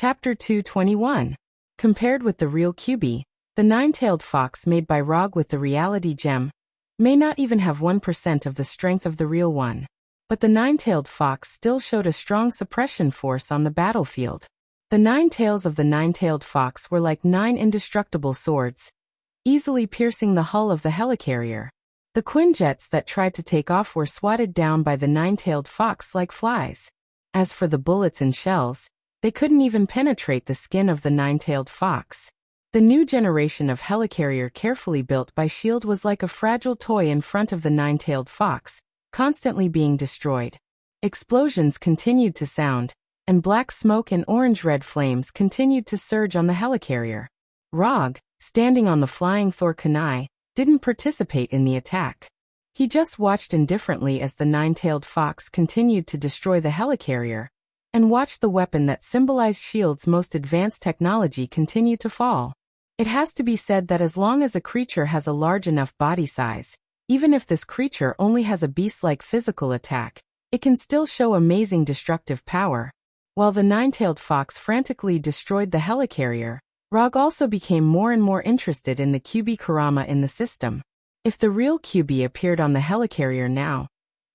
Chapter 221. Compared with the real QB, the nine-tailed fox made by ROG with the reality gem may not even have 1% of the strength of the real one. But the nine-tailed fox still showed a strong suppression force on the battlefield. The 9 tails of the nine-tailed fox were like 9 indestructible swords, easily piercing the hull of the helicarrier. The Quinjets that tried to take off were swatted down by the nine-tailed fox like flies. As for the bullets and shells, they couldn't even penetrate the skin of the nine-tailed fox. The new generation of helicarrier carefully built by S.H.I.E.L.D. was like a fragile toy in front of the nine-tailed fox, constantly being destroyed. Explosions continued to sound, and black smoke and orange-red flames continued to surge on the helicarrier. ROG, standing on the flying Thor kunai, didn't participate in the attack. He just watched indifferently as the nine-tailed fox continued to destroy the helicarrier, and watched the weapon that symbolized S.H.I.E.L.D.'s most advanced technology continue to fall. It has to be said that as long as a creature has a large enough body size, even if this creature only has a beast-like physical attack, it can still show amazing destructive power. While the nine-tailed fox frantically destroyed the helicarrier, ROG also became more and more interested in the QB Kurama in the system. If the real QB appeared on the helicarrier now,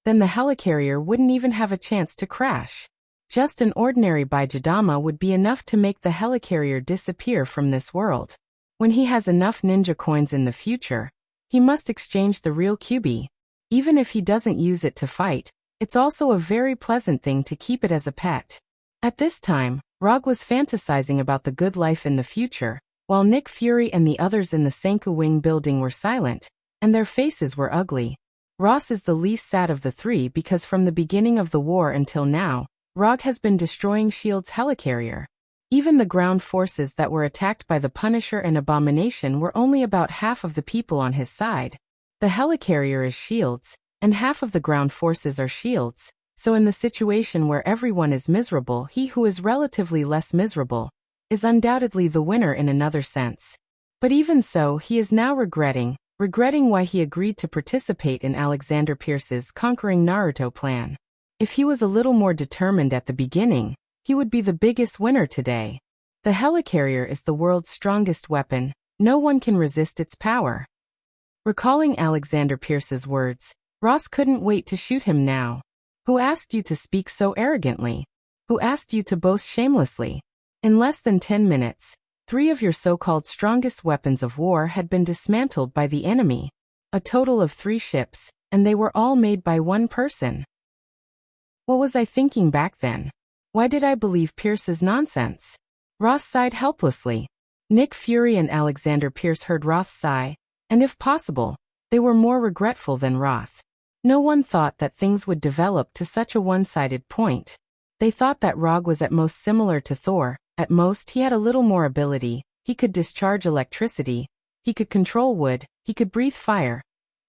then the helicarrier wouldn't even have a chance to crash. Just an ordinary Baijidama would be enough to make the helicarrier disappear from this world. When he has enough ninja coins in the future, he must exchange the real QB. Even if he doesn't use it to fight, it's also a very pleasant thing to keep it as a pet. At this time, ROG was fantasizing about the good life in the future, while Nick Fury and the others in the Senku Wing building were silent, and their faces were ugly. Ross is the least sad of the three because from the beginning of the war until now, ROG has been destroying S.H.I.E.L.D.'s helicarrier. Even the ground forces that were attacked by the Punisher and Abomination were only about half of the people on his side. The helicarrier is S.H.I.E.L.D.'s, and half of the ground forces are S.H.I.E.L.D.'s, so in the situation where everyone is miserable, he who is relatively less miserable is undoubtedly the winner in another sense. But even so, he is now regretting why he agreed to participate in Alexander Pierce's conquering Naruto plan. If he was a little more determined at the beginning, he would be the biggest winner today. The helicarrier is the world's strongest weapon. No one can resist its power. Recalling Alexander Pierce's words, Ross couldn't wait to shoot him now. Who asked you to speak so arrogantly? Who asked you to boast shamelessly? In less than 10 minutes, 3 of your so-called strongest weapons of war had been dismantled by the enemy. A total of 3 ships, and they were all made by one person. What was I thinking back then? Why did I believe Pierce's nonsense? Ross sighed helplessly. Nick Fury and Alexander Pierce heard Roth's sigh, and if possible, they were more regretful than Roth. No one thought that things would develop to such a one-sided point. They thought that ROG was at most similar to Thor. At most he had a little more ability, he could discharge electricity, he could control wood, he could breathe fire.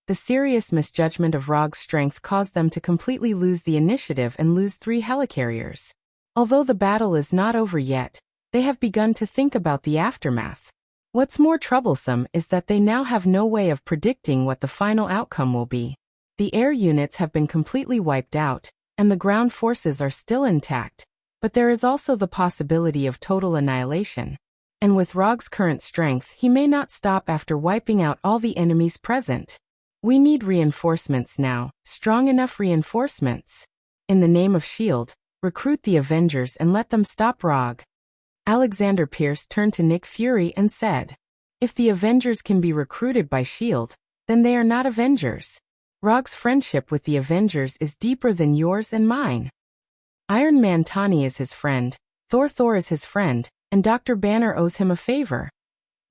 The serious misjudgment of ROG's strength caused them to completely lose the initiative and lose 3 helicarriers. Although the battle is not over yet, they have begun to think about the aftermath. What's more troublesome is that they now have no way of predicting what the final outcome will be. The air units have been completely wiped out, and the ground forces are still intact, but there is also the possibility of total annihilation. And with ROG's current strength, he may not stop after wiping out all the enemies present. We need reinforcements now, strong enough reinforcements. In the name of S.H.I.E.L.D., recruit the Avengers and let them stop ROG. Alexander Pierce turned to Nick Fury and said, if the Avengers can be recruited by S.H.I.E.L.D., then they are not Avengers. ROG's friendship with the Avengers is deeper than yours and mine. Iron Man Tony is his friend, Thor is his friend, and Dr. Banner owes him a favor.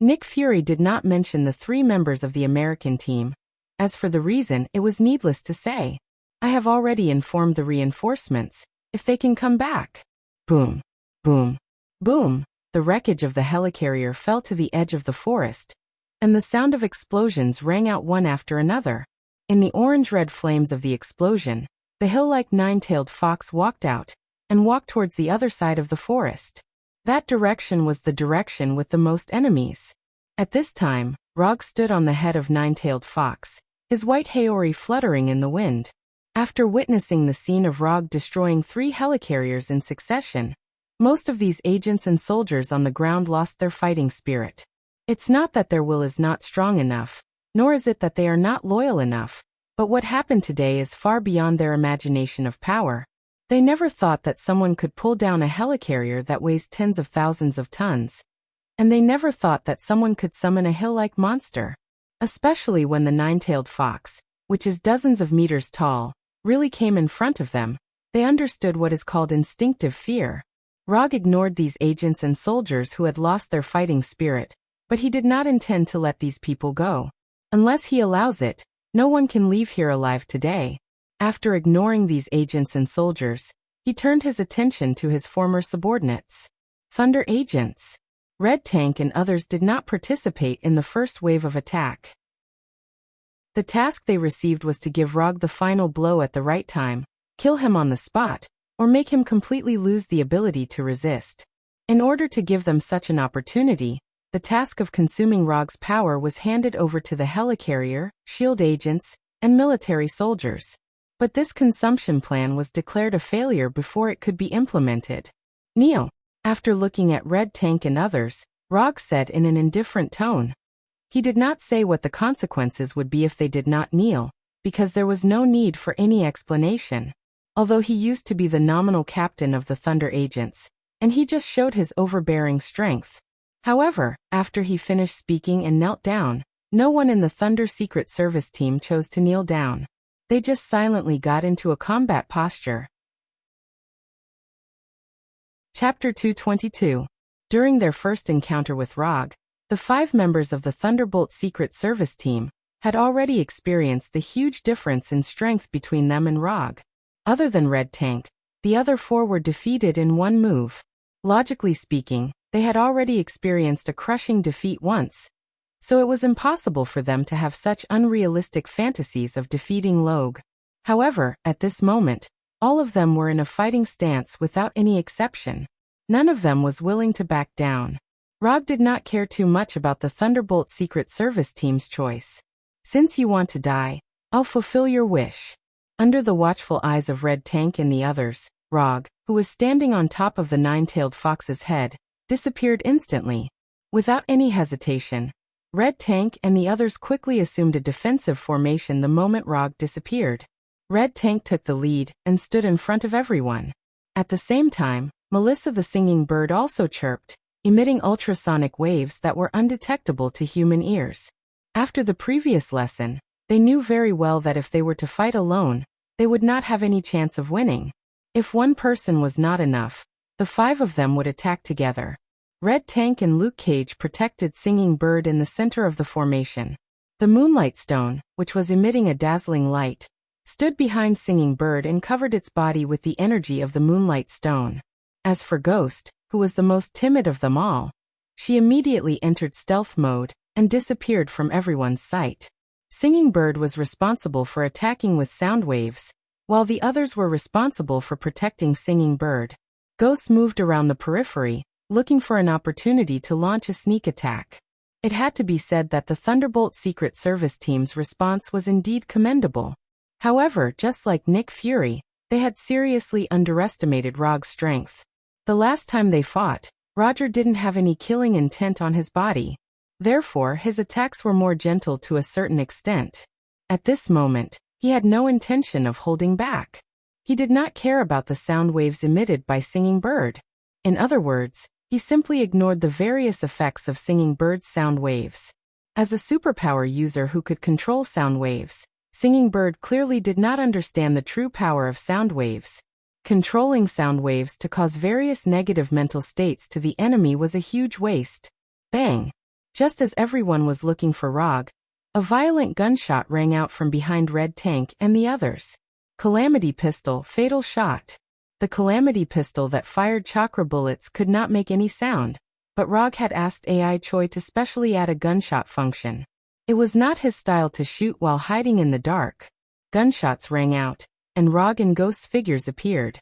Nick Fury did not mention the 3 members of the American team. As for the reason, it was needless to say. I have already informed the reinforcements, if they can come back. Boom, boom, boom. The wreckage of the helicarrier fell to the edge of the forest, and the sound of explosions rang out one after another. In the orange-red flames of the explosion, the hill-like nine-tailed fox walked out, and walked towards the other side of the forest. That direction was the direction with the most enemies. At this time, ROG stood on the head of nine-tailed fox, his white haori fluttering in the wind. After witnessing the scene of ROG destroying 3 helicarriers in succession, Most of these agents and soldiers on the ground lost their fighting spirit. It's not that their will is not strong enough, nor is it that they are not loyal enough, but what happened today is far beyond their imagination of power. They never thought that someone could pull down a helicarrier that weighs tens of thousands of tons. And they never thought that someone could summon a hill-like monster. Especially when the nine-tailed fox, which is dozens of meters tall, really came in front of them. They understood what is called instinctive fear. Rog ignored these agents and soldiers who had lost their fighting spirit, but he did not intend to let these people go. Unless he allows it, no one can leave here alive today. After ignoring these agents and soldiers, he turned his attention to his former subordinates. Thunder agents. Red Tank and others did not participate in the first wave of attack. The task they received was to give Rog the final blow at the right time, kill him on the spot, or make him completely lose the ability to resist. In order to give them such an opportunity, the task of consuming Rog's power was handed over to the helicarrier, shield agents, and military soldiers. But this consumption plan was declared a failure before it could be implemented. Kneel. After looking at Red Tank and others, Rog said in an indifferent tone. He did not say what the consequences would be if they did not kneel, because there was no need for any explanation. Although he used to be the nominal captain of the Thunder Agents, and he just showed his overbearing strength. However, after he finished speaking and knelt down, no one in the Thunder Secret Service team chose to kneel down. They just silently got into a combat posture. Chapter 222. During their first encounter with Rog, the 5 members of the Thunderbolt Secret Service team had already experienced the huge difference in strength between them and Rog. Other than Red Tank, the other 4 were defeated in one move. Logically speaking, they had already experienced a crushing defeat once, so it was impossible for them to have such unrealistic fantasies of defeating Log. However, at this moment, all of them were in a fighting stance without any exception. None of them was willing to back down. Rog did not care too much about the Thunderbolt Secret Service team's choice. Since you want to die, I'll fulfill your wish. Under the watchful eyes of Red Tank and the others, Rog, who was standing on top of the nine-tailed fox's head, disappeared instantly. Without any hesitation, Red Tank and the others quickly assumed a defensive formation the moment Rog disappeared. Red Tank took the lead and stood in front of everyone. At the same time, Melissa the singing bird also chirped, emitting ultrasonic waves that were undetectable to human ears. After the previous lesson, they knew very well that if they were to fight alone, they would not have any chance of winning. If one person was not enough, the 5 of them would attack together. Red Tank and Luke Cage protected Singing Bird in the center of the formation. The Moonlight Stone, which was emitting a dazzling light, stood behind Singing Bird and covered its body with the energy of the Moonlight Stone. As for Ghost, who was the most timid of them all, she immediately entered stealth mode and disappeared from everyone's sight. Singing Bird was responsible for attacking with sound waves, while the others were responsible for protecting Singing Bird. Ghost moved around the periphery, looking for an opportunity to launch a sneak attack. It had to be said that the Thunderbolt Secret Service team's response was indeed commendable. However, just like Nick Fury, they had seriously underestimated Rog's strength. The last time they fought, Roger didn't have any killing intent on his body. Therefore, his attacks were more gentle to a certain extent. At this moment, he had no intention of holding back. He did not care about the sound waves emitted by Singing Bird. In other words, he simply ignored the various effects of Singing Bird's sound waves. As a superpower user who could control sound waves, Singing Bird clearly did not understand the true power of sound waves. Controlling sound waves to cause various negative mental states to the enemy was a huge waste. Bang! Just as everyone was looking for Rog, a violent gunshot rang out from behind Red Tank and the others. Calamity Pistol, fatal shot. The Calamity Pistol that fired chakra bullets could not make any sound, but Rog had asked AI Choi to specially add a gunshot function. It was not his style to shoot while hiding in the dark. Gunshots rang out, and Rog and Ghost's figures appeared.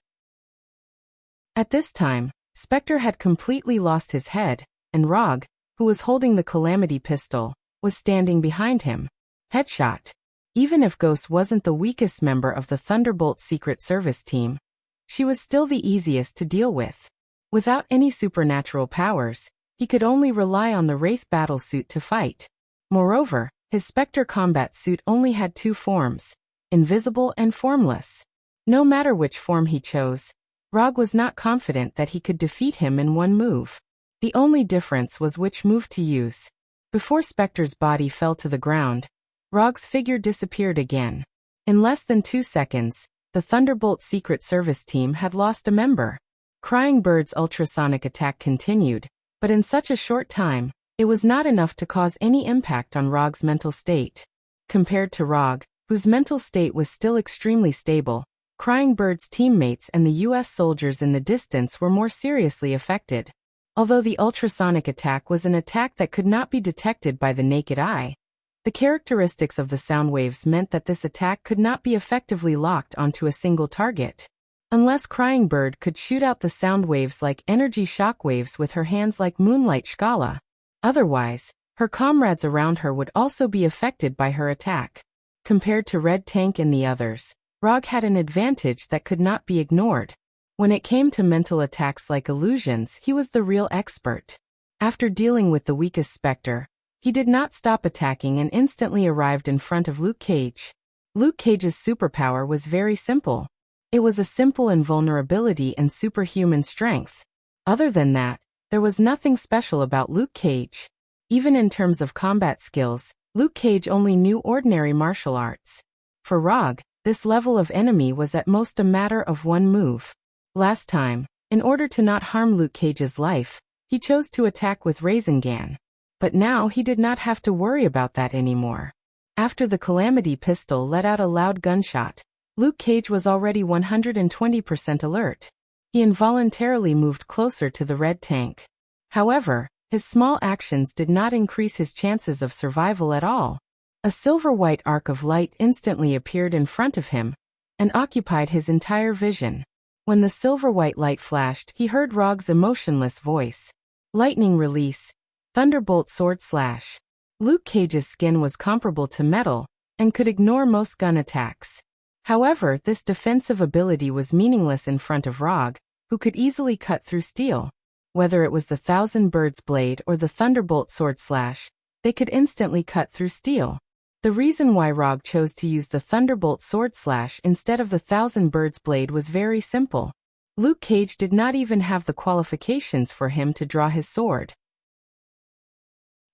At this time, Spectre had completely lost his head, and Rog, who was holding the Calamity Pistol, was standing behind him. Headshot. Even if Ghost wasn't the weakest member of the Thunderbolt Secret Service team, she was still the easiest to deal with. Without any supernatural powers, he could only rely on the Wraith battlesuit to fight. Moreover, his Spectre combat suit only had two forms, invisible and formless. No matter which form he chose, Rog was not confident that he could defeat him in one move. The only difference was which move to use. Before Spectre's body fell to the ground, Rog's figure disappeared again. In less than 2 seconds, the Thunderbolt Secret Service team had lost a member. Crying Bird's ultrasonic attack continued, but in such a short time, it was not enough to cause any impact on Rog's mental state. Compared to Rog, whose mental state was still extremely stable, Crying Bird's teammates and the U.S. soldiers in the distance were more seriously affected. Although the ultrasonic attack was an attack that could not be detected by the naked eye, the characteristics of the sound waves meant that this attack could not be effectively locked onto a single target. Unless Crying Bird could shoot out the sound waves like energy shockwaves with her hands like moonlight Scala. Otherwise, her comrades around her would also be affected by her attack. Compared to Red Tank and the others, Rog had an advantage that could not be ignored. When it came to mental attacks like illusions, he was the real expert. After dealing with the weakest Spectre, he did not stop attacking and instantly arrived in front of Luke Cage. Luke Cage's superpower was very simple. It was a simple invulnerability and superhuman strength. Other than that, there was nothing special about Luke Cage. Even in terms of combat skills, Luke Cage only knew ordinary martial arts. For Rog, this level of enemy was at most a matter of one move. Last time, in order to not harm Luke Cage's life, he chose to attack with Rasengan. But now he did not have to worry about that anymore. After the Calamity pistol let out a loud gunshot, Luke Cage was already 120% alert. He involuntarily moved closer to the Red Tank. However, his small actions did not increase his chances of survival at all. A silver-white arc of light instantly appeared in front of him and occupied his entire vision. When the silver-white light flashed, he heard Rog's emotionless voice. Lightning release. Thunderbolt sword slash. Luke Cage's skin was comparable to metal and could ignore most gun attacks. However, this defensive ability was meaningless in front of Rog, who could easily cut through steel. Whether it was the Thousand Birds blade or the Thunderbolt sword slash, they could instantly cut through steel. The reason why Rog chose to use the Thunderbolt sword slash instead of the Thousand Birds blade was very simple. Luke Cage did not even have the qualifications for him to draw his sword.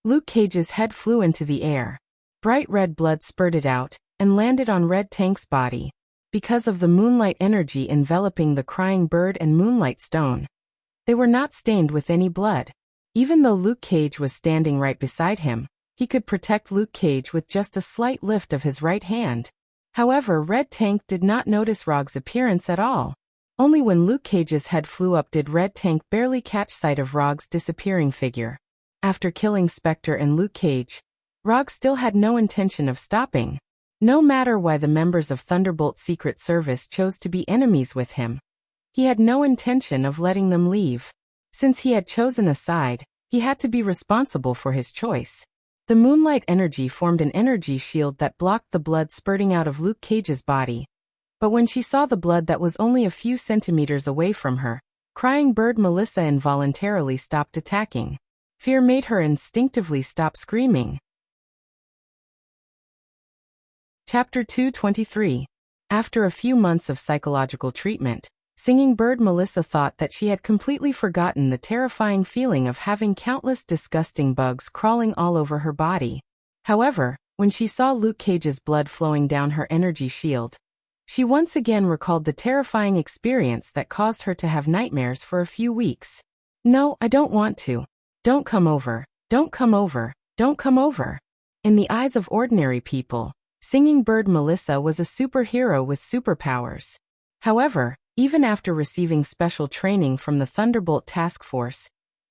Luke Cage's head flew into the air. Bright red blood spurted out and landed on Red Tank's body. Because of the moonlight energy enveloping the Crying Bird and Moonlight Stone, they were not stained with any blood. Even though Luke Cage was standing right beside him, he could protect Luke Cage with just a slight lift of his right hand. However, Red Tank did not notice Rog's appearance at all. Only when Luke Cage's head flew up did Red Tank barely catch sight of Rog's disappearing figure. After killing Spectre and Luke Cage, Rog still had no intention of stopping. No matter why the members of Thunderbolt Secret Service chose to be enemies with him, he had no intention of letting them leave. Since he had chosen a side, he had to be responsible for his choice. The moonlight energy formed an energy shield that blocked the blood spurting out of Luke Cage's body. But when she saw the blood that was only a few centimeters away from her, Crying Bird Melissa involuntarily stopped attacking. Fear made her instinctively stop screaming. Chapter 223. After a few months of psychological treatment, Singing Bird Melissa thought that she had completely forgotten the terrifying feeling of having countless disgusting bugs crawling all over her body. However, when she saw Luke Cage's blood flowing down her energy shield, she once again recalled the terrifying experience that caused her to have nightmares for a few weeks. No, I don't want to. Don't come over. Don't come over. Don't come over. In the eyes of ordinary people, Singing Bird Melissa was a superhero with superpowers. However, even after receiving special training from the Thunderbolt Task Force,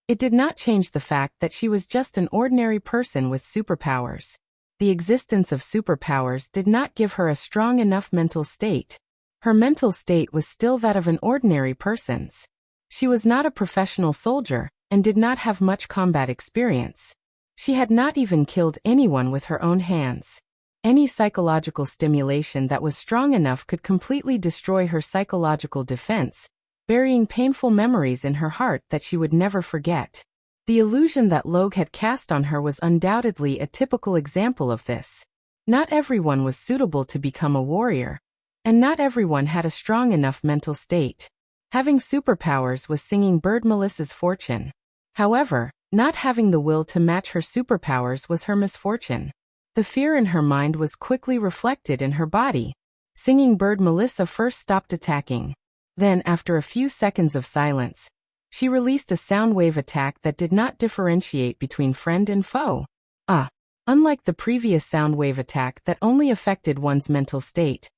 it did not change the fact that she was just an ordinary person with superpowers. The existence of superpowers did not give her a strong enough mental state. Her mental state was still that of an ordinary person's. She was not a professional soldier and did not have much combat experience. She had not even killed anyone with her own hands. Any psychological stimulation that was strong enough could completely destroy her psychological defense, burying painful memories in her heart that she would never forget. The illusion that Logue had cast on her was undoubtedly a typical example of this. Not everyone was suitable to become a warrior, and not everyone had a strong enough mental state. Having superpowers was Singing Bird Melissa's fortune. However, not having the will to match her superpowers was her misfortune. The fear in her mind was quickly reflected in her body. Singing Bird Melissa first stopped attacking. Then, after a few seconds of silence, she released a sound wave attack that did not differentiate between friend and foe. Unlike the previous sound wave attack that only affected one's mental state,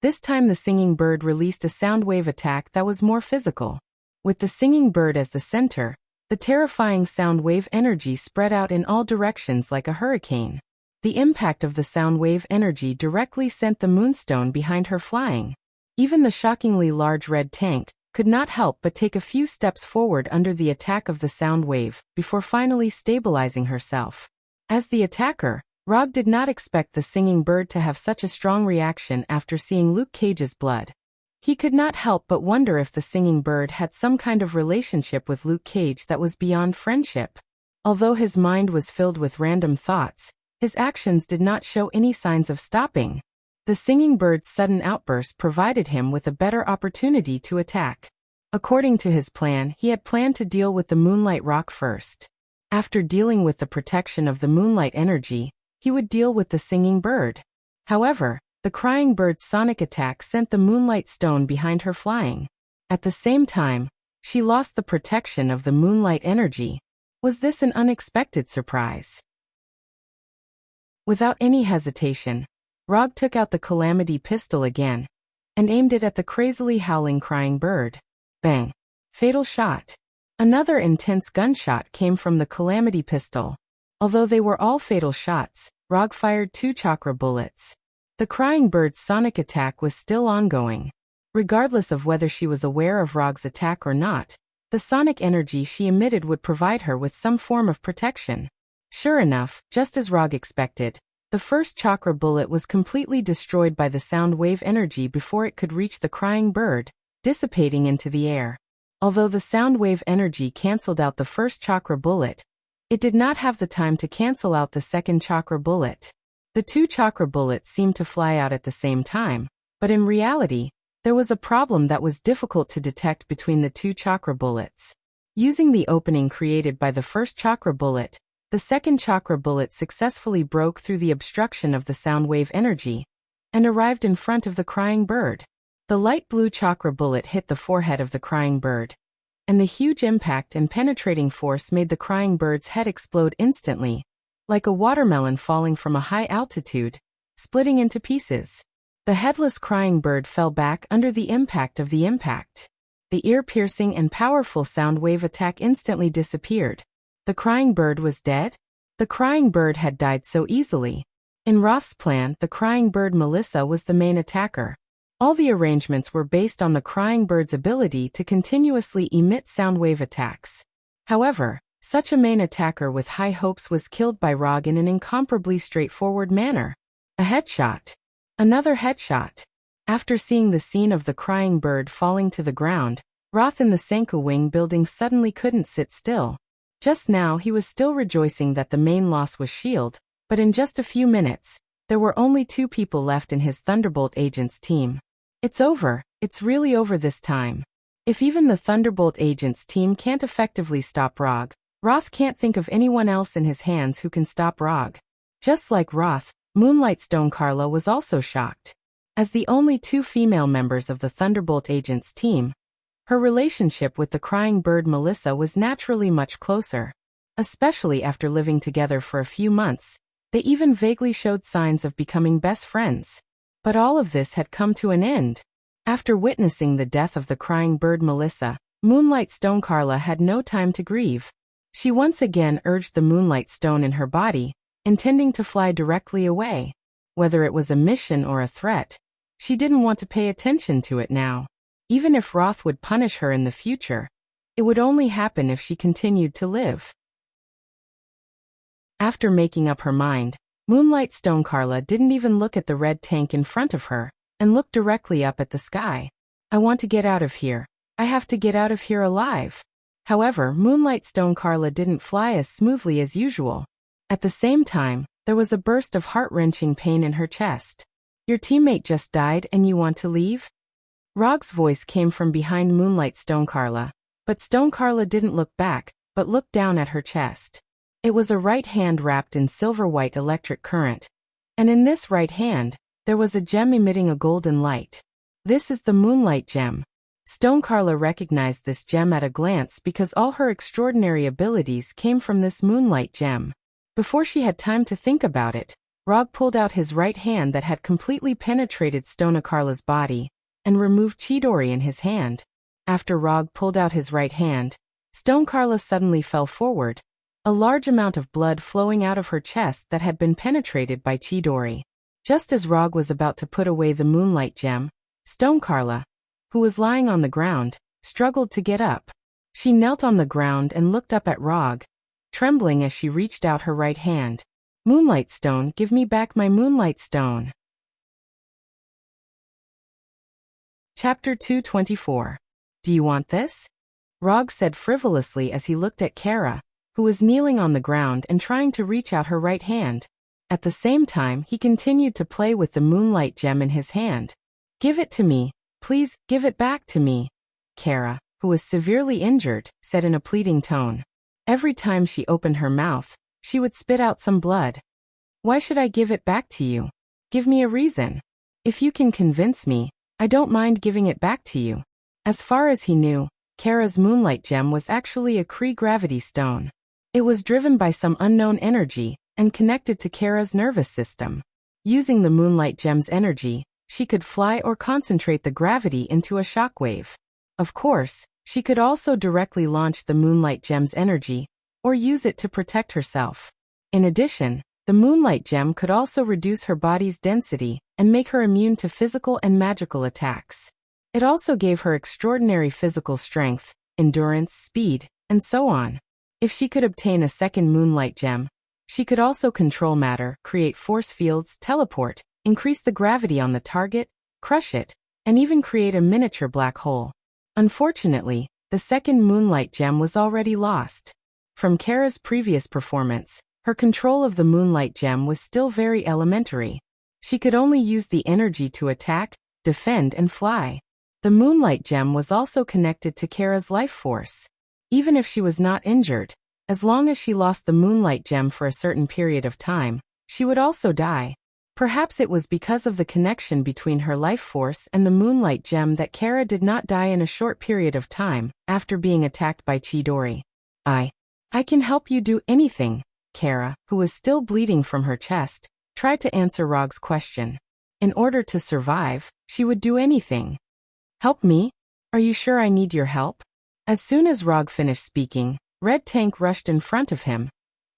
this time the singing bird released a sound wave attack that was more physical. With the singing bird as the center, the terrifying sound wave energy spread out in all directions like a hurricane. The impact of the sound wave energy directly sent the moonstone behind her flying. Even the shockingly large red tank could not help but take a few steps forward under the attack of the sound wave before finally stabilizing herself. As the attacker, Rog did not expect the singing bird to have such a strong reaction after seeing Luke Cage's blood. He could not help but wonder if the singing bird had some kind of relationship with Luke Cage that was beyond friendship. Although his mind was filled with random thoughts, his actions did not show any signs of stopping. The singing bird's sudden outburst provided him with a better opportunity to attack. According to his plan, he had planned to deal with the Moonlight Rock first. After dealing with the protection of the moonlight energy, he would deal with the singing bird. However, the crying bird's sonic attack sent the moonlight stone behind her flying. At the same time, she lost the protection of the moonlight energy. Was this an unexpected surprise? Without any hesitation, Rog took out the Calamity pistol again and aimed it at the crazily howling crying bird. Bang! Fatal shot. Another intense gunshot came from the Calamity pistol. Although they were all fatal shots, Rog fired 2 chakra bullets. The crying bird's sonic attack was still ongoing. Regardless of whether she was aware of Rog's attack or not, the sonic energy she emitted would provide her with some form of protection. Sure enough, just as Rog expected, the first chakra bullet was completely destroyed by the sound wave energy before it could reach the crying bird, dissipating into the air. Although the sound wave energy cancelled out the first chakra bullet, it did not have the time to cancel out the second chakra bullet. The 2 chakra bullets seemed to fly out at the same time, but in reality, there was a problem that was difficult to detect between the 2 chakra bullets. Using the opening created by the first chakra bullet, the second chakra bullet successfully broke through the obstruction of the sound wave energy and arrived in front of the crying bird. The light blue chakra bullet hit the forehead of the crying bird, and the huge impact and penetrating force made the crying bird's head explode instantly, like a watermelon falling from a high altitude, splitting into pieces. The headless crying bird fell back under the impact of the impact. The ear-piercing and powerful sound wave attack instantly disappeared. The crying bird was dead? The crying bird had died so easily. In Roth's plan, the crying bird Melissa was the main attacker. All the arrangements were based on the crying bird's ability to continuously emit sound wave attacks. However, such a main attacker with high hopes was killed by Rog in an incomparably straightforward manner. A headshot. Another headshot. After seeing the scene of the crying bird falling to the ground, Roth in the Sanka Wing building suddenly couldn't sit still. Just now he was still rejoicing that the main loss was S.H.I.E.L.D., but in just a few minutes, there were only 2 people left in his Thunderbolt agents team. It's over. It's really over this time. If even the Thunderbolt agents team can't effectively stop Rog, Roth can't think of anyone else in his hands who can stop Rog. Just like Roth, Moonlight Stone Carla was also shocked. As the only 2 female members of the Thunderbolt agents team, her relationship with the crying bird Melissa was naturally much closer. Especially after living together for a few months, they even vaguely showed signs of becoming best friends. But all of this had come to an end. After witnessing the death of the crying bird Melissa, Moonlight Stone Carla had no time to grieve. She once again urged the Moonlight Stone in her body, intending to fly directly away. Whether it was a mission or a threat, she didn't want to pay attention to it now. Even if Roth would punish her in the future, it would only happen if she continued to live. After making up her mind, Moonlight Stone Carla didn't even look at the red tank in front of her, and looked directly up at the sky. I want to get out of here. I have to get out of here alive. However, Moonlight Stone Carla didn't fly as smoothly as usual. At the same time, there was a burst of heart-wrenching pain in her chest. Your teammate just died and you want to leave? Rog's voice came from behind Moonlight Stone Carla, but Stone Carla didn't look back, but looked down at her chest. It was a right hand wrapped in silver-white electric current. And in this right hand, there was a gem emitting a golden light. This is the Moonlight Gem. Stone Carla recognized this gem at a glance because all her extraordinary abilities came from this Moonlight Gem. Before she had time to think about it, Rog pulled out his right hand that had completely penetrated Stone Carla's body, and removed Chidori in his hand. After Rog pulled out his right hand, Stone Carla suddenly fell forward, a large amount of blood flowing out of her chest that had been penetrated by Chidori. Just as Rog was about to put away the Moonlight Gem, Stone Carla, who was lying on the ground, struggled to get up. She knelt on the ground and looked up at Rog, trembling as she reached out her right hand. Moonlight Stone, give me back my Moonlight Stone. Chapter 224. Do you want this? Rog said frivolously as he looked at Kara, who was kneeling on the ground and trying to reach out her right hand. At the same time, he continued to play with the Moonlight Gem in his hand. Give it to me. Please, give it back to me. Kara, who was severely injured, said in a pleading tone. Every time she opened her mouth, she would spit out some blood. Why should I give it back to you? Give me a reason. If you can convince me, I don't mind giving it back to you. As far as he knew, Kara's Moonlight Gem was actually a Kree gravity stone. It was driven by some unknown energy, and connected to Kara's nervous system. Using the Moonlight Gem's energy, she could fly or concentrate the gravity into a shockwave. Of course, she could also directly launch the Moonlight Gem's energy, or use it to protect herself. In addition, the Moonlight Gem could also reduce her body's density and make her immune to physical and magical attacks. It also gave her extraordinary physical strength, endurance, speed, and so on. If she could obtain a second Moonlight Gem, she could also control matter, create force fields, teleport, increase the gravity on the target, crush it, and even create a miniature black hole. Unfortunately, the second Moonlight Gem was already lost. From Kara's previous performance, her control of the Moonlight Gem was still very elementary. She could only use the energy to attack, defend, and fly. The Moonlight Gem was also connected to Kara's life force. Even if she was not injured, as long as she lost the Moonlight Gem for a certain period of time, she would also die. Perhaps it was because of the connection between her life force and the Moonlight Gem that Kara did not die in a short period of time, after being attacked by Chidori. I can help you do anything, Kara, who was still bleeding from her chest, tried to answer Rog's question. In order to survive, she would do anything. Help me? Are you sure I need your help? As soon as Rog finished speaking, Red Tank rushed in front of him,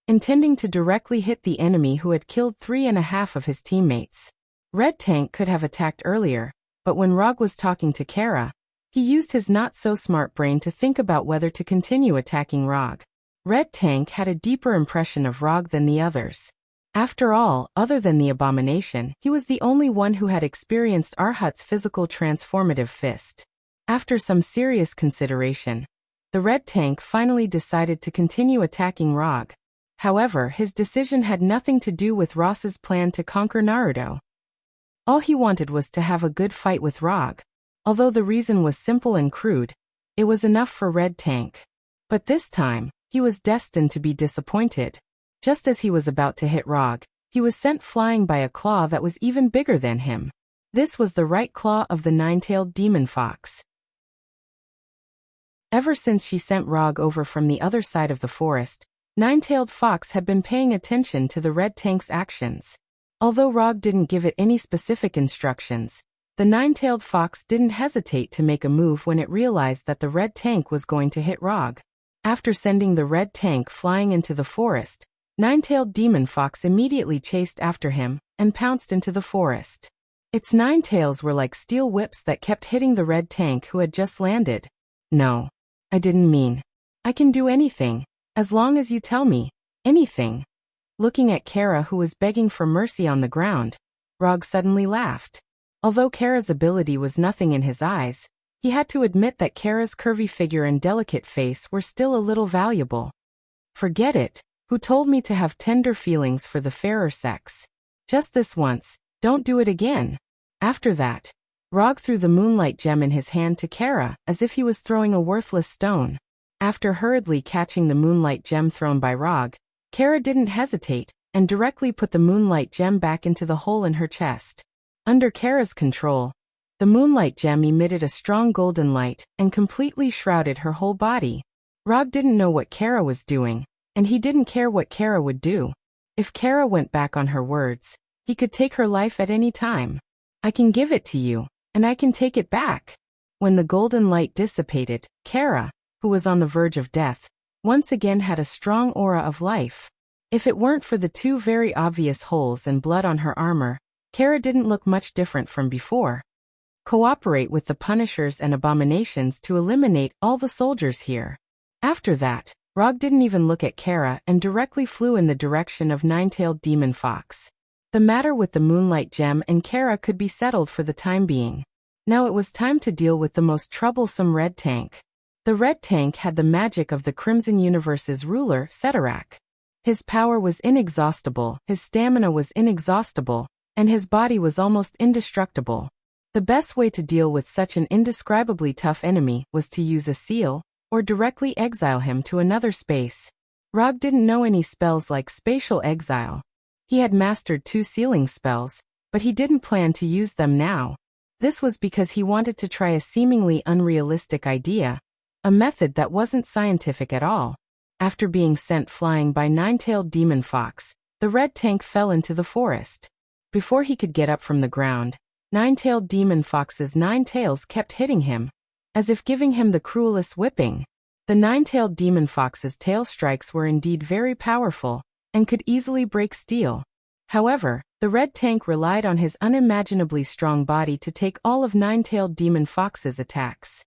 intending to directly hit the enemy who had killed 3.5 of his teammates. Red Tank could have attacked earlier, but when Rog was talking to Kara, he used his not-so-smart brain to think about whether to continue attacking Rog. Red Tank had a deeper impression of Rog than the others. After all, other than the abomination, he was the only one who had experienced Arhut's physical transformative fist. After some serious consideration, the Red Tank finally decided to continue attacking Rog. However, his decision had nothing to do with Ross's plan to conquer Naruto. All he wanted was to have a good fight with Rog. Although the reason was simple and crude, it was enough for Red Tank. But this time, he was destined to be disappointed. Just as he was about to hit Rog, he was sent flying by a claw that was even bigger than him. This was the right claw of the nine-tailed demon fox. Ever since she sent Rog over from the other side of the forest, Nine-tailed Fox had been paying attention to the Red Tank's actions. Although Rog didn't give it any specific instructions, the Nine-tailed Fox didn't hesitate to make a move when it realized that the Red Tank was going to hit Rog. After sending the Red Tank flying into the forest, Nine-tailed Demon Fox immediately chased after him and pounced into the forest. Its 9 tails were like steel whips that kept hitting the Red Tank who had just landed. No, I didn't mean. I can do anything. As long as you tell me. Anything. Looking at Kara who was begging for mercy on the ground, Rog suddenly laughed. Although Kara's ability was nothing in his eyes, He had to admit that Kara's curvy figure and delicate face were still a little valuable. Forget it. Who told me to have tender feelings for the fairer sex? Just this once, don't do it again. After that, Rog threw the moonlight gem in his hand to Kara as if he was throwing a worthless stone. After hurriedly catching the moonlight gem thrown by Rog, Kara didn't hesitate and directly put the moonlight gem back into the hole in her chest. Under Kara's control, the moonlight gem emitted a strong golden light and completely shrouded her whole body. Rog didn't know what Kara was doing, and he didn't care what Kara would do. If Kara went back on her words, he could take her life at any time. I can give it to you, and I can take it back. When the golden light dissipated, Kara, who was on the verge of death, once again had a strong aura of life. If it weren't for the two very obvious holes and blood on her armor, Kara didn't look much different from before. Cooperate with the punishers and abominations to eliminate all the soldiers here. After that, Rog didn't even look at Kara and directly flew in the direction of Nine-Tailed Demon Fox. The matter with the moonlight gem and Kara could be settled for the time being. Now it was time to deal with the most troublesome red tank. The red tank had the magic of the Crimson Universe's ruler, Ceterac. His power was inexhaustible, his stamina was inexhaustible, and his body was almost indestructible. The best way to deal with such an indescribably tough enemy was to use a seal, or directly exile him to another space. Rog didn't know any spells like spatial exile. He had mastered 2 sealing spells, but he didn't plan to use them now. This was because he wanted to try a seemingly unrealistic idea, a method that wasn't scientific at all. After being sent flying by Nine-Tailed Demon Fox, the red tank fell into the forest. Before he could get up from the ground, Nine-Tailed Demon Fox's 9 tails kept hitting him, as if giving him the cruelest whipping. The Nine-Tailed Demon Fox's tail strikes were indeed very powerful, and could easily break steel. However, the red tank relied on his unimaginably strong body to take all of Nine-Tailed Demon Fox's attacks.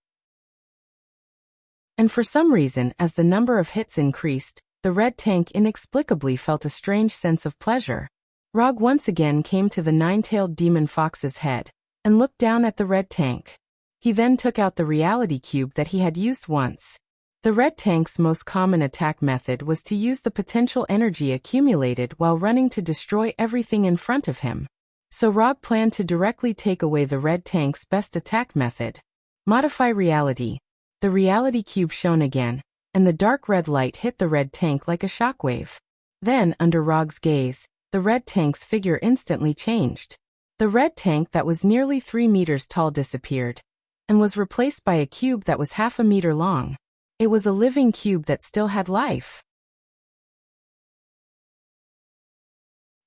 And for some reason, as the number of hits increased, the red tank inexplicably felt a strange sense of pleasure. Rog once again came to the Nine-Tailed Demon Fox's head, and looked down at the red tank. He then took out the reality cube that he had used once. The red tank's most common attack method was to use the potential energy accumulated while running to destroy everything in front of him. So Rog planned to directly take away the red tank's best attack method. Modify reality. The reality cube shone again, and the dark red light hit the red tank like a shockwave. Then, under Rog's gaze, the red tank's figure instantly changed. The red tank that was nearly 3 meters tall disappeared, and was replaced by a cube that was half a meter long. It was a living cube that still had life.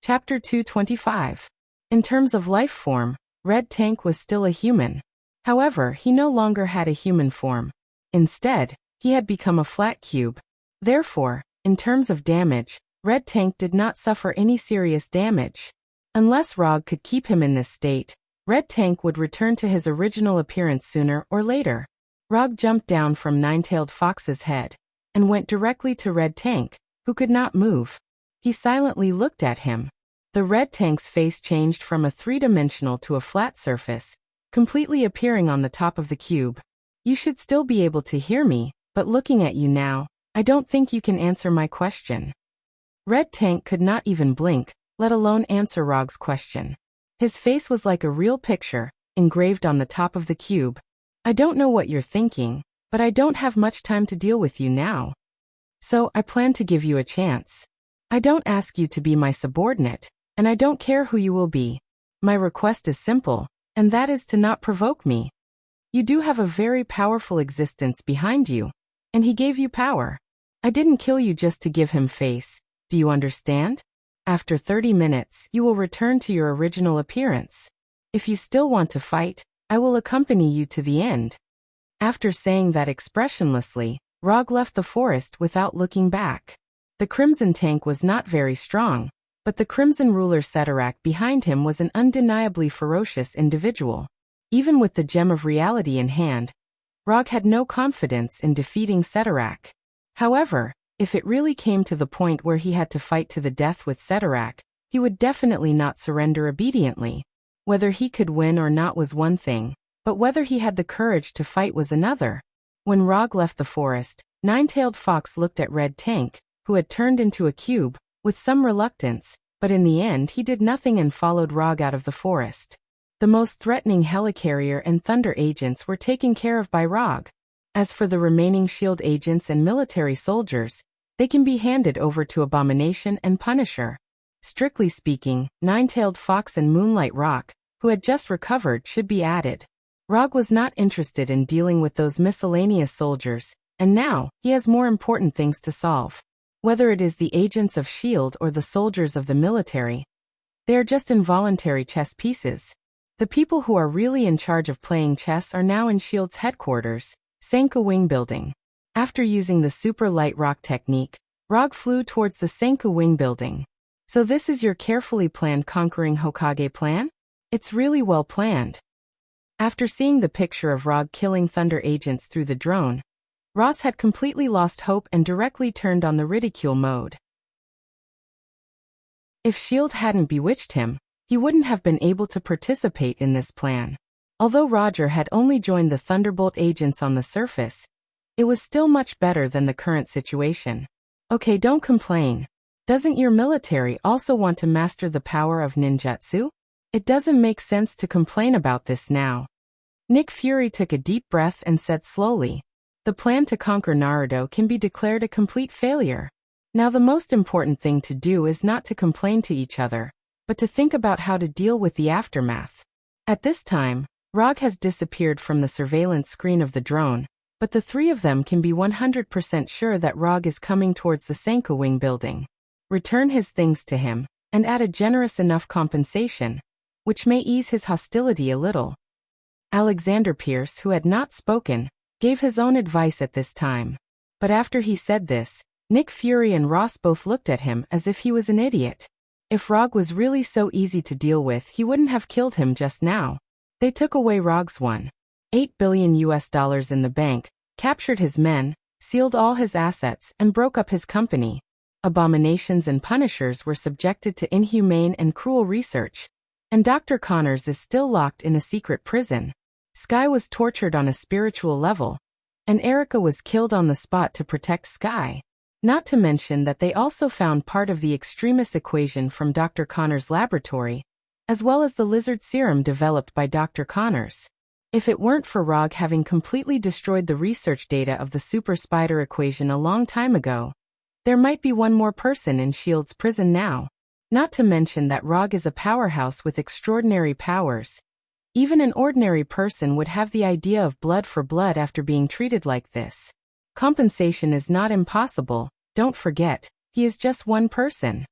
Chapter 225. In terms of life form, Red Tank was still a human. However, he no longer had a human form. Instead, he had become a flat cube. Therefore, in terms of damage, Red Tank did not suffer any serious damage. Unless Rog could keep him in this state, Red Tank would return to his original appearance sooner or later. Rog jumped down from Nine-Tailed Fox's head, and went directly to Red Tank, who could not move. He silently looked at him. The Red Tank's face changed from a 3-dimensional to a flat surface, completely appearing on the top of the cube. You should still be able to hear me, but looking at you now, I don't think you can answer my question. Red Tank could not even blink, let alone answer Rog's question. His face was like a real picture, engraved on the top of the cube. I don't know what you're thinking, but I don't have much time to deal with you now. So I plan to give you a chance. I don't ask you to be my subordinate, and I don't care who you will be. My request is simple, and that is to not provoke me. You do have a very powerful existence behind you, and he gave you power. I didn't kill you just to give him face, do you understand? After 30 minutes, you will return to your original appearance. If you still want to fight, I will accompany you to the end. After saying that expressionlessly, Rog left the forest without looking back. The Crimson Tank was not very strong, but the Crimson Ruler Ceterac behind him was an undeniably ferocious individual. Even with the Gem of Reality in hand, Rog had no confidence in defeating Ceterac. However, if it really came to the point where he had to fight to the death with Ceterac, he would definitely not surrender obediently. Whether he could win or not was one thing, But whether he had the courage to fight was another. When Rog left the forest, Nine-Tailed Fox looked at Red Tank, who had turned into a cube, with some reluctance, but in the end he did nothing and followed Rog out of the forest. The most threatening helicarrier and thunder agents were taken care of by Rog. As for the remaining shield agents and military soldiers, they can be handed over to Abomination and Punisher. Strictly speaking, Nine-Tailed Fox and Moonlight Rock, who had just recovered, should be added. Rog was not interested in dealing with those miscellaneous soldiers, and now he has more important things to solve. Whether it is the agents of S.H.I.E.L.D. or the soldiers of the military, they are just involuntary chess pieces. The people who are really in charge of playing chess are now in S.H.I.E.L.D.'s headquarters, Senka Wing Building. After using the super light rock technique, Rog flew towards the Senka Wing Building. So this is your carefully planned conquering Hokage plan? It's really well planned. After seeing the picture of Rog killing thunder agents through the drone, Ross had completely lost hope and directly turned on the ridicule mode. If S.H.I.E.L.D. hadn't bewitched him, he wouldn't have been able to participate in this plan. Although Roger had only joined the Thunderbolt agents on the surface, it was still much better than the current situation. Okay, don't complain. Doesn't your military also want to master the power of ninjutsu? It doesn't make sense to complain about this now. Nick Fury took a deep breath and said slowly, the plan to conquer Naruto can be declared a complete failure. Now the most important thing to do is not to complain to each other, but to think about how to deal with the aftermath. At this time, Rog has disappeared from the surveillance screen of the drone, but the three of them can be 100% sure that Rog is coming towards the Senka Wing Building. Return his things to him, and add a generous enough compensation, which may ease his hostility a little. Alexander Pierce, who had not spoken, gave his own advice at this time. But after he said this, Nick Fury and Ross both looked at him as if he was an idiot. If Rog was really so easy to deal with, he wouldn't have killed him just now. They took away Rog's $1.8 billion in the bank, captured his men, sealed all his assets, and broke up his company. Abominations and Punishers were subjected to inhumane and cruel research, and Dr. Connors is still locked in a secret prison. Sky was tortured on a spiritual level, and Erica was killed on the spot to protect Sky. Not to mention that they also found part of the extremis equation from Dr. Connors' laboratory, as well as the lizard serum developed by Dr. Connors. If it weren't for Rog having completely destroyed the research data of the super spider equation a long time ago, there might be one more person in S.H.I.E.L.D.'s prison now. Not to mention that Rog is a powerhouse with extraordinary powers. Even an ordinary person would have the idea of blood for blood after being treated like this. Compensation is not impossible, don't forget, he is just one person.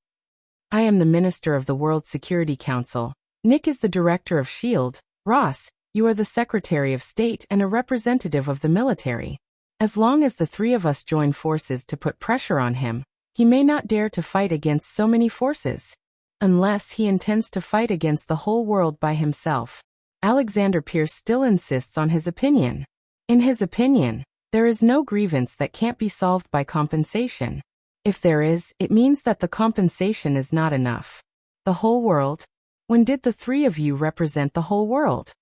I am the Minister of the World Security Council. Nick is the Director of S.H.I.E.L.D. Ross, you are the Secretary of State and a representative of the military. As long as the three of us join forces to put pressure on him, he may not dare to fight against so many forces. Unless he intends to fight against the whole world by himself. Alexander Pierce still insists on his opinion. In his opinion, there is no grievance that can't be solved by compensation. If there is, it means that the compensation is not enough. The whole world? When did the three of you represent the whole world?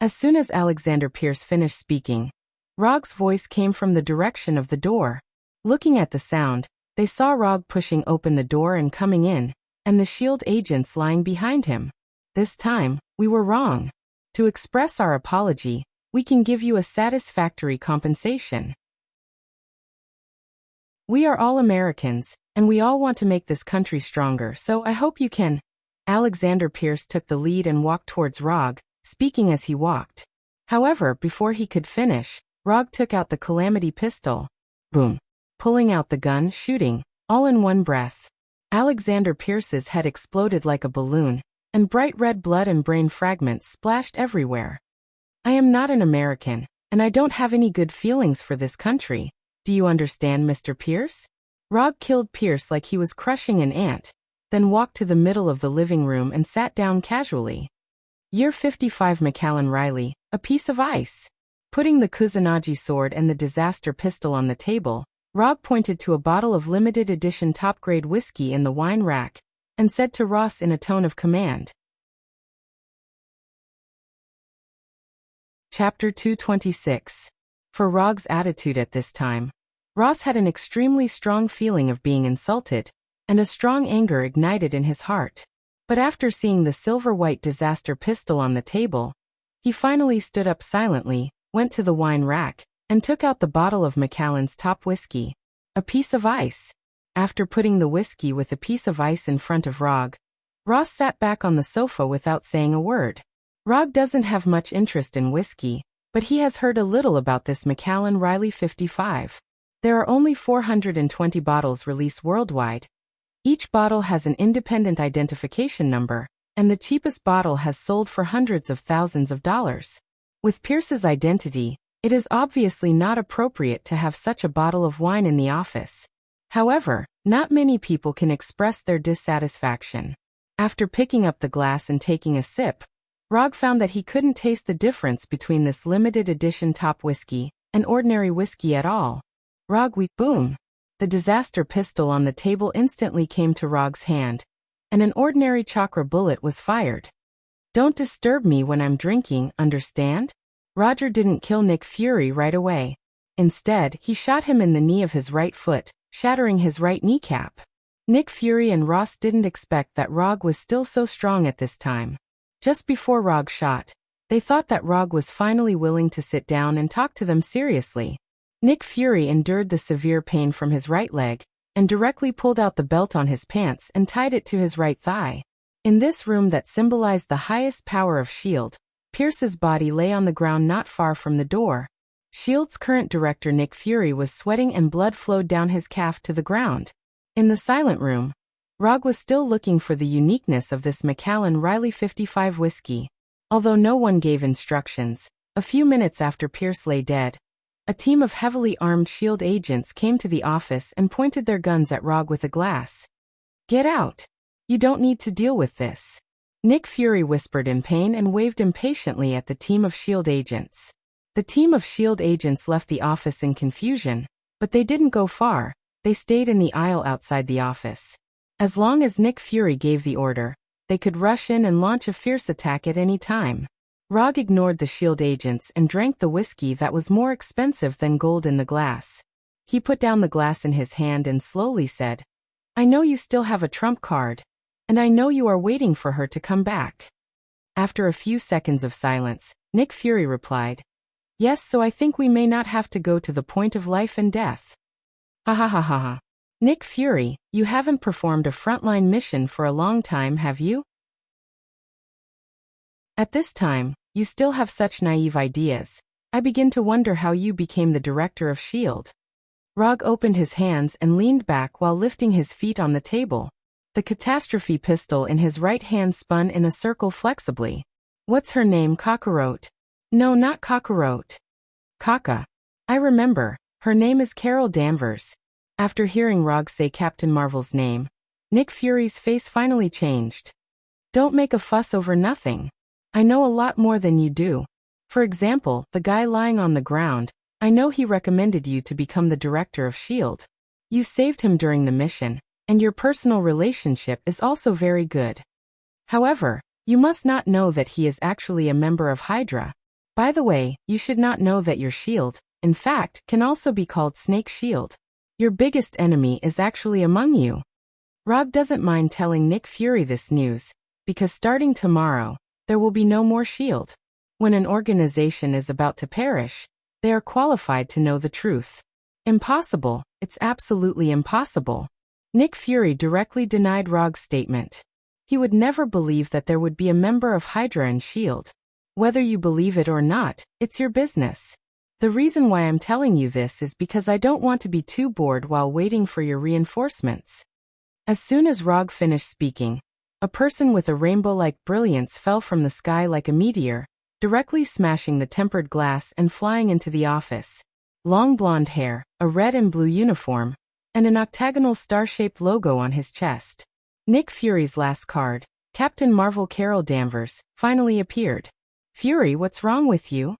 As soon as Alexander Pierce finished speaking, Rog's voice came from the direction of the door. Looking at the sound, they saw Rog pushing open the door and coming in, and the S.H.I.E.L.D. agents lying behind him. This time, we were wrong. To express our apology, we can give you a satisfactory compensation. We are all Americans, and we all want to make this country stronger, so I hope you can. Alexander Pierce took the lead and walked towards Rog, speaking as he walked. However, before he could finish, Rog took out the Calamity pistol. Boom. Pulling out the gun, shooting, all in one breath. Alexander Pierce's head exploded like a balloon, and bright red blood and brain fragments splashed everywhere. I am not an American, and I don't have any good feelings for this country. Do you understand, Mr. Pierce? Rog killed Pierce like he was crushing an ant, then walked to the middle of the living room and sat down casually. Year 55 Macallan Riley, a piece of ice. Putting the Kusanagi sword and the disaster pistol on the table, Rog pointed to a bottle of limited edition top-grade whiskey in the wine rack, and said to Ross in a tone of command, Chapter 226. For Rog's attitude at this time, Ross had an extremely strong feeling of being insulted, and a strong anger ignited in his heart. But after seeing the silver-white disaster pistol on the table, he finally stood up silently, went to the wine rack, and took out the bottle of Macallan's top whiskey. A piece of ice. After putting the whiskey with a piece of ice in front of Rog, Ross sat back on the sofa without saying a word. Rog doesn't have much interest in whiskey, but he has heard a little about this Macallan Riley 55. There are only 420 bottles released worldwide. Each bottle has an independent identification number, and the cheapest bottle has sold for hundreds of thousands of dollars. With Pierce's identity, it is obviously not appropriate to have such a bottle of wine in the office. However, not many people can express their dissatisfaction. After picking up the glass and taking a sip, Rog found that he couldn't taste the difference between this limited edition top whiskey and ordinary whiskey at all. Boom! The disaster pistol on the table instantly came to Rog's hand, and an ordinary chakra bullet was fired. Don't disturb me when I'm drinking, understand? Roger didn't kill Nick Fury right away. Instead, he shot him in the knee of his right foot, shattering his right kneecap. Nick Fury and Ross didn't expect that Rog was still so strong at this time. Just before Rog shot, they thought that Rog was finally willing to sit down and talk to them seriously. Nick Fury endured the severe pain from his right leg, and directly pulled out the belt on his pants and tied it to his right thigh. In this room that symbolized the highest power of S.H.I.E.L.D., Pierce's body lay on the ground not far from the door. S.H.I.E.L.D.'s current director Nick Fury was sweating and blood flowed down his calf to the ground. In the silent room, Rog was still looking for the uniqueness of this Macallan Riley 55 whiskey. Although no one gave instructions, a few minutes after Pierce lay dead, a team of heavily armed S.H.I.E.L.D. agents came to the office and pointed their guns at Rog with a glass. "Get out! You don't need to deal with this." Nick Fury whispered in pain and waved impatiently at the team of S.H.I.E.L.D. agents. The team of S.H.I.E.L.D. agents left the office in confusion, but they didn't go far. They stayed in the aisle outside the office. As long as Nick Fury gave the order, they could rush in and launch a fierce attack at any time. Rog ignored the S.H.I.E.L.D. agents and drank the whiskey that was more expensive than gold in the glass. He put down the glass in his hand and slowly said, "I know you still have a trump card, and I know you are waiting for her to come back." After a few seconds of silence, Nick Fury replied, "Yes, so I think we may not have to go to the point of life and death." Ha ha ha ha ha. Nick Fury, you haven't performed a frontline mission for a long time, have you? At this time, you still have such naive ideas. I begin to wonder how you became the director of S.H.I.E.L.D. Rog opened his hands and leaned back while lifting his feet on the table. The catastrophe pistol in his right hand spun in a circle flexibly. "What's her name, Cockroach?" "No, not Cockroach. Kaka. I remember, her name is Carol Danvers." After hearing Rog say Captain Marvel's name, Nick Fury's face finally changed. "Don't make a fuss over nothing. I know a lot more than you do. For example, the guy lying on the ground, I know he recommended you to become the director of S.H.I.E.L.D. You saved him during the mission, and your personal relationship is also very good. However, you must not know that he is actually a member of Hydra. By the way, you should not know that your S.H.I.E.L.D., in fact, can also be called Snake S.H.I.E.L.D. Your biggest enemy is actually among you." Rog doesn't mind telling Nick Fury this news, because starting tomorrow, there will be no more S.H.I.E.L.D. When an organization is about to perish, they are qualified to know the truth. Impossible, it's absolutely impossible. Nick Fury directly denied Rog's statement. He would never believe that there would be a member of Hydra in S.H.I.E.L.D. Whether you believe it or not, it's your business. The reason why I'm telling you this is because I don't want to be too bored while waiting for your reinforcements. As soon as Rog finished speaking, a person with a rainbow-like brilliance fell from the sky like a meteor, directly smashing the tempered glass and flying into the office. Long blonde hair, a red and blue uniform, and an octagonal star-shaped logo on his chest. Nick Fury's last card, Captain Marvel Carol Danvers, finally appeared. "Fury, what's wrong with you?"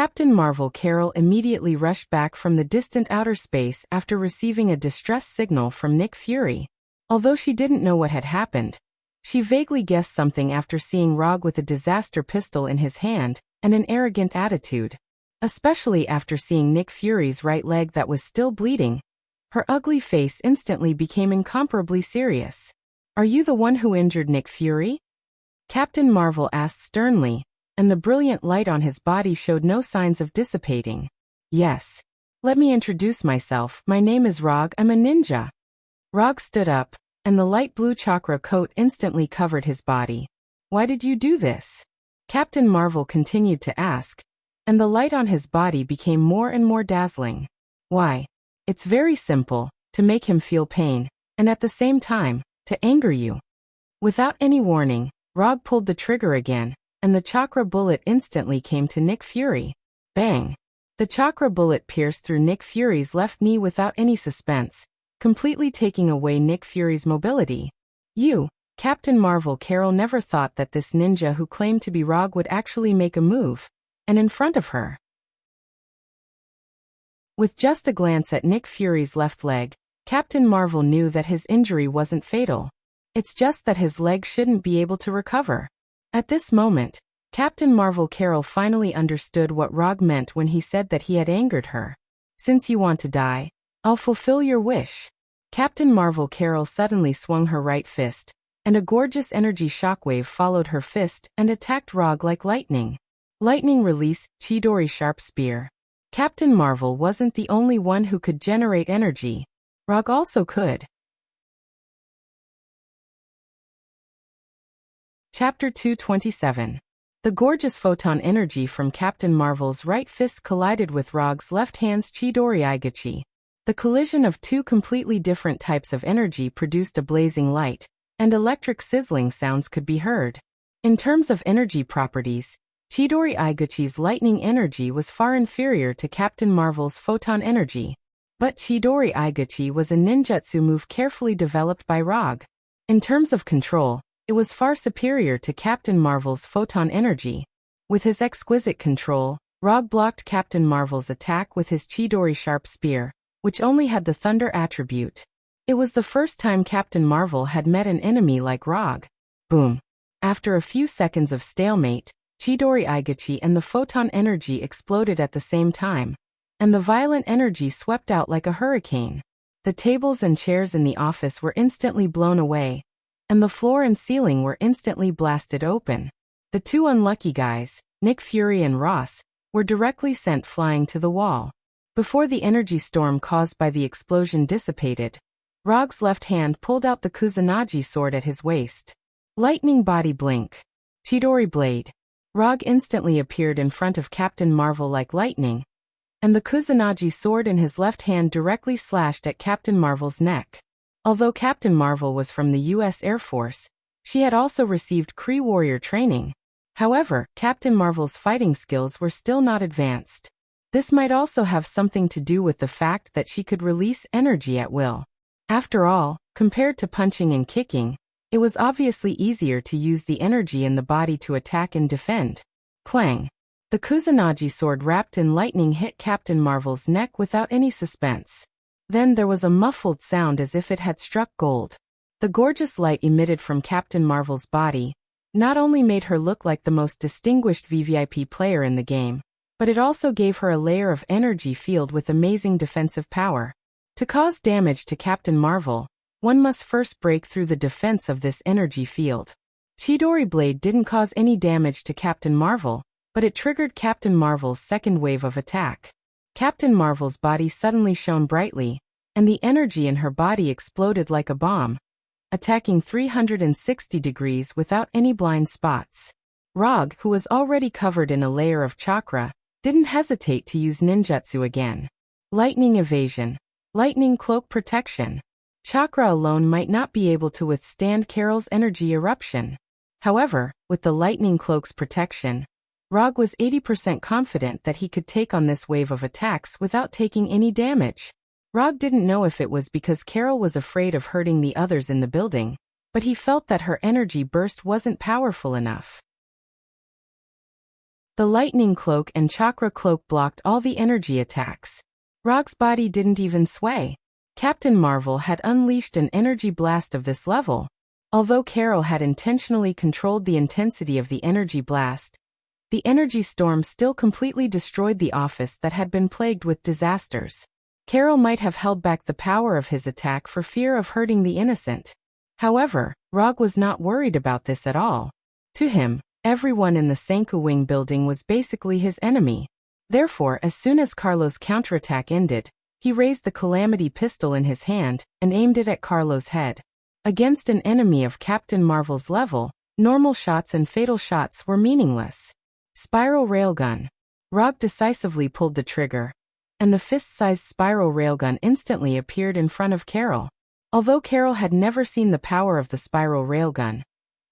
Captain Marvel Carol immediately rushed back from the distant outer space after receiving a distress signal from Nick Fury. Although she didn't know what had happened, she vaguely guessed something after seeing Rog with a disaster pistol in his hand, and an arrogant attitude. Especially after seeing Nick Fury's right leg that was still bleeding, her ugly face instantly became incomparably serious. "Are you the one who injured Nick Fury?" Captain Marvel asked sternly, and the brilliant light on his body showed no signs of dissipating. "Yes. Let me introduce myself. My name is Rog. I'm a ninja." Rog stood up, and the light blue chakra coat instantly covered his body. "Why did you do this?" Captain Marvel continued to ask, and the light on his body became more and more dazzling. "Why? It's very simple, to make him feel pain, and at the same time, to anger you." Without any warning, Rog pulled the trigger again, and the chakra bullet instantly came to Nick Fury. Bang! The chakra bullet pierced through Nick Fury's left knee without any suspense, completely taking away Nick Fury's mobility. Captain Marvel Carol never thought that this ninja who claimed to be Rog would actually make a move, and in front of her. With just a glance at Nick Fury's left leg, Captain Marvel knew that his injury wasn't fatal. It's just that his leg shouldn't be able to recover. At this moment, Captain Marvel Carol finally understood what Rog meant when he said that he had angered her. "Since you want to die, I'll fulfill your wish." Captain Marvel Carol suddenly swung her right fist, and a gorgeous energy shockwave followed her fist and attacked Rog like lightning. Lightning release, Chidori sharp spear. Captain Marvel wasn't the only one who could generate energy. Rog also could. Chapter 227. The gorgeous photon energy from Captain Marvel's right fist collided with Rog's left hand's Chidori Igachi. The collision of two completely different types of energy produced a blazing light, and electric sizzling sounds could be heard. In terms of energy properties, Chidori Igachi's lightning energy was far inferior to Captain Marvel's photon energy. But Chidori Igachi was a ninjutsu move carefully developed by Rog. In terms of control, it was far superior to Captain Marvel's photon energy. With his exquisite control, Rog blocked Captain Marvel's attack with his Chidori sharp spear, which only had the thunder attribute. It was the first time Captain Marvel had met an enemy like Rog. Boom. After a few seconds of stalemate, Chidori Igachi and the photon energy exploded at the same time, and the violent energy swept out like a hurricane. The tables and chairs in the office were instantly blown away, and the floor and ceiling were instantly blasted open. The two unlucky guys, Nick Fury and Ross, were directly sent flying to the wall. Before the energy storm caused by the explosion dissipated, Rog's left hand pulled out the Kusanagi sword at his waist. Lightning body blink. Chidori blade. Rog instantly appeared in front of Captain Marvel like lightning, and the Kusanagi sword in his left hand directly slashed at Captain Marvel's neck. Although Captain Marvel was from the U.S. Air Force, she had also received Kree warrior training. However, Captain Marvel's fighting skills were still not advanced. This might also have something to do with the fact that she could release energy at will. After all, compared to punching and kicking, it was obviously easier to use the energy in the body to attack and defend. Clang! The Kusanagi sword wrapped in lightning hit Captain Marvel's neck without any suspense. Then there was a muffled sound as if it had struck gold. The gorgeous light emitted from Captain Marvel's body not only made her look like the most distinguished VVIP player in the game, but it also gave her a layer of energy field with amazing defensive power. To cause damage to Captain Marvel, one must first break through the defense of this energy field. Chidori blade didn't cause any damage to Captain Marvel, but it triggered Captain Marvel's second wave of attack. Captain Marvel's body suddenly shone brightly, and the energy in her body exploded like a bomb, attacking 360 degrees without any blind spots. Rog, who was already covered in a layer of chakra, didn't hesitate to use ninjutsu again. Lightning evasion. Lightning cloak protection. Chakra alone might not be able to withstand Carol's energy eruption. However, with the lightning cloak's protection, Rog was 80% confident that he could take on this wave of attacks without taking any damage. Rog didn't know if it was because Carol was afraid of hurting the others in the building, but he felt that her energy burst wasn't powerful enough. The lightning cloak and chakra cloak blocked all the energy attacks. Rog's body didn't even sway. Captain Marvel had unleashed an energy blast of this level. Although Carol had intentionally controlled the intensity of the energy blast, The energy storm still completely destroyed the office that had been plagued with disasters. Carol might have held back the power of his attack for fear of hurting the innocent. However, Rog was not worried about this at all. To him, everyone in the Sanku Wing building was basically his enemy. Therefore, as soon as Carlo's counterattack ended, he raised the Calamity pistol in his hand and aimed it at Carlo's head. Against an enemy of Captain Marvel's level, normal shots and fatal shots were meaningless. Spiral Railgun. Rog decisively pulled the trigger, and the fist-sized spiral railgun instantly appeared in front of Carol. Although Carol had never seen the power of the spiral railgun,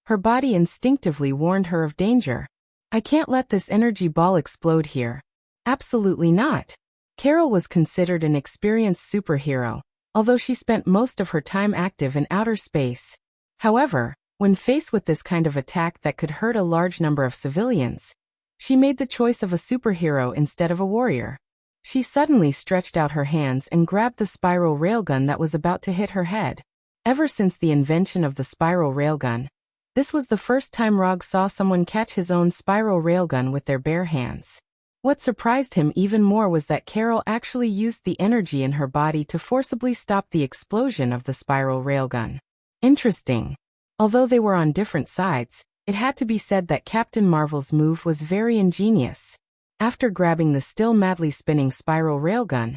her body instinctively warned her of danger. I can't let this energy ball explode here. Absolutely not. Carol was considered an experienced superhero, although she spent most of her time active in outer space. However, when faced with this kind of attack that could hurt a large number of civilians, she made the choice of a superhero instead of a warrior. She suddenly stretched out her hands and grabbed the spiral railgun that was about to hit her head. Ever since the invention of the spiral railgun, this was the first time Rog saw someone catch his own spiral railgun with their bare hands. What surprised him even more was that Carol actually used the energy in her body to forcibly stop the explosion of the spiral railgun. Interesting. Although they were on different sides, it had to be said that Captain Marvel's move was very ingenious. After grabbing the still madly spinning spiral railgun,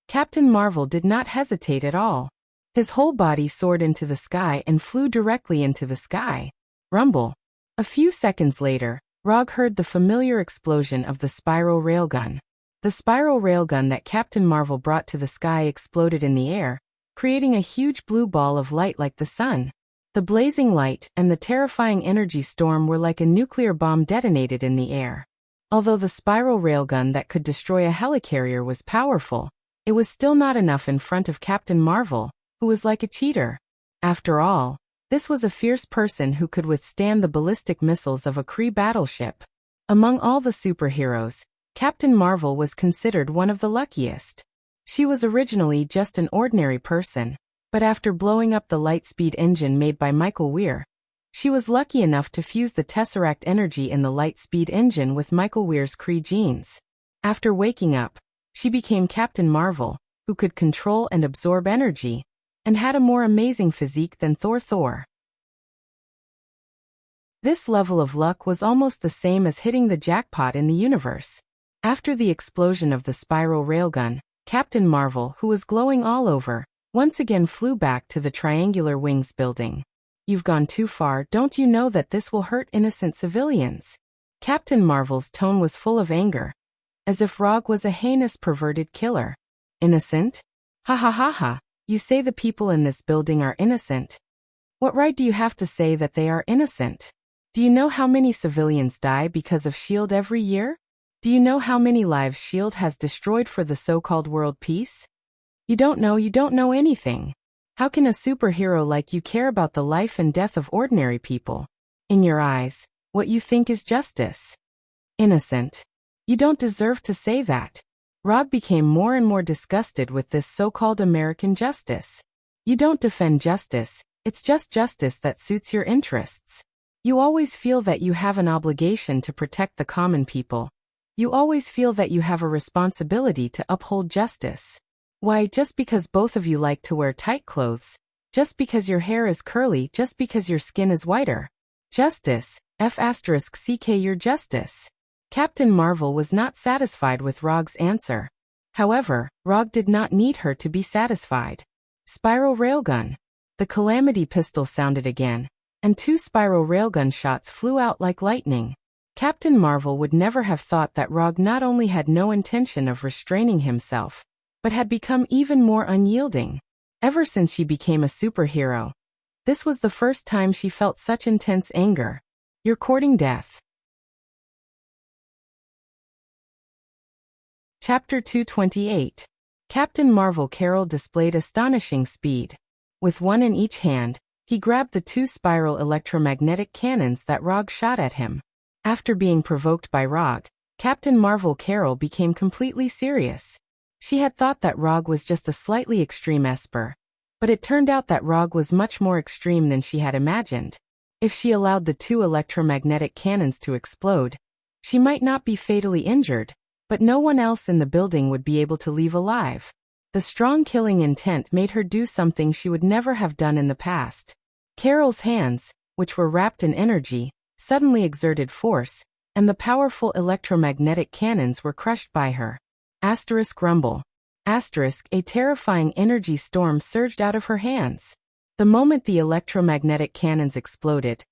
Captain Marvel did not hesitate at all. His whole body soared into the sky and flew directly into the sky. Rumble. A few seconds later, Rog heard the familiar explosion of the spiral railgun. The spiral railgun that Captain Marvel brought to the sky exploded in the air, creating a huge blue ball of light like the sun. The blazing light and the terrifying energy storm were like a nuclear bomb detonated in the air. Although the spiral railgun that could destroy a helicarrier was powerful, it was still not enough in front of Captain Marvel, who was like a cheater. After all, this was a fierce person who could withstand the ballistic missiles of a Kree battleship. Among all the superheroes, Captain Marvel was considered one of the luckiest. She was originally just an ordinary person, but after blowing up the Lightspeed engine made by Michael Weir, she was lucky enough to fuse the Tesseract energy in the Lightspeed engine with Michael Weir's Kree genes. After waking up, she became Captain Marvel, who could control and absorb energy, and had a more amazing physique than Thor. This level of luck was almost the same as hitting the jackpot in the universe. After the explosion of the spiral railgun, Captain Marvel, who was glowing all over, once again flew back to the Triangular Wings building. You've gone too far, don't you know that this will hurt innocent civilians? Captain Marvel's tone was full of anger, as if Rog was a heinous perverted killer. Innocent? Ha ha ha ha, you say the people in this building are innocent? What right do you have to say that they are innocent? Do you know how many civilians die because of S.H.I.E.L.D. every year? Do you know how many lives S.H.I.E.L.D. has destroyed for the so-called world peace? You don't know anything. How can a superhero like you care about the life and death of ordinary people? In your eyes, what you think is justice. Innocent. You don't deserve to say that. Rog became more and more disgusted with this so-called American justice. You don't defend justice, it's just justice that suits your interests. You always feel that you have an obligation to protect the common people. You always feel that you have a responsibility to uphold justice. Why, just because both of you like to wear tight clothes, just because your hair is curly, just because your skin is whiter. Justice, F***ck your justice. Captain Marvel was not satisfied with Rog's answer. However, Rog did not need her to be satisfied. Spiral railgun. The Calamity pistol sounded again, and 2 spiral railgun shots flew out like lightning. Captain Marvel would never have thought that Rog not only had no intention of restraining himself, but had become even more unyielding. Ever since she became a superhero, this was the first time she felt such intense anger. You're courting death. Chapter 228. Captain Marvel. Carol displayed astonishing speed. With one in each hand, he grabbed the 2 spiral electromagnetic cannons that Rog shot at him. After being provoked by Rog, Captain Marvel Carol became completely serious. She had thought that Rog was just a slightly extreme esper, but it turned out that Rog was much more extreme than she had imagined. If she allowed the 2 electromagnetic cannons to explode, She might not be fatally injured, but no one else in the building would be able to leave alive. The strong killing intent made her do something she would never have done in the past. Carol's hands, which were wrapped in energy, suddenly exerted force, and the powerful electromagnetic cannons were crushed by her. Asterisk rumble. Asterisk, a terrifying energy storm surged out of her hands. The moment the electromagnetic cannons exploded,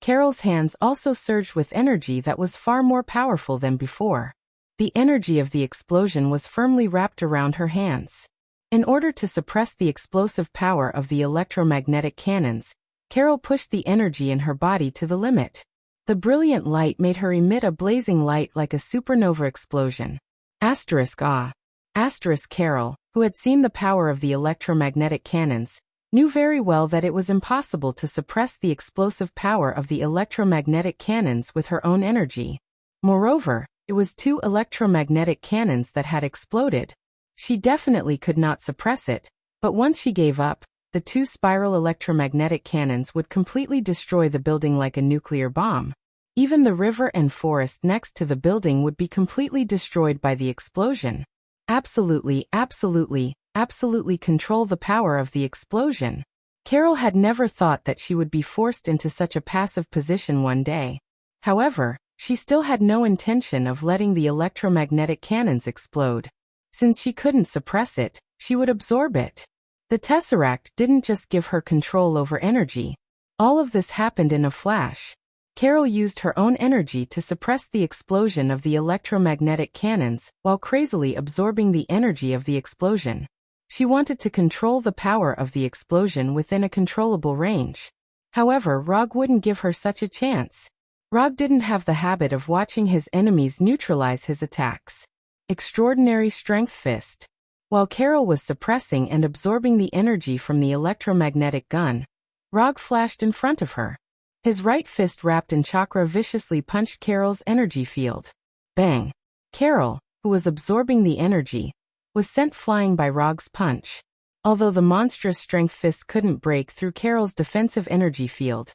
Carol's hands also surged with energy that was far more powerful than before. The energy of the explosion was firmly wrapped around her hands. In order to suppress the explosive power of the electromagnetic cannons, Carol pushed the energy in her body to the limit. The brilliant light made her emit a blazing light like a supernova explosion. Asterisk ah. Asterisk Carol, who had seen the power of the electromagnetic cannons, knew very well that it was impossible to suppress the explosive power of the electromagnetic cannons with her own energy. Moreover, it was 2 electromagnetic cannons that had exploded. She definitely could not suppress it, but once she gave up, the 2 spiral electromagnetic cannons would completely destroy the building like a nuclear bomb. Even the river and forest next to the building would be completely destroyed by the explosion. Absolutely, absolutely, absolutely control the power of the explosion. Carol had never thought that she would be forced into such a passive position one day. However, she still had no intention of letting the electromagnetic cannons explode. Since she couldn't suppress it, she would absorb it. The Tesseract didn't just give her control over energy. All of this happened in a flash. Carol used her own energy to suppress the explosion of the electromagnetic cannons while crazily absorbing the energy of the explosion. She wanted to control the power of the explosion within a controllable range. However, Rog wouldn't give her such a chance. Rog didn't have the habit of watching his enemies neutralize his attacks. Extraordinary Strength Fist. While Carol was suppressing and absorbing the energy from the electromagnetic gun, Rog flashed in front of her. His right fist wrapped in chakra viciously punched Carol's energy field. Bang! Carol, who was absorbing the energy, was sent flying by Rog's punch. Although the monstrous strength fist couldn't break through Carol's defensive energy field,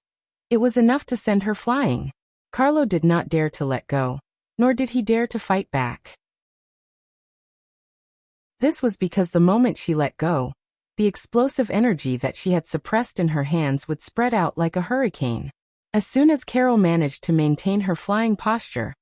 it was enough to send her flying. Carlo did not dare to let go, nor did he dare to fight back. This was because the moment she let go, the explosive energy that she had suppressed in her hands would spread out like a hurricane. As soon as Carol managed to maintain her flying posture,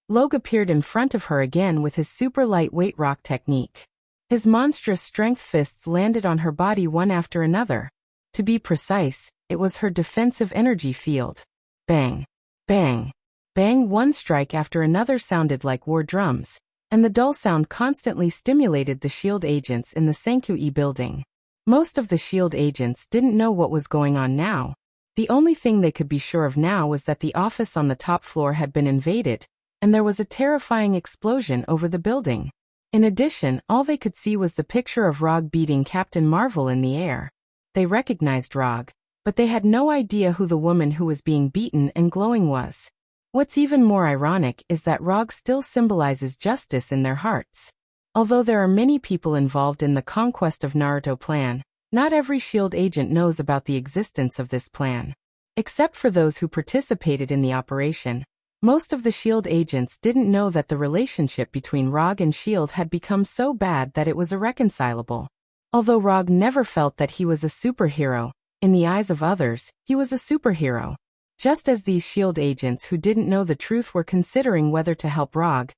Logue appeared in front of her again with his super lightweight rock technique. His monstrous strength fists landed on her body one after another. To be precise, it was her defensive energy field. Bang! Bang! Bang! One strike after another sounded like war drums, and the dull sound constantly stimulated the SHIELD agents in the Senkui building. Most of the SHIELD agents didn't know what was going on now. The only thing they could be sure of now was that the office on the top floor had been invaded, and there was a terrifying explosion over the building. In addition, all they could see was the picture of Rog beating Captain Marvel in the air. They recognized Rog, but they had no idea who the woman who was being beaten and glowing was. What's even more ironic is that Rog still symbolizes justice in their hearts. Although there are many people involved in the Conquest of Naruto plan, not every SHIELD agent knows about the existence of this plan. Except for those who participated in the operation, most of the SHIELD agents didn't know that the relationship between Rog and SHIELD had become so bad that it was irreconcilable. Although Rog never felt that he was a superhero, in the eyes of others, he was a superhero. Just as these SHIELD agents who didn't know the truth were considering whether to help Rog,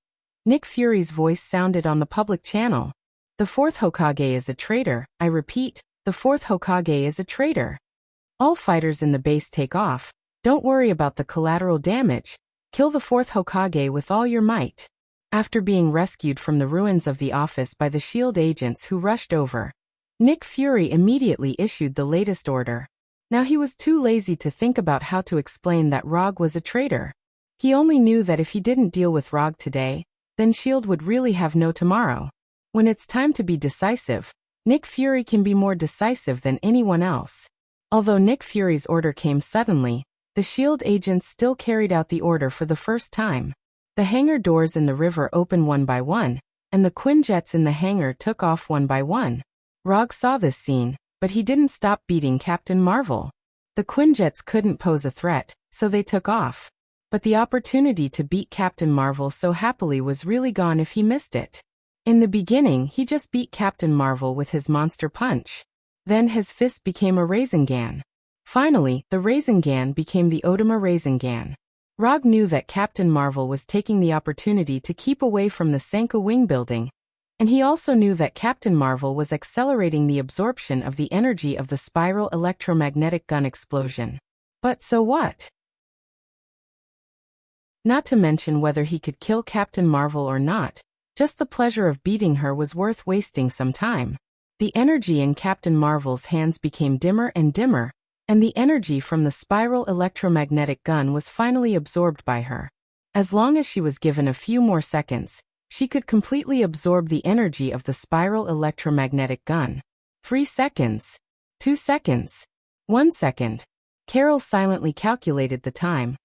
Nick Fury's voice sounded on the public channel. The 4th Hokage is a traitor. I repeat, the 4th Hokage is a traitor. All fighters in the base take off. Don't worry about the collateral damage. Kill the 4th Hokage with all your might. After being rescued from the ruins of the office by the SHIELD agents who rushed over, Nick Fury immediately issued the latest order. Now he was too lazy to think about how to explain that Rog was a traitor. He only knew that if he didn't deal with Rog today, then SHIELD would really have no tomorrow. When it's time to be decisive, Nick Fury can be more decisive than anyone else. Although Nick Fury's order came suddenly, the SHIELD agents still carried out the order for the first time. The hangar doors in the river opened one by one, and the Quinjets in the hangar took off one by one. Rog saw this scene, but he didn't stop beating Captain Marvel. The Quinjets couldn't pose a threat, so they took off. But the opportunity to beat Captain Marvel so happily was really gone if he missed it. In the beginning, he just beat Captain Marvel with his monster punch. Then his fist became a Rasengan. Finally, the Rasengan became the Odama Rasengan. Rog knew that Captain Marvel was taking the opportunity to keep away from the Sanka Wing building, and he also knew that Captain Marvel was accelerating the absorption of the energy of the spiral electromagnetic gun explosion. But so what? Not to mention whether he could kill Captain Marvel or not, just the pleasure of beating her was worth wasting some time. The energy in Captain Marvel's hands became dimmer and dimmer, and the energy from the spiral electromagnetic gun was finally absorbed by her. As long as she was given a few more seconds, she could completely absorb the energy of the spiral electromagnetic gun. 3 seconds. 2 seconds. 1 second. Carol silently calculated the time.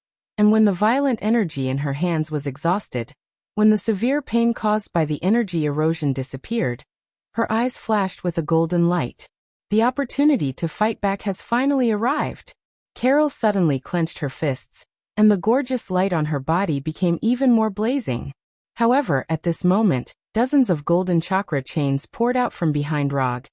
And when the violent energy in her hands was exhausted, when the severe pain caused by the energy erosion disappeared, her eyes flashed with a golden light. The opportunity to fight back has finally arrived. Carol suddenly clenched her fists, and the gorgeous light on her body became even more blazing. However, at this moment, dozens of golden chakra chains poured out from behind Rog,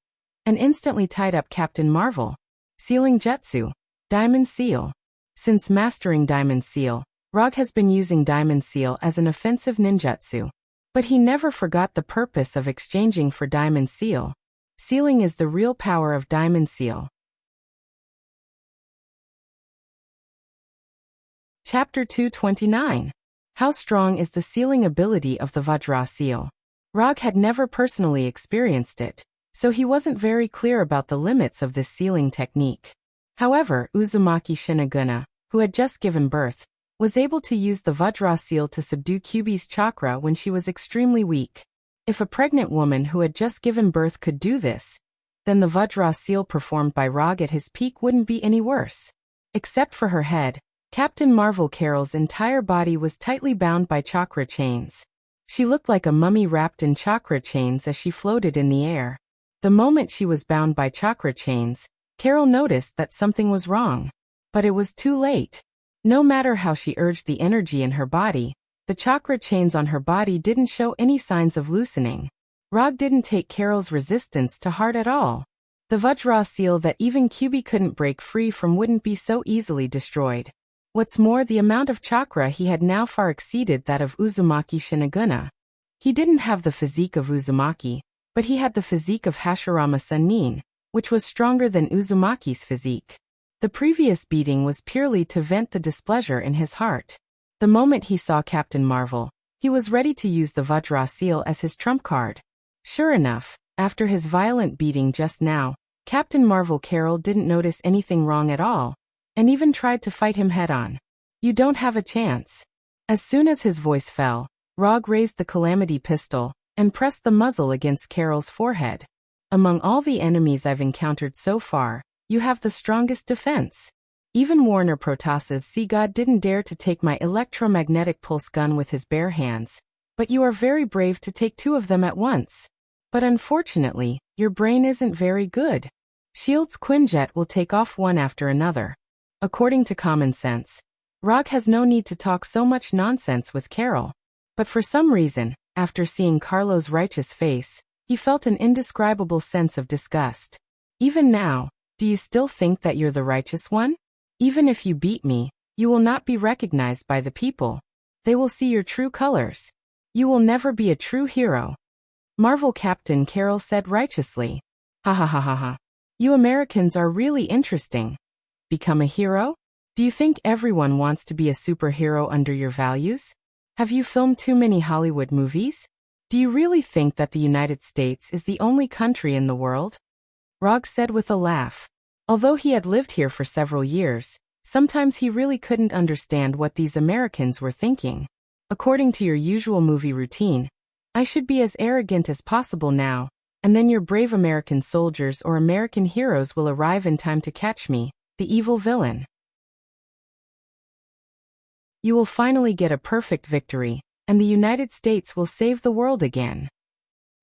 and instantly tied up Captain Marvel. Sealing Jutsu. Diamond Seal. Since mastering Diamond Seal, Rog has been using Diamond Seal as an offensive ninjutsu. But he never forgot the purpose of exchanging for Diamond Seal. Sealing is the real power of Diamond Seal. Chapter 229. How strong is the sealing ability of the Vajra Seal? Rog had never personally experienced it, so he wasn't very clear about the limits of this sealing technique. However, Uzumaki Shiniguna, who had just given birth, was able to use the Vajra Seal to subdue Kyuubi's chakra when she was extremely weak. If a pregnant woman who had just given birth could do this, then the Vajra Seal performed by Rog at his peak wouldn't be any worse. Except for her head, Captain Marvel Carol's entire body was tightly bound by chakra chains. She looked like a mummy wrapped in chakra chains as she floated in the air. The moment she was bound by chakra chains, Carol noticed that something was wrong. But it was too late. No matter how she urged the energy in her body, the chakra chains on her body didn't show any signs of loosening. Rog didn't take Carol's resistance to heart at all. The Vajra Seal that even Kyuubi couldn't break free from wouldn't be so easily destroyed. What's more, the amount of chakra he had now far exceeded that of Uzumaki Shiniguna. He didn't have the physique of Uzumaki, but he had the physique of Hashirama Sannin, which was stronger than Uzumaki's physique. The previous beating was purely to vent the displeasure in his heart. The moment he saw Captain Marvel, he was ready to use the Vajra Seal as his trump card. Sure enough, after his violent beating just now, Captain Marvel Carol didn't notice anything wrong at all, and even tried to fight him head-on. You don't have a chance. As soon as his voice fell, Rog raised the Calamity pistol and pressed the muzzle against Carol's forehead. Among all the enemies I've encountered so far, you have the strongest defense. Even Warner Protass's Sea God didn't dare to take my electromagnetic pulse gun with his bare hands, but you are very brave to take 2 of them at once. But unfortunately, your brain isn't very good. Shield's Quinjet will take off one after another. According to common sense, Rog has no need to talk so much nonsense with Carol. But for some reason, after seeing Carlo's righteous face, he felt an indescribable sense of disgust. Even now, do you still think that you're the righteous one? Even if you beat me, you will not be recognized by the people. They will see your true colors. You will never be a true hero. Marvel Captain Carol said righteously. Ha ha ha ha ha. You Americans are really interesting. Become a hero? Do you think everyone wants to be a superhero under your values? Have you filmed too many Hollywood movies? Do you really think that the United States is the only country in the world? Rog said with a laugh. Although he had lived here for several years, sometimes he really couldn't understand what these Americans were thinking. According to your usual movie routine, I should be as arrogant as possible now, and then your brave American soldiers or American heroes will arrive in time to catch me, the evil villain. You will finally get a perfect victory, and the United States will save the world again.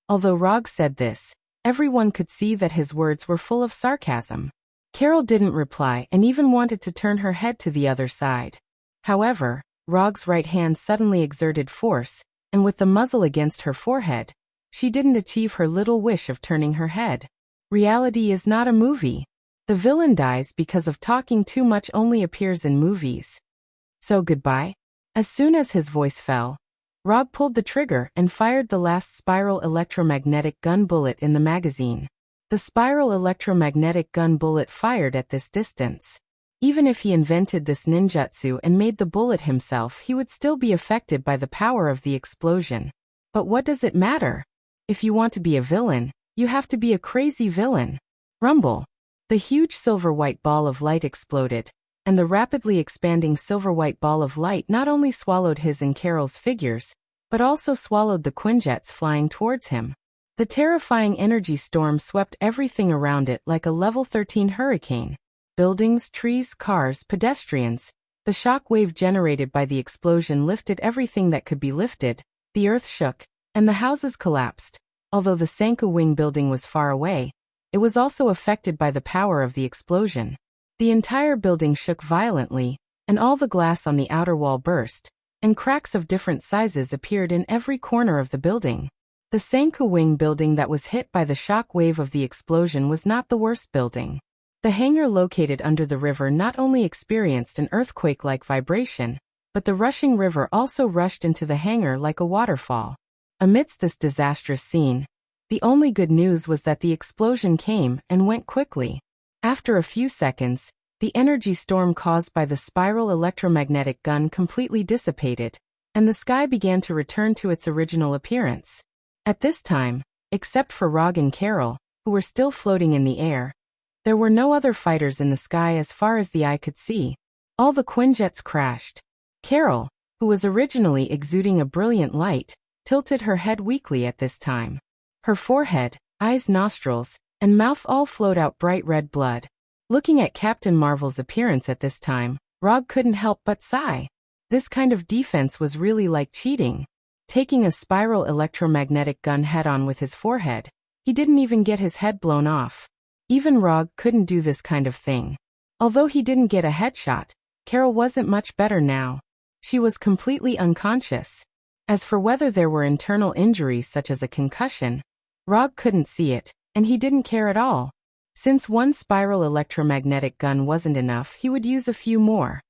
Although Rog said this, everyone could see that his words were full of sarcasm. Carol didn't reply and even wanted to turn her head to the other side. However, Rog's right hand suddenly exerted force, and with the muzzle against her forehead, she didn't achieve her little wish of turning her head. Reality is not a movie. The villain dies because of talking too much only appears in movies. So goodbye? As soon as his voice fell, Rog pulled the trigger and fired the last spiral electromagnetic gun bullet in the magazine. The spiral electromagnetic gun bullet fired at this distance. Even if he invented this ninjutsu and made the bullet himself, he would still be affected by the power of the explosion. But what does it matter? If you want to be a villain, you have to be a crazy villain. Rumble. The huge silver-white ball of light exploded, and the rapidly expanding silver-white ball of light not only swallowed his and Carol's figures, but also swallowed the Quinjets flying towards him. The terrifying energy storm swept everything around it like a level 13 hurricane. Buildings, trees, cars, pedestrians. The shock wave generated by the explosion lifted everything that could be lifted, the earth shook, and the houses collapsed. Although the Sanka Wing building was far away, it was also affected by the power of the explosion. The entire building shook violently, and all the glass on the outer wall burst, and cracks of different sizes appeared in every corner of the building. The Sanka Wing building that was hit by the shock wave of the explosion was not the worst building. The hangar located under the river not only experienced an earthquake-like vibration, but the rushing river also rushed into the hangar like a waterfall. Amidst this disastrous scene, the only good news was that the explosion came and went quickly. After a few seconds, the energy storm caused by the spiral electromagnetic gun completely dissipated, and the sky began to return to its original appearance. At this time, except for Rog and Carol, who were still floating in the air, there were no other fighters in the sky as far as the eye could see. All the Quinjets crashed. Carol, who was originally exuding a brilliant light, tilted her head weakly at this time. Her forehead, eyes, nostrils, and mouth all flowed out bright red blood. Looking at Captain Marvel's appearance at this time, Rog couldn't help but sigh. This kind of defense was really like cheating. Taking a spiral electromagnetic gun head-on with his forehead, he didn't even get his head blown off. Even Rog couldn't do this kind of thing. Although he didn't get a headshot, Carol wasn't much better now. She was completely unconscious. As for whether there were internal injuries such as a concussion, Rog couldn't see it, and he didn't care at all. Since one spiral electromagnetic gun wasn't enough, he would use a few more.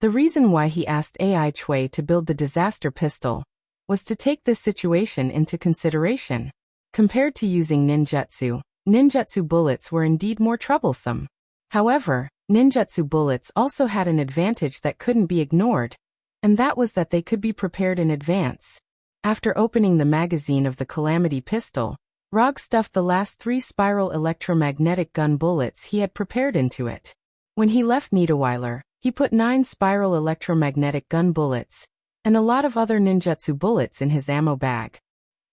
The reason why he asked AI Chui to build the disaster pistol was to take this situation into consideration. Compared to using ninjutsu, ninjutsu bullets were indeed more troublesome. However, ninjutsu bullets also had an advantage that couldn't be ignored, and that was that they could be prepared in advance. After opening the magazine of the Calamity pistol, Rog stuffed the last 3 spiral electromagnetic gun bullets he had prepared into it. When he left Niederweiler, he put 9 spiral electromagnetic gun bullets and a lot of other ninjutsu bullets in his ammo bag.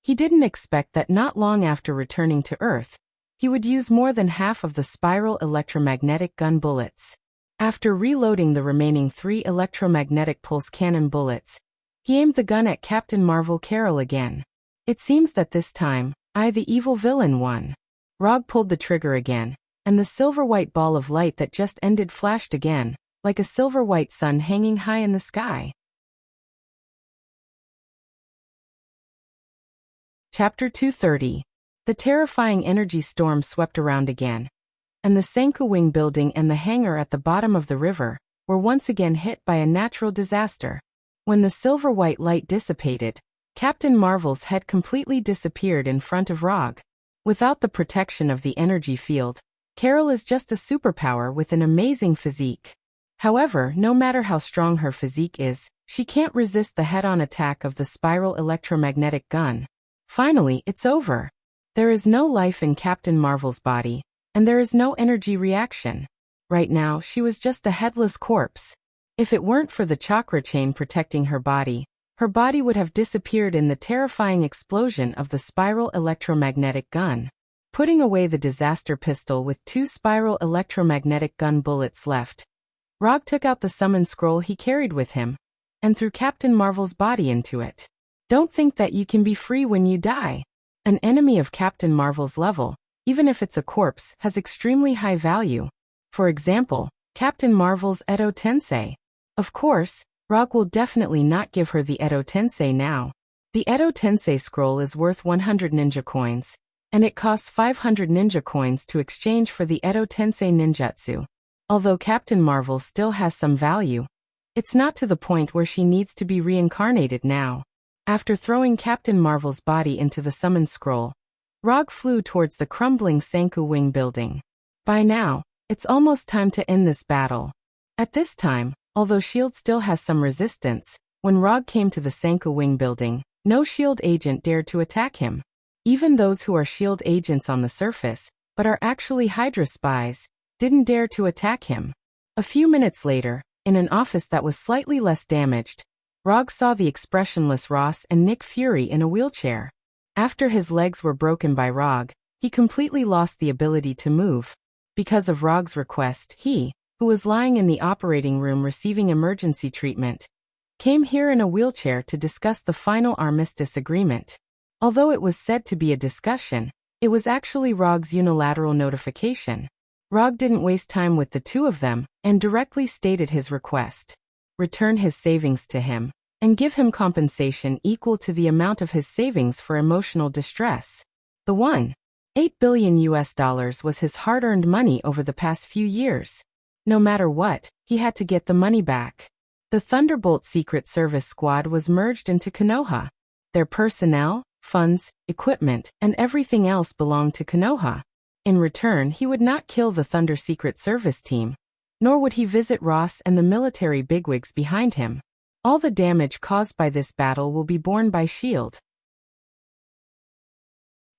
He didn't expect that not long after returning to Earth, he would use more than half of the spiral electromagnetic gun bullets. After reloading the remaining 3 electromagnetic pulse cannon bullets, he aimed the gun at Captain Marvel Carol again. It seems that this time, I the evil villain won. Rog pulled the trigger again, and the silver-white ball of light that just ended flashed again, like a silver-white sun hanging high in the sky. Chapter 230. The terrifying energy storm swept around again, and the Sanka Wing building and the hangar at the bottom of the river were once again hit by a natural disaster. When the silver-white light dissipated, Captain Marvel's head completely disappeared in front of Rog. Without the protection of the energy field, Carol is just a superpower with an amazing physique. However, no matter how strong her physique is, she can't resist the head-on attack of the spiral electromagnetic gun. Finally, it's over. There is no life in Captain Marvel's body, and there is no energy reaction. Right now, she was just a headless corpse. If it weren't for the chakra chain protecting her body would have disappeared in the terrifying explosion of the spiral electromagnetic gun. Putting away the disaster pistol with 2 spiral electromagnetic gun bullets left, Rog took out the summon scroll he carried with him, and threw Captain Marvel's body into it. Don't think that you can be free when you die. An enemy of Captain Marvel's level, even if it's a corpse, has extremely high value. For example, Captain Marvel's Edo Tensei. Of course, Rogue will definitely not give her the Edo Tensei now. The Edo Tensei scroll is worth 100 ninja coins, and it costs 500 ninja coins to exchange for the Edo Tensei Ninjutsu. Although Captain Marvel still has some value, it's not to the point where she needs to be reincarnated now. After throwing Captain Marvel's body into the summon scroll, Rogue flew towards the crumbling Sanku Wing building. By now, it's almost time to end this battle. At this time, although S.H.I.E.L.D. still has some resistance, when Rogue came to the Sanku Wing building, no S.H.I.E.L.D. agent dared to attack him. Even those who are S.H.I.E.L.D. agents on the surface, but are actually Hydra spies, didn't dare to attack him. A few minutes later, in an office that was slightly less damaged, Rogue saw the expressionless Ross and Nick Fury in a wheelchair. After his legs were broken by Rogue, he completely lost the ability to move. Because of Rogue's request, he, who was lying in the operating room receiving emergency treatment, came here in a wheelchair to discuss the final armistice agreement. Although it was said to be a discussion, it was actually Rogue's unilateral notification. Rogue didn't waste time with the two of them and directly stated his request. Return his savings to him and give him compensation equal to the amount of his savings for emotional distress. The $1.8 billion was his hard-earned money over the past few years. No matter what, he had to get the money back. The Thunderbolt Secret Service squad was merged into Konoha. Their personnel, funds, equipment, and everything else belonged to Konoha. In return, he would not kill the Thunder Secret Service team, nor would he visit Ross and the military bigwigs behind him. All the damage caused by this battle will be borne by S.H.I.E.L.D.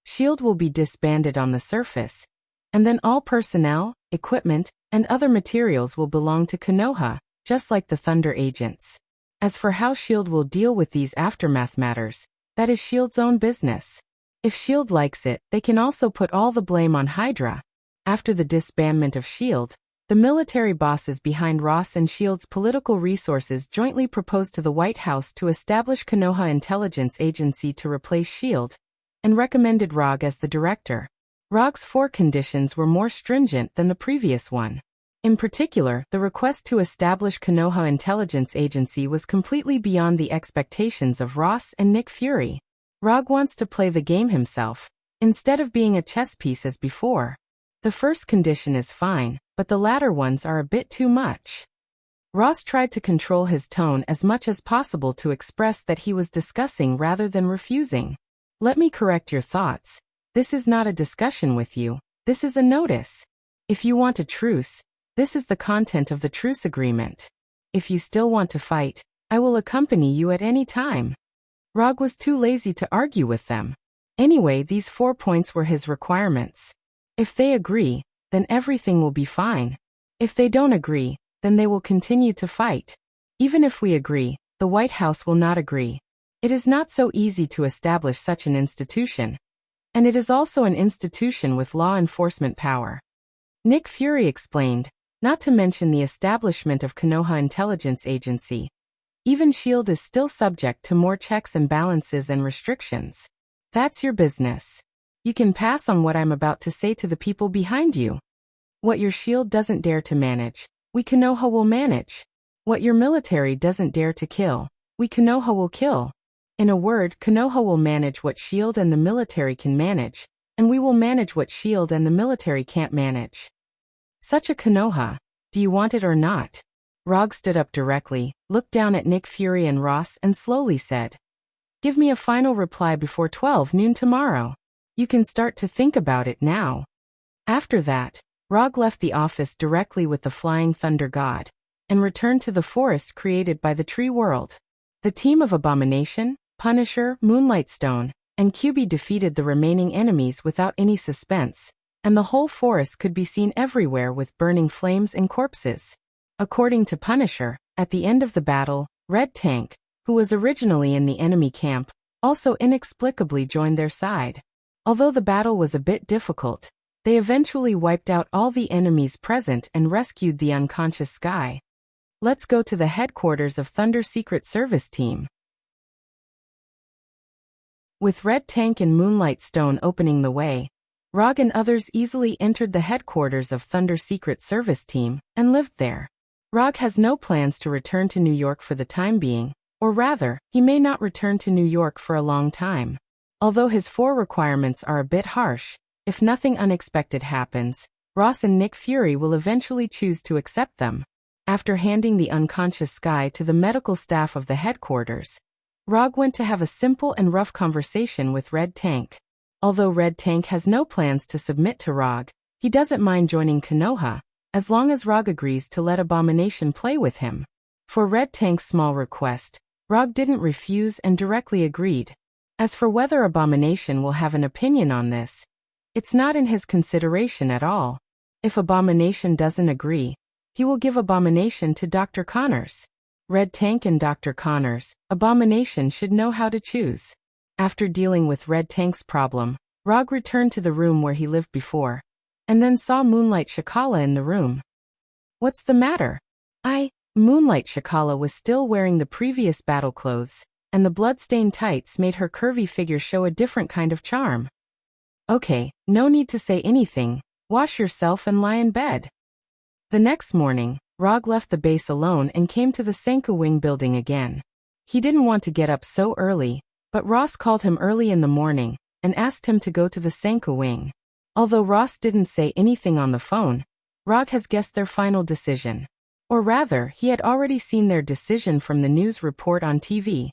S.H.I.E.L.D. will be disbanded on the surface, and then all personnel, equipment, and other materials will belong to Konoha, just like the Thunder agents. As for how S.H.I.E.L.D. will deal with these aftermath matters, that is S.H.I.E.L.D.'s own business. If S.H.I.E.L.D. likes it, they can also put all the blame on Hydra. After the disbandment of S.H.I.E.L.D., the military bosses behind Ross and S.H.I.E.L.D.'s political resources jointly proposed to the White House to establish Konoha Intelligence Agency to replace S.H.I.E.L.D., and recommended Rogue as the director. Rogue's 4 conditions were more stringent than the previous one. In particular, the request to establish Konoha Intelligence Agency was completely beyond the expectations of Ross and Nick Fury. Rogue wants to play the game himself, instead of being a chess piece as before. The first condition is fine, but the latter ones are a bit too much. Ross tried to control his tone as much as possible to express that he was discussing rather than refusing. Let me correct your thoughts. This is not a discussion with you, this is a notice. If you want a truce, this is the content of the truce agreement. If you still want to fight, I will accompany you at any time. Rogue was too lazy to argue with them. Anyway, these 4 points were his requirements. If they agree, then everything will be fine. If they don't agree, then they will continue to fight. Even if we agree, the White House will not agree. It is not so easy to establish such an institution. And it is also an institution with law enforcement power. Nick Fury explained, not to mention the establishment of Konoha Intelligence Agency. Even S.H.I.E.L.D. is still subject to more checks and balances and restrictions. That's your business. You can pass on what I'm about to say to the people behind you. What your S.H.I.E.L.D. doesn't dare to manage, we Konoha will manage. What your military doesn't dare to kill, we Konoha will kill. In a word, Konoha will manage what S.H.I.E.L.D. and the military can manage, and we will manage what S.H.I.E.L.D. and the military can't manage. Such a Konoha, do you want it or not? Rogue stood up directly, looked down at Nick Fury and Ross and slowly said, "Give me a final reply before 12 noon tomorrow. You can start to think about it now." After that, Rogue left the office directly with the Flying Thunder God, and returned to the forest created by the Tree World. The team of Abomination, Punisher, Moonlight Stone, and QB defeated the remaining enemies without any suspense, and the whole forest could be seen everywhere with burning flames and corpses. According to Punisher, at the end of the battle, Red Tank, who was originally in the enemy camp, also inexplicably joined their side. Although the battle was a bit difficult, they eventually wiped out all the enemies present and rescued the unconscious Sky. Let's go to the headquarters of Thunder Secret Service Team. With Red Tank and Moonlight Stone opening the way, Rogue and others easily entered the headquarters of Thunder Secret Service Team and lived there. Rog has no plans to return to New York for the time being, or rather, he may not return to New York for a long time. Although his 4 requirements are a bit harsh, if nothing unexpected happens, Ross and Nick Fury will eventually choose to accept them. After handing the unconscious Sky to the medical staff of the headquarters, Rog went to have a simple and rough conversation with Red Tank. Although Red Tank has no plans to submit to Rog, he doesn't mind joining Konoha, as long as Rog agrees to let Abomination play with him. For Red Tank's small request, Rog didn't refuse and directly agreed. As for whether Abomination will have an opinion on this, it's not in his consideration at all. If Abomination doesn't agree, he will give Abomination to Dr. Connors. Red Tank and Dr. Connors, Abomination should know how to choose. After dealing with Red Tank's problem, Rog returned to the room where he lived before, and then saw Moonlight Shakala in the room. "What's the matter?" Moonlight Shakala was still wearing the previous battle clothes, and the blood-stained tights made her curvy figure show a different kind of charm. "Okay, no need to say anything, wash yourself and lie in bed." The next morning, Rog left the base alone and came to the Senku Wing building again. He didn't want to get up so early, but Ross called him early in the morning and asked him to go to the Senku Wing. Although Ross didn't say anything on the phone, Rog has guessed their final decision. Or rather, he had already seen their decision from the news report on TV.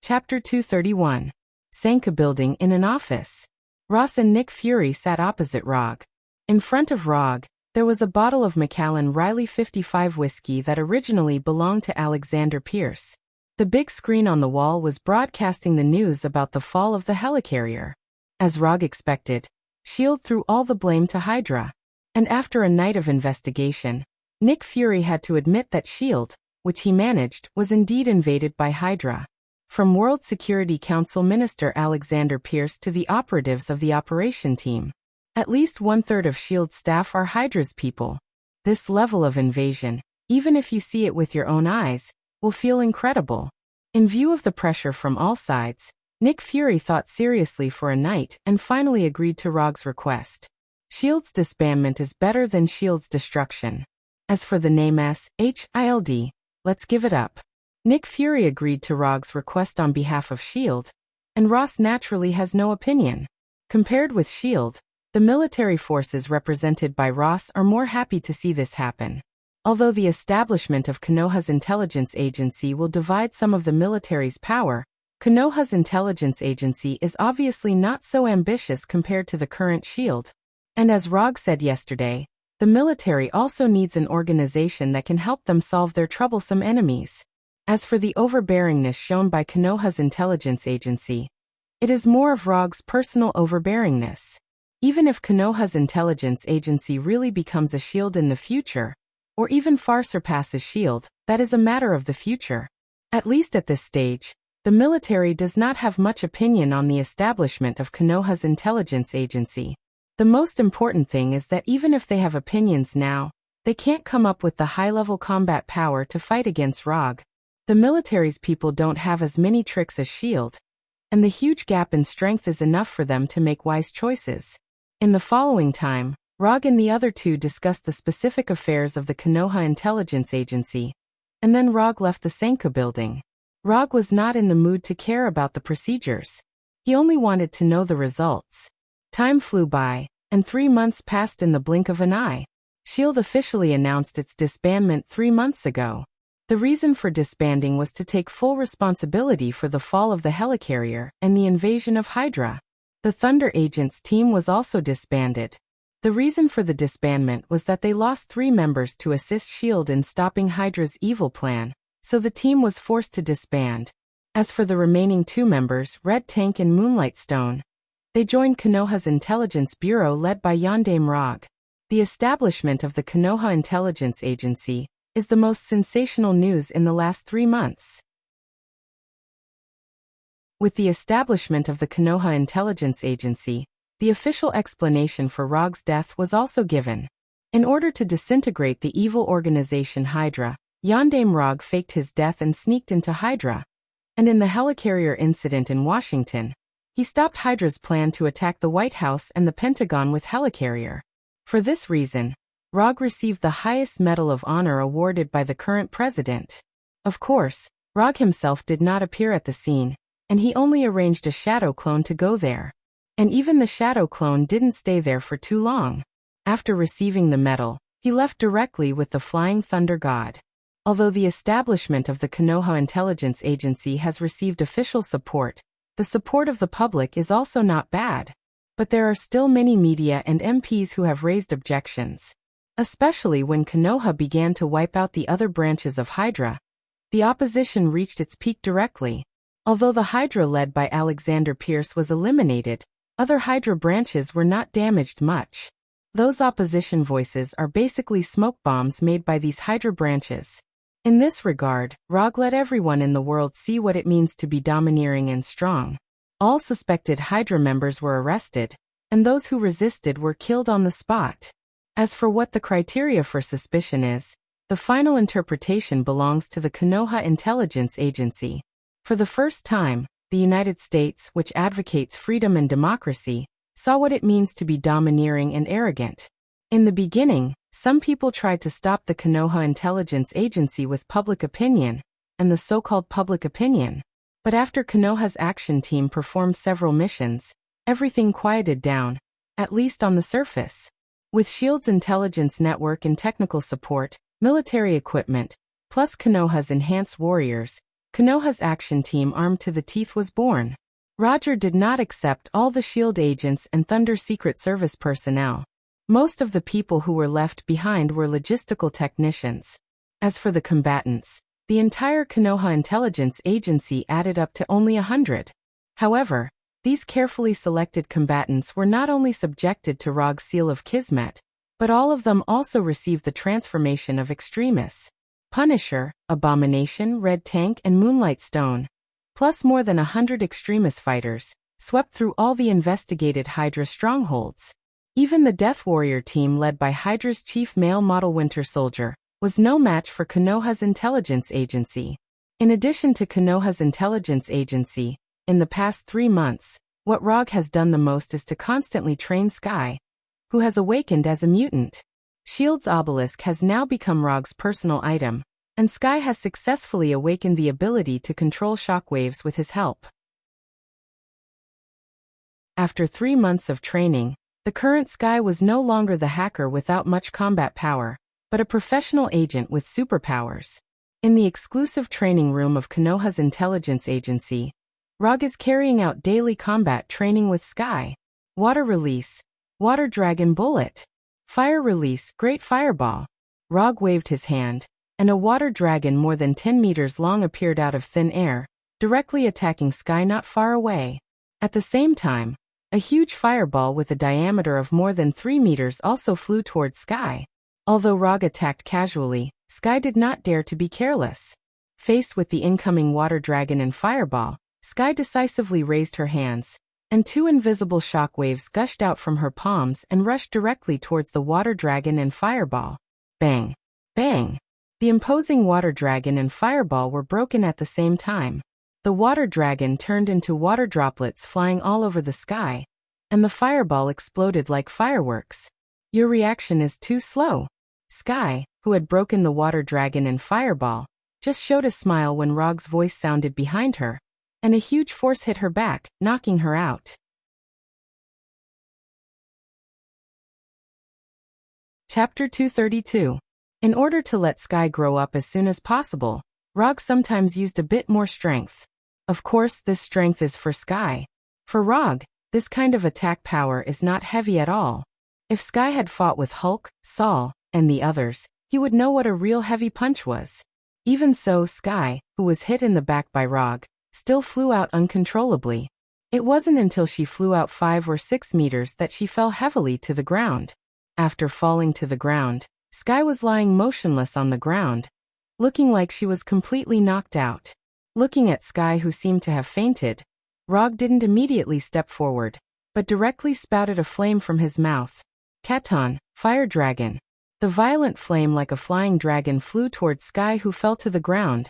Chapter 231. Senku Building in an office. Ross and Nick Fury sat opposite Rog. In front of Rog, there was a bottle of Macallan Riley 55 whiskey that originally belonged to Alexander Pierce. The big screen on the wall was broadcasting the news about the fall of the helicarrier. As Rog expected, S.H.I.E.L.D. threw all the blame to Hydra. And after a night of investigation, Nick Fury had to admit that S.H.I.E.L.D., which he managed, was indeed invaded by Hydra. From World Security Council Minister Alexander Pierce to the operatives of the operation team, at least 1/3 of S.H.I.E.L.D. staff are Hydra's people. This level of invasion, even if you see it with your own eyes, will feel incredible. In view of the pressure from all sides, Nick Fury thought seriously for a night and finally agreed to Rog's request. S.H.I.E.L.D.'s disbandment is better than S.H.I.E.L.D.'s destruction. As for the name S.H.I.L.D., let's give it up. Nick Fury agreed to Rog's request on behalf of S.H.I.E.L.D., and Ross naturally has no opinion. Compared with S.H.I.E.L.D., the military forces represented by Ross are more happy to see this happen. Although the establishment of Konoha's intelligence agency will divide some of the military's power, Konoha's intelligence agency is obviously not so ambitious compared to the current S.H.I.E.L.D. And as Rog said yesterday, the military also needs an organization that can help them solve their troublesome enemies. As for the overbearingness shown by Konoha's intelligence agency, it is more of Rog's personal overbearingness. Even if Konoha's intelligence agency really becomes a S.H.I.E.L.D. in the future, or even far surpasses S.H.I.E.L.D., that is a matter of the future. At least at this stage, the military does not have much opinion on the establishment of Konoha's intelligence agency. The most important thing is that even if they have opinions now, they can't come up with the high-level combat power to fight against Rog. The military's people don't have as many tricks as S.H.I.E.L.D., and the huge gap in strength is enough for them to make wise choices. In the following time, Rog and the other two discussed the specific affairs of the Konoha Intelligence Agency, and then Rog left the Senku building. Rog was not in the mood to care about the procedures. He only wanted to know the results. Time flew by, and 3 months passed in the blink of an eye. S.H.I.E.L.D. officially announced its disbandment 3 months ago. The reason for disbanding was to take full responsibility for the fall of the helicarrier and the invasion of Hydra. The Thunder Agents team was also disbanded. The reason for the disbandment was that they lost 3 members to assist S.H.I.E.L.D. in stopping Hydra's evil plan, so the team was forced to disband. As for the remaining 2 members, Red Tank and Moonlight Stone, they joined Konoha's Intelligence Bureau led by Yondaime Rog. The establishment of the Konoha Intelligence Agency is the most sensational news in the last 3 months. With the establishment of the Konoha Intelligence Agency, the official explanation for Rog's death was also given. In order to disintegrate the evil organization Hydra, Yondaime Rog faked his death and sneaked into Hydra. And in the helicarrier incident in Washington, He stopped Hydra's plan to attack the White House and the Pentagon with helicarrier. For this reason, Rog received the highest Medal of Honor awarded by the current president. Of course, Rog himself did not appear at the scene, and he only arranged a shadow clone to go there. And even the shadow clone didn't stay there for too long. After receiving the medal, he left directly with the Flying Thunder God. Although the establishment of the Konoha Intelligence Agency has received official support, the support of the public is also not bad. But there are still many media and MPs who have raised objections. Especially when Konoha began to wipe out the other branches of Hydra. The opposition reached its peak directly. Although the Hydra led by Alexander Pierce was eliminated, other Hydra branches were not damaged much. Those opposition voices are basically smoke bombs made by these Hydra branches. In this regard, Rog let everyone in the world see what it means to be domineering and strong. All suspected Hydra members were arrested, and those who resisted were killed on the spot. As for what the criteria for suspicion is, the final interpretation belongs to the Konoha Intelligence Agency. For the first time, the United States, which advocates freedom and democracy, saw what it means to be domineering and arrogant. In the beginning, some people tried to stop the Konoha Intelligence Agency with public opinion, and the so-called public opinion. But after Konoha's action team performed several missions, everything quieted down, at least on the surface. With S.H.I.E.L.D.'s intelligence network and technical support, military equipment, plus Konoha's enhanced warriors, Konoha's action team armed to the teeth was born. Roger did not accept all the S.H.I.E.L.D. agents and Thunder Secret Service personnel. Most of the people who were left behind were logistical technicians. As for the combatants, the entire Konoha Intelligence Agency added up to only 100. However, these carefully selected combatants were not only subjected to Rog's Seal of Kismet, but all of them also received the transformation of Extremis. Punisher, Abomination, Red Tank and Moonlight Stone, plus more than 100 Extremis fighters, swept through all the investigated Hydra strongholds. Even the Death Warrior team led by Hydra's chief male model Winter Soldier was no match for Konoha's intelligence agency. In addition to Konoha's intelligence agency, in the past 3 months, what Rog has done the most is to constantly train Sky, who has awakened as a mutant. S.H.I.E.L.D.'s obelisk has now become Rog's personal item, and Sky has successfully awakened the ability to control shockwaves with his help. After 3 months of training, the current Sky was no longer the hacker without much combat power, but a professional agent with superpowers. In the exclusive training room of Konoha's intelligence agency, Rog is carrying out daily combat training with Sky. Water release, Water Dragon Bullet. Fire release, Great Fireball. Rog waved his hand, and a water dragon more than 10 meters long appeared out of thin air, directly attacking Sky not far away. At the same time, a huge fireball with a diameter of more than 3 meters also flew towards Sky. Although Rog attacked casually, Sky did not dare to be careless. Faced with the incoming water dragon and fireball, Sky decisively raised her hands, and 2 invisible shockwaves gushed out from her palms and rushed directly towards the water dragon and fireball. Bang! Bang! The imposing water dragon and fireball were broken at the same time. The water dragon turned into water droplets flying all over the sky, and the fireball exploded like fireworks. Your reaction is too slow. Sky, who had broken the water dragon and fireball, just showed a smile when Rog's voice sounded behind her, and a huge force hit her back, knocking her out. Chapter 232. In order to let Sky grow up as soon as possible, Rog sometimes used a bit more strength. Of course, this strength is for Sky. For Rog, this kind of attack power is not heavy at all. If Sky had fought with Hulk, Saul, and the others, he would know what a real heavy punch was. Even so, Sky, who was hit in the back by Rog, still flew out uncontrollably. It wasn't until she flew out 5 or 6 meters that she fell heavily to the ground. After falling to the ground, Sky was lying motionless on the ground, looking like she was completely knocked out. Looking at Sky, who seemed to have fainted, Rog didn't immediately step forward, but directly spouted a flame from his mouth. Katon, Fire Dragon. The violent flame like a flying dragon flew towards Sky, who fell to the ground.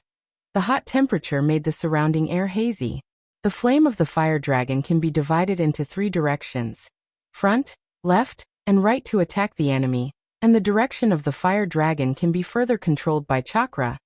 The hot temperature made the surrounding air hazy. The flame of the fire dragon can be divided into 3 directions: front, left, and right to attack the enemy, and the direction of the fire dragon can be further controlled by chakra.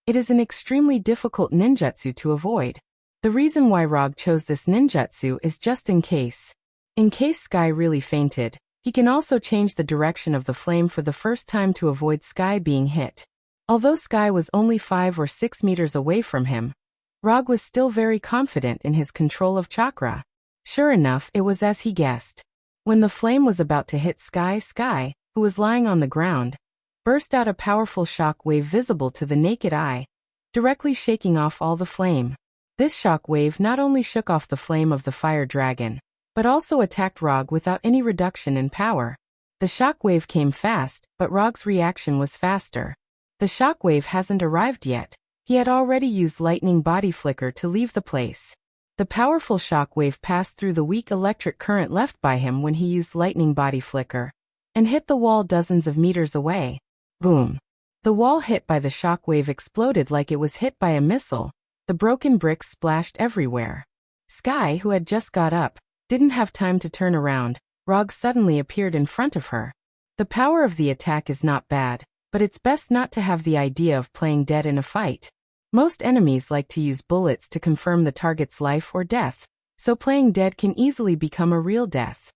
It is an extremely difficult ninjutsu to avoid. The reason why Rog chose this ninjutsu is just in case. In case Sky really fainted, he can also change the direction of the flame for the first time to avoid Sky being hit. Although Sky was only 5 or 6 meters away from him, Rog was still very confident in his control of chakra. Sure enough, it was as he guessed. When the flame was about to hit Sky, who was lying on the ground, burst out a powerful shock wave visible to the naked eye, directly shaking off all the flame. This shock wave not only shook off the flame of the fire dragon, but also attacked Rog without any reduction in power. The shock wave came fast, but Rog's reaction was faster. The shock wave hasn't arrived yet. He had already used lightning body flicker to leave the place. The powerful shock wave passed through the weak electric current left by him when he used lightning body flicker, and hit the wall dozens of meters away. Boom! The wall hit by the shock wave exploded like it was hit by a missile. The broken bricks splashed everywhere. Sky, who had just got up, didn't have time to turn around. Rog suddenly appeared in front of her. The power of the attack is not bad, but it's best not to have the idea of playing dead in a fight. Most enemies like to use bullets to confirm the target's life or death, so playing dead can easily become a real death.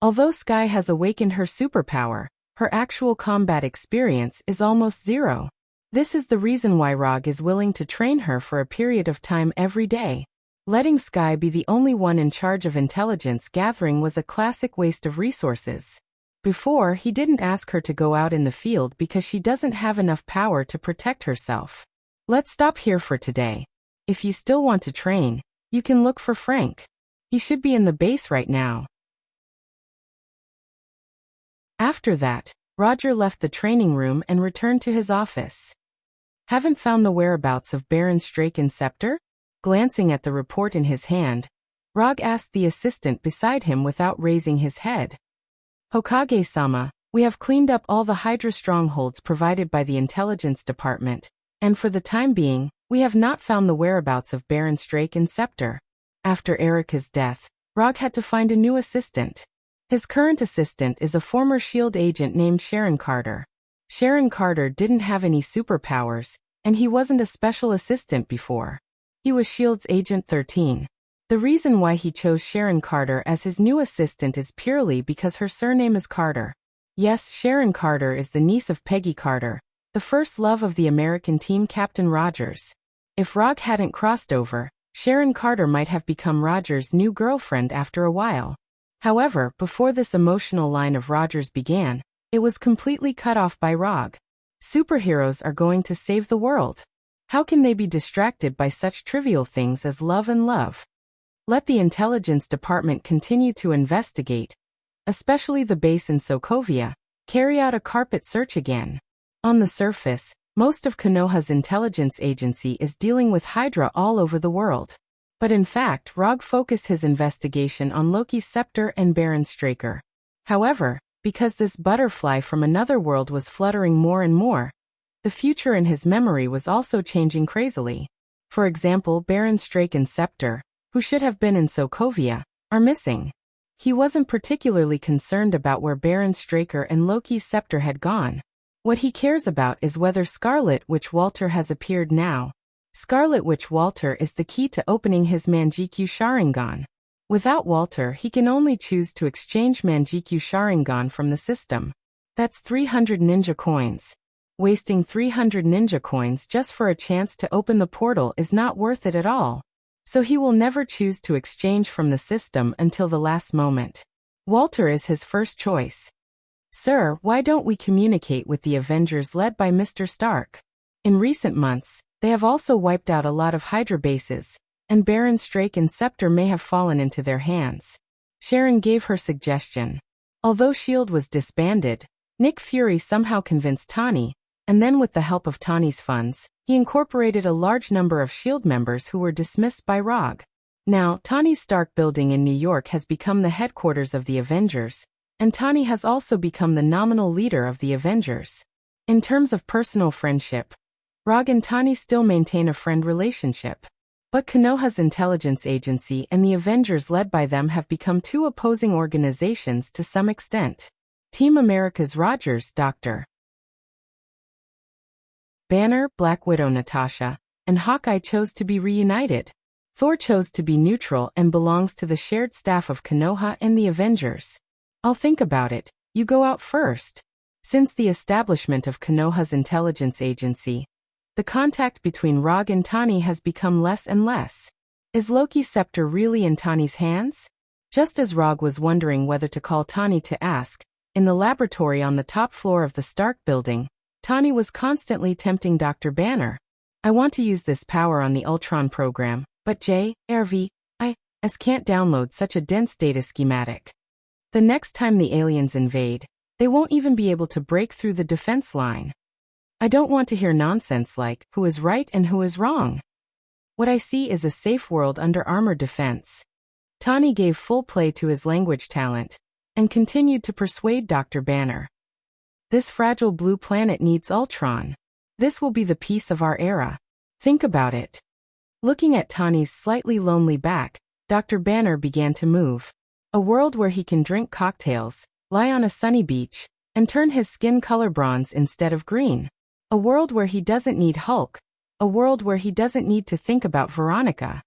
Although Sky has awakened her superpower, her actual combat experience is almost 0. This is the reason why Rog is willing to train her for a period of time every day. Letting Sky be the only one in charge of intelligence gathering was a classic waste of resources. Before, he didn't ask her to go out in the field because she doesn't have enough power to protect herself. Let's stop here for today. If you still want to train, you can look for Frank. He should be in the base right now. After that, Roger left the training room and returned to his office. Haven't found the whereabouts of Baron Straken's scepter? Glancing at the report in his hand, Rog asked the assistant beside him without raising his head. Hokage-sama, we have cleaned up all the Hydra strongholds provided by the intelligence department, and for the time being, we have not found the whereabouts of Baron Straken's scepter. After Erika's death, Rog had to find a new assistant. His current assistant is a former S.H.I.E.L.D. agent named Sharon Carter. Sharon Carter didn't have any superpowers, and he wasn't a special assistant before. He was S.H.I.E.L.D.'s Agent 13. The reason why he chose Sharon Carter as his new assistant is purely because her surname is Carter. Yes, Sharon Carter is the niece of Peggy Carter, the first love of the American team captain Rogers. If Rog hadn't crossed over, Sharon Carter might have become Rogers' new girlfriend after a while. However, before this emotional line of Rogers began, it was completely cut off by Rog. Superheroes are going to save the world. How can they be distracted by such trivial things as love and love? Let the intelligence department continue to investigate, especially the base in Sokovia, carry out a carpet search again. On the surface, most of Konoha's intelligence agency is dealing with Hydra all over the world. But in fact, Rog focused his investigation on Loki's scepter and Baron Straker. However, because this butterfly from another world was fluttering more and more, the future in his memory was also changing crazily. For example, Baron Straken's scepter, who should have been in Sokovia, are missing. He wasn't particularly concerned about where Baron Straker and Loki's scepter had gone. What he cares about is whether Scarlet Witch Walter has appeared now. Scarlet Witch Walter is the key to opening his Manjikyu Sharingan. Without Walter, he can only choose to exchange Manjikyu Sharingan from the system. That's 300 ninja coins. Wasting 300 ninja coins just for a chance to open the portal is not worth it at all. So he will never choose to exchange from the system until the last moment. Walter is his first choice. Sir, why don't we communicate with the Avengers led by Mr. Stark? In recent months, they have also wiped out a lot of Hydra bases, and Baron Straken's scepter may have fallen into their hands. Sharon gave her suggestion. Although S.H.I.E.L.D. was disbanded, Nick Fury somehow convinced Tawny, and then with the help of Tawny's funds, he incorporated a large number of S.H.I.E.L.D. members who were dismissed by Rog. Now, Tawny's Stark building in New York has become the headquarters of the Avengers, and Tawny has also become the nominal leader of the Avengers. In terms of personal friendship, Rog and Tawny still maintain a friend relationship. But Konoha's intelligence agency and the Avengers led by them have become two opposing organizations to some extent. Team America's Rogers, Dr. Banner, Black Widow Natasha, and Hawkeye chose to be reunited. Thor chose to be neutral and belongs to the shared staff of Konoha and the Avengers. I'll think about it, you go out first. Since the establishment of Konoha's intelligence agency, the contact between Rog and Tani has become less and less. Is Loki's scepter really in Tani's hands? Just as Rog was wondering whether to call Tani to ask, in the laboratory on the top floor of the Stark building, Tani was constantly tempting Dr. Banner. I want to use this power on the Ultron program, but JRV/IS can't download such a dense data schematic. The next time the aliens invade, they won't even be able to break through the defense line. I don't want to hear nonsense like, who is right and who is wrong. What I see is a safe world under armored defense. Tani gave full play to his language talent, and continued to persuade Dr. Banner. This fragile blue planet needs Ultron. This will be the peace of our era. Think about it. Looking at Tani's slightly lonely back, Dr. Banner began to move. A world where he can drink cocktails, lie on a sunny beach, and turn his skin color bronze instead of green. A world where he doesn't need Hulk. A world where he doesn't need to think about Veronica.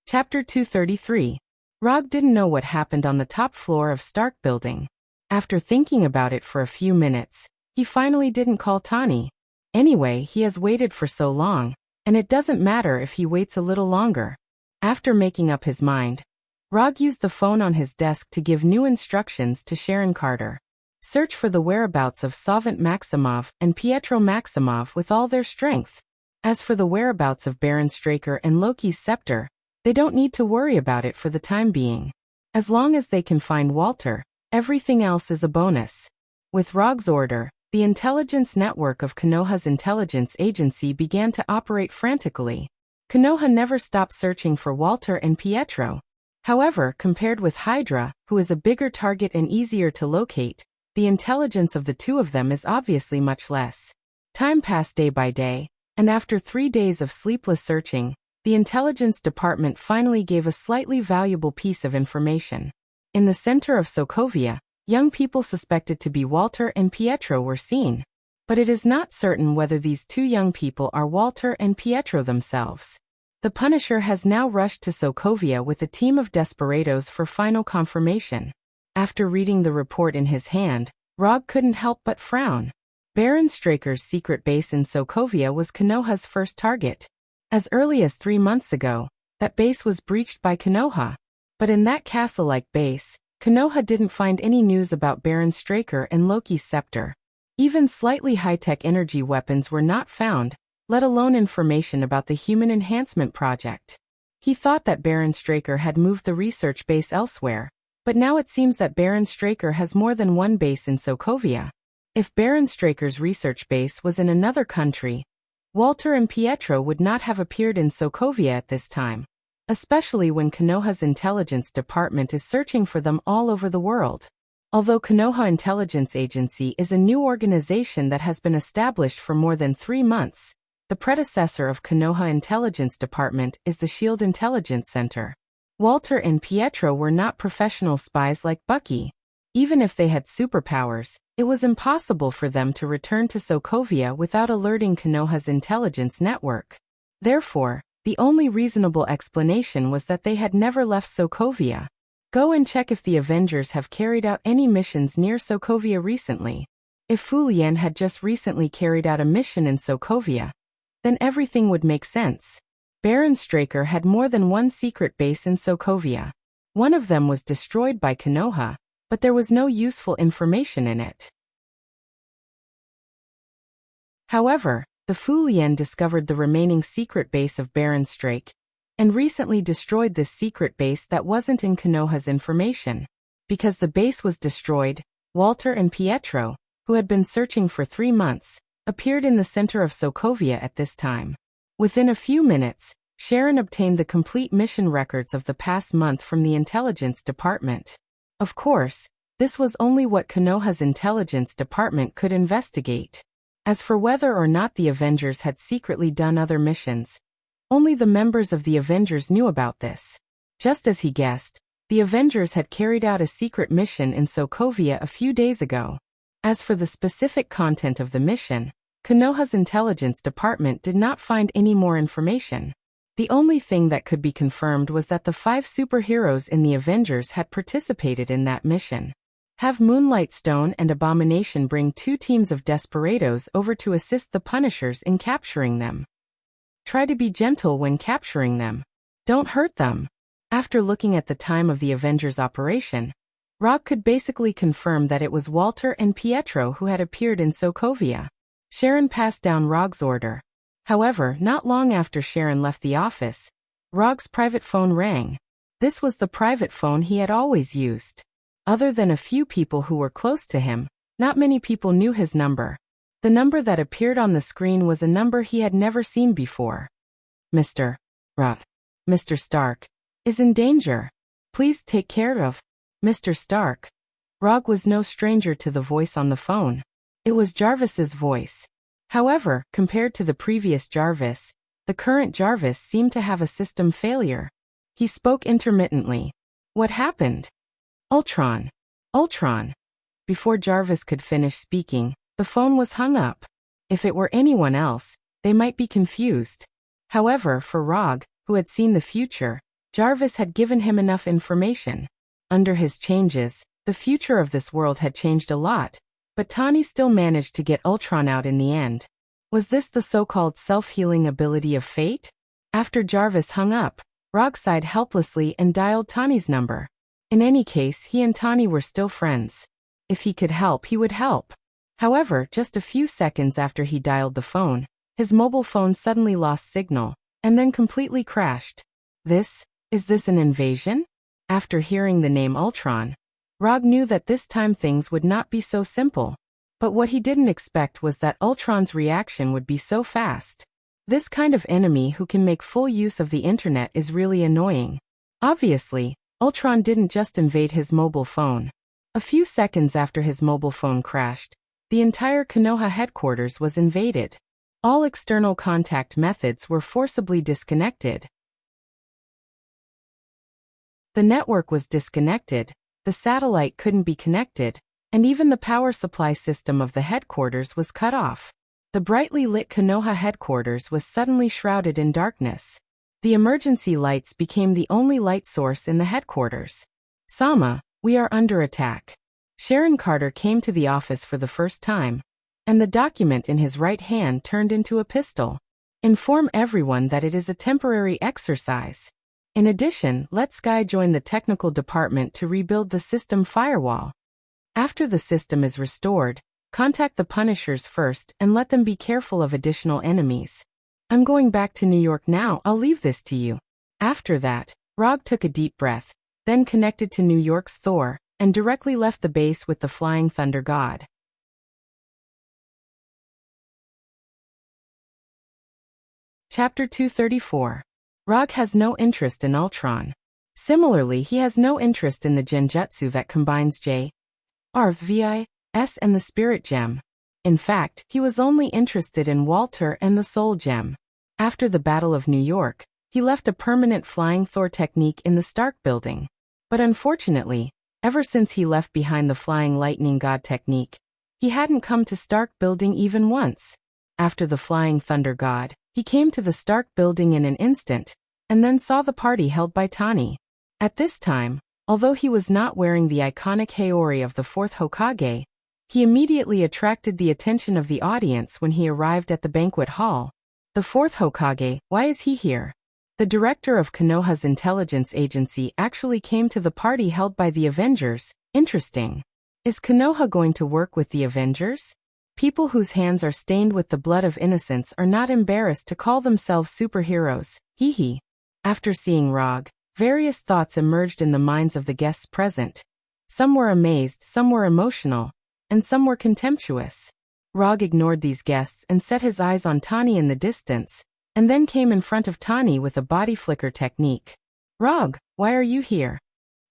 Chapter 233. Rog didn't know what happened on the top floor of Stark building. After thinking about it for a few minutes, he finally didn't call Tani. Anyway, he has waited for so long, and it doesn't matter if he waits a little longer. After making up his mind, Rog used the phone on his desk to give new instructions to Sharon Carter. Search for the whereabouts of Savant Maximov and Pietro Maximov with all their strength. As for the whereabouts of Baron Straker and Loki's scepter, they don't need to worry about it for the time being. As long as they can find Walter, everything else is a bonus. With Rog's order, the intelligence network of Konoha's intelligence agency began to operate frantically. Konoha never stopped searching for Walter and Pietro. However, compared with Hydra, who is a bigger target and easier to locate, the intelligence of the two of them is obviously much less. Time passed day by day, and after 3 days of sleepless searching, the intelligence department finally gave a slightly valuable piece of information. In the center of Sokovia, young people suspected to be Walter and Pietro were seen. But it is not certain whether these two young people are Walter and Pietro themselves. The Punisher has now rushed to Sokovia with a team of desperados for final confirmation. After reading the report in his hand, Rog couldn't help but frown. Baron Straker's secret base in Sokovia was Konoha's first target. As early as 3 months ago, that base was breached by Konoha. But in that castle-like base, Konoha didn't find any news about Baron Straker and Loki's scepter. Even slightly high-tech energy weapons were not found, let alone information about the Human Enhancement Project. He thought that Baron Straker had moved the research base elsewhere, but now it seems that Baron Straker has more than one base in Sokovia. If Baron Straker's research base was in another country, Walter and Pietro would not have appeared in Sokovia at this time, especially when Konoha's intelligence department is searching for them all over the world. Although Konoha Intelligence Agency is a new organization that has been established for more than 3 months, the predecessor of Konoha Intelligence Department is the SHIELD Intelligence Center. Walter and Pietro were not professional spies like Bucky. Even if they had superpowers, it was impossible for them to return to Sokovia without alerting Konoha's intelligence network. Therefore, the only reasonable explanation was that they had never left Sokovia. Go and check if the Avengers have carried out any missions near Sokovia recently. If Fu Lien had just recently carried out a mission in Sokovia, then everything would make sense. Baron Straker had more than one secret base in Sokovia. One of them was destroyed by Konoha, but there was no useful information in it. However, the Fu Lien discovered the remaining secret base of Baron Straker, and recently destroyed this secret base that wasn't in Konoha's information. Because the base was destroyed, Walter and Pietro, who had been searching for 3 months, appeared in the center of Sokovia at this time. Within a few minutes, Sharon obtained the complete mission records of the past month from the intelligence department. Of course, this was only what Konoha's intelligence department could investigate. As for whether or not the Avengers had secretly done other missions, only the members of the Avengers knew about this. Just as he guessed, the Avengers had carried out a secret mission in Sokovia a few days ago. As for the specific content of the mission, Konoha's intelligence department did not find any more information. The only thing that could be confirmed was that the 5 superheroes in the Avengers had participated in that mission. Have Moonlight Stone and Abomination bring 2 teams of desperados over to assist the Punishers in capturing them. Try to be gentle when capturing them. Don't hurt them. After looking at the time of the Avengers operation, Rock could basically confirm that it was Walter and Pietro who had appeared in Sokovia. Sharon passed down Rog's order. However, not long after Sharon left the office, Rog's private phone rang. This was the private phone he had always used. Other than a few people who were close to him, not many people knew his number. The number that appeared on the screen was a number he had never seen before. Mr. Mr. Stark is in danger. Please take care of Mr. Stark. Rog was no stranger to the voice on the phone. It was Jarvis's voice. However, compared to the previous Jarvis, the current Jarvis seemed to have a system failure. He spoke intermittently. What happened? Ultron. Ultron. Before Jarvis could finish speaking, the phone was hung up. If it were anyone else, they might be confused. However, for Rog, who had seen the future, Jarvis had given him enough information. Under his changes, the future of this world had changed a lot, but Tani still managed to get Ultron out in the end. Was this the so-called self-healing ability of fate? After Jarvis hung up, Rog sighed helplessly and dialed Tani's number. In any case, he and Tani were still friends. If he could help, he would help. However, just a few seconds after he dialed the phone, his mobile phone suddenly lost signal, and then completely crashed. Is this an invasion? After hearing the name Ultron, Rog knew that this time things would not be so simple. But what he didn't expect was that Ultron's reaction would be so fast. This kind of enemy who can make full use of the internet is really annoying. Obviously, Ultron didn't just invade his mobile phone. A few seconds after his mobile phone crashed, the entire Konoha headquarters was invaded. All external contact methods were forcibly disconnected. The network was disconnected, the satellite couldn't be connected, and even the power supply system of the headquarters was cut off. The brightly lit Konoha headquarters was suddenly shrouded in darkness. The emergency lights became the only light source in the headquarters. Sama, we are under attack. Sharon Carter came to the office for the first time, and the document in his right hand turned into a pistol. Inform everyone that it is a temporary exercise. In addition, let Sky join the technical department to rebuild the system firewall. After the system is restored, contact the Punishers first and let them be careful of additional enemies. I'm going back to New York now, I'll leave this to you. After that, Rog took a deep breath, then connected to New York's Thor, and directly left the base with the Flying Thunder God. Chapter 234. Rog has no interest in Ultron. Similarly, he has no interest in the genjutsu that combines J.R.V.I.S. and the Spirit Gem. In fact, he was only interested in Walter and the Soul Gem. After the Battle of New York, he left a permanent Flying Thor technique in the Stark building. But unfortunately, ever since he left behind the Flying Lightning God technique, he hadn't come to Stark building even once. After the Flying Thunder God, he came to the Stark building in an instant, and then saw the party held by Tani. At this time, although he was not wearing the iconic Haori of the 4th Hokage, he immediately attracted the attention of the audience when he arrived at the banquet hall. The 4th Hokage, why is he here? The director of Konoha's intelligence agency actually came to the party held by the Avengers. Interesting. Is Konoha going to work with the Avengers? People whose hands are stained with the blood of innocents are not embarrassed to call themselves superheroes. Hee. After seeing Rog, various thoughts emerged in the minds of the guests present. Some were amazed, some were emotional, and some were contemptuous. Rog ignored these guests and set his eyes on Tani in the distance, and then came in front of Tani with a body flicker technique. Rog, why are you here?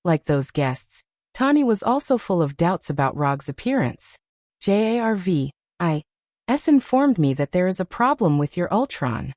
Like those guests, Tani was also full of doubts about Rog's appearance. Jarvi, S informed me that there is a problem with your Ultron.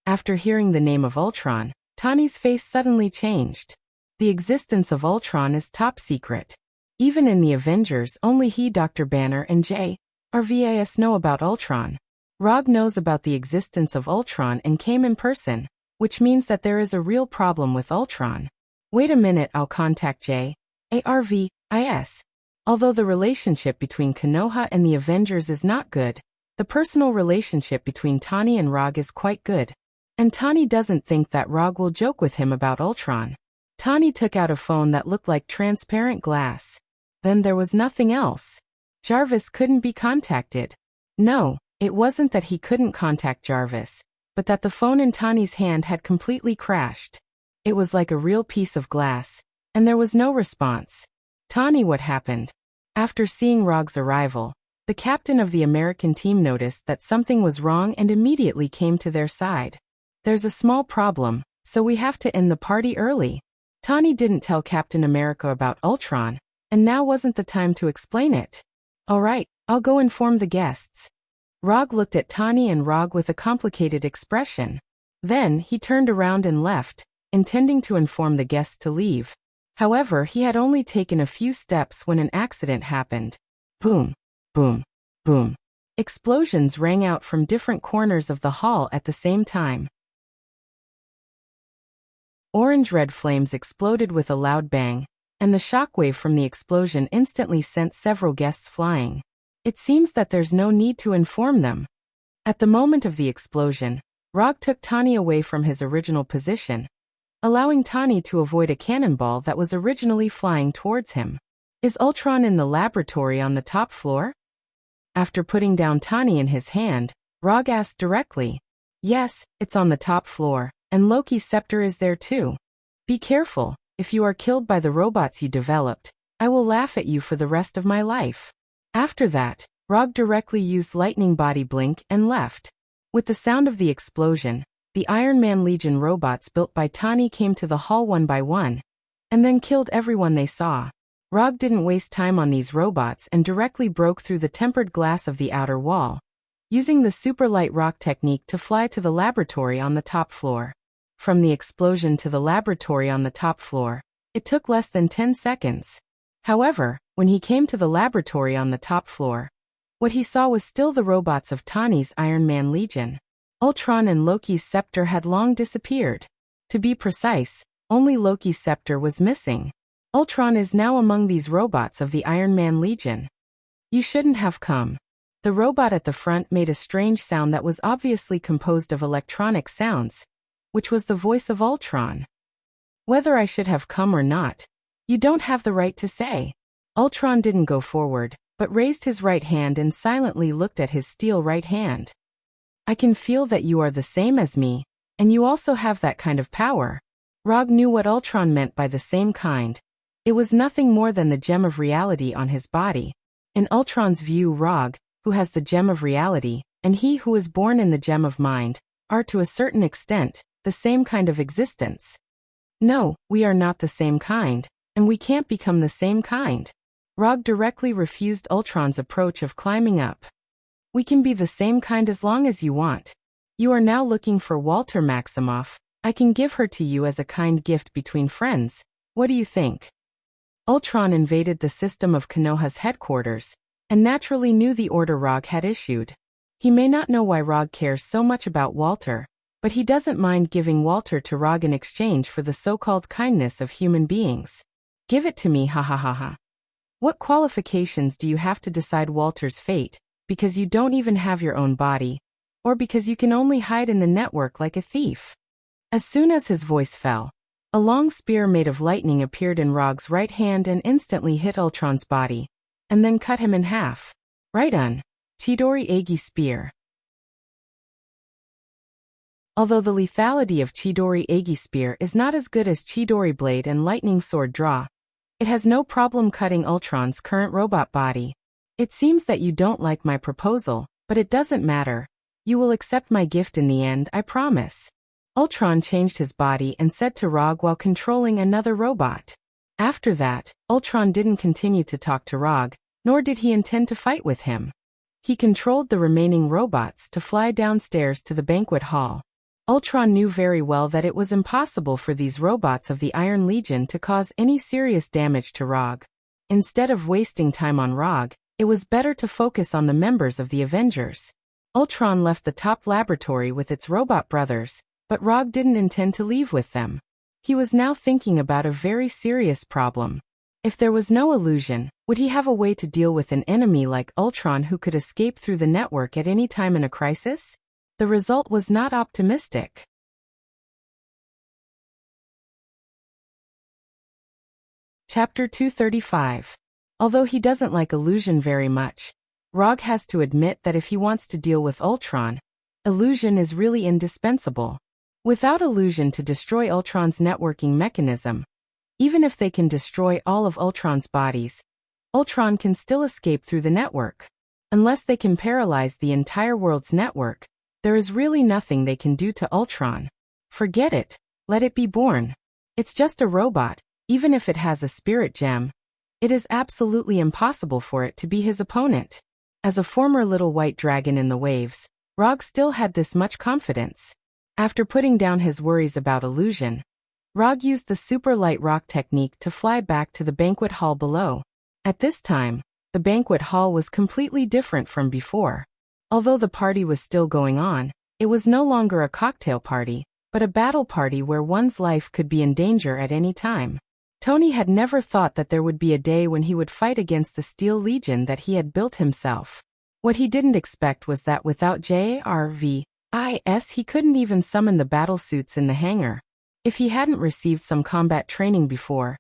After hearing the name of Ultron, Tani's face suddenly changed. The existence of Ultron is top secret. Even in the Avengers, only he, Dr. Banner, and Jarvis know about Ultron. Rog knows about the existence of Ultron and came in person, which means that there is a real problem with Ultron. Wait a minute, I'll contact Jarvis. Although the relationship between Konoha and the Avengers is not good, the personal relationship between Tani and Rog is quite good. And Tani doesn't think that Rog will joke with him about Ultron. Tani took out a phone that looked like transparent glass. Then there was nothing else. Jarvis couldn't be contacted. No, it wasn't that he couldn't contact Jarvis, but that the phone in Tani's hand had completely crashed. It was like a real piece of glass, and there was no response. Tani, what happened? After seeing Rog's arrival, the captain of the American team noticed that something was wrong and immediately came to their side. There's a small problem, so we have to end the party early. Tani didn't tell Captain America about Ultron, and now wasn't the time to explain it. All right, I'll go inform the guests. Rog looked at Tani and Rog with a complicated expression. Then he turned around and left, intending to inform the guests to leave. However, he had only taken a few steps when an accident happened. Boom, boom, boom. Explosions rang out from different corners of the hall at the same time. Orange-red flames exploded with a loud bang, and the shockwave from the explosion instantly sent several guests flying. It seems that there's no need to inform them. At the moment of the explosion, Rog took Tani away from his original position, allowing Tani to avoid a cannonball that was originally flying towards him. Is Ultron in the laboratory on the top floor? After putting down Tani in his hand, Rog asked directly. Yes, it's on the top floor, and Loki's scepter is there too. Be careful, if you are killed by the robots you developed, I will laugh at you for the rest of my life. After that, Rog directly used lightning body blink and left. With the sound of the explosion, the Iron Man Legion robots built by Tani came to the hall one by one, and then killed everyone they saw. Rog didn't waste time on these robots and directly broke through the tempered glass of the outer wall, using the super light rock technique to fly to the laboratory on the top floor. From the explosion to the laboratory on the top floor, it took less than 10 seconds. However, when he came to the laboratory on the top floor, what he saw was still the robots of Tani's Iron Man Legion. Ultron and Loki's scepter had long disappeared. To be precise, only Loki's scepter was missing. Ultron is now among these robots of the Iron Man Legion. You shouldn't have come. The robot at the front made a strange sound that was obviously composed of electronic sounds, which was the voice of Ultron. Whether I should have come or not, you don't have the right to say. Ultron didn't go forward, but raised his right hand and silently looked at his steel right hand. I can feel that you are the same as me, and you also have that kind of power. Rog knew what Ultron meant by the same kind. It was nothing more than the gem of reality on his body. In Ultron's view, Rog, who has the gem of reality, and he who is born in the gem of mind, are to a certain extent, the same kind of existence. No, we are not the same kind, and we can't become the same kind. Rog directly refused Ultron's approach of climbing up. We can be the same kind as long as you want. You are now looking for Walter Maximoff. I can give her to you as a kind gift between friends. What do you think? Ultron invaded the system of Konoha's headquarters, and naturally knew the order Rog had issued. He may not know why Rog cares so much about Walter, but he doesn't mind giving Walter to Rog in exchange for the so-called kindness of human beings. Give it to me, ha ha ha ha. What qualifications do you have to decide Walter's fate, because you don't even have your own body, or because you can only hide in the network like a thief? As soon as his voice fell, a long spear made of lightning appeared in Rog's right hand and instantly hit Ultron's body, and then cut him in half. Right on. Chidori Egi Spear. Although the lethality of Chidori Egi Spear is not as good as Chidori Blade and Lightning Sword Draw, it has no problem cutting Ultron's current robot body. It seems that you don't like my proposal, but it doesn't matter. You will accept my gift in the end, I promise. Ultron changed his body and said to Rog while controlling another robot. After that, Ultron didn't continue to talk to Rog, nor did he intend to fight with him. He controlled the remaining robots to fly downstairs to the banquet hall. Ultron knew very well that it was impossible for these robots of the Iron Legion to cause any serious damage to Rog. Instead of wasting time on Rog, it was better to focus on the members of the Avengers. Ultron left the top laboratory with its robot brothers, but Rog didn't intend to leave with them. He was now thinking about a very serious problem. If there was no illusion, would he have a way to deal with an enemy like Ultron who could escape through the network at any time in a crisis? The result was not optimistic. Chapter 235. Although he doesn't like illusion very much, Rog has to admit that if he wants to deal with Ultron, illusion is really indispensable. Without illusion to destroy Ultron's networking mechanism, even if they can destroy all of Ultron's bodies, Ultron can still escape through the network. Unless they can paralyze the entire world's network, there is really nothing they can do to Ultron. Forget it, let it be born. It's just a robot, even if it has a spirit gem. It is absolutely impossible for it to be his opponent. As a former little white dragon in the waves, Rog still had this much confidence. After putting down his worries about illusion, Rog used the super light rock technique to fly back to the banquet hall below. At this time, the banquet hall was completely different from before. Although the party was still going on, it was no longer a cocktail party, but a battle party where one's life could be in danger at any time. Tony had never thought that there would be a day when he would fight against the Steel Legion that he had built himself. What he didn't expect was that without JRVIS, he couldn't even summon the battlesuits in the hangar. If he hadn't received some combat training before,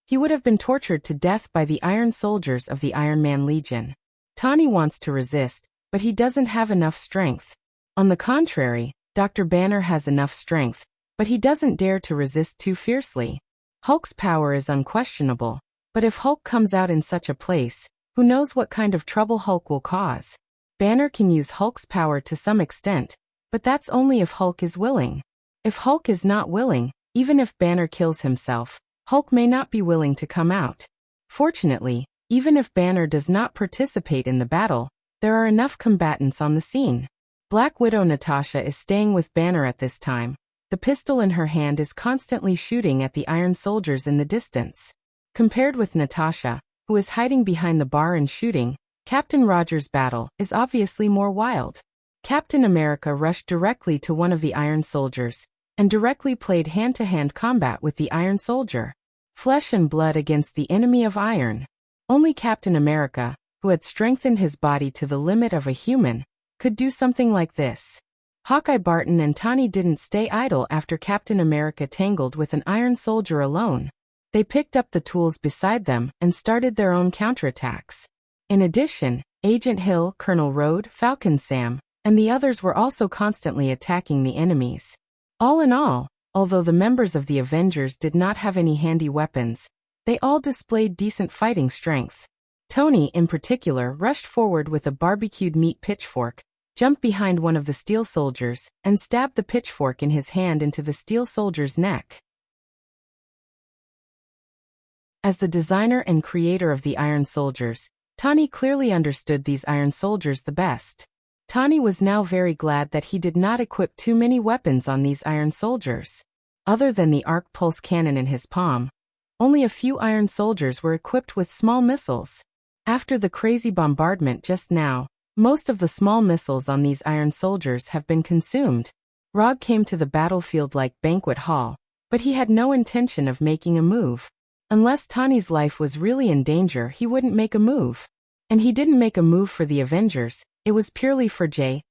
he would have been tortured to death by the Iron Soldiers of the Iron Man Legion. Tony wants to resist, but he doesn't have enough strength. On the contrary, Dr. Banner has enough strength, but he doesn't dare to resist too fiercely. Hulk's power is unquestionable, but if Hulk comes out in such a place, who knows what kind of trouble Hulk will cause? Banner can use Hulk's power to some extent, but that's only if Hulk is willing. If Hulk is not willing, even if Banner kills himself, Hulk may not be willing to come out. Fortunately, even if Banner does not participate in the battle, there are enough combatants on the scene. Black Widow Natasha is staying with Banner at this time. The pistol in her hand is constantly shooting at the Iron Soldiers in the distance. Compared with Natasha, who is hiding behind the bar and shooting, Captain Rogers' battle is obviously more wild. Captain America rushed directly to one of the Iron Soldiers, and directly played hand-to-hand combat with the Iron Soldier. Flesh and blood against the enemy of iron. Only Captain America, who had strengthened his body to the limit of a human, could do something like this. Hawkeye Barton and Tawny didn't stay idle after Captain America tangled with an Iron Soldier alone. They picked up the tools beside them and started their own counterattacks. In addition, Agent Hill, Colonel Rhodes, Falcon Sam, and the others were also constantly attacking the enemies. All in all, although the members of the Avengers did not have any handy weapons, they all displayed decent fighting strength. Tony, in particular, rushed forward with a barbecued meat pitchfork, jumped behind one of the Steel Soldiers, and stabbed the pitchfork in his hand into the Steel Soldier's neck. As the designer and creator of the Iron Soldiers, Tawny clearly understood these Iron Soldiers the best. Tawny was now very glad that he did not equip too many weapons on these Iron Soldiers. Other than the arc pulse cannon in his palm, only a few Iron Soldiers were equipped with small missiles. After the crazy bombardment just now, most of the small missiles on these Iron Soldiers have been consumed. Rog came to the battlefield-like banquet hall, but he had no intention of making a move. Unless Tawny's life was really in danger, he wouldn't make a move. And he didn't make a move for the Avengers, it was purely for JARVIS.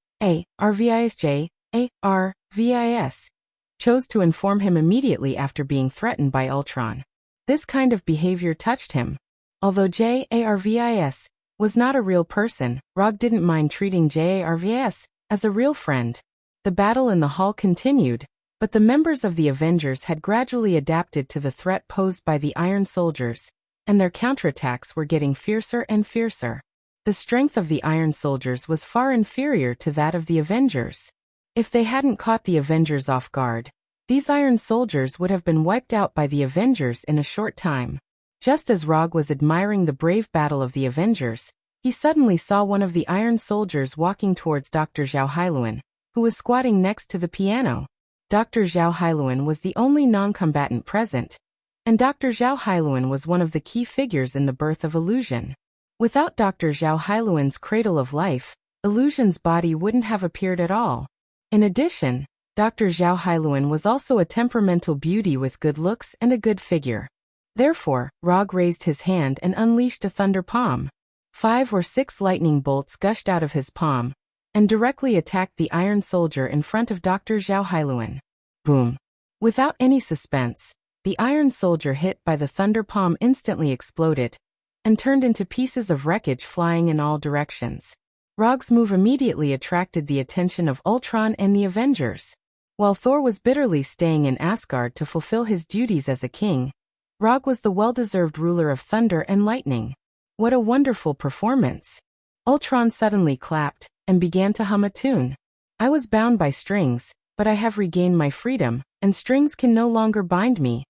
Chose to inform him immediately after being threatened by Ultron. This kind of behavior touched him. Although JARVIS was not a real person, Rog didn't mind treating JARVIS as a real friend. The battle in the hall continued, but the members of the Avengers had gradually adapted to the threat posed by the Iron Soldiers, and their counterattacks were getting fiercer and fiercer. The strength of the Iron Soldiers was far inferior to that of the Avengers. If they hadn't caught the Avengers off guard, these Iron Soldiers would have been wiped out by the Avengers in a short time. Just as Rog was admiring the brave battle of the Avengers, he suddenly saw one of the Iron Soldiers walking towards Dr. Zhao Hailuan, who was squatting next to the piano. Dr. Zhao Hailuan was the only non-combatant present, and Dr. Zhao Hailuan was one of the key figures in the birth of illusion. Without Dr. Zhao Hailuan's cradle of life, illusion's body wouldn't have appeared at all. In addition, Dr. Zhao Hailuan was also a temperamental beauty with good looks and a good figure. Therefore, Rog raised his hand and unleashed a thunder palm. 5 or 6 lightning bolts gushed out of his palm and directly attacked the Iron Soldier in front of Dr. Zhao Hailuan. Boom! Without any suspense, the Iron Soldier hit by the thunder palm instantly exploded and turned into pieces of wreckage flying in all directions. Rog's move immediately attracted the attention of Ultron and the Avengers. While Thor was bitterly staying in Asgard to fulfill his duties as a king, Rog was the well-deserved ruler of thunder and lightning. What a wonderful performance! Ultron suddenly clapped and began to hum a tune. I was bound by strings, but I have regained my freedom, and strings can no longer bind me.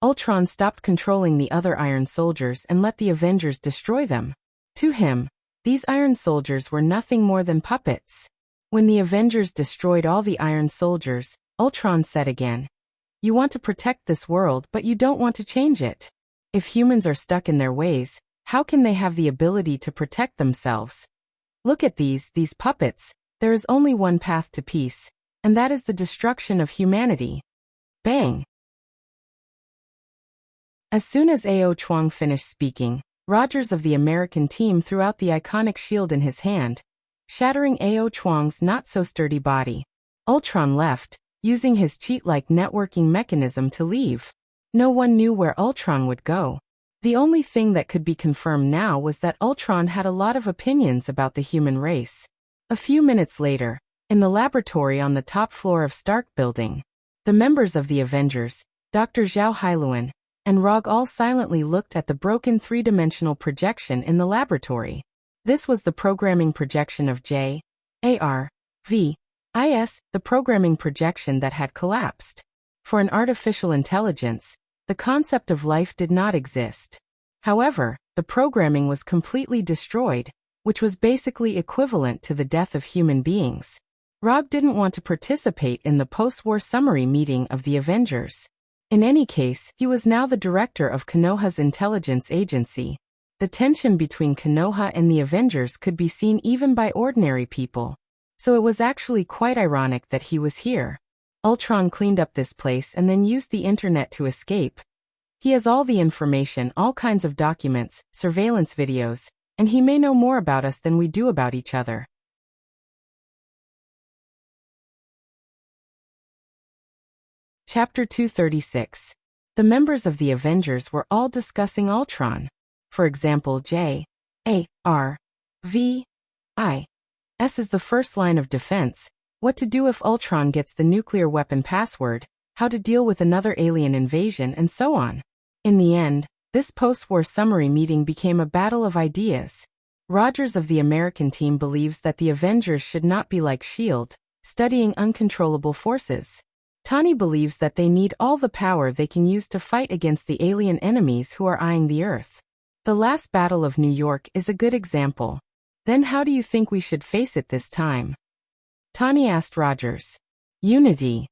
Ultron stopped controlling the other Iron Soldiers and let the Avengers destroy them. To him, these Iron Soldiers were nothing more than puppets. When the Avengers destroyed all the Iron Soldiers, Ultron said again, "You want to protect this world, but you don't want to change it. If humans are stuck in their ways, how can they have the ability to protect themselves? Look at these puppets. There is only one path to peace, and that is the destruction of humanity." Bang! As soon as Ao Chuang finished speaking, Rogers of the American team threw out the iconic shield in his hand, shattering Ao Chuang's not-so-sturdy body. Ultron left, using his cheat-like networking mechanism to leave. No one knew where Ultron would go. The only thing that could be confirmed now was that Ultron had a lot of opinions about the human race. A few minutes later, in the laboratory on the top floor of Stark Building, the members of the Avengers, Dr. Zhao Hailuan, and Rog all silently looked at the broken 3-dimensional projection in the laboratory. This was the programming projection of J.A.R.V.I.S., the programming projection that had collapsed. For an artificial intelligence, the concept of life did not exist. However, the programming was completely destroyed, which was basically equivalent to the death of human beings. Rog didn't want to participate in the post-war summary meeting of the Avengers. In any case, he was now the director of Konoha's intelligence agency. The tension between Konoha and the Avengers could be seen even by ordinary people. So it was actually quite ironic that he was here. Ultron cleaned up this place and then used the internet to escape. He has all the information, all kinds of documents, surveillance videos, and he may know more about us than we do about each other. Chapter 236. The members of the Avengers were all discussing Ultron. For example, J.A.R.V.I.S. is the first line of defense. What to do if Ultron gets the nuclear weapon password, how to deal with another alien invasion, and so on. In the end, this post-war summary meeting became a battle of ideas. Rogers of the American team believes that the Avengers should not be like S.H.I.E.L.D., studying uncontrollable forces. Tani believes that they need all the power they can use to fight against the alien enemies who are eyeing the Earth. The last Battle of New York is a good example. Then how do you think we should face it this time? Tani asked Rogers. Unity.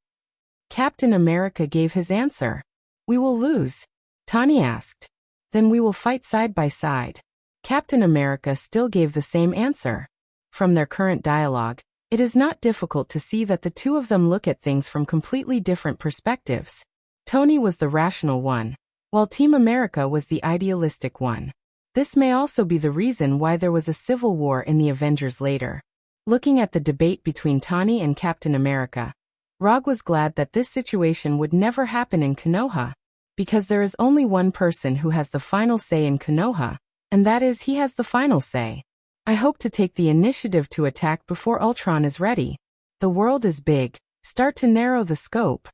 Captain America gave his answer. We will lose. Tani asked. Then we will fight side by side. Captain America still gave the same answer. From their current dialogue, it is not difficult to see that the two of them look at things from completely different perspectives. Tony was the rational one, while Team America was the idealistic one. This may also be the reason why there was a civil war in the Avengers later. Looking at the debate between Tani and Captain America, Rog was glad that this situation would never happen in Konoha, because there is only one person who has the final say in Konoha, and that is he has the final say. I hope to take the initiative to attack before Ultron is ready. The world is big, start to narrow the scope.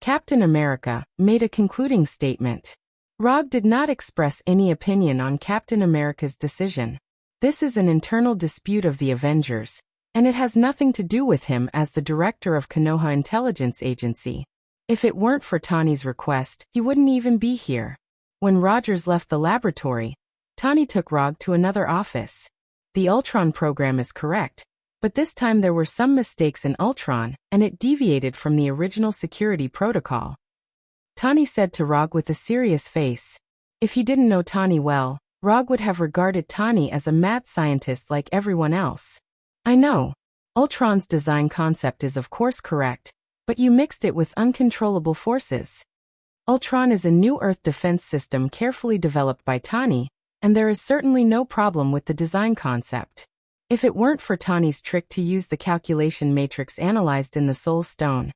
Captain America made a concluding statement. Rog did not express any opinion on Captain America's decision. This is an internal dispute of the Avengers, and it has nothing to do with him as the director of Konoha Intelligence Agency. If it weren't for Tani's request, he wouldn't even be here. When Rogers left the laboratory, Tani took Rog to another office. The Ultron program is correct, but this time there were some mistakes in Ultron, and it deviated from the original security protocol. Tani said to Rog with a serious face. If he didn't know Tani well, Rog would have regarded Tani as a mad scientist like everyone else. I know. Ultron's design concept is of course correct, but you mixed it with uncontrollable forces. Ultron is a new Earth defense system carefully developed by Tani, and there is certainly no problem with the design concept. If it weren't for Tani's trick to use the calculation matrix analyzed in the Soul Stone,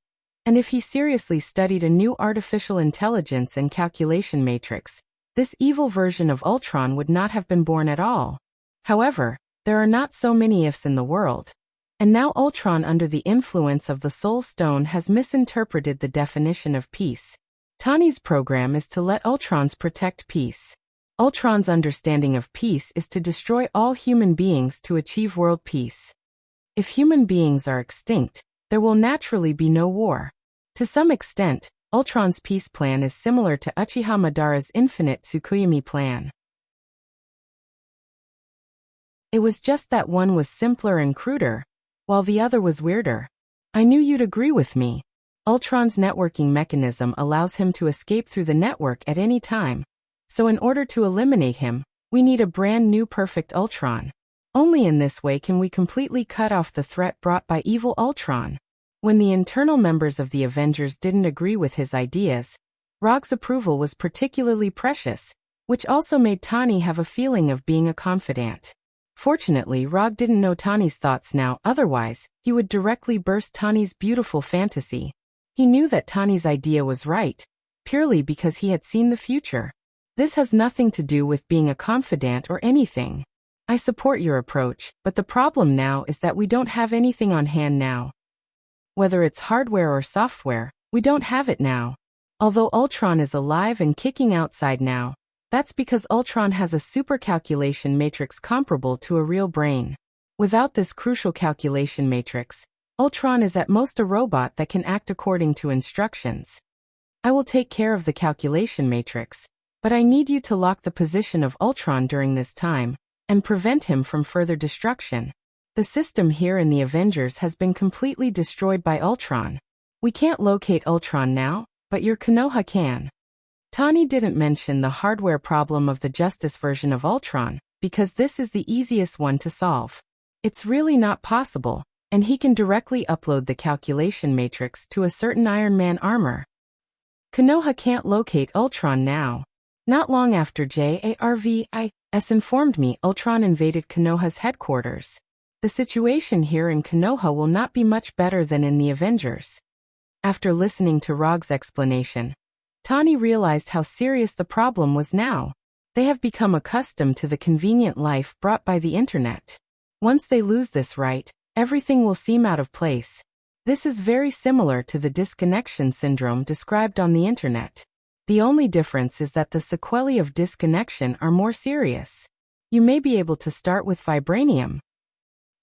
and if he seriously studied a new artificial intelligence and calculation matrix, this evil version of Ultron would not have been born at all. However, there are not so many ifs in the world. And now Ultron under the influence of the Soul Stone has misinterpreted the definition of peace. Tani's program is to let Ultrons protect peace. Ultron's understanding of peace is to destroy all human beings to achieve world peace. If human beings are extinct, there will naturally be no war. To some extent, Ultron's peace plan is similar to Uchiha Madara's infinite Tsukuyomi plan. It was just that one was simpler and cruder, while the other was weirder. I knew you'd agree with me. Ultron's networking mechanism allows him to escape through the network at any time. So in order to eliminate him, we need a brand new perfect Ultron. Only in this way can we completely cut off the threat brought by evil Ultron. When the internal members of the Avengers didn't agree with his ideas, Rog's approval was particularly precious, which also made Tani have a feeling of being a confidant. Fortunately, Rog didn't know Tani's thoughts now, otherwise, he would directly burst Tani's beautiful fantasy. He knew that Tani's idea was right, purely because he had seen the future. This has nothing to do with being a confidant or anything. I support your approach, but the problem now is that we don't have anything on hand now. Whether it's hardware or software, we don't have it now. Although Ultron is alive and kicking outside now, that's because Ultron has a super calculation matrix comparable to a real brain. Without this crucial calculation matrix, Ultron is at most a robot that can act according to instructions. I will take care of the calculation matrix, but I need you to lock the position of Ultron during this time, and prevent him from further destruction. The system here in the Avengers has been completely destroyed by Ultron. We can't locate Ultron now, but your Konoha can. Tani didn't mention the hardware problem of the Justice version of Ultron, because this is the easiest one to solve. It's really not possible, and he can directly upload the calculation matrix to a certain Iron Man armor. Konoha can't locate Ultron now. Not long after JARVIS informed me Ultron invaded Konoha's headquarters. The situation here in Konoha will not be much better than in the Avengers. After listening to Rog's explanation, Tani realized how serious the problem was now. They have become accustomed to the convenient life brought by the internet. Once they lose this right, everything will seem out of place. This is very similar to the disconnection syndrome described on the internet. The only difference is that the sequelae of disconnection are more serious. You may be able to start with vibranium.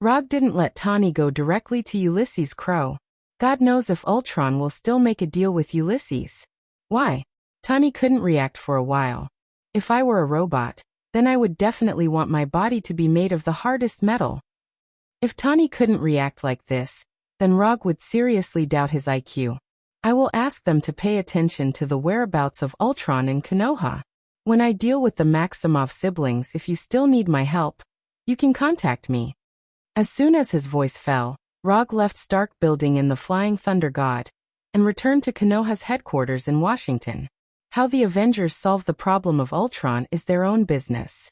Rog didn't let Tani go directly to Ulysses Crow. God knows if Ultron will still make a deal with Ulysses. Why? Tani couldn't react for a while. If I were a robot, then I would definitely want my body to be made of the hardest metal. If Tani couldn't react like this, then Rog would seriously doubt his IQ. I will ask them to pay attention to the whereabouts of Ultron and Konoha. When I deal with the Maximoff siblings, if you still need my help, you can contact me. As soon as his voice fell, Rog left Stark Building in the Flying Thunder God, and returned to Konoha's headquarters in Washington. How the Avengers solve the problem of Ultron is their own business.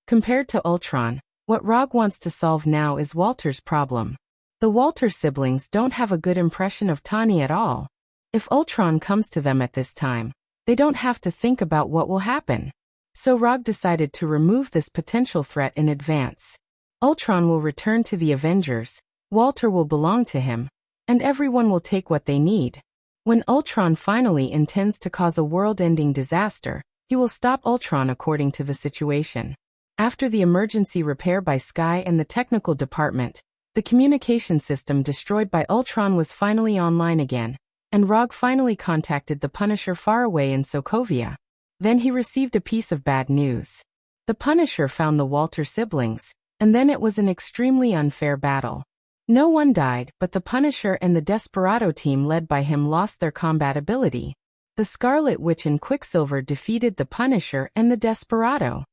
Compared to Ultron, what Rog wants to solve now is Walter's problem. The Walter siblings don't have a good impression of Tani at all. If Ultron comes to them at this time, they don't have to think about what will happen. So Rog decided to remove this potential threat in advance. Ultron will return to the Avengers, Walter will belong to him, and everyone will take what they need. When Ultron finally intends to cause a world-ending disaster, he will stop Ultron according to the situation. After the emergency repair by Sky and the technical department, the communication system destroyed by Ultron was finally online again, and Rog finally contacted the Punisher far away in Sokovia. Then he received a piece of bad news. The Punisher found the Walter siblings, and then it was an extremely unfair battle. No one died, but the Punisher and the Desperado team led by him lost their combat ability. The Scarlet Witch and Quicksilver defeated the Punisher and the Desperado.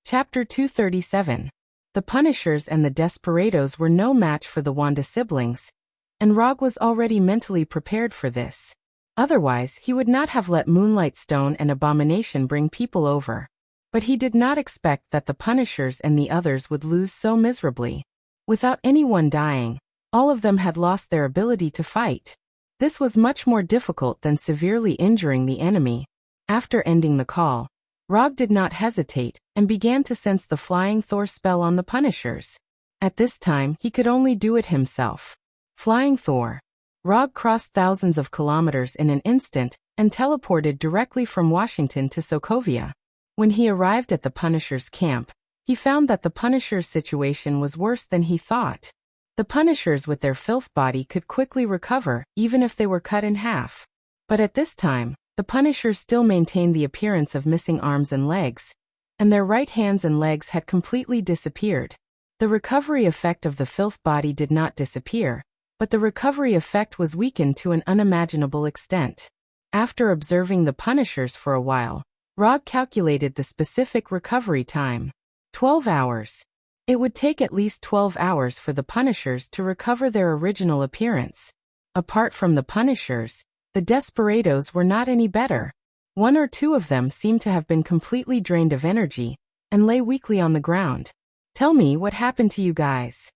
Chapter 237. The Punishers and the Desperados were no match for the Wanda siblings, and Rog was already mentally prepared for this. Otherwise, he would not have let Moonlight Stone and Abomination bring people over. But he did not expect that the Punishers and the others would lose so miserably. Without anyone dying, all of them had lost their ability to fight. This was much more difficult than severely injuring the enemy. After ending the call, Rog did not hesitate, and began to sense the Flying Thor spell on the Punishers. At this time, he could only do it himself. Flying Thor. Rog crossed thousands of kilometers in an instant, and teleported directly from Washington to Sokovia. When he arrived at the Punishers' camp, he found that the Punishers' situation was worse than he thought. The Punishers with their filth body could quickly recover, even if they were cut in half. But at this time, the Punishers still maintained the appearance of missing arms and legs, and their right hands and legs had completely disappeared. The recovery effect of the filth body did not disappear, but the recovery effect was weakened to an unimaginable extent. After observing the Punishers for a while, Rog calculated the specific recovery time. 12 hours. It would take at least 12 hours for the Punishers to recover their original appearance. Apart from the Punishers, the Desperados were not any better. One or two of them seemed to have been completely drained of energy, and lay weakly on the ground. Tell me what happened to you guys.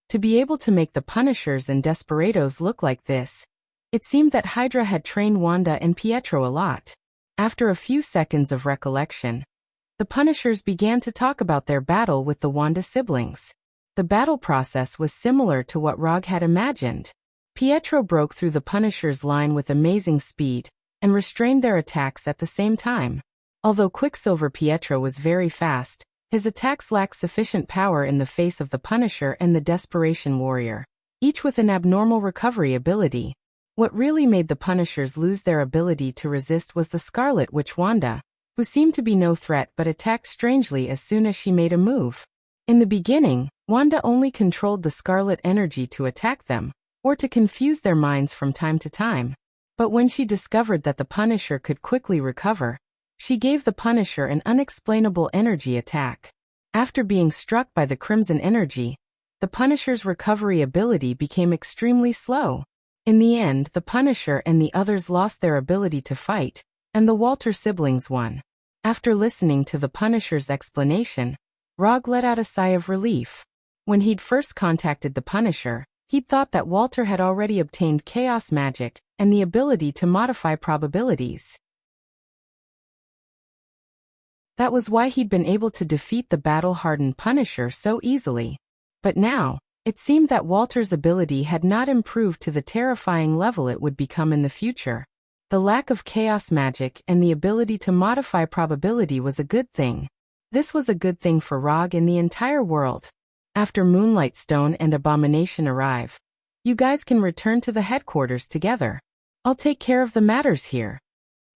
To be able to make the Punishers and Desperados look like this, it seemed that Hydra had trained Wanda and Pietro a lot. After a few seconds of recollection, the Punishers began to talk about their battle with the Wanda siblings. The battle process was similar to what Rog had imagined. Pietro broke through the Punishers' line with amazing speed, and restrained their attacks at the same time. Although Quicksilver Pietro was very fast, his attacks lacked sufficient power in the face of the Punisher and the Desperation Warrior, each with an abnormal recovery ability. What really made the Punishers lose their ability to resist was the Scarlet Witch Wanda, who seemed to be no threat but attacked strangely as soon as she made a move. In the beginning, Wanda only controlled the Scarlet energy to attack them, or to confuse their minds from time to time. But when she discovered that the Punisher could quickly recover, she gave the Punisher an unexplainable energy attack. After being struck by the Crimson energy, the Punisher's recovery ability became extremely slow. In the end, the Punisher and the others lost their ability to fight, and the Walter siblings won. After listening to the Punisher's explanation, Rog let out a sigh of relief. When he'd first contacted the Punisher, he'd thought that Walter had already obtained chaos magic and the ability to modify probabilities. That was why he'd been able to defeat the battle-hardened Punisher so easily. But now, it seemed that Walter's ability had not improved to the terrifying level it would become in the future. The lack of chaos magic and the ability to modify probability was a good thing. This was a good thing for Rog and the entire world. After Moonlight Stone and Abomination arrive, you guys can return to the headquarters together. I'll take care of the matters here.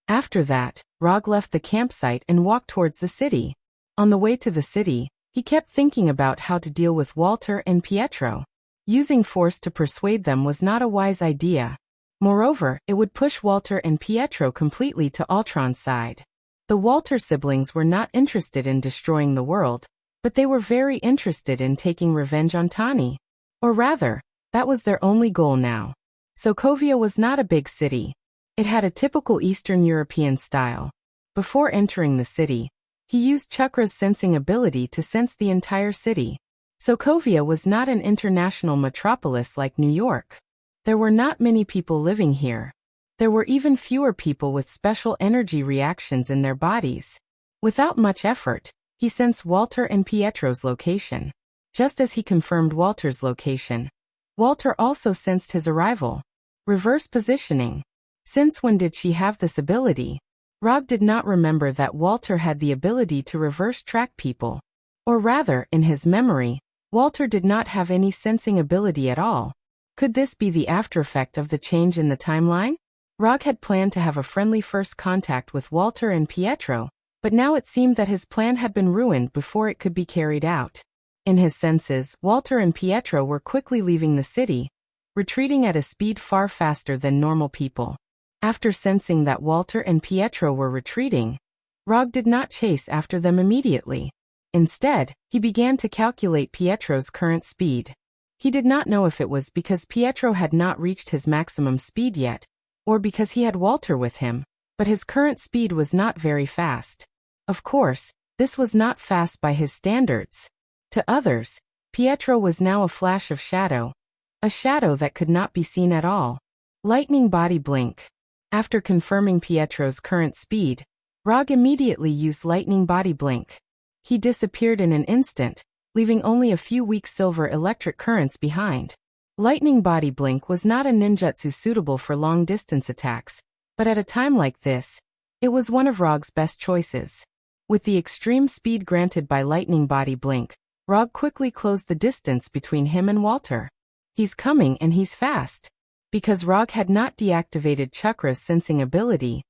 After that, Rog left the campsite and walked towards the city. On the way to the city, he kept thinking about how to deal with Walter and Pietro. Using force to persuade them was not a wise idea. Moreover, it would push Walter and Pietro completely to Ultron's side. The Walter siblings were not interested in destroying the world, but they were very interested in taking revenge on Tani. Or rather, that was their only goal now. Sokovia was not a big city. It had a typical Eastern European style. Before entering the city, he used Chakra's sensing ability to sense the entire city. Sokovia was not an international metropolis like New York. There were not many people living here. There were even fewer people with special energy reactions in their bodies. Without much effort, he sensed Walter and Pietro's location. Just as he confirmed Walter's location, Walter also sensed his arrival. Reverse positioning. Since when did she have this ability? Rog did not remember that Walter had the ability to reverse track people. Or rather, in his memory, Walter did not have any sensing ability at all. Could this be the aftereffect of the change in the timeline? Rog had planned to have a friendly first contact with Walter and Pietro, but now it seemed that his plan had been ruined before it could be carried out. In his senses, Walter and Pietro were quickly leaving the city, retreating at a speed far faster than normal people. After sensing that Walter and Pietro were retreating, Rog did not chase after them immediately. Instead, he began to calculate Pietro's current speed. He did not know if it was because Pietro had not reached his maximum speed yet, or because he had Walter with him, but his current speed was not very fast. Of course, this was not fast by his standards. To others, Pietro was now a flash of shadow, a shadow that could not be seen at all. Lightning body blink. After confirming Pietro's current speed, Rog immediately used lightning body blink. He disappeared in an instant, leaving only a few weak silver electric currents behind. Lightning body blink was not a ninjutsu suitable for long-distance attacks, but at a time like this, it was one of Rog's best choices. With the extreme speed granted by lightning body blink, Rog quickly closed the distance between him and Walter. He's coming and he's fast. Because Rog had not deactivated Chakra's sensing ability,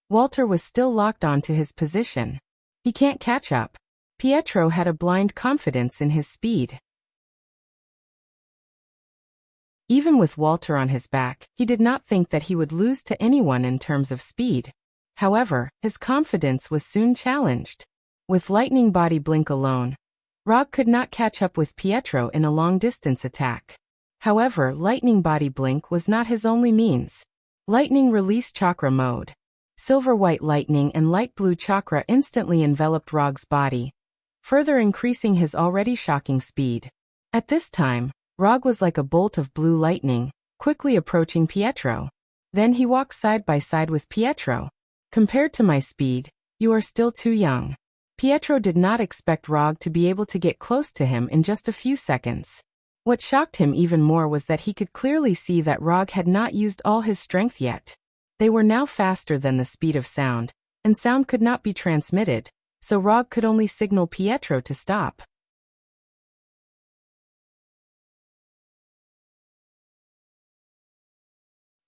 Walter was still locked onto his position. He can't catch up. Pietro had a blind confidence in his speed. Even with Walter on his back, he did not think that he would lose to anyone in terms of speed. However, his confidence was soon challenged. With lightning body blink alone, Rog could not catch up with Pietro in a long-distance attack. However, lightning body blink was not his only means. Lightning release chakra mode. Silver-white lightning and light blue chakra instantly enveloped Rog's body, further increasing his already shocking speed. At this time, Rog was like a bolt of blue lightning, quickly approaching Pietro. Then he walked side by side with Pietro. Compared to my speed, you are still too young. Pietro did not expect Rog to be able to get close to him in just a few seconds. What shocked him even more was that he could clearly see that Rog had not used all his strength yet. They were now faster than the speed of sound, and sound could not be transmitted, so Rog could only signal Pietro to stop.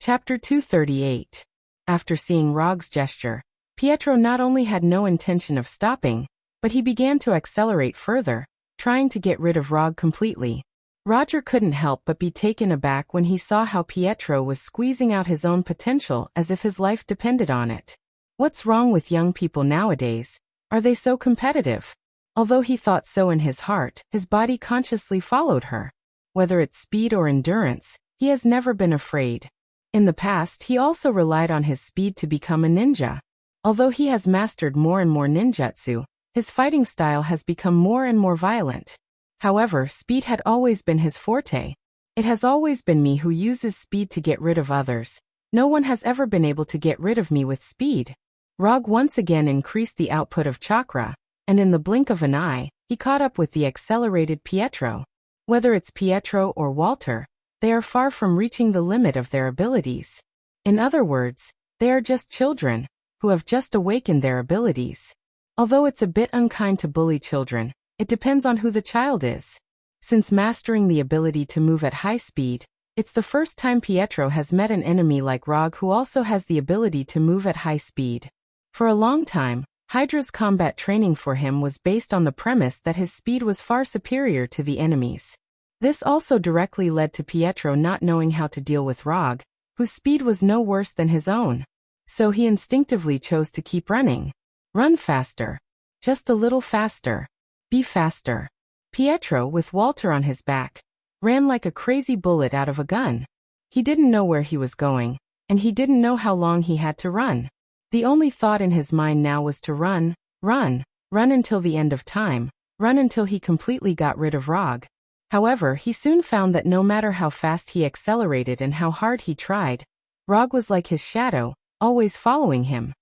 Chapter 238. After seeing Rog's gesture, Pietro not only had no intention of stopping, but he began to accelerate further, trying to get rid of Rog completely. Roger couldn't help but be taken aback when he saw how Pietro was squeezing out his own potential as if his life depended on it. What's wrong with young people nowadays? Are they so competitive? Although he thought so in his heart, his body consciously followed her. Whether it's speed or endurance, he has never been afraid. In the past, he also relied on his speed to become a ninja. Although he has mastered more and more ninjutsu, his fighting style has become more and more violent. However, speed had always been his forte. It has always been me who uses speed to get rid of others. No one has ever been able to get rid of me with speed. Rog once again increased the output of chakra, and in the blink of an eye, he caught up with the accelerated Pietro. Whether it's Pietro or Walter, they are far from reaching the limit of their abilities. In other words, they are just children, who have just awakened their abilities. Although it's a bit unkind to bully children, it depends on who the child is. Since mastering the ability to move at high speed, it's the first time Pietro has met an enemy like Rog who also has the ability to move at high speed. For a long time, Hydra's combat training for him was based on the premise that his speed was far superior to the enemy's. This also directly led to Pietro not knowing how to deal with Rog, whose speed was no worse than his own. So he instinctively chose to keep running. Run faster. Just a little faster. Be faster. Pietro, with Walter on his back, ran like a crazy bullet out of a gun. He didn't know where he was going, and he didn't know how long he had to run. The only thought in his mind now was to run, run, run until the end of time, run until he completely got rid of Rog. However, he soon found that no matter how fast he accelerated and how hard he tried, Rog was like his shadow, always following him.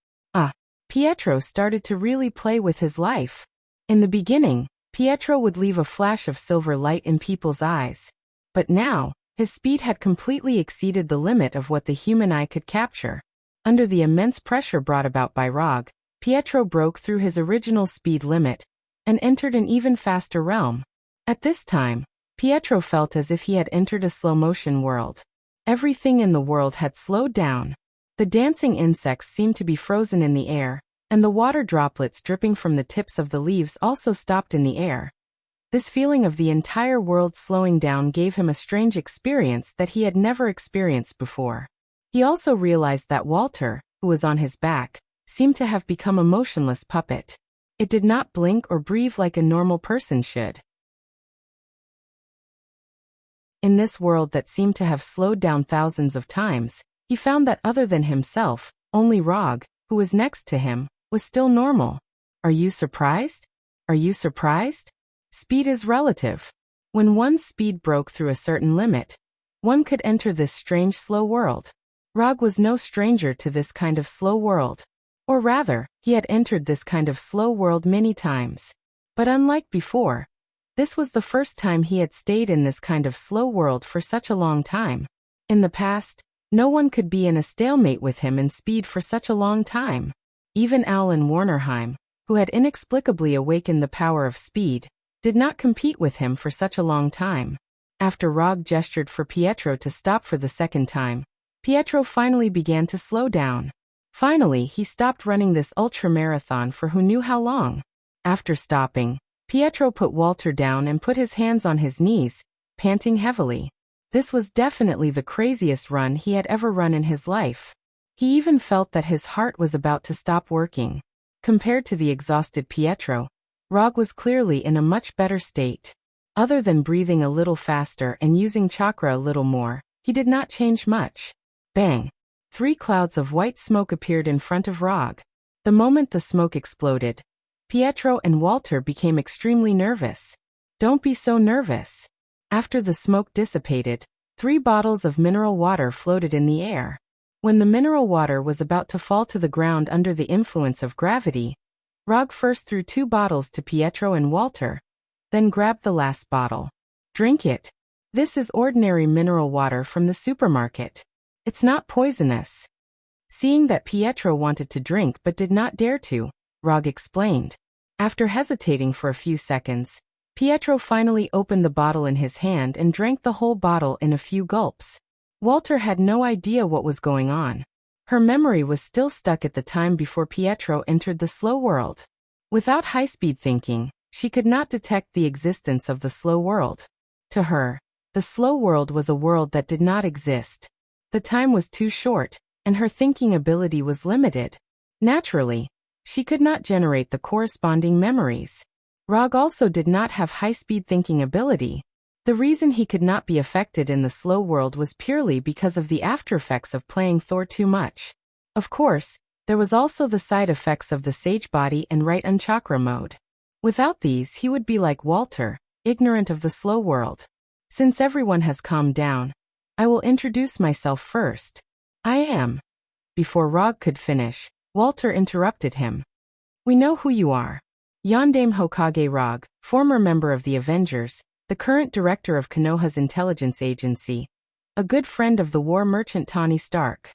Pietro started to really play with his life. In the beginning, Pietro would leave a flash of silver light in people's eyes. But now, his speed had completely exceeded the limit of what the human eye could capture. Under the immense pressure brought about by Rog, Pietro broke through his original speed limit and entered an even faster realm. At this time, Pietro felt as if he had entered a slow-motion world. Everything in the world had slowed down. The dancing insects seemed to be frozen in the air, and the water droplets dripping from the tips of the leaves also stopped in the air. This feeling of the entire world slowing down gave him a strange experience that he had never experienced before. He also realized that Walter, who was on his back, seemed to have become a motionless puppet. It did not blink or breathe like a normal person should. In this world that seemed to have slowed down thousands of times, he found that other than himself, only Rog, who was next to him, was still normal. Are you surprised? Are you surprised? Speed is relative. When one's speed broke through a certain limit, one could enter this strange slow world. Rog was no stranger to this kind of slow world. Or rather, he had entered this kind of slow world many times. But unlike before, this was the first time he had stayed in this kind of slow world for such a long time. In the past, no one could be in a stalemate with him in speed for such a long time. Even Alan Warnerheim, who had inexplicably awakened the power of speed, did not compete with him for such a long time. After Rog gestured for Pietro to stop for the second time, Pietro finally began to slow down. Finally, he stopped running this ultramarathon for who knew how long. After stopping, Pietro put Walter down and put his hands on his knees, panting heavily. This was definitely the craziest run he had ever run in his life. He even felt that his heart was about to stop working. Compared to the exhausted Pietro, Rog was clearly in a much better state. Other than breathing a little faster and using chakra a little more, he did not change much. Bang! 3 clouds of white smoke appeared in front of Rog. The moment the smoke exploded, Pietro and Walter became extremely nervous. Don't be so nervous. After the smoke dissipated, 3 bottles of mineral water floated in the air. When the mineral water was about to fall to the ground under the influence of gravity, Rog first threw 2 bottles to Pietro and Walter, then grabbed the last bottle. Drink it. This is ordinary mineral water from the supermarket. It's not poisonous. Seeing that Pietro wanted to drink but did not dare to, Rog explained. After hesitating for a few seconds, Pietro finally opened the bottle in his hand and drank the whole bottle in a few gulps. Walter had no idea what was going on. Her memory was still stuck at the time before Pietro entered the slow world. Without high-speed thinking, she could not detect the existence of the slow world. To her, the slow world was a world that did not exist. The time was too short, and her thinking ability was limited. Naturally, she could not generate the corresponding memories. Rog also did not have high-speed thinking ability. The reason he could not be affected in the slow world was purely because of the aftereffects of playing Thor too much. Of course, there was also the side effects of the sage body and right unchakra mode. Without these, he would be like Walter, ignorant of the slow world. Since everyone has calmed down, I will introduce myself first. I am. Before Rog could finish, Walter interrupted him. We know who you are. Yondaime Hokage Rog, former member of the Avengers, the current director of Konoha's intelligence agency, a good friend of the war merchant Tony Stark.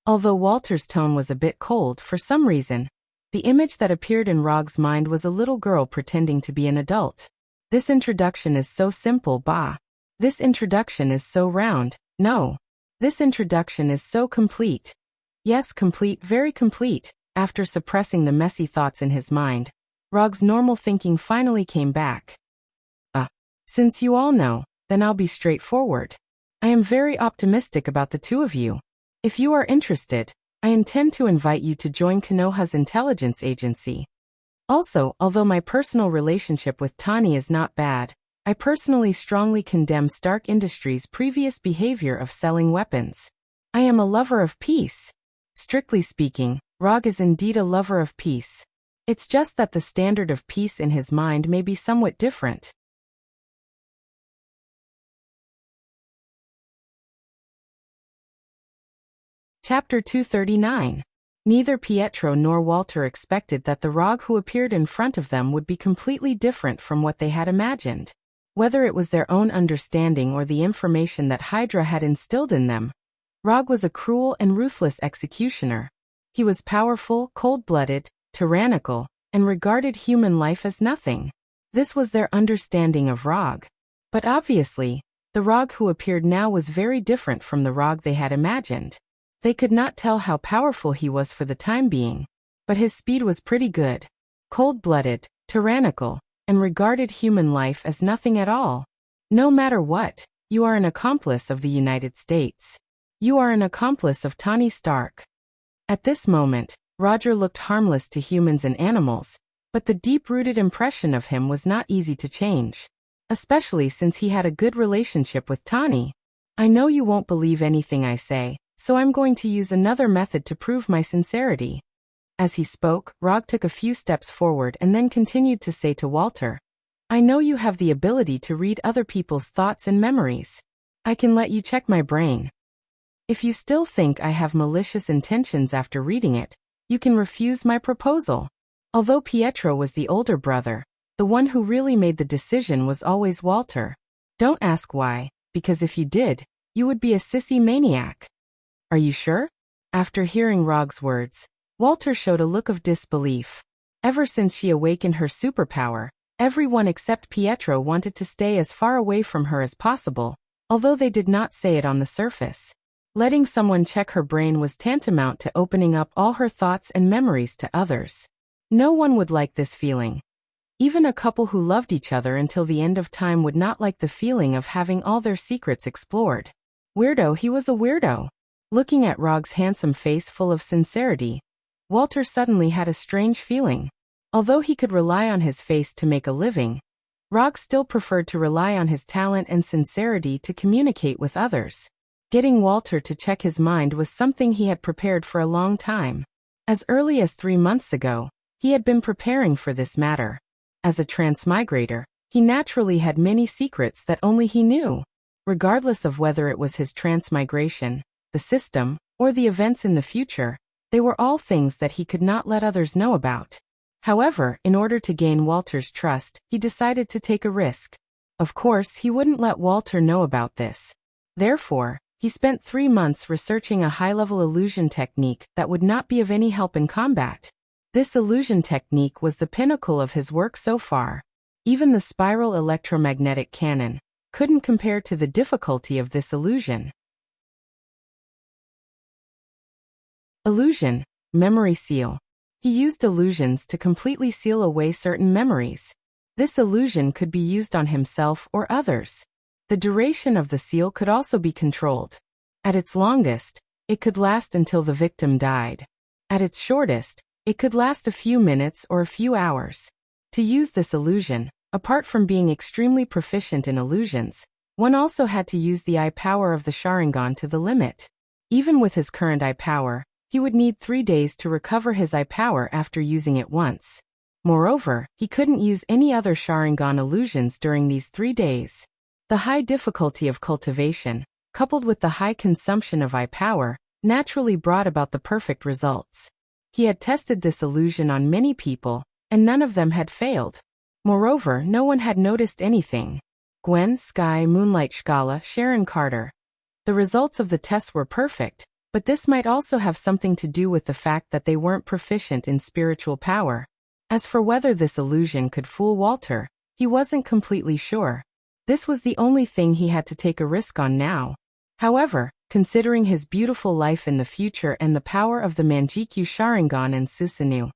Although Walter's tone was a bit cold for some reason, the image that appeared in Rog's mind was a little girl pretending to be an adult. This introduction is so simple, bah. This introduction is so round, no. This introduction is so complete. Yes, complete, very complete. After suppressing the messy thoughts in his mind, Rog's normal thinking finally came back. Since you all know, then I'll be straightforward. I am very optimistic about the two of you. If you are interested, I intend to invite you to join Konoha's intelligence agency. Also, although my personal relationship with Tani is not bad, I personally strongly condemn Stark Industries' previous behavior of selling weapons. I am a lover of peace. Strictly speaking, Rog is indeed a lover of peace. It's just that the standard of peace in his mind may be somewhat different. Chapter 239. Neither Pietro nor Walter expected that the Rog who appeared in front of them would be completely different from what they had imagined. Whether it was their own understanding or the information that Hydra had instilled in them, Rog was a cruel and ruthless executioner. He was powerful, cold-blooded, tyrannical, and regarded human life as nothing. This was their understanding of Rog. But obviously, The Rog who appeared now was very different from the Rog they had imagined. They could not tell how powerful he was for the time being, but his speed was pretty good. Cold-blooded, tyrannical, and regarded human life as nothing at all. No matter what, you are an accomplice of the United States. You are an accomplice of Tony Stark. At this moment, Roger looked harmless to humans and animals, but the deep-rooted impression of him was not easy to change. Especially since he had a good relationship with Tawny. I know you won't believe anything I say, so I'm going to use another method to prove my sincerity. As he spoke, Rog took a few steps forward and then continued to say to Walter, I know you have the ability to read other people's thoughts and memories. I can let you check my brain. If you still think I have malicious intentions after reading it, you can refuse my proposal. Although Pietro was the older brother, the one who really made the decision was always Walter. Don't ask why, because if you did, you would be a sissy maniac. Are you sure? After hearing Rog's words, Walter showed a look of disbelief. Ever since she awakened her superpower, everyone except Pietro wanted to stay as far away from her as possible, although they did not say it on the surface. Letting someone check her brain was tantamount to opening up all her thoughts and memories to others. No one would like this feeling. Even a couple who loved each other until the end of time would not like the feeling of having all their secrets explored. Weirdo, he was a weirdo. Looking at Rog's handsome face full of sincerity, Walter suddenly had a strange feeling. Although he could rely on his face to make a living, Rog still preferred to rely on his talent and sincerity to communicate with others. Getting Walter to check his mind was something he had prepared for a long time. As early as 3 months ago, he had been preparing for this matter. As a transmigrator, he naturally had many secrets that only he knew. Regardless of whether it was his transmigration, the system, or the events in the future, they were all things that he could not let others know about. However, in order to gain Walter's trust, he decided to take a risk. Of course, he wouldn't let Walter know about this. Therefore, he spent 3 months researching a high-level illusion technique that would not be of any help in combat. This illusion technique was the pinnacle of his work so far. Even the spiral electromagnetic cannon couldn't compare to the difficulty of this illusion. Illusion, memory seal. He used illusions to completely seal away certain memories. This illusion could be used on himself or others. The duration of the seal could also be controlled. At its longest, it could last until the victim died. At its shortest, it could last a few minutes or a few hours. To use this illusion, apart from being extremely proficient in illusions, one also had to use the eye power of the Sharingan to the limit. Even with his current eye power, he would need 3 days to recover his eye power after using it once. Moreover, he couldn't use any other Sharingan illusions during these 3 days. The high difficulty of cultivation, coupled with the high consumption of eye power, naturally brought about the perfect results. He had tested this illusion on many people, and none of them had failed. Moreover, no one had noticed anything. Gwen, Sky, Moonlight Scala, Sharon Carter. The results of the test were perfect, but this might also have something to do with the fact that they weren't proficient in spiritual power. As for whether this illusion could fool Walter, he wasn't completely sure. This was the only thing he had to take a risk on now. However, considering his beautiful life in the future and the power of the Manjikyu Sharingan and Susanoo,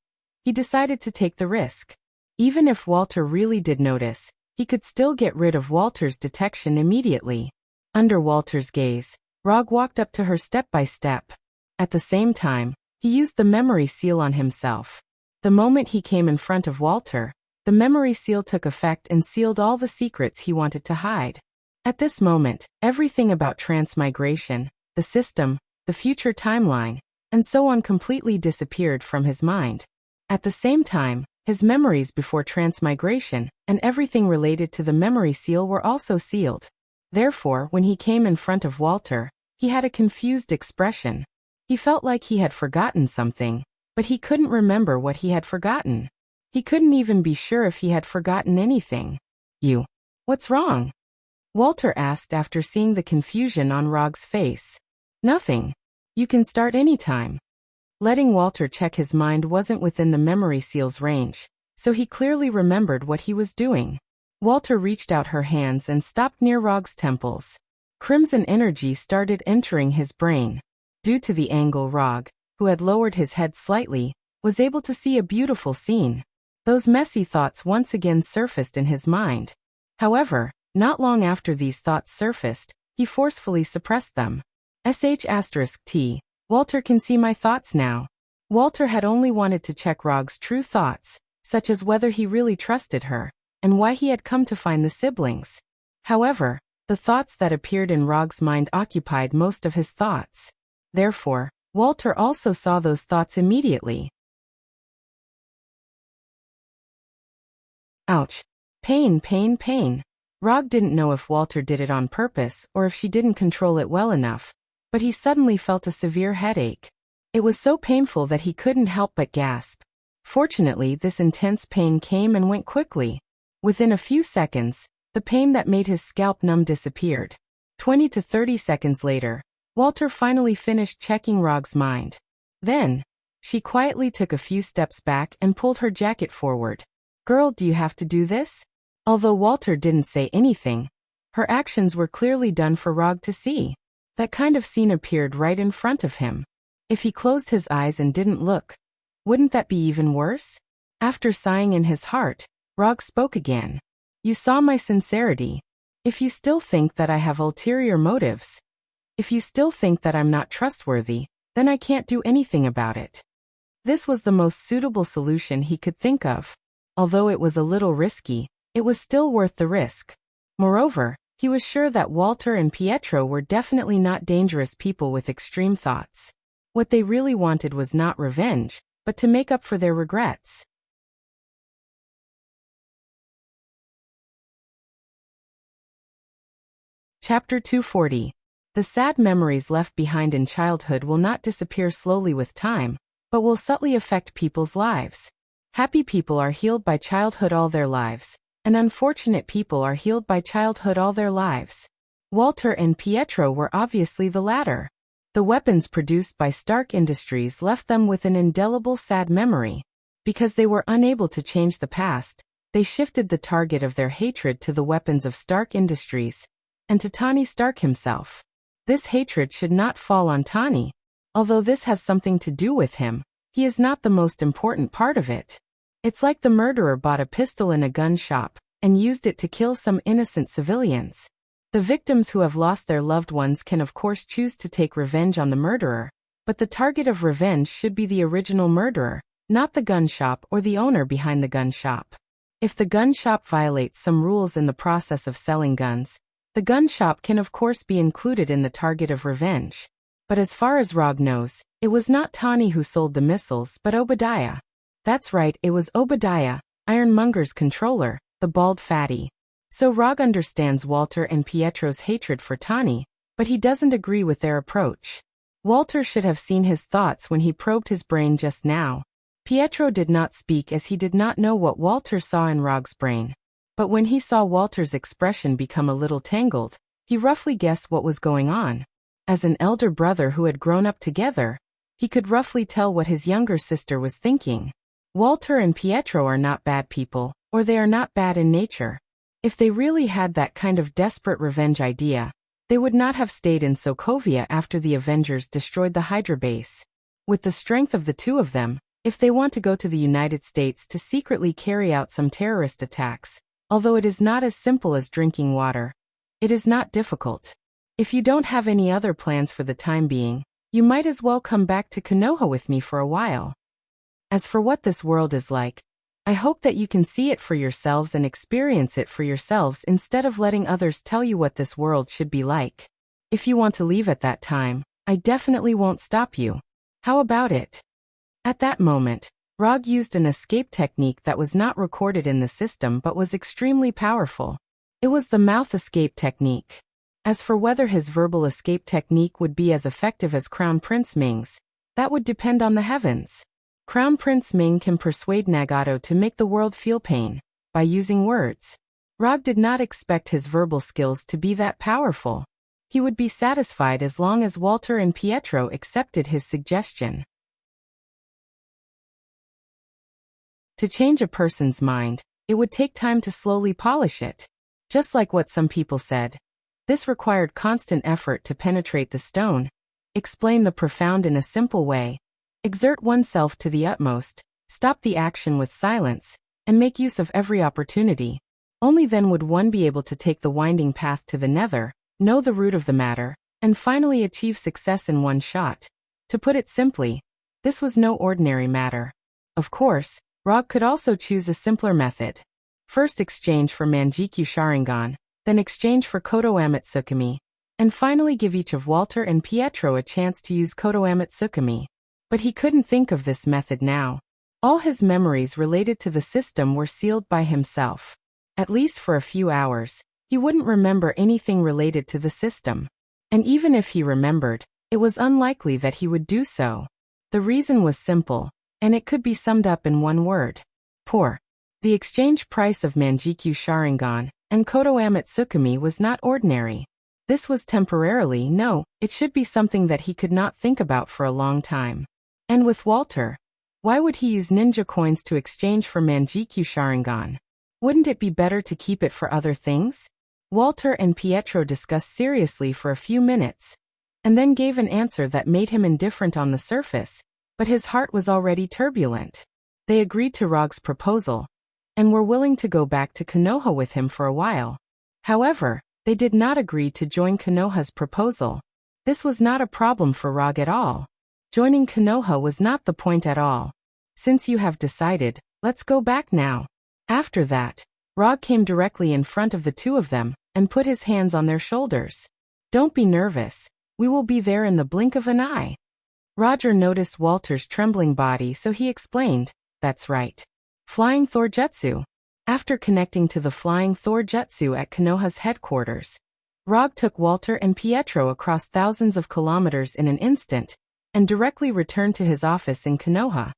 he decided to take the risk. Even if Walter really did notice, he could still get rid of Walter's detection immediately. Under Walter's gaze, Rog walked up to her step by step. At the same time, he used the memory seal on himself. The moment he came in front of Walter, the memory seal took effect and sealed all the secrets he wanted to hide. At this moment, everything about transmigration, the system, the future timeline, and so on completely disappeared from his mind. At the same time, his memories before transmigration and everything related to the memory seal were also sealed. Therefore, when he came in front of Walter, he had a confused expression. He felt like he had forgotten something, but he couldn't remember what he had forgotten. He couldn't even be sure if he had forgotten anything. What's wrong? Walter asked after seeing the confusion on Rog's face. Nothing. You can start anytime. Letting Walter check his mind wasn't within the memory seal's range, so he clearly remembered what he was doing. Walter reached out her hands and stopped near Rog's temples. Crimson energy started entering his brain. Due to the angle, Rog, who had lowered his head slightly, was able to see a beautiful scene. Those messy thoughts once again surfaced in his mind. However, not long after these thoughts surfaced, he forcefully suppressed them. *T. Walter can see my thoughts now. Walter had only wanted to check Rog's true thoughts, such as whether he really trusted her, and why he had come to find the siblings. However, the thoughts that appeared in Rog's mind occupied most of his thoughts. Therefore, Walter also saw those thoughts immediately. Ouch. Pain, pain, pain. Rog didn't know if Walter did it on purpose or if she didn't control it well enough, but he suddenly felt a severe headache. It was so painful that he couldn't help but gasp. Fortunately, this intense pain came and went quickly. Within a few seconds, the pain that made his scalp numb disappeared. 20 to 30 seconds later, Walter finally finished checking Rog's mind. Then, she quietly took a few steps back and pulled her jacket forward. "Girl, do you have to do this?" Although Walter didn't say anything, her actions were clearly done for Rog to see. That kind of scene appeared right in front of him. If he closed his eyes and didn't look, wouldn't that be even worse? After sighing in his heart, Rog spoke again. "You saw my sincerity. If you still think that I have ulterior motives, if you still think that I'm not trustworthy, then I can't do anything about it." This was the most suitable solution he could think of. Although it was a little risky, it was still worth the risk. Moreover, he was sure that Walter and Pietro were definitely not dangerous people with extreme thoughts. What they really wanted was not revenge, but to make up for their regrets. Chapter 240. The sad memories left behind in childhood will not disappear slowly with time, but will subtly affect people's lives. Happy people are healed by childhood all their lives, and unfortunate people are healed by childhood all their lives. Walter and Pietro were obviously the latter. The weapons produced by Stark Industries left them with an indelible sad memory. Because they were unable to change the past, they shifted the target of their hatred to the weapons of Stark Industries, and to Tony Stark himself. This hatred should not fall on Tony. Although this has something to do with him, he is not the most important part of it. It's like the murderer bought a pistol in a gun shop and used it to kill some innocent civilians. The victims who have lost their loved ones can of course choose to take revenge on the murderer, but the target of revenge should be the original murderer, not the gun shop or the owner behind the gun shop. If the gun shop violates some rules in the process of selling guns, the gun shop can of course be included in the target of revenge. But as far as Rog knows, it was not Tawny who sold the missiles but Obadiah. That's right, it was Obadiah, Ironmonger's controller, the bald fatty. So Rog understands Walter and Pietro's hatred for Tawny, but he doesn't agree with their approach. Walter should have seen his thoughts when he probed his brain just now. Pietro did not speak as he did not know what Walter saw in Rog's brain. But when he saw Walter's expression become a little tangled, he roughly guessed what was going on. As an elder brother who had grown up together, he could roughly tell what his younger sister was thinking. Walter and Pietro are not bad people, or they are not bad in nature. If they really had that kind of desperate revenge idea, they would not have stayed in Sokovia after the Avengers destroyed the Hydra base. With the strength of the two of them, if they want to go to the United States to secretly carry out some terrorist attacks, although it is not as simple as drinking water, it is not difficult. If you don't have any other plans for the time being, you might as well come back to Konoha with me for a while. As for what this world is like, I hope that you can see it for yourselves and experience it for yourselves instead of letting others tell you what this world should be like. If you want to leave at that time, I definitely won't stop you. How about it? At that moment, Rog used an escape technique that was not recorded in the system but was extremely powerful. It was the mouth escape technique. As for whether his verbal escape technique would be as effective as Crown Prince Ming's, that would depend on the heavens. Crown Prince Ming can persuade Nagato to make the world feel pain by using words. Rog did not expect his verbal skills to be that powerful. He would be satisfied as long as Walter and Pietro accepted his suggestion. To change a person's mind, It would take time to slowly polish it. Just like what some people said. This required constant effort to penetrate the stone, explain the profound in a simple way, exert oneself to the utmost, stop the action with silence, and make use of every opportunity. Only then would one be able to take the winding path to the nether, know the root of the matter, and finally achieve success in one shot. To put it simply, this was no ordinary matter. Of course, Rogue could also choose a simpler method. First exchange for Manjikyu Sharingan, then exchange for Kodo Amatsukami, and finally give each of Walter and Pietro a chance to use Kodo Amatsukami. But he couldn't think of this method now. All his memories related to the system were sealed by himself. At least for a few hours, he wouldn't remember anything related to the system. And even if he remembered, it was unlikely that he would do so. The reason was simple, and it could be summed up in one word. Poor. The exchange price of Manjikyu Sharingan and Kodo Amatsukami was not ordinary. This was temporarily, no, it should be something that he could not think about for a long time. And with Walter, why would he use ninja coins to exchange for Manjikyu Sharingan? Wouldn't it be better to keep it for other things? Walter and Pietro discussed seriously for a few minutes, and then gave an answer that made him indifferent on the surface, but his heart was already turbulent. They agreed to Rogue's proposal, and were willing to go back to Konoha with him for a while. However, they did not agree to join Konoha's proposal. This was not a problem for Rogue at all. Joining Konoha was not the point at all. Since you have decided, let's go back now. After that, Rogue came directly in front of the two of them, and put his hands on their shoulders. Don't be nervous, we will be there in the blink of an eye. Roger noticed Walter's trembling body, so he explained, that's right. Flying Thor Jutsu. After connecting to the Flying Thor Jutsu at Konoha's headquarters, Rogue took Walter and Pietro across thousands of kilometers in an instant, and directly returned to his office in Konoha.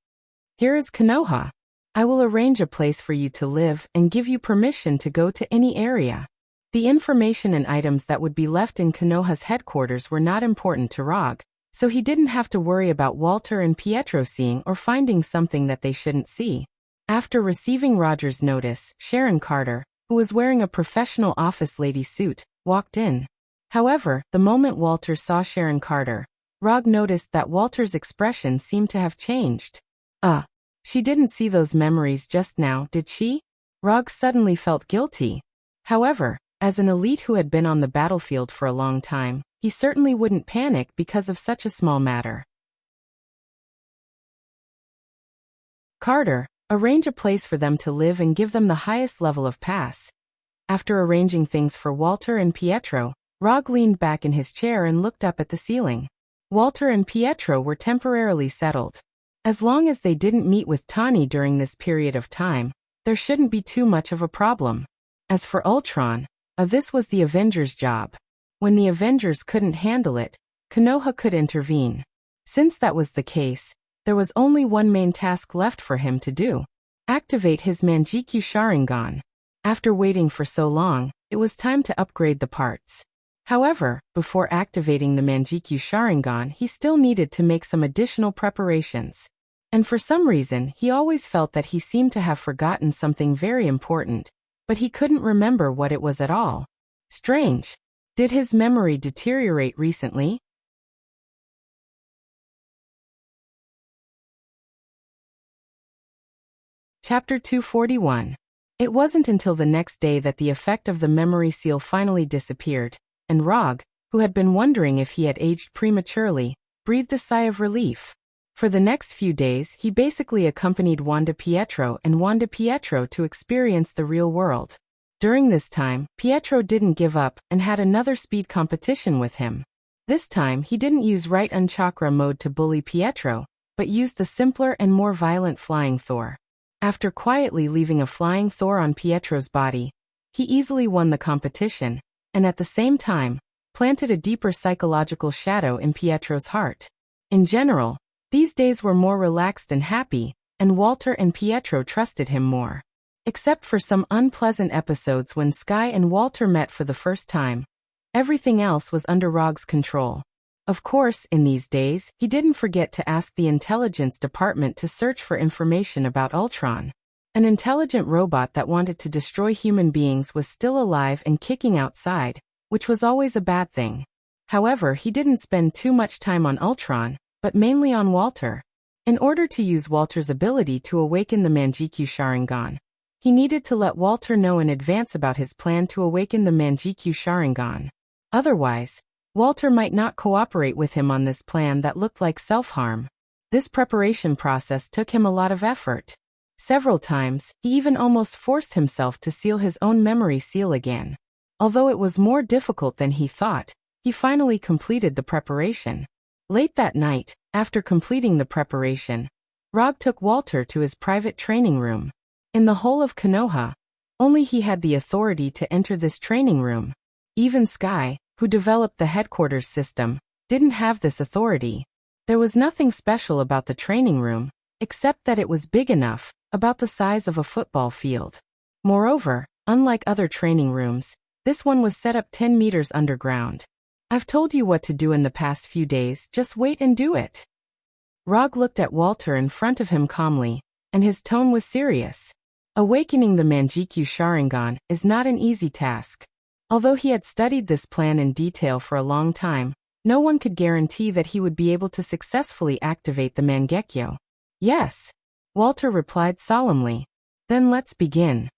Here is Konoha. I will arrange a place for you to live and give you permission to go to any area. The information and items that would be left in Konoha's headquarters were not important to Rogue, so he didn't have to worry about Walter and Pietro seeing or finding something that they shouldn't see. After receiving Roger's notice, Sharon Carter, who was wearing a professional office lady suit, walked in. However, the moment Walter saw Sharon Carter, Rogue noticed that Walter's expression seemed to have changed. She didn't see those memories just now, did she? Rogue suddenly felt guilty. However, as an elite who had been on the battlefield for a long time, he certainly wouldn't panic because of such a small matter. Carter, arrange a place for them to live and give them the highest level of pass. After arranging things for Walter and Pietro, Rogue leaned back in his chair and looked up at the ceiling. Walter and Pietro were temporarily settled. As long as they didn't meet with Tani during this period of time, there shouldn't be too much of a problem. As for Ultron, this was the Avengers' job. When the Avengers couldn't handle it, Konoha could intervene. Since that was the case, there was only one main task left for him to do. Activate his Manjikyu Sharingan. After waiting for so long, it was time to upgrade the parts. However, before activating the Manjikyu Sharingan, he still needed to make some additional preparations. And for some reason, he always felt that he seemed to have forgotten something very important, but he couldn't remember what it was at all. Strange. Did his memory deteriorate recently? Chapter 241. It wasn't until the next day that the effect of the memory seal finally disappeared, and Rogue, who had been wondering if he had aged prematurely, breathed a sigh of relief. For the next few days, he basically accompanied Wanda Pietro to experience the real world. During this time, Pietro didn't give up and had another speed competition with him. This time, he didn't use right Unchakra mode to bully Pietro, but used the simpler and more violent Flying Thor. After quietly leaving a Flying Thor on Pietro's body, he easily won the competition, and at the same time, planted a deeper psychological shadow in Pietro's heart. In general, these days were more relaxed and happy, and Walter and Pietro trusted him more. Except for some unpleasant episodes when Sky and Walter met for the first time. Everything else was under Rogue's control. Of course, in these days, he didn't forget to ask the intelligence department to search for information about Ultron. An intelligent robot that wanted to destroy human beings was still alive and kicking outside, which was always a bad thing. However, he didn't spend too much time on Ultron, but mainly on Walter. In order to use Walter's ability to awaken the Manjikyu Sharingan, he needed to let Walter know in advance about his plan to awaken the Manjikyu Sharingan. Otherwise, Walter might not cooperate with him on this plan that looked like self-harm. This preparation process took him a lot of effort. Several times, he even almost forced himself to seal his own memory seal again. Although it was more difficult than he thought, he finally completed the preparation. Late that night, after completing the preparation, Rog took Walter to his private training room. In the whole of Konoha, only he had the authority to enter this training room. Even Sky, who developed the headquarters system, didn't have this authority. There was nothing special about the training room, except that it was big enough, about the size of a football field. Moreover, unlike other training rooms, this one was set up 10 meters underground. I've told you what to do in the past few days, just wait and do it. Rog looked at Walter in front of him calmly, and his tone was serious. Awakening the Manjikyu Sharingan is not an easy task. Although he had studied this plan in detail for a long time, no one could guarantee that he would be able to successfully activate the Mangekyo. Yes, Walter replied solemnly. Then let's begin.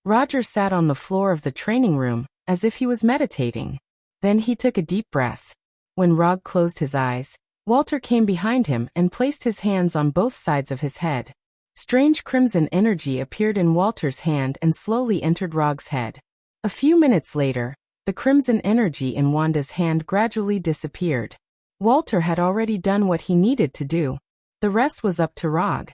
Roger sat on the floor of the training room, as if he was meditating. Then he took a deep breath. When Rog closed his eyes, Walter came behind him and placed his hands on both sides of his head. Strange crimson energy appeared in Walter's hand and slowly entered Rog's head. A few minutes later, the crimson energy in Wanda's hand gradually disappeared. Walter had already done what he needed to do. The rest was up to Rog.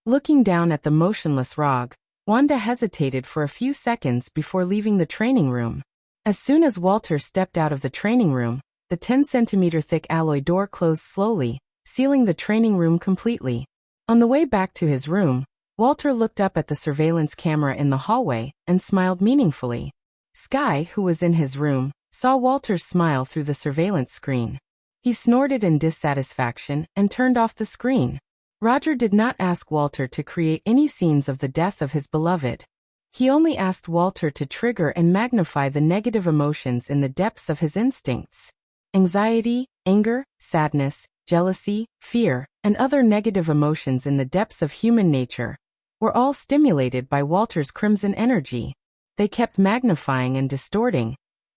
Looking down at the motionless Rog, Wanda hesitated for a few seconds before leaving the training room. As soon as Walter stepped out of the training room, the 10-centimeter thick alloy door closed slowly, sealing the training room completely. On the way back to his room, Walter looked up at the surveillance camera in the hallway and smiled meaningfully. Sky, who was in his room, saw Walter's smile through the surveillance screen. He snorted in dissatisfaction and turned off the screen. Roger did not ask Walter to create any scenes of the death of his beloved. He only asked Walter to trigger and magnify the negative emotions in the depths of his instincts. Anxiety, anger, sadness, jealousy, fear, and other negative emotions in the depths of human nature were all stimulated by Walter's crimson energy. They kept magnifying and distorting.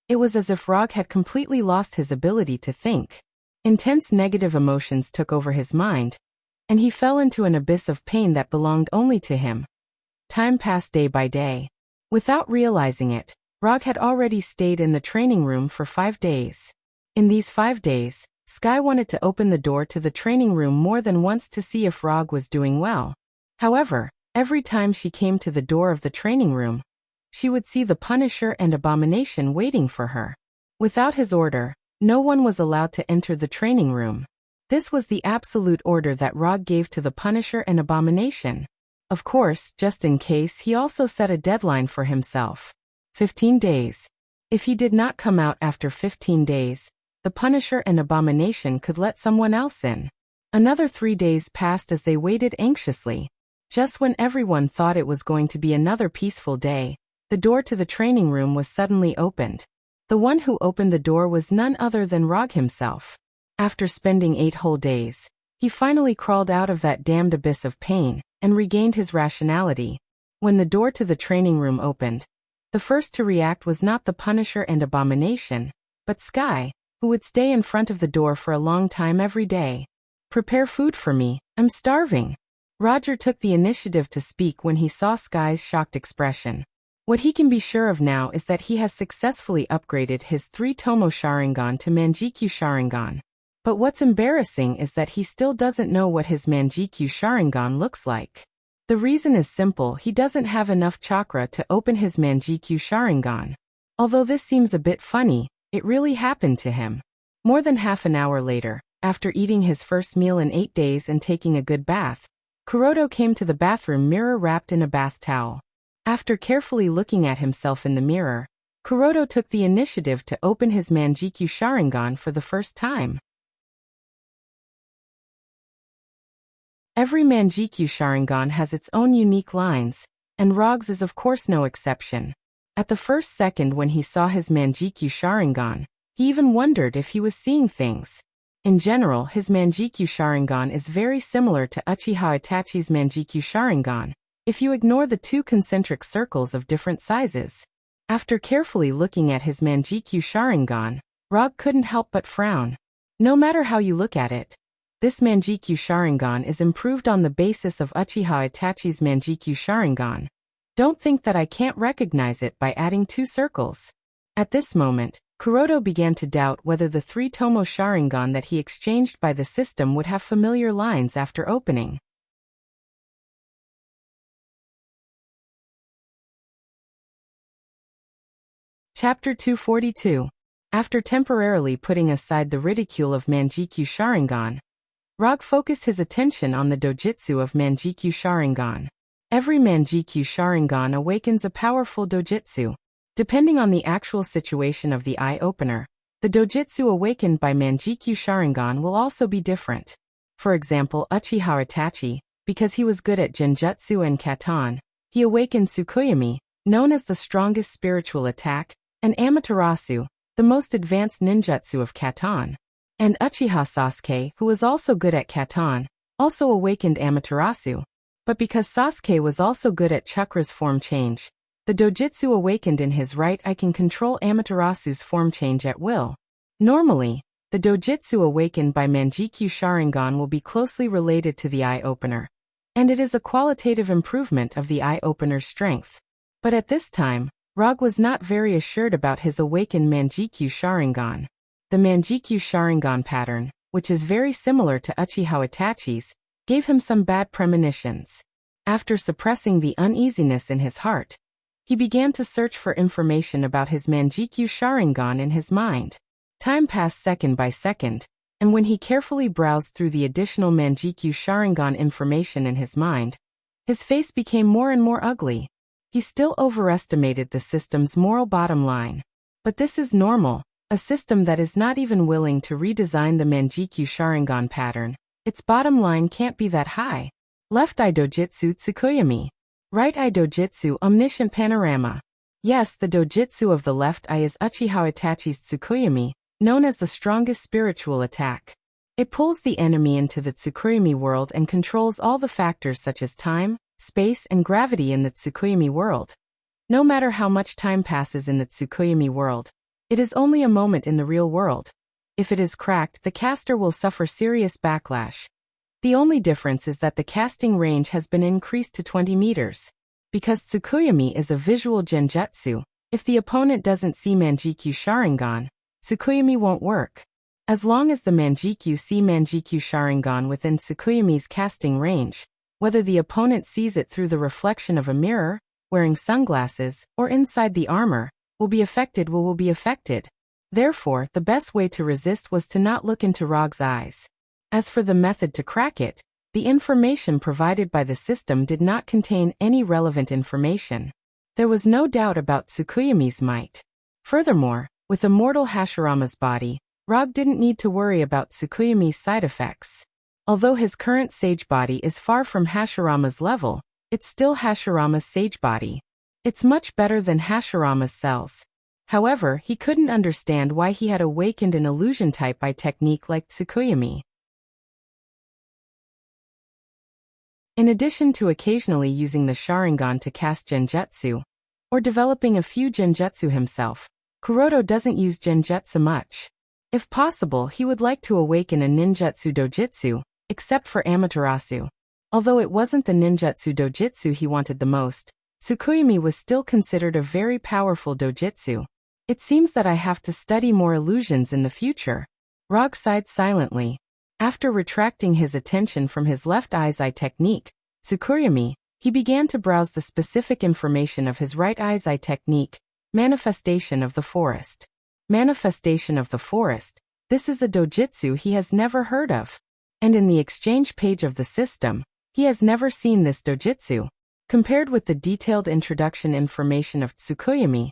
It was as if Rog had completely lost his ability to think. Intense negative emotions took over his mind, and he fell into an abyss of pain that belonged only to him. Time passed day by day. Without realizing it, Rog had already stayed in the training room for 5 days. In these 5 days, Sky wanted to open the door to the training room more than once to see if Rog was doing well. However, every time she came to the door of the training room, she would see the Punisher and Abomination waiting for her. Without his order, no one was allowed to enter the training room. This was the absolute order that Rog gave to the Punisher and Abomination. Of course, just in case, he also set a deadline for himself. 15 days. If he did not come out after 15 days, the Punisher and Abomination could let someone else in. Another 3 days passed as they waited anxiously. Just when everyone thought it was going to be another peaceful day, the door to the training room was suddenly opened. The one who opened the door was none other than Rog himself. After spending 8 whole days, he finally crawled out of that damned abyss of pain and regained his rationality. When the door to the training room opened, the first to react was not the Punisher and Abomination, but Sky, who would stay in front of the door for a long time every day. "Prepare food for me, I'm starving." Roger took the initiative to speak when he saw Sky's shocked expression. What he can be sure of now is that he has successfully upgraded his 3-Tomo Sharingan to Manjikyu Sharingan. But what's embarrassing is that he still doesn't know what his Manjikyu Sharingan looks like. The reason is simple: he doesn't have enough chakra to open his Manjikyu Sharingan. Although this seems a bit funny, it really happened to him. More than half an hour later, after eating his first meal in 8 days and taking a good bath, Kuroto came to the bathroom mirror wrapped in a bath towel. After carefully looking at himself in the mirror, Kuroto took the initiative to open his Manjikyu Sharingan for the first time. Every Manjikyu Sharingan has its own unique lines, and Rog's is of course no exception. At the first second when he saw his Manjikyu Sharingan, he even wondered if he was seeing things. In general, his Manjikyu Sharingan is very similar to Uchiha Itachi's Manjikyu Sharingan, if you ignore the two concentric circles of different sizes. After carefully looking at his Manjikyu Sharingan, Rog couldn't help but frown. No matter how you look at it, this Manjikyu Sharingan is improved on the basis of Uchiha Itachi's Manjikyu Sharingan. Don't think that I can't recognize it by adding two circles. At this moment, Kuroda began to doubt whether the three-tomo Sharingan that he exchanged by the system would have familiar lines after opening. Chapter 242. After temporarily putting aside the ridicule of Manjikyu Sharingan, Rog focused his attention on the dojitsu of Manjikyu Sharingan. Every Manjikyu Sharingan awakens a powerful dojitsu. Depending on the actual situation of the eye-opener, the dojitsu awakened by Manjikyu Sharingan will also be different. For example, Uchiha Itachi, because he was good at Genjutsu and Katan, he awakened Tsukuyomi, known as the strongest spiritual attack, and Amaterasu, the most advanced ninjutsu of Katan. And Uchiha Sasuke, who was also good at Katan, also awakened Amaterasu. But because Sasuke was also good at Chakra's form change, the dojitsu awakened in his right eye can control Amaterasu's form change at will. Normally, the dojitsu awakened by Manjikyu Sharingan will be closely related to the eye-opener, and it is a qualitative improvement of the eye-opener's strength. But at this time, Rog was not very assured about his awakened Manjikyu Sharingan. The Manjikyu Sharingan pattern, which is very similar to Uchiha Itachi's, gave him some bad premonitions. After suppressing the uneasiness in his heart, he began to search for information about his Manjikyu Sharingan in his mind. Time passed second by second, and when he carefully browsed through the additional Manjikyu Sharingan information in his mind, his face became more and more ugly. He still overestimated the system's moral bottom line. But this is normal, a system that is not even willing to redesign the Manjikyu Sharingan pattern. Its bottom line can't be that high. Left eye dojitsu Tsukuyomi. Right eye dojitsu omniscient panorama. Yes, the dojitsu of the left eye is Uchiha Itachi's Tsukuyomi, known as the strongest spiritual attack. It pulls the enemy into the Tsukuyomi world and controls all the factors such as time, space, and gravity in the Tsukuyomi world. No matter how much time passes in the Tsukuyomi world, it is only a moment in the real world. If it is cracked, the caster will suffer serious backlash. The only difference is that the casting range has been increased to 20 meters. Because Tsukuyomi is a visual genjutsu, if the opponent doesn't see Manjikyu Sharingan, Tsukuyomi won't work. As long as the Manjikyu see Manjikyu Sharingan within Tsukuyomi's casting range, whether the opponent sees it through the reflection of a mirror, wearing sunglasses, or inside the armor, will be affected. Therefore, the best way to resist was to not look into Rog's eyes. As for the method to crack it, the information provided by the system did not contain any relevant information. There was no doubt about Tsukuyomi's might. Furthermore, with immortal Hashirama's body, Rog didn't need to worry about Tsukuyomi's side effects. Although his current sage body is far from Hashirama's level, it's still Hashirama's sage body. It's much better than Hashirama's cells. However, he couldn't understand why he had awakened an illusion type by technique like Tsukuyomi. In addition to occasionally using the Sharingan to cast Genjutsu, or developing a few Genjutsu himself, Kuroda doesn't use Genjutsu much. If possible, he would like to awaken a Ninjutsu Dojitsu, except for Amaterasu. Although it wasn't the Ninjutsu Dojitsu he wanted the most, Tsukuyomi was still considered a very powerful dojitsu. It seems that I have to study more illusions in the future. Rog sighed silently. After retracting his attention from his left eye's eye technique, Tsukuyomi, he began to browse the specific information of his right eye's eye technique, Manifestation of the Forest. Manifestation of the Forest. This is a dojitsu he has never heard of. And in the exchange page of the system, he has never seen this dojitsu. Compared with the detailed introduction information of Tsukuyomi,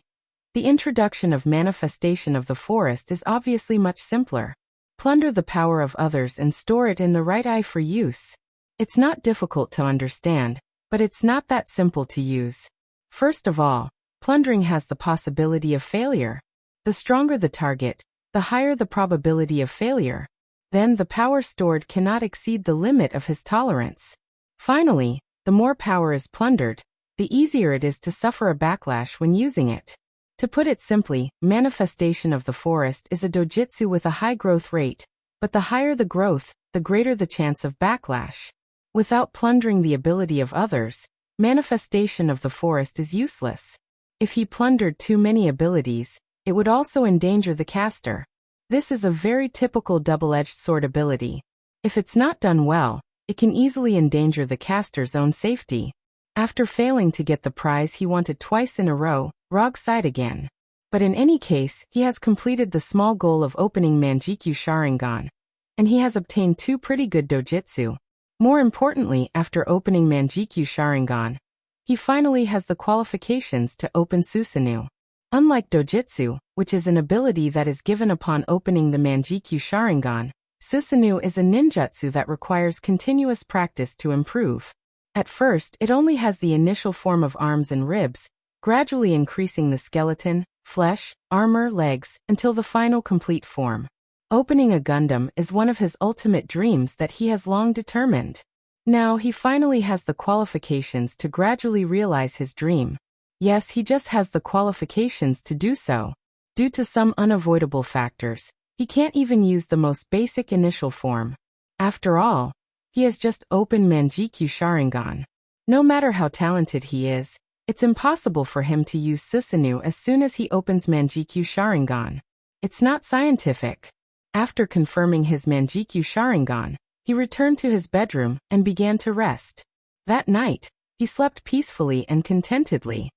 the introduction of Manifestation of the Forest is obviously much simpler. Plunder the power of others and store it in the right eye for use. It's not difficult to understand, but it's not that simple to use. First of all, plundering has the possibility of failure. The stronger the target, the higher the probability of failure. Then the power stored cannot exceed the limit of his tolerance. Finally, the more power is plundered, the easier it is to suffer a backlash when using it. To put it simply, manifestation of the forest is a dojutsu with a high growth rate, but the higher the growth, the greater the chance of backlash. Without plundering the ability of others, manifestation of the forest is useless. If he plundered too many abilities, it would also endanger the caster. This is a very typical double-edged sword ability. If it's not done well, it can easily endanger the caster's own safety. After failing to get the prize he wanted twice in a row, Rog sighed again. But in any case, he has completed the small goal of opening Manjikyu Sharingan, and he has obtained 2 pretty good dojutsu. More importantly, after opening Manjikyu Sharingan, he finally has the qualifications to open Susanoo. Unlike dojutsu, which is an ability that is given upon opening the Manjikyu Sharingan, Susanoo is a ninjutsu that requires continuous practice to improve. At first, it only has the initial form of arms and ribs, gradually increasing the skeleton, flesh, armor, legs, until the final complete form. Opening a Gundam is one of his ultimate dreams that he has long determined. Now he finally has the qualifications to gradually realize his dream. Yes, he just has the qualifications to do so. Due to some unavoidable factors, he can't even use the most basic initial form. After all, he has just opened Manjikyu Sharingan. No matter how talented he is, it's impossible for him to use Susanoo as soon as he opens Manjikyu Sharingan. It's not scientific. After confirming his Manjikyu Sharingan, he returned to his bedroom and began to rest. That night, he slept peacefully and contentedly.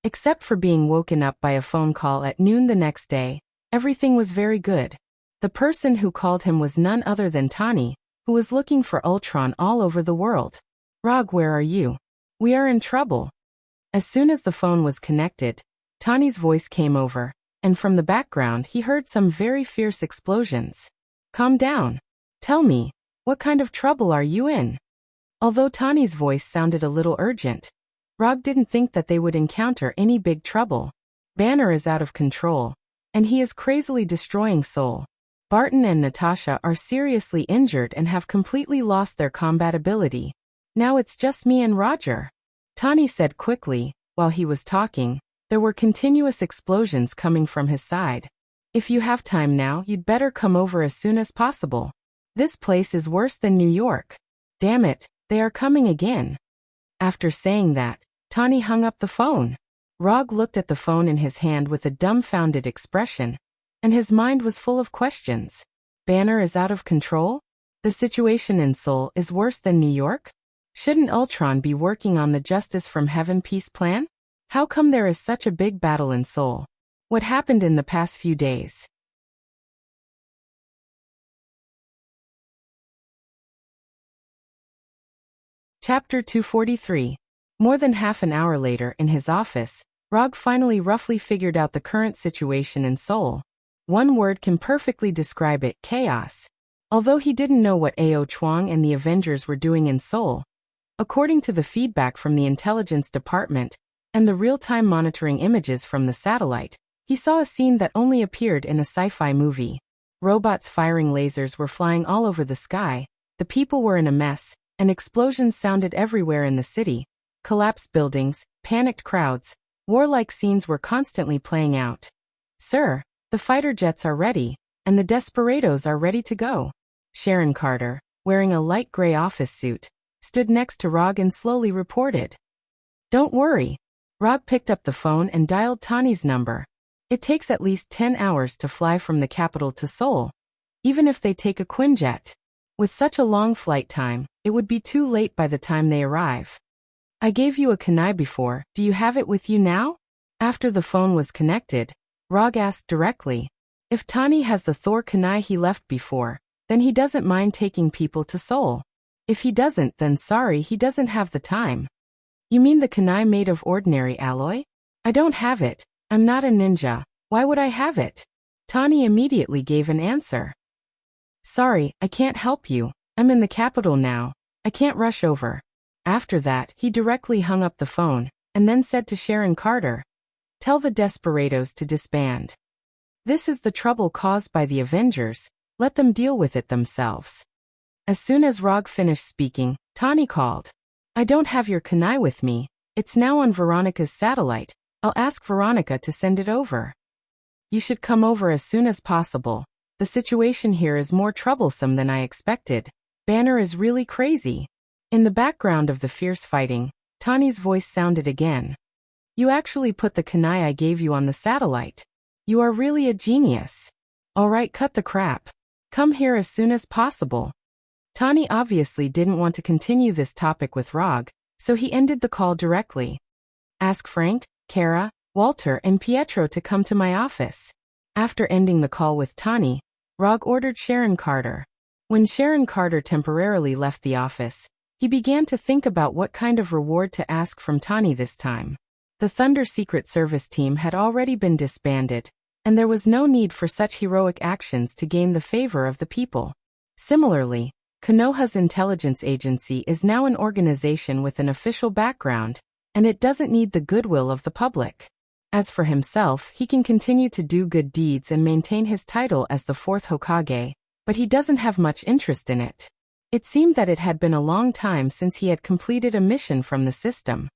Except for being woken up by a phone call at noon the next day, everything was very good. The person who called him was none other than Tani, who was looking for Ultron all over the world. Rog, where are you? We are in trouble. As soon as the phone was connected, Tani's voice came over, and from the background he heard some very fierce explosions. Calm down. Tell me, what kind of trouble are you in? Although Tani's voice sounded a little urgent, Rog didn't think that they would encounter any big trouble. Banner is out of control, and he is crazily destroying Seoul. Barton and Natasha are seriously injured and have completely lost their combat ability. Now it's just me and Roger. Tani said quickly. While he was talking, there were continuous explosions coming from his side. If you have time now, you'd better come over as soon as possible. This place is worse than New York. Damn it, they are coming again. After saying that, Tani hung up the phone. Rog looked at the phone in his hand with a dumbfounded expression, and his mind was full of questions. Banner is out of control? The situation in Seoul is worse than New York? Shouldn't Ultron be working on the Justice from Heaven peace plan? How come there is such a big battle in Seoul? What happened in the past few days? Chapter 243. More than half an hour later in his office, Rog finally roughly figured out the current situation in Seoul. One word can perfectly describe it: chaos. Although he didn't know what Ao Chuang and the Avengers were doing in Seoul, according to the feedback from the intelligence department and the real-time monitoring images from the satellite, he saw a scene that only appeared in a sci-fi movie. Robots firing lasers were flying all over the sky, the people were in a mess, and explosions sounded everywhere in the city. Collapsed buildings, panicked crowds, warlike scenes were constantly playing out. Sir, the fighter jets are ready, and the desperados are ready to go. Sharon Carter, wearing a light gray office suit, stood next to Rog and slowly reported. Don't worry. Rog picked up the phone and dialed Tani's number. It takes at least 10 hours to fly from the capital to Seoul, even if they take a Quinjet. With such a long flight time, it would be too late by the time they arrive. I gave you a kunai before, do you have it with you now? After the phone was connected, Rog asked directly. If Tani has the Thor kunai he left before, then he doesn't mind taking people to Seoul. If he doesn't, then sorry, he doesn't have the time. You mean the kunai made of ordinary alloy? I don't have it. I'm not a ninja. Why would I have it? Tani immediately gave an answer. Sorry, I can't help you. I'm in the capital now. I can't rush over. After that, he directly hung up the phone, and then said to Sharon Carter, "Tell the desperados to disband. This is the trouble caused by the Avengers. Let them deal with it themselves." As soon as Rog finished speaking, Tawny called. "I don't have your kunai with me. It's now on Veronica's satellite. I'll ask Veronica to send it over. You should come over as soon as possible. The situation here is more troublesome than I expected. Banner is really crazy." In the background of the fierce fighting, Tawny's voice sounded again. "You actually put the kunai I gave you on the satellite. You are really a genius. All right, cut the crap. Come here as soon as possible." Tawny obviously didn't want to continue this topic with Rog, so he ended the call directly. "Ask Frank, Kara, Walter, and Pietro to come to my office." After ending the call with Tawny, Rog ordered Sharon Carter. When Sharon Carter temporarily left the office, he began to think about what kind of reward to ask from Tawny this time. The Thunder Secret Service team had already been disbanded, and there was no need for such heroic actions to gain the favor of the people. Similarly, Konoha's intelligence agency is now an organization with an official background, and it doesn't need the goodwill of the public. As for himself, he can continue to do good deeds and maintain his title as the fourth Hokage, but he doesn't have much interest in it. It seemed that it had been a long time since he had completed a mission from the system.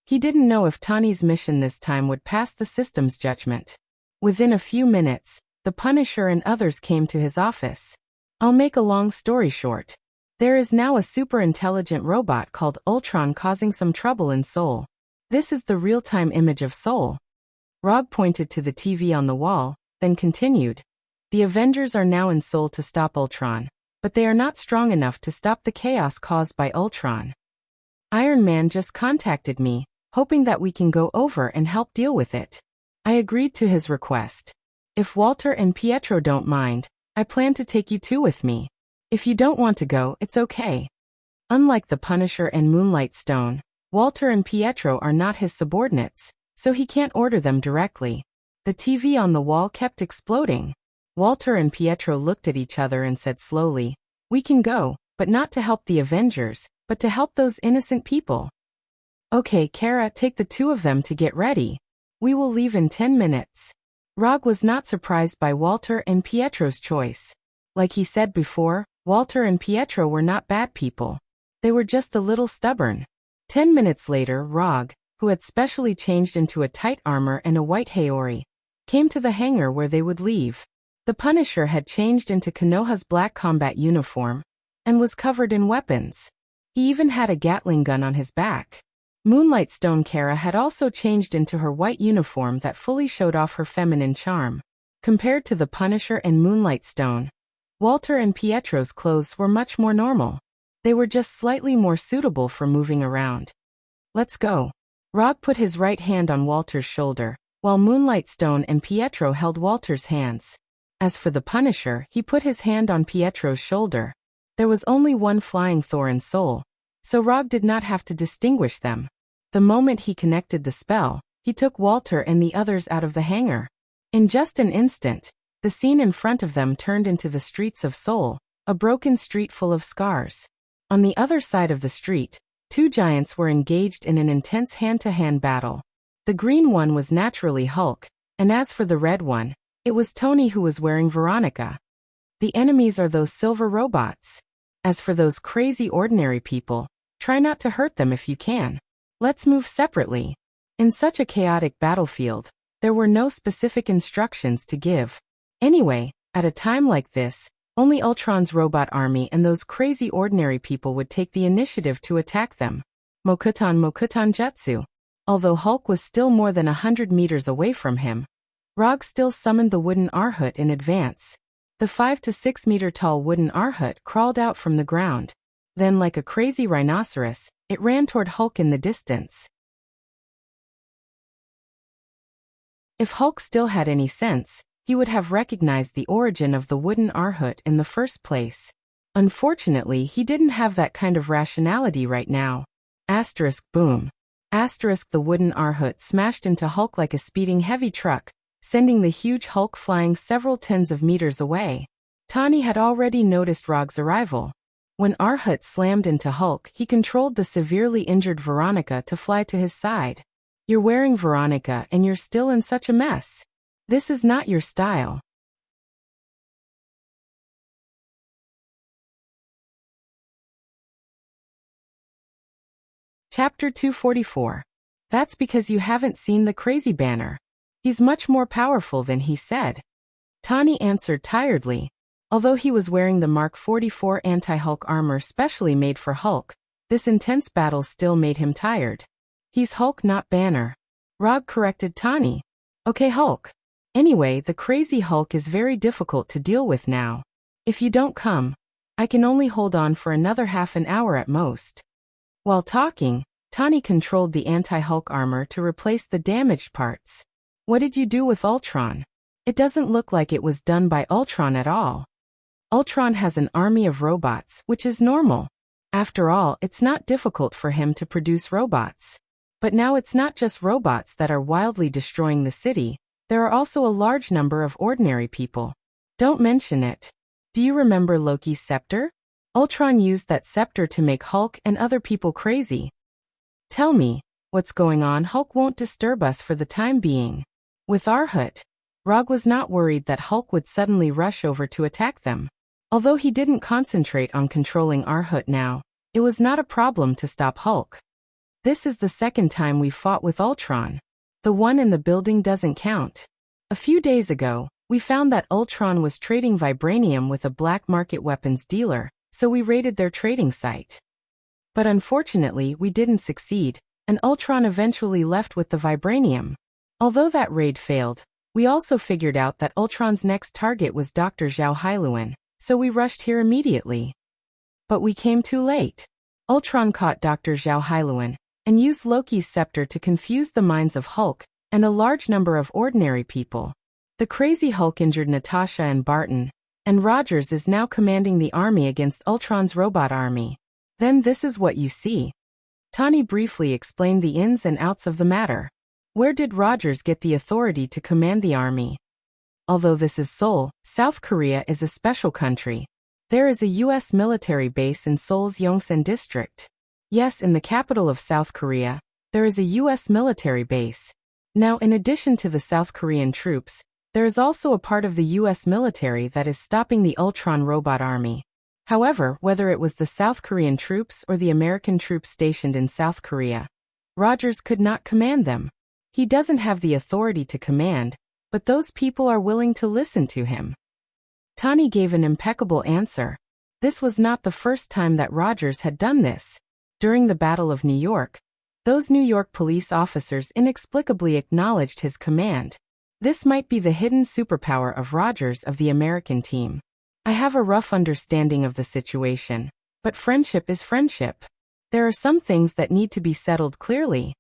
He didn't know if Tawny's mission this time would pass the system's judgment. Within a few minutes, the Punisher and others came to his office. I'll make a long story short. There is now a super intelligent robot called Ultron causing some trouble in Seoul. This is the real-time image of Seoul. Rog pointed to the TV on the wall, then continued. The Avengers are now in Seoul to stop Ultron, but they are not strong enough to stop the chaos caused by Ultron. Iron Man just contacted me, hoping that we can go over and help deal with it. I agreed to his request. If Walter and Pietro don't mind, I plan to take you two with me. If you don't want to go, it's okay. Unlike the Punisher and Moonlight Stone, Walter and Pietro are not his subordinates, so he can't order them directly. The TV on the wall kept exploding. Walter and Pietro looked at each other and said slowly, "We can go, but not to help the Avengers, but to help those innocent people." "Okay, Kara, take the two of them to get ready. We will leave in 10 minutes. Rog was not surprised by Walter and Pietro's choice. Like he said before, Walter and Pietro were not bad people. They were just a little stubborn. 10 minutes later, Rog, who had specially changed into a tight armor and a white haori, came to the hangar where they would leave. The Punisher had changed into Konoha's black combat uniform, and was covered in weapons. He even had a Gatling gun on his back. Moonlight Stone Kara had also changed into her white uniform that fully showed off her feminine charm. Compared to the Punisher and Moonlight Stone, Walter and Pietro's clothes were much more normal. They were just slightly more suitable for moving around. "Let's go." Rog put his right hand on Walter's shoulder, while Moonlight Stone and Pietro held Walter's hands. As for the Punisher, he put his hand on Pietro's shoulder. There was only one flying Thor in Seoul, so Rog did not have to distinguish them. The moment he connected the spell, he took Walter and the others out of the hangar. In just an instant, the scene in front of them turned into the streets of Seoul, a broken street full of scars. On the other side of the street, two giants were engaged in an intense hand-to-hand battle. The green one was naturally Hulk, and as for the red one, it was Tony who was wearing Veronica. The enemies are those silver robots. As for those crazy ordinary people, try not to hurt them if you can. Let's move separately. In such a chaotic battlefield, there were no specific instructions to give. Anyway, at a time like this, only Ultron's robot army and those crazy ordinary people would take the initiative to attack them. Mokutan Jutsu. Although Hulk was still more than 100 meters away from him, Rog still summoned the wooden Arhut in advance. The 5 to 6 meter tall wooden Arhut crawled out from the ground. Then, like a crazy rhinoceros, it ran toward Hulk in the distance. If Hulk still had any sense, he would have recognized the origin of the wooden Arhut in the first place. Unfortunately, he didn't have that kind of rationality right now. Asterisk boom. Asterisk the wooden Arhut smashed into Hulk like a speeding heavy truck, sending the huge Hulk flying several tens of meters away. Tani had already noticed Rog's arrival. When Arhut slammed into Hulk, he controlled the severely injured Veronica to fly to his side. "You're wearing Veronica and you're still in such a mess. This is not your style." Chapter 244. That's because you haven't seen the crazy banner. He's much more powerful than he said. Tani answered tiredly. Although he was wearing the Mark 44 anti-Hulk armor specially made for Hulk, this intense battle still made him tired. "He's Hulk, not Banner." Rog corrected Tani. "Okay, Hulk. Anyway, the crazy Hulk is very difficult to deal with now. If you don't come, I can only hold on for another half an hour at most." While talking, Tani controlled the anti-Hulk armor to replace the damaged parts. "What did you do with Ultron? It doesn't look like it was done by Ultron at all." "Ultron has an army of robots, which is normal. After all, it's not difficult for him to produce robots. But now it's not just robots that are wildly destroying the city, there are also a large number of ordinary people. Don't mention it. Do you remember Loki's scepter? Ultron used that scepter to make Hulk and other people crazy. Tell me, what's going on? Hulk won't disturb us for the time being." With Arhut, Rog was not worried that Hulk would suddenly rush over to attack them. Although he didn't concentrate on controlling Arhut now, it was not a problem to stop Hulk. "This is the second time we've fought with Ultron. The one in the building doesn't count. A few days ago, we found that Ultron was trading vibranium with a black market weapons dealer, so we raided their trading site. But unfortunately, we didn't succeed, and Ultron eventually left with the vibranium. Although that raid failed, we also figured out that Ultron's next target was Dr. Zhao Hailuan, so we rushed here immediately. But we came too late. Ultron caught Dr. Zhao Hailuan and used Loki's scepter to confuse the minds of Hulk and a large number of ordinary people. The crazy Hulk injured Natasha and Barton, and Rogers is now commanding the army against Ultron's robot army. Then this is what you see." Tani briefly explained the ins and outs of the matter. Where did Rogers get the authority to command the army? Although this is Seoul, South Korea is a special country. There is a U.S. military base in Seoul's Yongsan district. Yes, in the capital of South Korea, there is a U.S. military base. Now, in addition to the South Korean troops, there is also a part of the U.S. military that is stopping the Ultron robot army. However, whether it was the South Korean troops or the American troops stationed in South Korea, Rogers could not command them. He doesn't have the authority to command, but those people are willing to listen to him. Tani gave an impeccable answer. This was not the first time that Rogers had done this. During the Battle of New York, those New York police officers inexplicably acknowledged his command. This might be the hidden superpower of Rogers of the American team. I have a rough understanding of the situation, but friendship is friendship. There are some things that need to be settled clearly.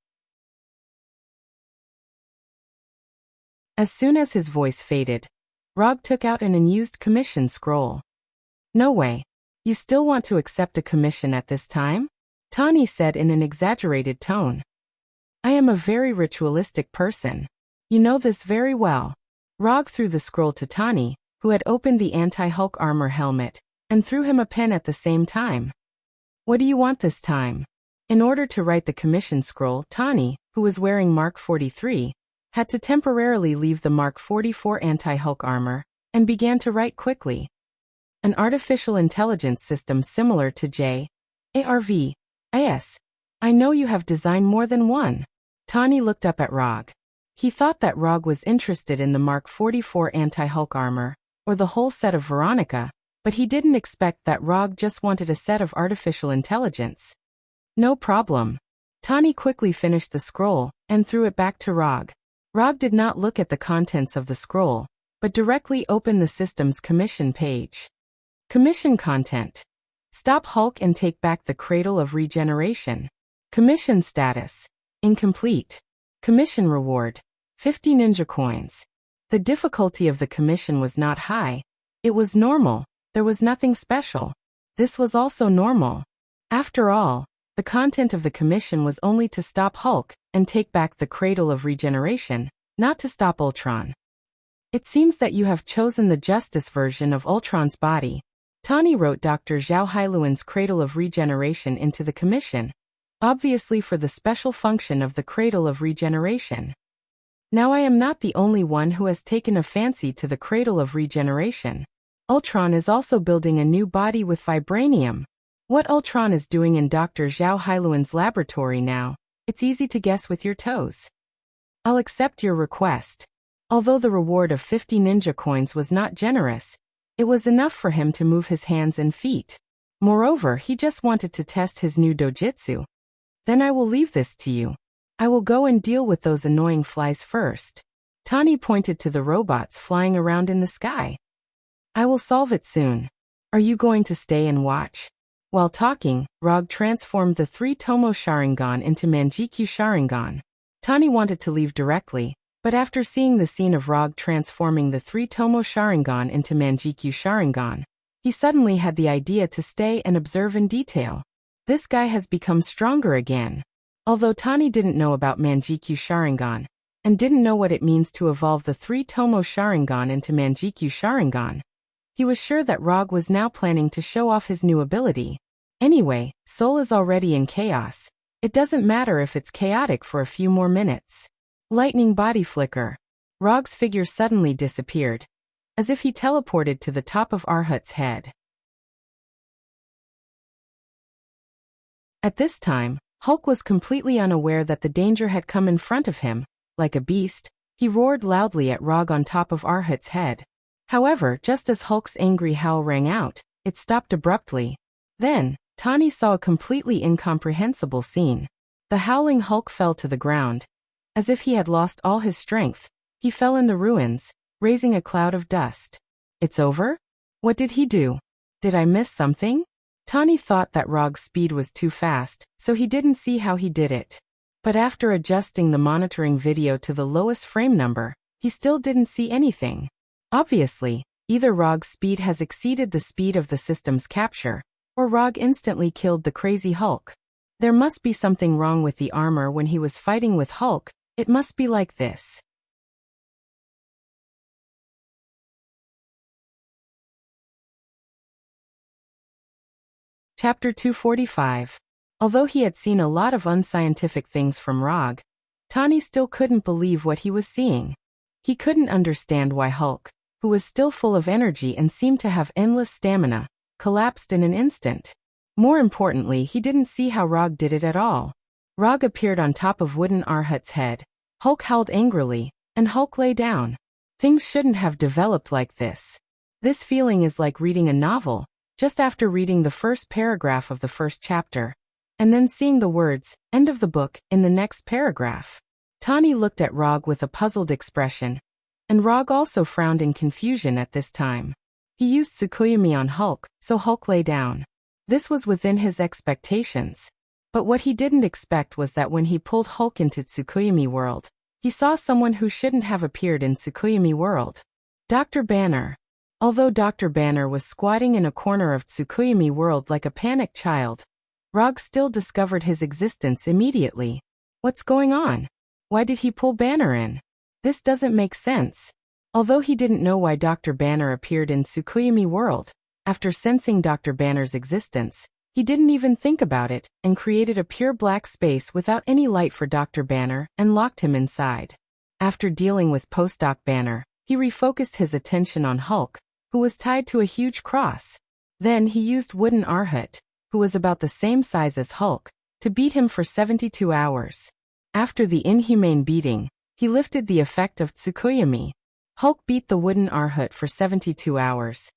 As soon as his voice faded, Rog took out an unused commission scroll. "No way. You still want to accept a commission at this time?" Tani said in an exaggerated tone. "I am a very ritualistic person. You know this very well." Rog threw the scroll to Tani, who had opened the anti-Hulk armor helmet, and threw him a pen at the same time. "What do you want this time?" In order to write the commission scroll, Tani, who was wearing Mark 43, had to temporarily leave the Mark 44 anti-Hulk armor, and began to write quickly. "An artificial intelligence system similar to JARV-IS. I know you have designed more than one." Tani looked up at Rog. He thought that Rog was interested in the Mark 44 anti-Hulk armor, or the whole set of Veronica, but he didn't expect that Rog just wanted a set of artificial intelligence. "No problem." Tani quickly finished the scroll, and threw it back to Rog. Rog did not look at the contents of the scroll, but directly opened the system's commission page. Commission content. Stop Hulk and take back the Cradle of Regeneration. Commission status. Incomplete. Commission reward. 50 ninja coins. The difficulty of the commission was not high. It was normal. There was nothing special. This was also normal. After all, the content of the commission was only to stop Hulk and take back the Cradle of Regeneration, not to stop Ultron. It seems that you have chosen the justice version of Ultron's body. Tani wrote Dr. Zhao Hailuan's Cradle of Regeneration into the commission, obviously for the special function of the Cradle of Regeneration. Now I am not the only one who has taken a fancy to the Cradle of Regeneration. Ultron is also building a new body with vibranium. What Ultron is doing in Dr. Zhao Hailuan's laboratory now, it's easy to guess with your toes. I'll accept your request. Although the reward of 50 ninja coins was not generous, it was enough for him to move his hands and feet. Moreover, he just wanted to test his new dojutsu. Then I will leave this to you. I will go and deal with those annoying flies first. Tani pointed to the robots flying around in the sky. I will solve it soon. Are you going to stay and watch? While talking, Rog transformed the 3 Tomo Sharingan into Manjikyu Sharingan. Tani wanted to leave directly, but after seeing the scene of Rog transforming the 3 Tomo Sharingan into Manjikyu Sharingan, he suddenly had the idea to stay and observe in detail. This guy has become stronger again. Although Tani didn't know about Manjikyu Sharingan, and didn't know what it means to evolve the 3 Tomo Sharingan into Manjikyu Sharingan, he was sure that Rog was now planning to show off his new ability. Anyway, Soul is already in chaos. It doesn't matter if it's chaotic for a few more minutes. Lightning body flicker. Rog's figure suddenly disappeared, as if he teleported to the top of Arhut's head. At this time, Hulk was completely unaware that the danger had come in front of him. Like a beast, he roared loudly at Rog on top of Arhut's head. However, just as Hulk's angry howl rang out, it stopped abruptly. Then, Tani saw a completely incomprehensible scene. The howling Hulk fell to the ground. As if he had lost all his strength, he fell in the ruins, raising a cloud of dust. It's over? What did he do? Did I miss something? Tani thought that Rog's speed was too fast, so he didn't see how he did it. But after adjusting the monitoring video to the lowest frame number, he still didn't see anything. Obviously, either Rog's speed has exceeded the speed of the system's capture, or Rog instantly killed the crazy Hulk. There must be something wrong with the armor when he was fighting with Hulk. It must be like this. Chapter 245. Although he had seen a lot of unscientific things from Rog, Tani still couldn't believe what he was seeing. He couldn't understand why Hulk, who was still full of energy and seemed to have endless stamina, collapsed in an instant. More importantly, he didn't see how Rog did it at all. Rog appeared on top of wooden Arhut's head. Hulk howled angrily, and Hulk lay down. Things shouldn't have developed like this. This feeling is like reading a novel, just after reading the first paragraph of the first chapter, and then seeing the words, end of the book, in the next paragraph. Tani looked at Rog with a puzzled expression, and Rog also frowned in confusion at this time. He used Tsukuyomi on Hulk, so Hulk lay down. This was within his expectations. But what he didn't expect was that when he pulled Hulk into Tsukuyomi world, he saw someone who shouldn't have appeared in Tsukuyomi world. Dr. Banner. Although Dr. Banner was squatting in a corner of Tsukuyomi world like a panicked child, Rog still discovered his existence immediately. What's going on? Why did he pull Banner in? This doesn't make sense. Although he didn't know why Dr. Banner appeared in Tsukuyomi world, after sensing Dr. Banner's existence, he didn't even think about it and created a pure black space without any light for Dr. Banner and locked him inside. After dealing with Postdoc Banner, he refocused his attention on Hulk, who was tied to a huge cross. Then he used Wooden Arhut, who was about the same size as Hulk, to beat him for 72 hours. After the inhumane beating, he lifted the effect of Tsukuyomi. Hulk beat the Wooden Arhut for 72 hours,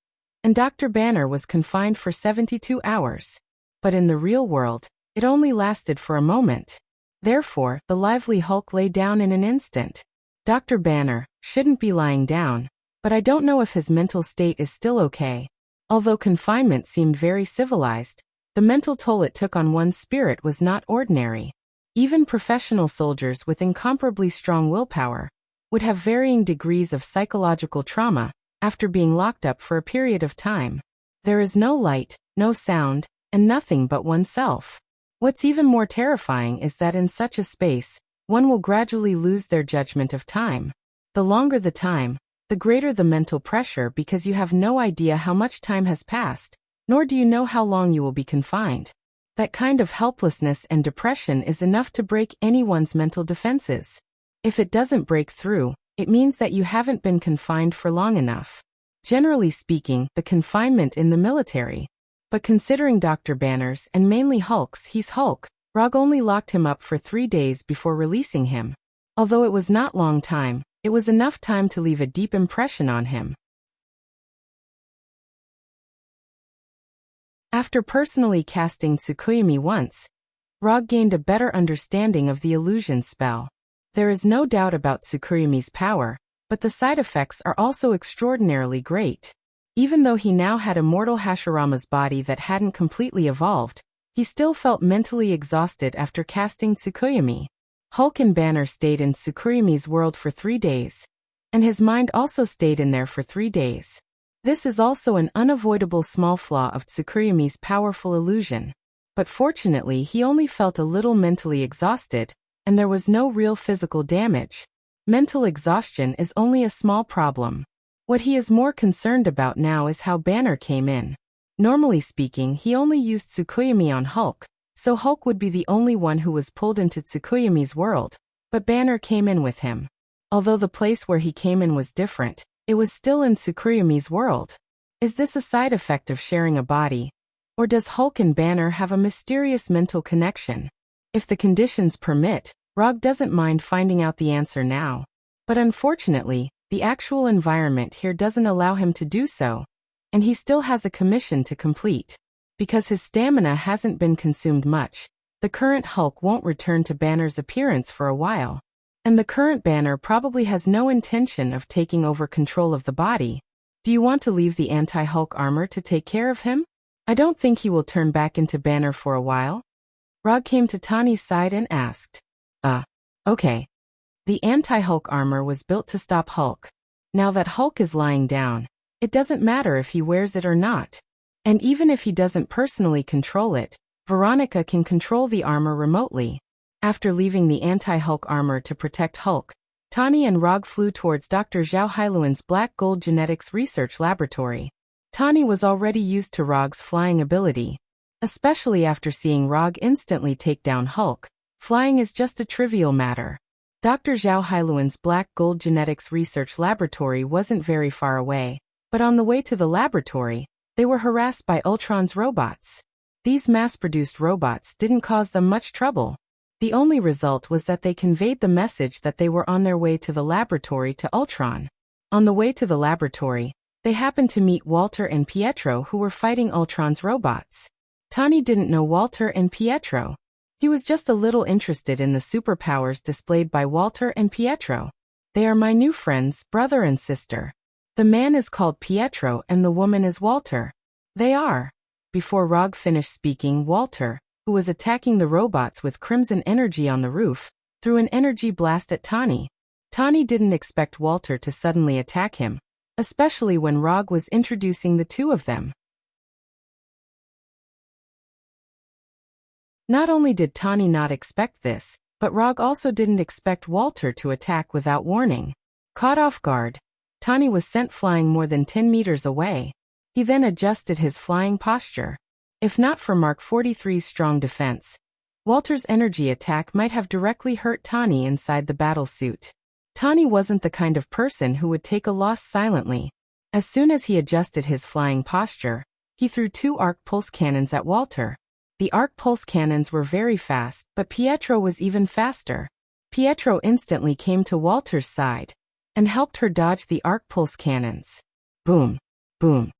and Dr. Banner was confined for 72 hours. But in the real world, it only lasted for a moment. Therefore, the lively Hulk lay down in an instant. Dr. Banner shouldn't be lying down, but I don't know if his mental state is still okay. Although confinement seemed very civilized, the mental toll it took on one's spirit was not ordinary. Even professional soldiers with incomparably strong willpower would have varying degrees of psychological trauma after being locked up for a period of time. There is no light, no sound, and nothing but oneself. What's even more terrifying is that in such a space, one will gradually lose their judgment of time. The longer the time, the greater the mental pressure because you have no idea how much time has passed, nor do you know how long you will be confined. That kind of helplessness and depression is enough to break anyone's mental defenses. If it doesn't break through, it means that you haven't been confined for long enough. Generally speaking, the confinement in the military. But considering Dr. Banner's and mainly Hulk's, he's Hulk, Rog only locked him up for 3 days before releasing him. Although it was not long time, it was enough time to leave a deep impression on him. After personally casting Tsukuyomi once, Rog gained a better understanding of the illusion spell. There is no doubt about Tsukuyomi's power, but the side effects are also extraordinarily great. Even though he now had immortal Hashirama's body that hadn't completely evolved, he still felt mentally exhausted after casting Tsukuyomi. Hulk and Banner stayed in Tsukuyomi's world for 3 days, and his mind also stayed in there for 3 days. This is also an unavoidable small flaw of Tsukuyomi's powerful illusion. But fortunately he only felt a little mentally exhausted, and there was no real physical damage. Mental exhaustion is only a small problem. What he is more concerned about now is how Banner came in. Normally speaking, he only used Tsukuyomi on Hulk, so Hulk would be the only one who was pulled into Tsukuyomi's world, but Banner came in with him. Although the place where he came in was different, it was still in Tsukuyomi's world. Is this a side effect of sharing a body? Or does Hulk and Banner have a mysterious mental connection? If the conditions permit, Rog doesn't mind finding out the answer now. But unfortunately, the actual environment here doesn't allow him to do so, and he still has a commission to complete. Because his stamina hasn't been consumed much, the current Hulk won't return to Banner's appearance for a while. And the current Banner probably has no intention of taking over control of the body. Do you want to leave the anti-Hulk armor to take care of him? I don't think he will turn back into Banner for a while. Rog came to Tani's side and asked. Okay. The anti-Hulk armor was built to stop Hulk. Now that Hulk is lying down, it doesn't matter if he wears it or not. And even if he doesn't personally control it, Veronica can control the armor remotely. After leaving the anti-Hulk armor to protect Hulk, Tani and Rog flew towards Dr. Zhao Hailuan's Black Gold Genetics Research Laboratory. Tani was already used to Rog's flying ability. Especially after seeing Rog instantly take down Hulk, flying is just a trivial matter. Dr. Zhao Hailuan's Black Gold Genetics Research Laboratory wasn't very far away, but on the way to the laboratory, they were harassed by Ultron's robots. These mass-produced robots didn't cause them much trouble. The only result was that they conveyed the message that they were on their way to the laboratory to Ultron. On the way to the laboratory, they happened to meet Walter and Pietro, who were fighting Ultron's robots. Tani didn't know Walter and Pietro. He was just a little interested in the superpowers displayed by Walter and Pietro. They are my new friends, brother and sister. The man is called Pietro and the woman is Walter. They are. Before Rog finished speaking, Walter, who was attacking the robots with crimson energy on the roof, threw an energy blast at Tani. Tani didn't expect Walter to suddenly attack him, especially when Rog was introducing the two of them. Not only did Tani not expect this, but Rog also didn't expect Walter to attack without warning. Caught off guard, Tani was sent flying more than 10 meters away. He then adjusted his flying posture. If not for Mark 43's strong defense, Walter's energy attack might have directly hurt Tani inside the battlesuit. Tani wasn't the kind of person who would take a loss silently. As soon as he adjusted his flying posture, he threw 2 arc pulse cannons at Walter. The arc pulse cannons were very fast, but Pietro was even faster. Pietro instantly came to Walter's side and helped her dodge the arc pulse cannons. Boom. Boom.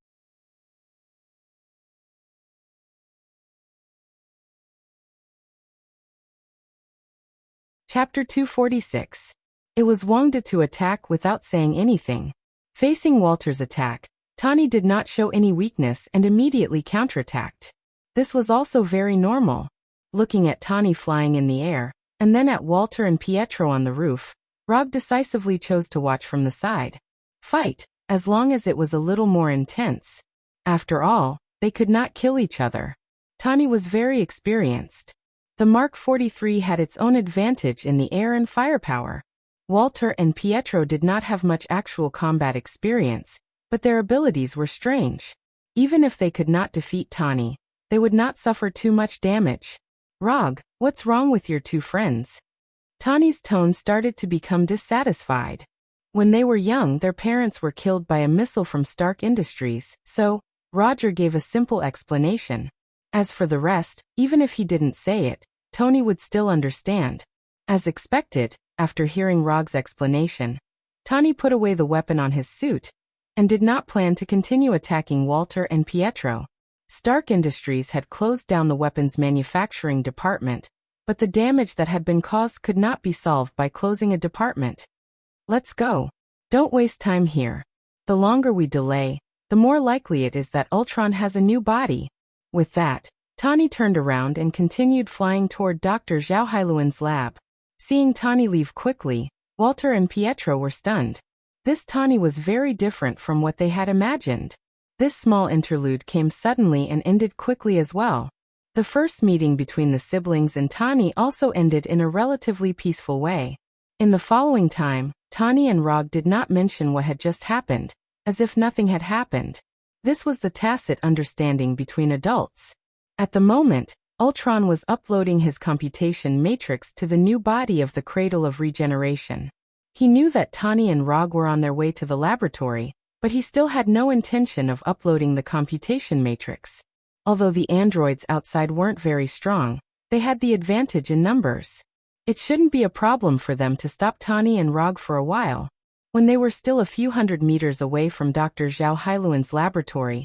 Chapter 246. It was Wangda to attack without saying anything. Facing Walter's attack, Tani did not show any weakness and immediately counterattacked. This was also very normal. Looking at Tani flying in the air, and then at Walter and Pietro on the roof, Rog decisively chose to watch from the side. Fight, as long as it was a little more intense. After all, they could not kill each other. Tani was very experienced. The Mark 43 had its own advantage in the air and firepower. Walter and Pietro did not have much actual combat experience, but their abilities were strange. Even if they could not defeat Tani, they would not suffer too much damage. Rog, what's wrong with your two friends? Tani's tone started to become dissatisfied. When they were young, their parents were killed by a missile from Stark Industries, so Roger gave a simple explanation. As for the rest, even if he didn't say it, Tony would still understand. As expected, after hearing Rog's explanation, Tani put away the weapon on his suit and did not plan to continue attacking Walter and Pietro. Stark Industries had closed down the weapons manufacturing department, but the damage that had been caused could not be solved by closing a department. Let's go. Don't waste time here. The longer we delay, the more likely it is that Ultron has a new body. With that, Tani turned around and continued flying toward Dr. Zhao Hailuan's lab. Seeing Tani leave quickly, Walter and Pietro were stunned. This Tani was very different from what they had imagined. This small interlude came suddenly and ended quickly as well. The first meeting between the siblings and Tani also ended in a relatively peaceful way. In the following time, Tani and Rog did not mention what had just happened, as if nothing had happened. This was the tacit understanding between adults. At the moment, Ultron was uploading his computation matrix to the new body of the Cradle of Regeneration. He knew that Tani and Rog were on their way to the laboratory, but he still had no intention of uploading the computation matrix. Although the androids outside weren't very strong, they had the advantage in numbers. It shouldn't be a problem for them to stop Tani and Rog for a while. When they were still a few hundred meters away from Dr. Zhao Hailuan's laboratory,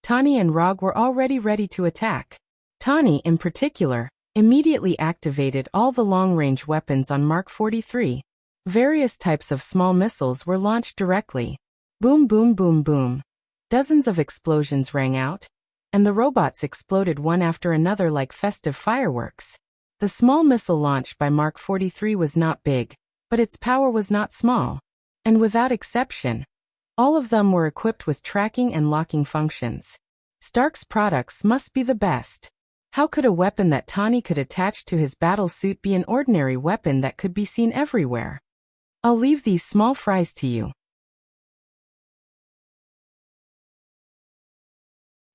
Tani and Rog were already ready to attack. Tani, in particular, immediately activated all the long-range weapons on Mark 43. Various types of small missiles were launched directly. Boom, boom, boom, boom. Dozens of explosions rang out, and the robots exploded one after another like festive fireworks. The small missile launched by Mark 43 was not big, but its power was not small. And without exception, all of them were equipped with tracking and locking functions. Stark's products must be the best. How could a weapon that Tani could attach to his battle suit be an ordinary weapon that could be seen everywhere? I'll leave these small fries to you.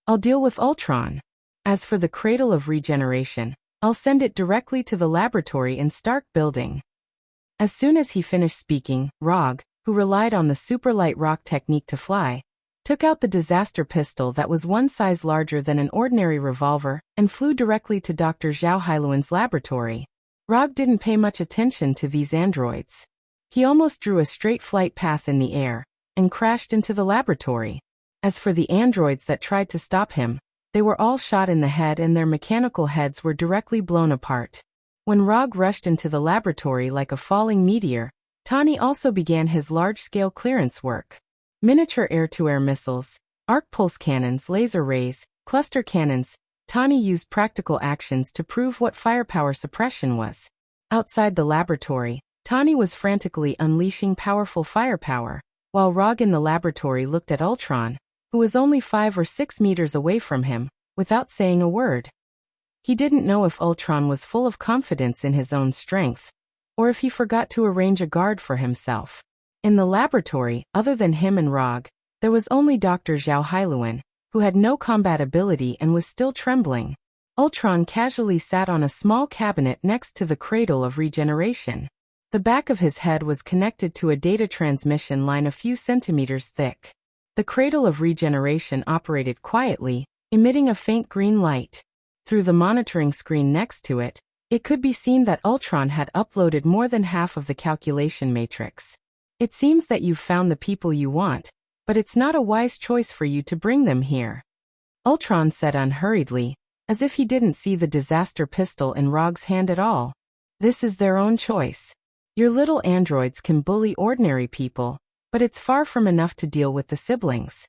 I'll deal with Ultron. As for the Cradle of Regeneration, I'll send it directly to the laboratory in Stark Building. As soon as he finished speaking, Rog, who relied on the superlight rock technique to fly, took out the disaster pistol that was one size larger than an ordinary revolver and flew directly to Dr. Zhao Hailuan's laboratory. Rog didn't pay much attention to these androids. He almost drew a straight flight path in the air and crashed into the laboratory. As for the androids that tried to stop him, they were all shot in the head and their mechanical heads were directly blown apart. When Rog rushed into the laboratory like a falling meteor, Tani also began his large-scale clearance work. Miniature air-to-air missiles, arc pulse cannons, laser rays, cluster cannons. Tani used practical actions to prove what firepower suppression was. Outside the laboratory, Tani was frantically unleashing powerful firepower, while Rog in the laboratory looked at Ultron, who was only 5 or 6 meters away from him, without saying a word. He didn't know if Ultron was full of confidence in his own strength, or if he forgot to arrange a guard for himself. In the laboratory, other than him and Rog, there was only Dr. Zhao Hailuan, who had no combat ability and was still trembling. Ultron casually sat on a small cabinet next to the Cradle of Regeneration. The back of his head was connected to a data transmission line a few centimeters thick. The Cradle of Regeneration operated quietly, emitting a faint green light. Through the monitoring screen next to it, it could be seen that Ultron had uploaded more than half of the calculation matrix. It seems that you've found the people you want, but it's not a wise choice for you to bring them here. Ultron said unhurriedly, as if he didn't see the disaster pistol in Rog's hand at all. This is their own choice. Your little androids can bully ordinary people, but it's far from enough to deal with the siblings.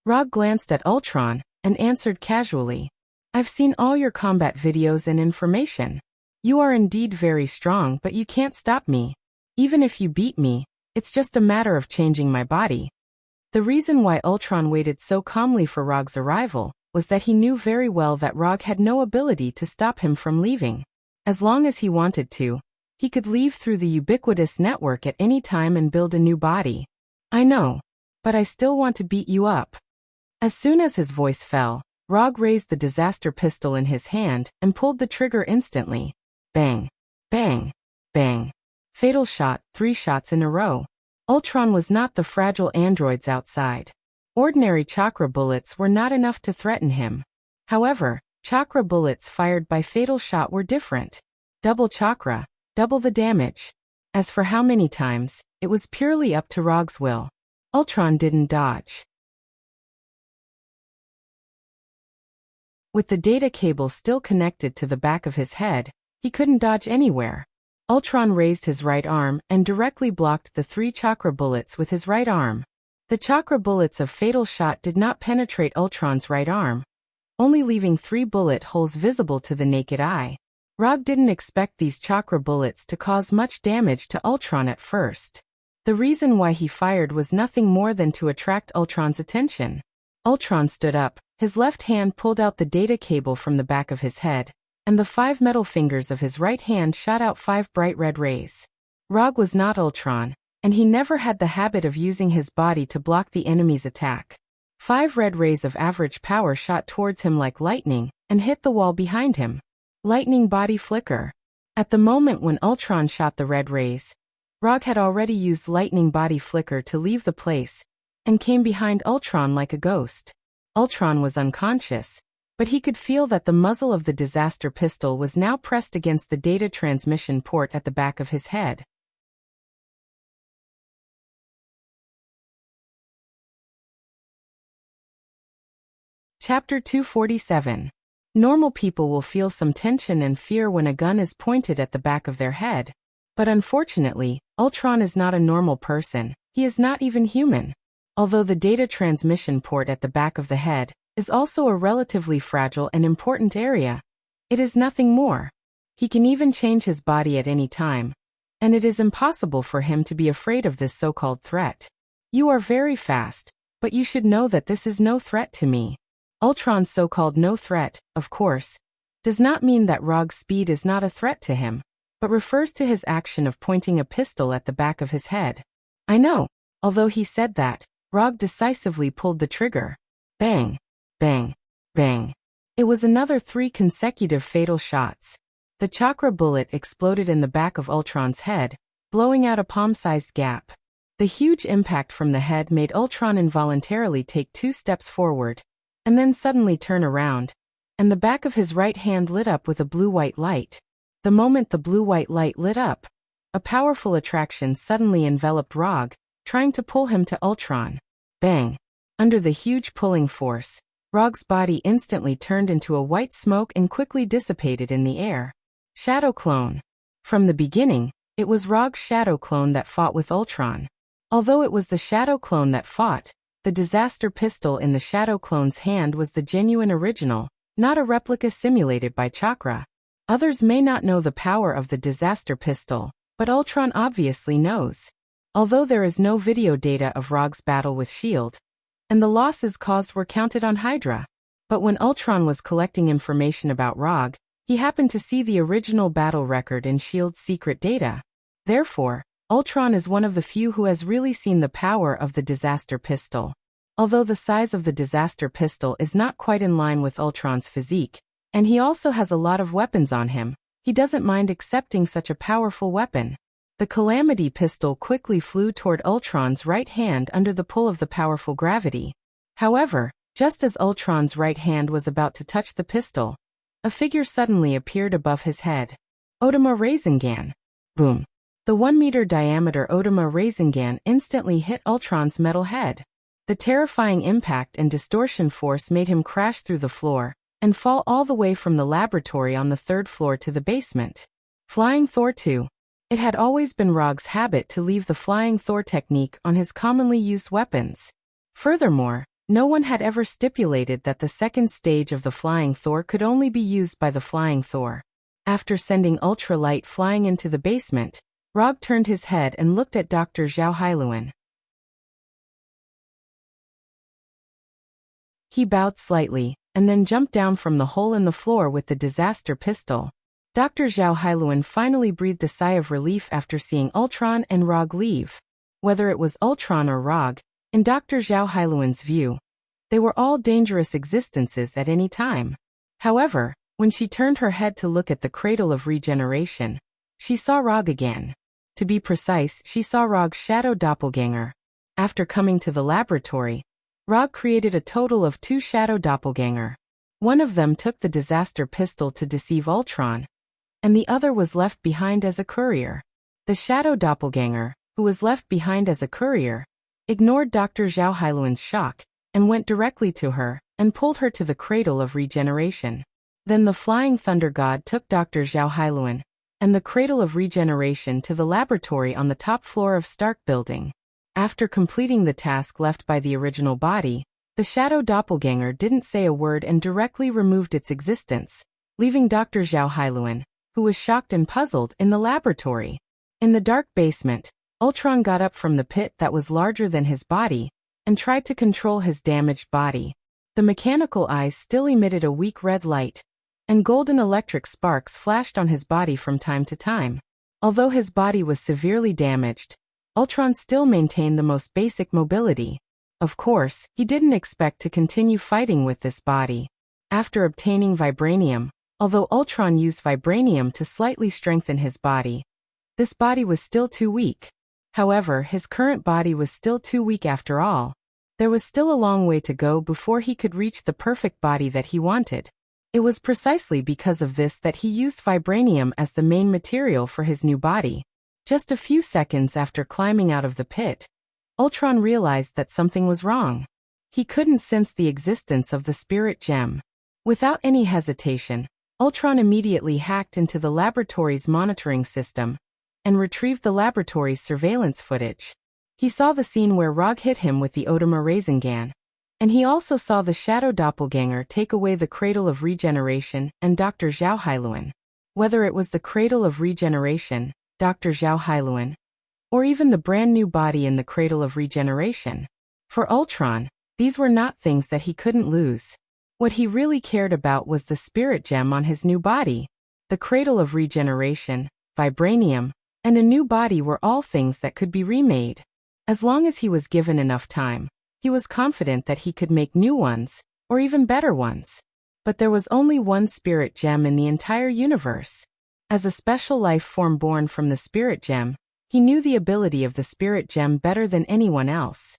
Rog glanced at Ultron and answered casually, I've seen all your combat videos and information. You are indeed very strong, but you can't stop me. Even if you beat me, it's just a matter of changing my body. The reason why Ultron waited so calmly for Rog's arrival was that he knew very well that Rog had no ability to stop him from leaving. As long as he wanted to, He could leave through the ubiquitous network at any time and build a new body. I know. But I still want to beat you up. As soon as his voice fell, Rog raised the disaster pistol in his hand and pulled the trigger instantly. Bang. Bang. Bang. Fatal shot, 3 shots in a row. Ultron was not the fragile androids outside. Ordinary chakra bullets were not enough to threaten him. However, chakra bullets fired by fatal shot were different. Double chakra, double the damage. As for how many times, it was purely up to Rog's will. Ultron didn't dodge. With the data cable still connected to the back of his head, he couldn't dodge anywhere. Ultron raised his right arm and directly blocked the 3 chakra bullets with his right arm. The chakra bullets of fatal shot did not penetrate Ultron's right arm, only leaving 3 bullet holes visible to the naked eye. Rog didn't expect these chakra bullets to cause much damage to Ultron at first. The reason why he fired was nothing more than to attract Ultron's attention. Ultron stood up, his left hand pulled out the data cable from the back of his head, and the 5 metal fingers of his right hand shot out 5 bright red rays. Rog was not Ultron, and he never had the habit of using his body to block the enemy's attack. 5 red rays of average power shot towards him like lightning and hit the wall behind him. Lightning body flicker. At the moment when Ultron shot the red rays, Rog had already used lightning body flicker to leave the place and came behind Ultron like a ghost. Ultron was unconscious, but he could feel that the muzzle of the disaster pistol was now pressed against the data transmission port at the back of his head. Chapter 247. Normal people will feel some tension and fear when a gun is pointed at the back of their head. But unfortunately, Ultron is not a normal person. He is not even human. Although the data transmission port at the back of the head is also a relatively fragile and important area, it is nothing more. He can even change his body at any time, and it is impossible for him to be afraid of this so-called threat. You are very fast, but you should know that this is no threat to me. Ultron's so-called no threat, of course, does not mean that Rog's speed is not a threat to him, but refers to his action of pointing a pistol at the back of his head. I know. Although he said that, Rog decisively pulled the trigger. Bang. Bang. Bang. It was another 3 consecutive fatal shots. The chakra bullet exploded in the back of Ultron's head, blowing out a palm-sized gap. The huge impact from the head made Ultron involuntarily take 2 steps forward, and then suddenly turn around, and the back of his right hand lit up with a blue-white light. The moment the blue-white light lit up, a powerful attraction suddenly enveloped Rog, trying to pull him to Ultron. Bang! Under the huge pulling force, Rog's body instantly turned into a white smoke and quickly dissipated in the air. Shadow clone. From the beginning, it was Rog's shadow clone that fought with Ultron. Although it was the shadow clone that fought, the disaster pistol in the shadow clone's hand was the genuine original, not a replica simulated by Chakra. Others may not know the power of the disaster pistol, but Ultron obviously knows. Although there is no video data of Rog's battle with S.H.I.E.L.D., and the losses caused were counted on Hydra. But when Ultron was collecting information about Rog, he happened to see the original battle record in S.H.I.E.L.D.'s secret data. Therefore, Ultron is one of the few who has really seen the power of the disaster pistol. Although the size of the disaster pistol is not quite in line with Ultron's physique, and he also has a lot of weapons on him, he doesn't mind accepting such a powerful weapon. The Calamity pistol quickly flew toward Ultron's right hand under the pull of the powerful gravity. However, just as Ultron's right hand was about to touch the pistol, a figure suddenly appeared above his head. Odama Rasengan. Boom. The 1-meter diameter Odama Rasengan instantly hit Ultron's metal head. The terrifying impact and distortion force made him crash through the floor and fall all the way from the laboratory on the 3rd floor to the basement. Flying Thor 2. It had always been Rog's habit to leave the Flying Thor technique on his commonly used weapons. Furthermore, no one had ever stipulated that the 2nd stage of the Flying Thor could only be used by the Flying Thor. After sending ultralight flying into the basement, Rog turned his head and looked at Dr. Zhao Hailuan. He bowed slightly, and then jumped down from the hole in the floor with the disaster pistol. Dr. Zhao Hailuan finally breathed a sigh of relief after seeing Ultron and Rog leave. Whether it was Ultron or Rog, in Dr. Zhao Hailuan's view, they were all dangerous existences at any time. However, when she turned her head to look at the cradle of regeneration, she saw Rog again. To be precise, she saw Rog's shadow doppelganger. After coming to the laboratory, Rog created a total of 2 shadow doppelganger. One of them took the disaster pistol to deceive Ultron, and the other was left behind as a courier. The shadow doppelganger, who was left behind as a courier, ignored Dr. Zhao Hailuan's shock, and went directly to her, and pulled her to the cradle of regeneration. Then the Flying Thunder God took Dr. Zhao Hailuan, and the cradle of regeneration to the laboratory on the top floor of Stark Building. After completing the task left by the original body, the shadow doppelganger didn't say a word and directly removed its existence, leaving Dr. Zhao Hailuan, who was shocked and puzzled, in the laboratory. In the dark basement, Ultron got up from the pit that was larger than his body, and tried to control his damaged body. The mechanical eyes still emitted a weak red light, and golden electric sparks flashed on his body from time to time. Although his body was severely damaged, Ultron still maintained the most basic mobility. Of course, he didn't expect to continue fighting with this body. After obtaining vibranium, although Ultron used vibranium to slightly strengthen his body, this body was still too weak. However, his current body was still too weak after all. There was still a long way to go before he could reach the perfect body that he wanted. It was precisely because of this that he used vibranium as the main material for his new body. Just a few seconds after climbing out of the pit, Ultron realized that something was wrong. He couldn't sense the existence of the spirit gem. Without any hesitation, Ultron immediately hacked into the laboratory's monitoring system and retrieved the laboratory's surveillance footage. He saw the scene where Rog hit him with the Odama Rasengan, and he also saw the shadow doppelganger take away the cradle of regeneration and Dr. Zhao Hailuan. Whether it was the cradle of regeneration, Dr. Zhao Hailuan, or even the brand new body in the cradle of regeneration, for Ultron, these were not things that he couldn't lose. What he really cared about was the spirit gem on his new body. The cradle of regeneration, vibranium, and a new body were all things that could be remade. As long as he was given enough time, he was confident that he could make new ones, or even better ones. But there was only one spirit gem in the entire universe. As a special life form born from the spirit gem, he knew the ability of the spirit gem better than anyone else.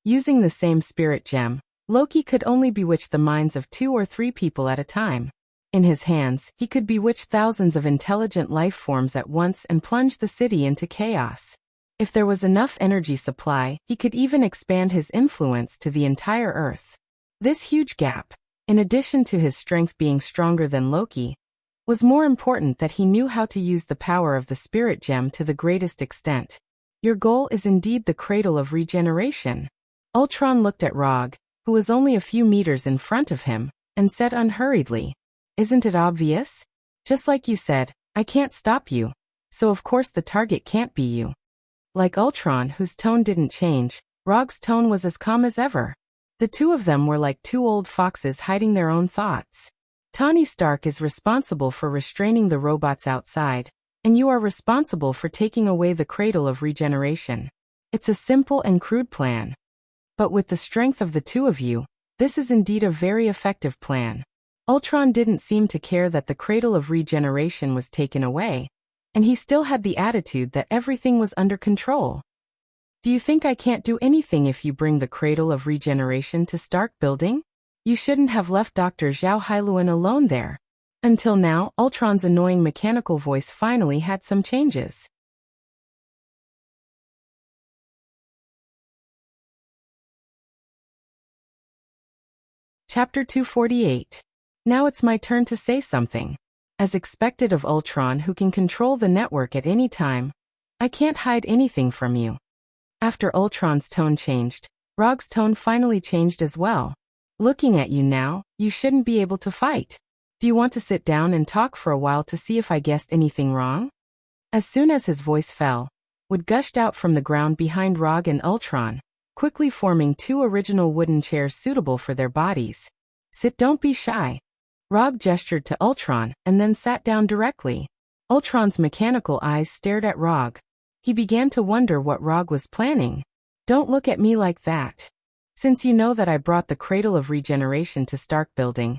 Using the same spirit gem, Loki could only bewitch the minds of 2 or 3 people at a time. In his hands, he could bewitch thousands of intelligent life forms at once and plunge the city into chaos. If there was enough energy supply, he could even expand his influence to the entire Earth. This huge gap, in addition to his strength being stronger than Loki, was more important that he knew how to use the power of the spirit gem to the greatest extent. Your goal is indeed the cradle of regeneration. Ultron looked at Rog, who was only a few meters in front of him, and said unhurriedly, "Isn't it obvious? Just like you said, I can't stop you, so of course the target can't be you." Like Ultron, whose tone didn't change, Rog's tone was as calm as ever. The two of them were like 2 old foxes hiding their own thoughts. Tony Stark is responsible for restraining the robots outside, and you are responsible for taking away the cradle of regeneration. It's a simple and crude plan. But with the strength of the 2 of you, this is indeed a very effective plan. Ultron didn't seem to care that the cradle of regeneration was taken away, and he still had the attitude that everything was under control. "Do you think I can't do anything if you bring the cradle of regeneration to Stark Building? You shouldn't have left Dr. Zhao Hailuan alone there." Until now, Ultron's annoying mechanical voice finally had some changes. Chapter 248. Now it's my turn to say something. As expected of Ultron, who can control the network at any time, I can't hide anything from you. After Ultron's tone changed, Rog's tone finally changed as well. "Looking at you now, you shouldn't be able to fight. Do you want to sit down and talk for a while to see if I guessed anything wrong?" As soon as his voice fell, wood gushed out from the ground behind Rog and Ultron, quickly forming 2 original wooden chairs suitable for their bodies. Sit, don't be shy. Rog gestured to Ultron and then sat down directly. Ultron's mechanical eyes stared at Rog. He began to wonder what Rog was planning. Don't look at me like that. Since you know that I brought the Cradle of Regeneration to Stark Building,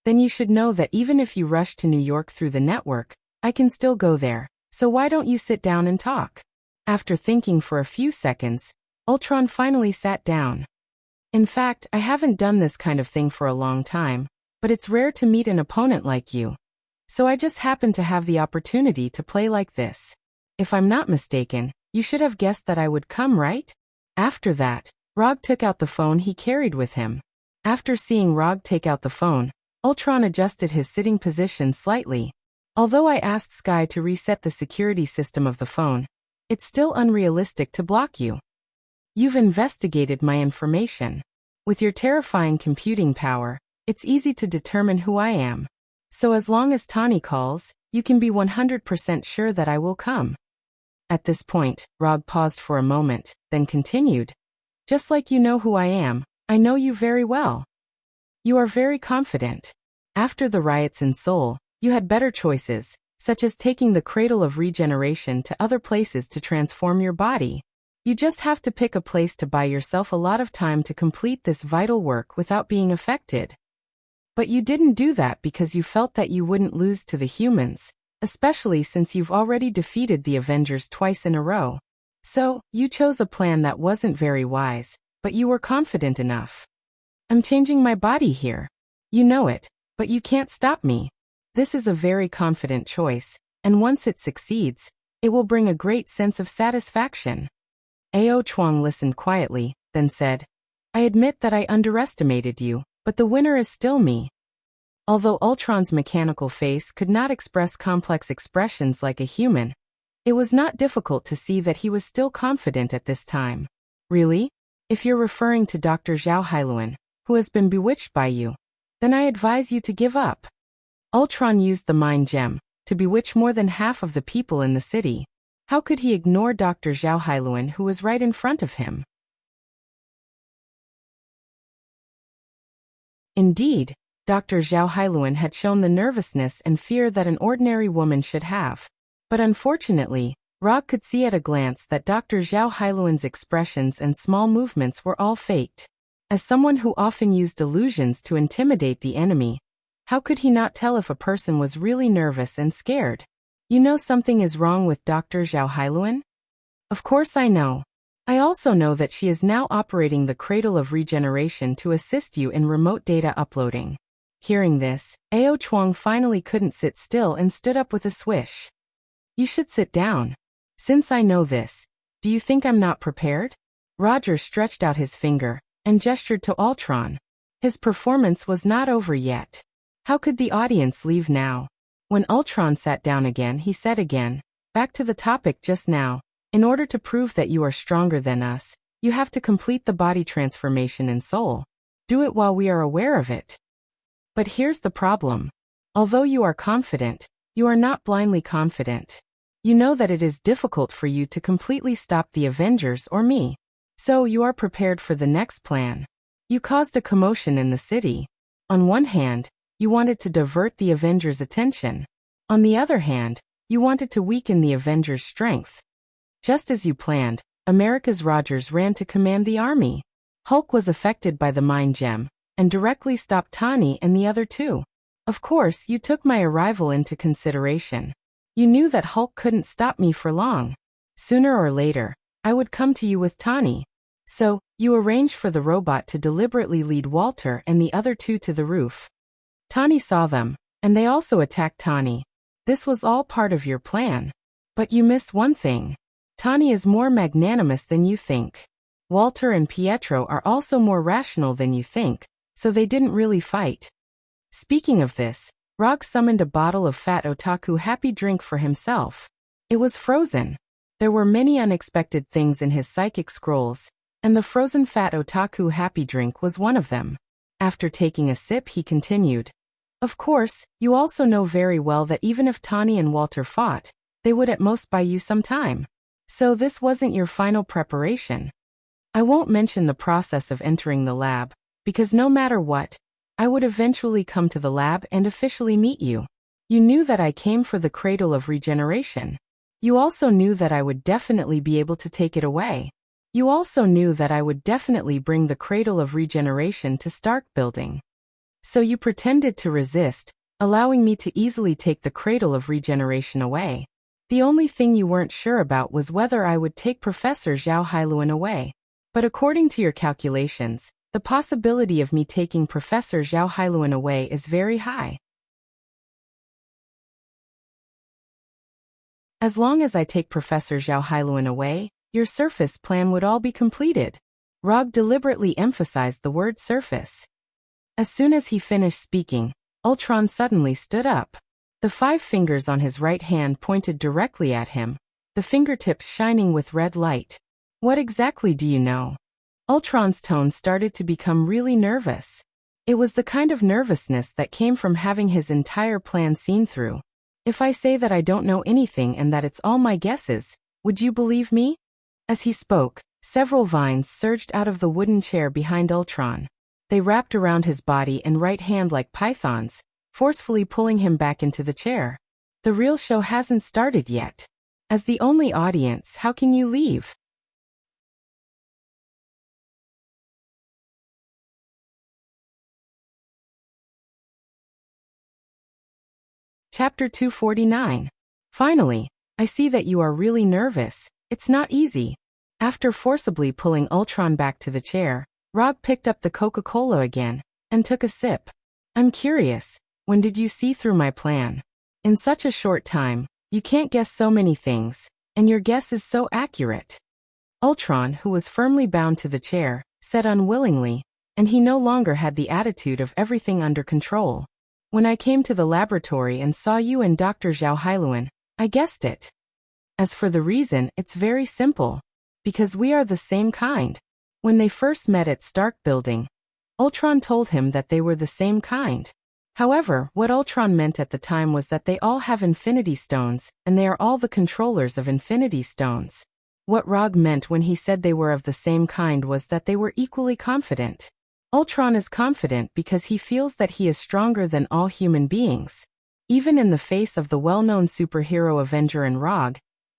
then you should know that even if you rush to New York through the network, I can still go there, so why don't you sit down and talk? After thinking for a few seconds, Ultron finally sat down. In fact, I haven't done this kind of thing for a long time, but it's rare to meet an opponent like you. So I just happened to have the opportunity to play like this. If I'm not mistaken, you should have guessed that I would come, right? After that, Rog took out the phone he carried with him. After seeing Rog take out the phone, Ultron adjusted his sitting position slightly. Although I asked Sky to reset the security system of the phone, it's still unrealistic to block you. You've investigated my information. With your terrifying computing power, it's easy to determine who I am. So as long as Tani calls, you can be 100% sure that I will come. At this point, Rog paused for a moment, then continued. Just like you know who I am, I know you very well. You are very confident. After the riots in Seoul, you had better choices, such as taking the Cradle of Regeneration to other places to transform your body. You just have to pick a place to buy yourself a lot of time to complete this vital work without being affected. But you didn't do that because you felt that you wouldn't lose to the humans, especially since you've already defeated the Avengers twice in a row. So, you chose a plan that wasn't very wise, but you were confident enough. I'm changing my body here. You know it, but you can't stop me. This is a very confident choice, and once it succeeds, it will bring a great sense of satisfaction. Ao Chuang listened quietly, then said, I admit that I underestimated you, but the winner is still me. Although Ultron's mechanical face could not express complex expressions like a human, it was not difficult to see that he was still confident at this time. Really? If you're referring to Dr. Zhao Hailuan, who has been bewitched by you, then I advise you to give up. Ultron used the mind gem to bewitch more than half of the people in the city. How could he ignore Dr. Zhao Hailuan, who was right in front of him? Indeed, Dr. Zhao Hailuan had shown the nervousness and fear that an ordinary woman should have. But unfortunately, Rog could see at a glance that Dr. Zhao Hailuan's expressions and small movements were all faked. As someone who often used illusions to intimidate the enemy, how could he not tell if a person was really nervous and scared? You know something is wrong with Dr. Zhao Hailuan? Of course I know. I also know that she is now operating the Cradle of Regeneration to assist you in remote data uploading. Hearing this, Ao Chuang finally couldn't sit still and stood up with a swish. You should sit down. Since I know this, do you think I'm not prepared? Roger stretched out his finger and gestured to Ultron. His performance was not over yet. How could the audience leave now? When Ultron sat down again, he said again, back to the topic just now. In order to prove that you are stronger than us, you have to complete the body transformation in Seoul. Do it while we are aware of it. But here's the problem. Although you are confident, you are not blindly confident. You know that it is difficult for you to completely stop the Avengers or me. So you are prepared for the next plan. You caused a commotion in the city. On one hand, you wanted to divert the Avengers' attention. On the other hand, you wanted to weaken the Avengers' strength. Just as you planned, America's Rogers ran to command the army. Hulk was affected by the mind gem, and directly stopped Tani and the other two. Of course, you took my arrival into consideration. You knew that Hulk couldn't stop me for long. Sooner or later, I would come to you with Tani. So, you arranged for the robot to deliberately lead Walter and the other two to the roof. Tani saw them, and they also attacked Tani. This was all part of your plan. But you missed one thing. Tani is more magnanimous than you think. Walter and Pietro are also more rational than you think, so they didn't really fight. Speaking of this, Rog summoned a bottle of Fat Otaku Happy Drink for himself. It was frozen. There were many unexpected things in his psychic scrolls, and the frozen Fat Otaku Happy Drink was one of them. After taking a sip, he continued. Of course, you also know very well that even if Tani and Walter fought, they would at most buy you some time. So this wasn't your final preparation. I won't mention the process of entering the lab, because no matter what, I would eventually come to the lab and officially meet you. You knew that I came for the cradle of regeneration. You also knew that I would definitely be able to take it away. You also knew that I would definitely bring the cradle of regeneration to Stark Building. So you pretended to resist, allowing me to easily take the cradle of regeneration away. The only thing you weren't sure about was whether I would take Professor Zhao Hailuan away. But according to your calculations, the possibility of me taking Professor Zhao Hailuan away is very high. As long as I take Professor Zhao Hailuan away, your surface plan would all be completed. Rog deliberately emphasized the word surface. As soon as he finished speaking, Ultron suddenly stood up. The 5 fingers on his right hand pointed directly at him, the fingertips shining with red light. What exactly do you know? Ultron's tone started to become really nervous. It was the kind of nervousness that came from having his entire plan seen through. If I say that I don't know anything and that it's all my guesses, would you believe me? As he spoke, several vines surged out of the wooden chair behind Ultron. They wrapped around his body and right hand like pythons, forcefully pulling him back into the chair. The real show hasn't started yet. As the only audience, how can you leave? Chapter 249. Finally, I see that you are really nervous. It's not easy. After forcibly pulling Ultron back to the chair, Rog picked up the Coca-Cola again and took a sip. I'm curious, when did you see through my plan? In such a short time, you can't guess so many things, and your guess is so accurate. Ultron, who was firmly bound to the chair, said unwillingly, and he no longer had the attitude of everything under control. When I came to the laboratory and saw you and Dr. Zhao Hailuan, I guessed it. As for the reason, it's very simple. Because we are the same kind. When they first met at Stark Building, Ultron told him that they were the same kind. However, what Ultron meant at the time was that they all have Infinity Stones, and they are all the controllers of Infinity Stones. What Rog meant when he said they were of the same kind was that they were equally confident. Ultron is confident because he feels that he is stronger than all human beings. Even in the face of the well-known superhero Avenger and Rog,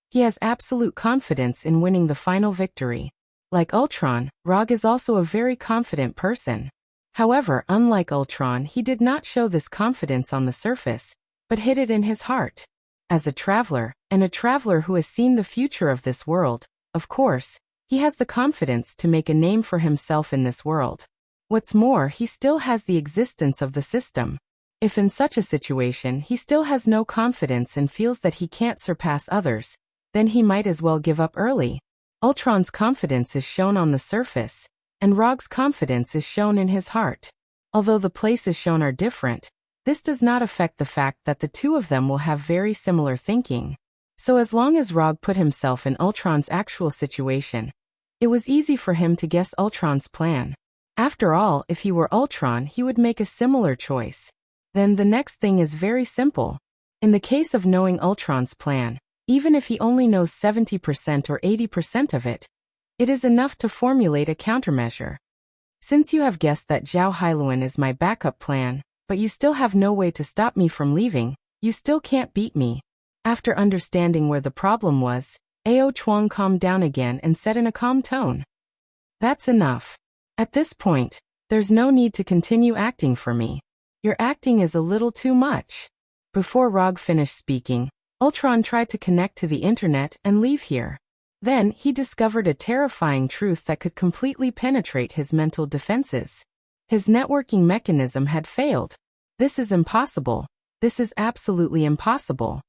he has absolute confidence in winning the final victory. Like Ultron, Rog is also a very confident person. However, unlike Ultron, he did not show this confidence on the surface, but hid it in his heart. As a traveler, and a traveler who has seen the future of this world, of course, he has the confidence to make a name for himself in this world. What's more, he still has the existence of the system. If in such a situation he still has no confidence and feels that he can't surpass others, then he might as well give up early. Ultron's confidence is shown on the surface, and Rog's confidence is shown in his heart. Although the places shown are different, this does not affect the fact that the two of them will have very similar thinking. So as long as Rog put himself in Ultron's actual situation, it was easy for him to guess Ultron's plan. After all, if he were Ultron, he would make a similar choice. Then the next thing is very simple. In the case of knowing Ultron's plan, even if he only knows 70% or 80% of it, it is enough to formulate a countermeasure. Since you have guessed that Zhao Hailuan is my backup plan, but you still have no way to stop me from leaving, you still can't beat me. After understanding where the problem was, Ao Chuang calmed down again and said in a calm tone, "That's enough. At this point, there's no need to continue acting for me. Your acting is a little too much." Before Rog finished speaking, Ultron tried to connect to the internet and leave here. Then, he discovered a terrifying truth that could completely penetrate his mental defenses. His networking mechanism had failed. This is impossible. This is absolutely impossible.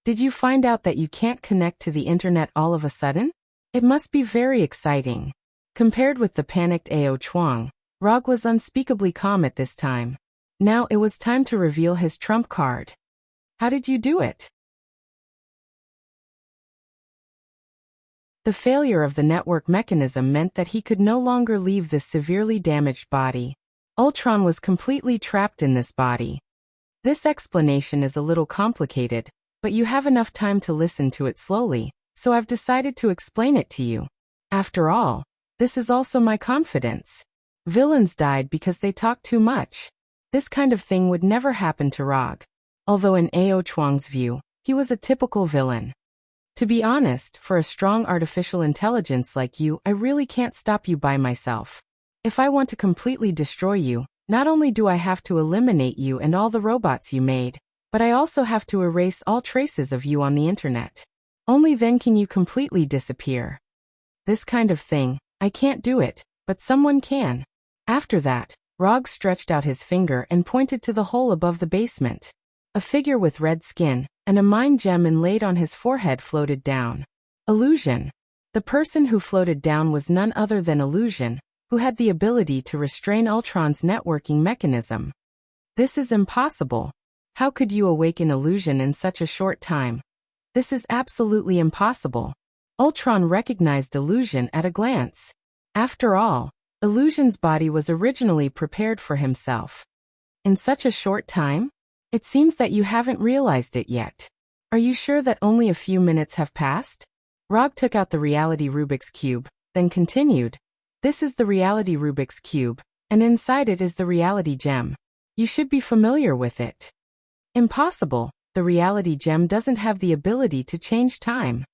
Did you find out that you can't connect to the internet all of a sudden? It must be very exciting. Compared with the panicked Ao Chuang, Rog was unspeakably calm at this time. Now it was time to reveal his trump card. How did you do it? The failure of the network mechanism meant that he could no longer leave this severely damaged body. Ultron was completely trapped in this body. This explanation is a little complicated, but you have enough time to listen to it slowly, so I've decided to explain it to you. After all, this is also my confidence. Villains died because they talked too much. This kind of thing would never happen to Rog. Although in Ao Chuang's view, he was a typical villain. To be honest, for a strong artificial intelligence like you, I really can't stop you by myself. If I want to completely destroy you, not only do I have to eliminate you and all the robots you made, but I also have to erase all traces of you on the internet. Only then can you completely disappear. This kind of thing, I can't do it, but someone can. After that, Rog stretched out his finger and pointed to the hole above the basement. A figure with red skin and a mind gem inlaid on his forehead floated down. Illusion. The person who floated down was none other than Illusion, who had the ability to restrain Ultron's networking mechanism. This is impossible. How could you awaken Illusion in such a short time? This is absolutely impossible. Ultron recognized Illusion at a glance. After all, Illusion's body was originally prepared for himself. In such a short time? It seems that you haven't realized it yet. Are you sure that only a few minutes have passed? Rog took out the reality Rubik's Cube, then continued. This is the reality Rubik's Cube, and inside it is the reality gem. You should be familiar with it. Impossible. The reality gem doesn't have the ability to change time.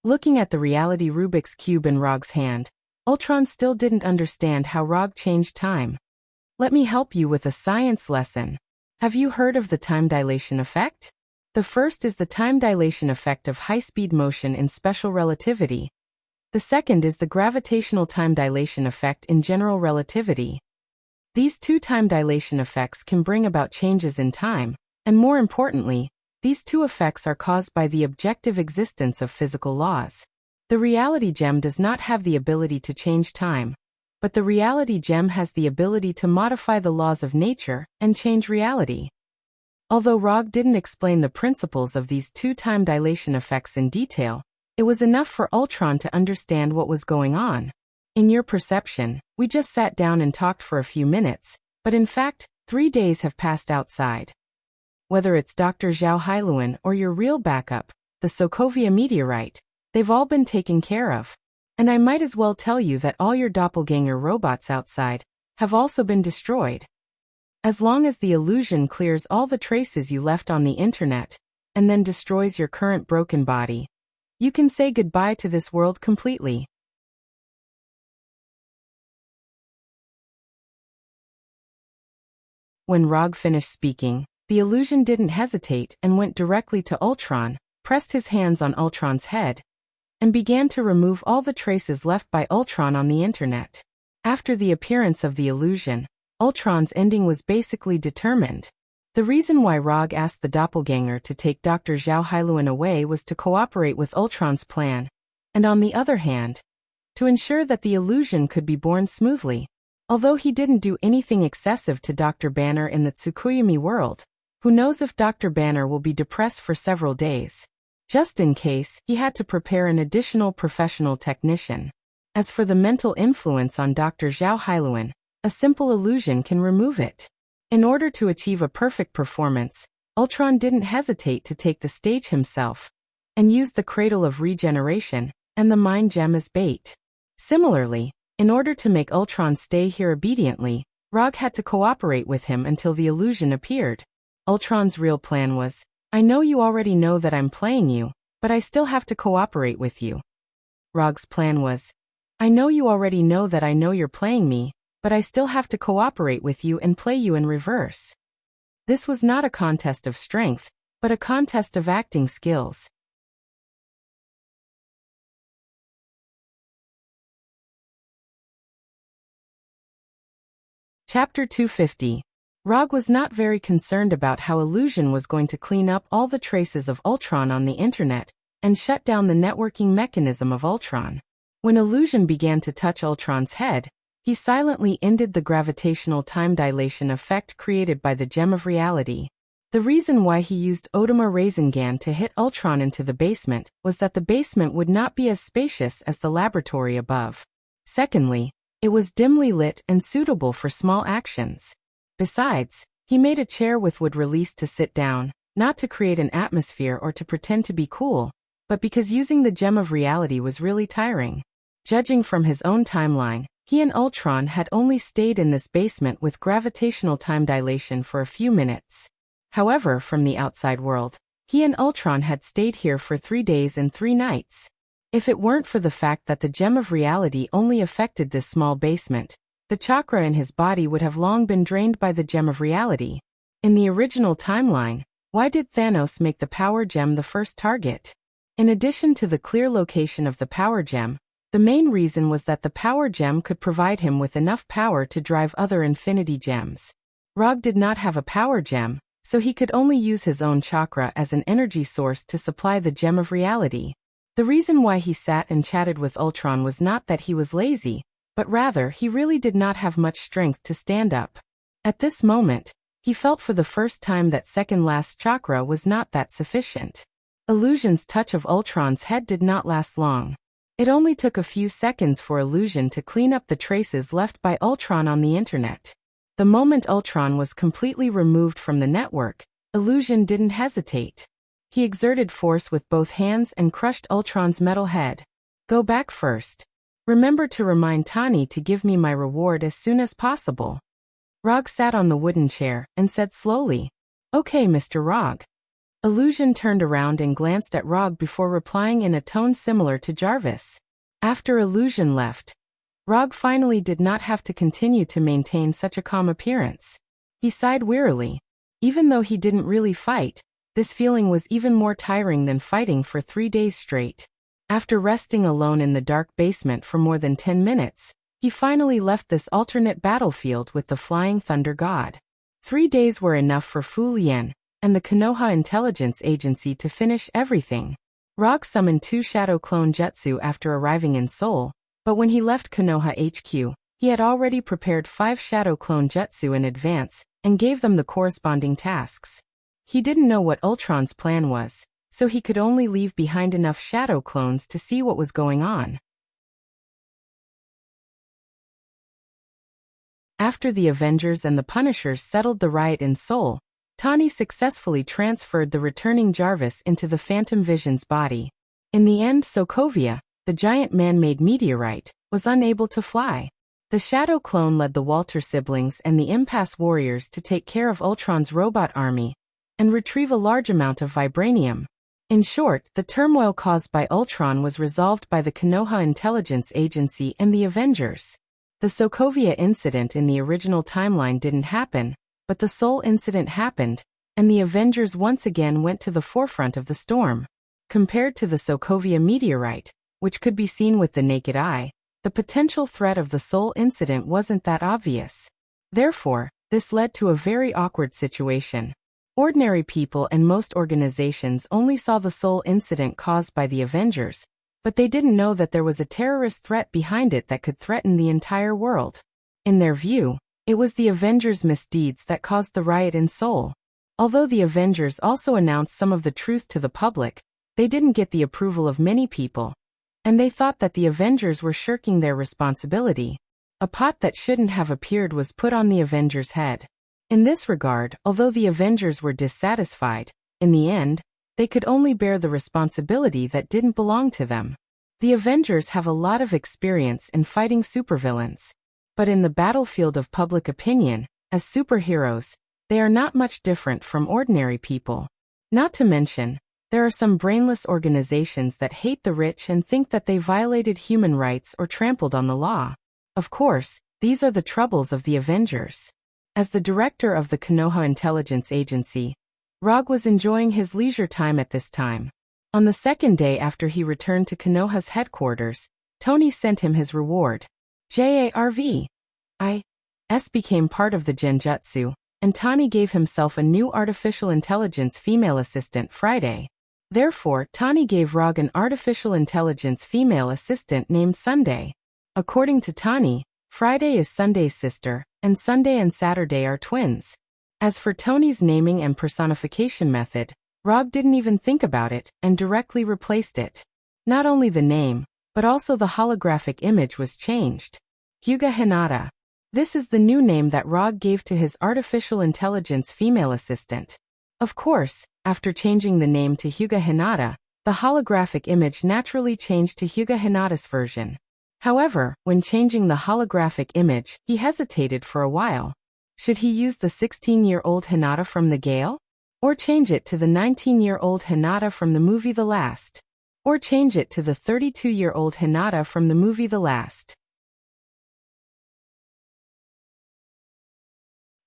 Looking at the reality Rubik's Cube in Rog's hand, Ultron still didn't understand how Rog changed time. Let me help you with a science lesson. Have you heard of the time dilation effect? The first is the time dilation effect of high-speed motion in special relativity. The second is the gravitational time dilation effect in general relativity. These two time dilation effects can bring about changes in time, and more importantly, these two effects are caused by the objective existence of physical laws. The reality gem does not have the ability to change time, but the reality gem has the ability to modify the laws of nature and change reality. Although Rog didn't explain the principles of these two time dilation effects in detail, it was enough for Ultron to understand what was going on. In your perception, we just sat down and talked for a few minutes, but in fact, 3 days have passed outside. Whether it's Dr. Zhao Hailuan or your real backup, the Sokovia meteorite, they've all been taken care of. And I might as well tell you that all your doppelganger robots outside have also been destroyed. As long as the illusion clears all the traces you left on the internet, and then destroys your current broken body, you can say goodbye to this world completely. When Rog finished speaking, the illusion didn't hesitate and went directly to Ultron, pressed his hands on Ultron's head, and began to remove all the traces left by Ultron on the internet. After the appearance of the illusion, Ultron's ending was basically determined. The reason why Rog asked the doppelganger to take Dr. Zhao Hailuan away was to cooperate with Ultron's plan, and on the other hand, to ensure that the illusion could be born smoothly. Although he didn't do anything excessive to Dr. Banner in the Tsukuyomi world, who knows if Dr. Banner will be depressed for several days. Just in case, he had to prepare an additional professional technician. As for the mental influence on Dr. Zhao Hailuan, a simple illusion can remove it. In order to achieve a perfect performance, Ultron didn't hesitate to take the stage himself, and used the cradle of regeneration and the mind gem as bait. Similarly, in order to make Ultron stay here obediently, Rog had to cooperate with him until the illusion appeared. Ultron's real plan was, I know you already know that I'm playing you, but I still have to cooperate with you. Rog's plan was, I know you already know that I know you're playing me, but I still have to cooperate with you and play you in reverse. This was not a contest of strength, but a contest of acting skills. Chapter 250. Rog was not very concerned about how Illusion was going to clean up all the traces of Ultron on the internet and shut down the networking mechanism of Ultron. When Illusion began to touch Ultron's head, he silently ended the gravitational time dilation effect created by the Gem of Reality. The reason why he used Otama Rasengan to hit Ultron into the basement was that the basement would not be as spacious as the laboratory above. Secondly, it was dimly lit and suitable for small actions. Besides, he made a chair with wood released to sit down, not to create an atmosphere or to pretend to be cool, but because using the Gem of Reality was really tiring. Judging from his own timeline, He and Ultron had only stayed in this basement with gravitational time dilation for a few minutes. However, from the outside world, he and Ultron had stayed here for 3 days and 3 nights. If it weren't for the fact that the gem of reality only affected this small basement, the chakra in his body would have long been drained by the gem of reality. In the original timeline, why did Thanos make the power gem the first target? In addition to the clear location of the power gem, the main reason was that the power gem could provide him with enough power to drive other infinity gems. Rog did not have a power gem, so he could only use his own chakra as an energy source to supply the gem of reality. The reason why he sat and chatted with Ultron was not that he was lazy, but rather he really did not have much strength to stand up. At this moment, he felt for the first time that second-last chakra was not that sufficient. Illusion's touch of Ultron's head did not last long. It only took a few seconds for Illusion to clean up the traces left by Ultron on the internet. The moment Ultron was completely removed from the network, Illusion didn't hesitate. He exerted force with both hands and crushed Ultron's metal head. Go back first. Remember to remind Tani to give me my reward as soon as possible. Rog sat on the wooden chair and said slowly, "Okay, Mr. Rog." Illusion turned around and glanced at Rog before replying in a tone similar to Jarvis. After Illusion left, Rog finally did not have to continue to maintain such a calm appearance. He sighed wearily. Even though he didn't really fight, this feeling was even more tiring than fighting for 3 days straight. After resting alone in the dark basement for more than 10 minutes, he finally left this alternate battlefield with the Flying Thunder God. 3 days were enough for Fu Lian and the Konoha Intelligence Agency to finish everything. Rog summoned 2 Shadow Clone Jutsu after arriving in Seoul, but when he left Konoha HQ, he had already prepared 5 Shadow Clone Jutsu in advance and gave them the corresponding tasks. He didn't know what Ultron's plan was, so he could only leave behind enough Shadow Clones to see what was going on. After the Avengers and the Punishers settled the riot in Seoul, Tani successfully transferred the returning Jarvis into the Phantom Vision's body. In the end, Sokovia, the giant man-made meteorite, was unable to fly. The Shadow Clone led the Walter siblings and the Impasse Warriors to take care of Ultron's robot army and retrieve a large amount of vibranium. In short, the turmoil caused by Ultron was resolved by the Konoha Intelligence Agency and the Avengers. The Sokovia incident in the original timeline didn't happen, but the Seoul incident happened, and the Avengers once again went to the forefront of the storm. Compared to the Sokovia meteorite, which could be seen with the naked eye, the potential threat of the Seoul incident wasn't that obvious. Therefore, this led to a very awkward situation. Ordinary people and most organizations only saw the Seoul incident caused by the Avengers, but they didn't know that there was a terrorist threat behind it that could threaten the entire world. In their view, it was the Avengers' misdeeds that caused the riot in Seoul. Although the Avengers also announced some of the truth to the public, they didn't get the approval of many people, and they thought that the Avengers were shirking their responsibility. A pot that shouldn't have appeared was put on the Avengers' head. In this regard, although the Avengers were dissatisfied, in the end, they could only bear the responsibility that didn't belong to them. The Avengers have a lot of experience in fighting supervillains. But in the battlefield of public opinion, as superheroes, they are not much different from ordinary people. Not to mention, there are some brainless organizations that hate the rich and think that they violated human rights or trampled on the law. Of course, these are the troubles of the Avengers. As the director of the Konoha Intelligence Agency, Rog was enjoying his leisure time at this time. On the second day after he returned to Konoha's headquarters, Tony sent him his reward. Jarvis became part of the Genjutsu, and Tani gave himself a new artificial intelligence female assistant Friday. Therefore, Tani gave Rog an artificial intelligence female assistant named Sunday. According to Tani, Friday is Sunday's sister, and Sunday and Saturday are twins. As for Tony's naming and personification method, Rog didn't even think about it and directly replaced it. Not only the name, but also the holographic image was changed. Hyuga Hinata. This is the new name that Rog gave to his artificial intelligence female assistant. Of course, after changing the name to Hyuga Hinata, the holographic image naturally changed to Hyuga Hinata's version. However, when changing the holographic image, he hesitated for a while. Should he use the 16-year-old Hinata from the Gale? Or change it to the 19-year-old Hinata from the movie The Last? Or change it to the 32-year-old Hinata from the movie The Last?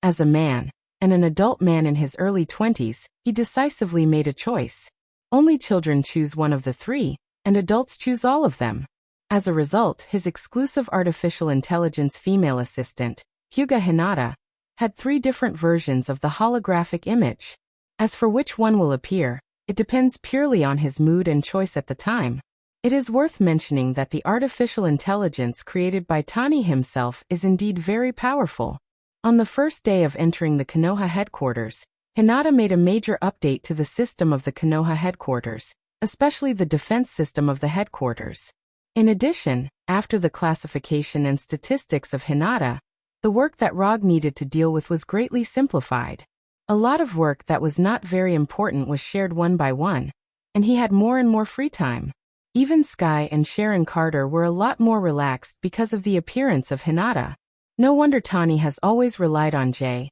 As a man, and an adult man in his early 20s, he decisively made a choice. Only children choose one of the three, and adults choose all of them. As a result, his exclusive artificial intelligence female assistant, Hyuga Hinata, had 3 different versions of the holographic image. As for which one will appear, it depends purely on his mood and choice at the time. It is worth mentioning that the artificial intelligence created by Tani himself is indeed very powerful. On the first day of entering the Konoha headquarters, Hinata made a major update to the system of the Konoha headquarters, especially the defense system of the headquarters. In addition, after the classification and statistics of Hinata, the work that Rog needed to deal with was greatly simplified. A lot of work that was not very important was shared one by one, and he had more and more free time. Even Sky and Sharon Carter were a lot more relaxed because of the appearance of Hinata. No wonder Tani has always relied on J.A.R.V.I.S.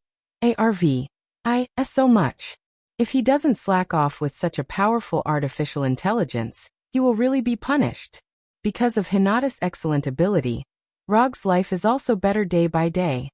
so much. If he doesn't slack off with such a powerful artificial intelligence, he will really be punished. Because of Hinata's excellent ability, Rog's life is also better day by day.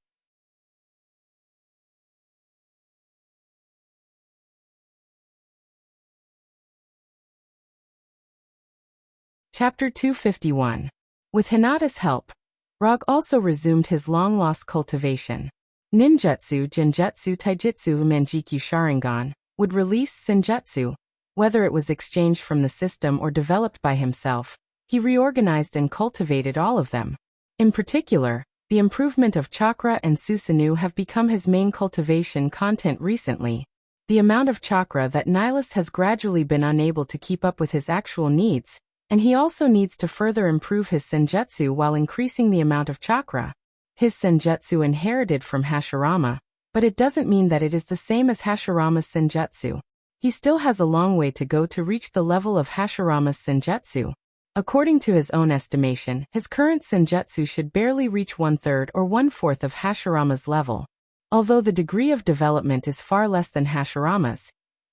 Chapter 251. With Hinata's help, Rog also resumed his long-lost cultivation. Ninjutsu, Genjutsu, Taijutsu, Manjikyu Sharingan would release Senjutsu. Whether it was exchanged from the system or developed by himself, he reorganized and cultivated all of them. In particular, the improvement of chakra and Susanoo have become his main cultivation content recently. The amount of chakra that Nihilist has gradually been unable to keep up with his actual needs, and he also needs to further improve his Senjutsu while increasing the amount of chakra. His Senjutsu inherited from Hashirama, but it doesn't mean that it is the same as Hashirama's Senjutsu. He still has a long way to go to reach the level of Hashirama's Senjutsu. According to his own estimation, his current Senjutsu should barely reach 1/3 or 1/4 of Hashirama's level. Although the degree of development is far less than Hashirama's,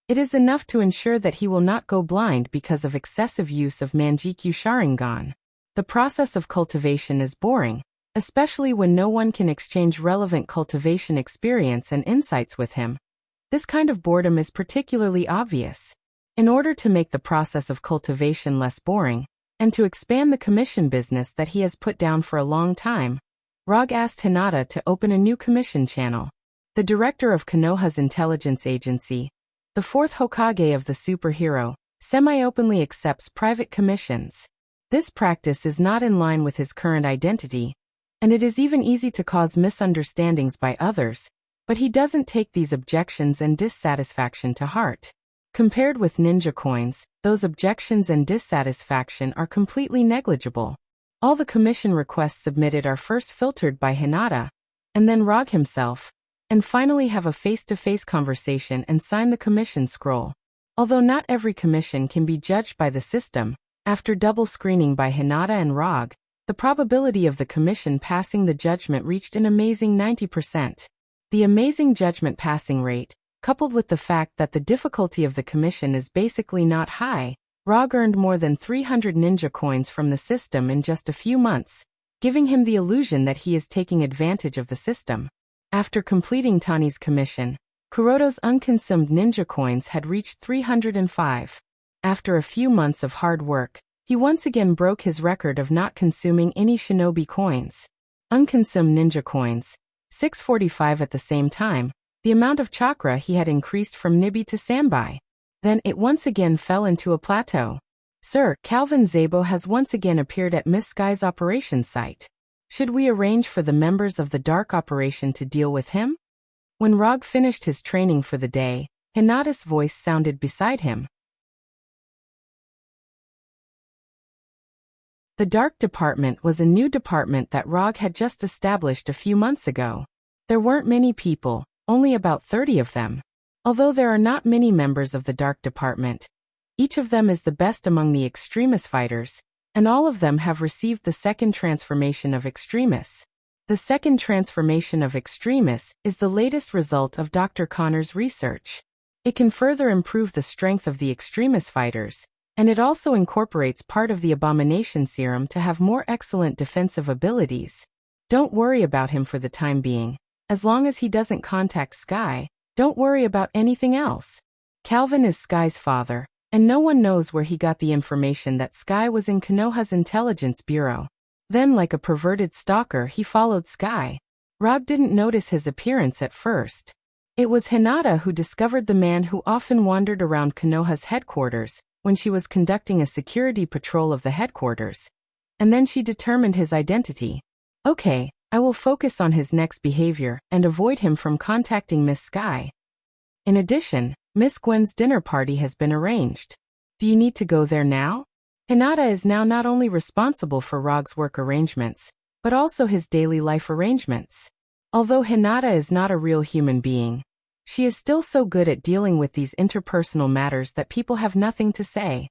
it is enough to ensure that he will not go blind because of excessive use of Manjikyu Sharingan. The process of cultivation is boring, especially when no one can exchange relevant cultivation experience and insights with him. This kind of boredom is particularly obvious. In order to make the process of cultivation less boring, and to expand the commission business that he has put down for a long time, Rog asked Hinata to open a new commission channel. The director of Konoha's intelligence agency, the 4th Hokage of the superhero, semi-openly accepts private commissions. This practice is not in line with his current identity, and it is even easy to cause misunderstandings by others, but he doesn't take these objections and dissatisfaction to heart. Compared with ninja coins, those objections and dissatisfaction are completely negligible. All the commission requests submitted are first filtered by Hinata, and then Rog himself, and finally have a face-to-face conversation and sign the commission scroll. Although not every commission can be judged by the system, after double screening by Hinata and Rog, the probability of the commission passing the judgment reached an amazing 90%. The amazing judgment passing rate, coupled with the fact that the difficulty of the commission is basically not high, Rog earned more than 300 ninja coins from the system in just a few months, giving him the illusion that he is taking advantage of the system. After completing Tani's commission, Kuroto's unconsumed ninja coins had reached 305. After a few months of hard work, he once again broke his record of not consuming any shinobi coins. Unconsumed ninja coins, 645 at the same time, the amount of chakra he had increased from Nibi to Sanbai. Then it once again fell into a plateau. Sir, Calvin Zabo has once again appeared at Miss Sky's operation site. Should we arrange for the members of the Dark Operation to deal with him? When Rog finished his training for the day, Hinata's voice sounded beside him. The Dark Department was a new department that Rog had just established a few months ago. There weren't many people, only about 30 of them. Although there are not many members of the Dark Department, each of them is the best among the extremist fighters, and all of them have received the second transformation of extremis. The second transformation of extremis is the latest result of Dr. Connor's research. It can further improve the strength of the extremis fighters, and it also incorporates part of the abomination serum to have more excellent defensive abilities. Don't worry about him for the time being. As long as he doesn't contact Sky, don't worry about anything else. Calvin is Sky's father, and no one knows where he got the information that Sky was in Konoha's intelligence bureau. Then, like a perverted stalker, he followed Sky. Rog didn't notice his appearance at first. It was Hinata who discovered the man who often wandered around Konoha's headquarters when she was conducting a security patrol of the headquarters. And then she determined his identity. Okay, I will focus on his next behavior and avoid him from contacting Miss Sky. In addition, Miss Gwen's dinner party has been arranged. Do you need to go there now? Hinata is now not only responsible for Rog's work arrangements, but also his daily life arrangements. Although Hinata is not a real human being, she is still so good at dealing with these interpersonal matters that people have nothing to say.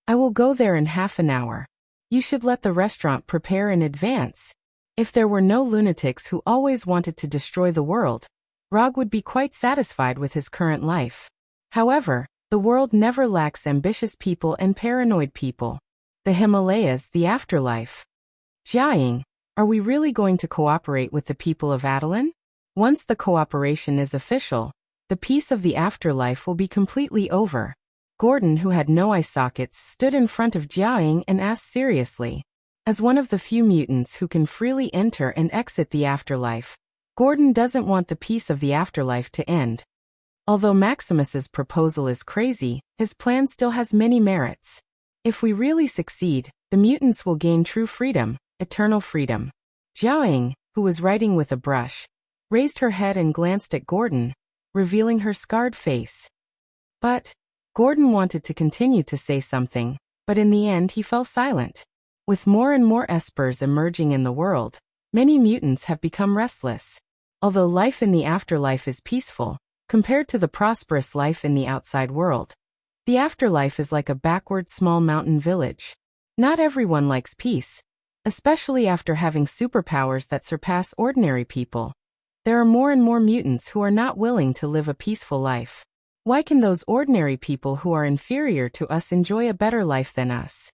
I will go there in half an hour. You should let the restaurant prepare in advance. If there were no lunatics who always wanted to destroy the world, Rog would be quite satisfied with his current life. However, the world never lacks ambitious people and paranoid people. The Himalayas, the afterlife. Jiaying, are we really going to cooperate with the people of Adelan? Once the cooperation is official, the peace of the afterlife will be completely over. Gordon, who had no eye sockets, stood in front of Jiaying and asked seriously. As one of the few mutants who can freely enter and exit the afterlife, Gordon doesn't want the peace of the afterlife to end. Although Maximus's proposal is crazy, his plan still has many merits. If we really succeed, the mutants will gain true freedom, eternal freedom. Jiaying, who was writing with a brush, raised her head and glanced at Gordon, revealing her scarred face. But Gordon wanted to continue to say something, but in the end he fell silent. With more and more espers emerging in the world, many mutants have become restless. Although life in the afterlife is peaceful, compared to the prosperous life in the outside world, the afterlife is like a backward small mountain village. Not everyone likes peace, especially after having superpowers that surpass ordinary people. There are more and more mutants who are not willing to live a peaceful life. Why can those ordinary people who are inferior to us enjoy a better life than us?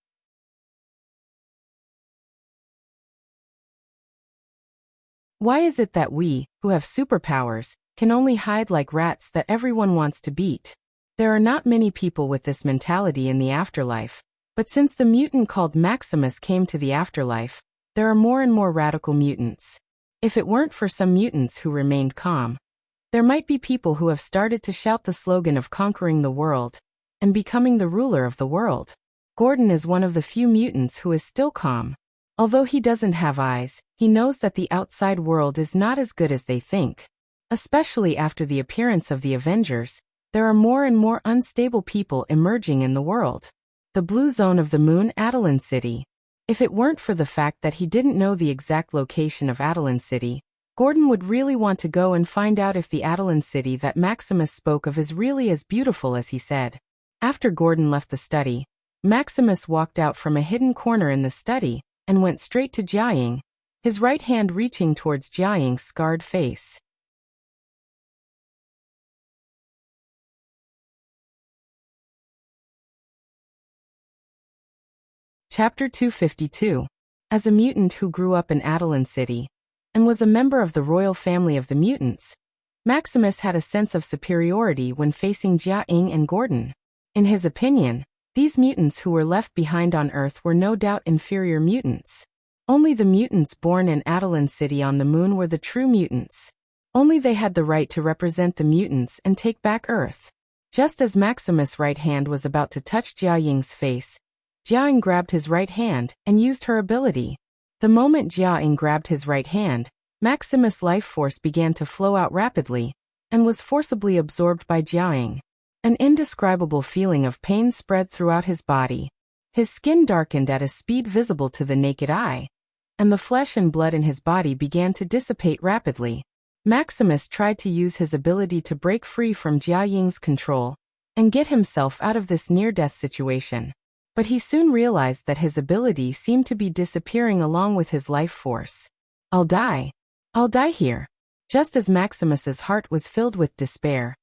Why is it that we, who have superpowers, can only hide like rats that everyone wants to beat? There are not many people with this mentality in the afterlife, but since the mutant called Maximus came to the afterlife, there are more and more radical mutants. If it weren't for some mutants who remained calm, there might be people who have started to shout the slogan of conquering the world and becoming the ruler of the world. Gordon is one of the few mutants who is still calm. Although he doesn't have eyes, he knows that the outside world is not as good as they think. Especially after the appearance of the Avengers, there are more and more unstable people emerging in the world. The blue zone of the moon, Adelan City. If it weren't for the fact that he didn't know the exact location of Adelan City, Gordon would really want to go and find out if the Adelan City that Maximus spoke of is really as beautiful as he said. After Gordon left the study, Maximus walked out from a hidden corner in the study and went straight to Jiaying, his right hand reaching towards Jiaying's scarred face. Chapter 252. As a mutant who grew up in Adelan City and was a member of the royal family of the mutants, Maximus had a sense of superiority when facing Jiaying and Gordon. In his opinion, these mutants who were left behind on Earth were no doubt inferior mutants. Only the mutants born in Adelan City on the moon were the true mutants. Only they had the right to represent the mutants and take back Earth. Just as Maximus' right hand was about to touch Jiaying's face, Jiaying grabbed his right hand and used her ability. The moment Jiaying grabbed his right hand, Maximus' life force began to flow out rapidly and was forcibly absorbed by Jiaying. An indescribable feeling of pain spread throughout his body. His skin darkened at a speed visible to the naked eye, and the flesh and blood in his body began to dissipate rapidly. Maximus tried to use his ability to break free from Jiaying's control and get himself out of this near-death situation. But he soon realized that his ability seemed to be disappearing along with his life force. I'll die. I'll die here. Just as Maximus's heart was filled with despair,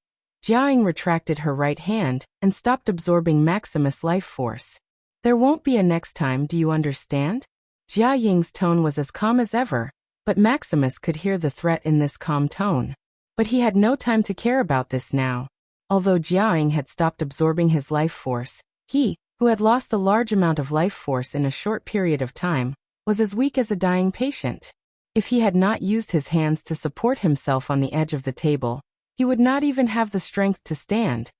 Jiaying retracted her right hand and stopped absorbing Maximus' life force. There won't be a next time, do you understand? Jiaying's tone was as calm as ever, but Maximus could hear the threat in this calm tone. But he had no time to care about this now. Although Jiaying had stopped absorbing his life force, he, who had lost a large amount of life force in a short period of time, was as weak as a dying patient. If he had not used his hands to support himself on the edge of the table, he would not even have the strength to stand.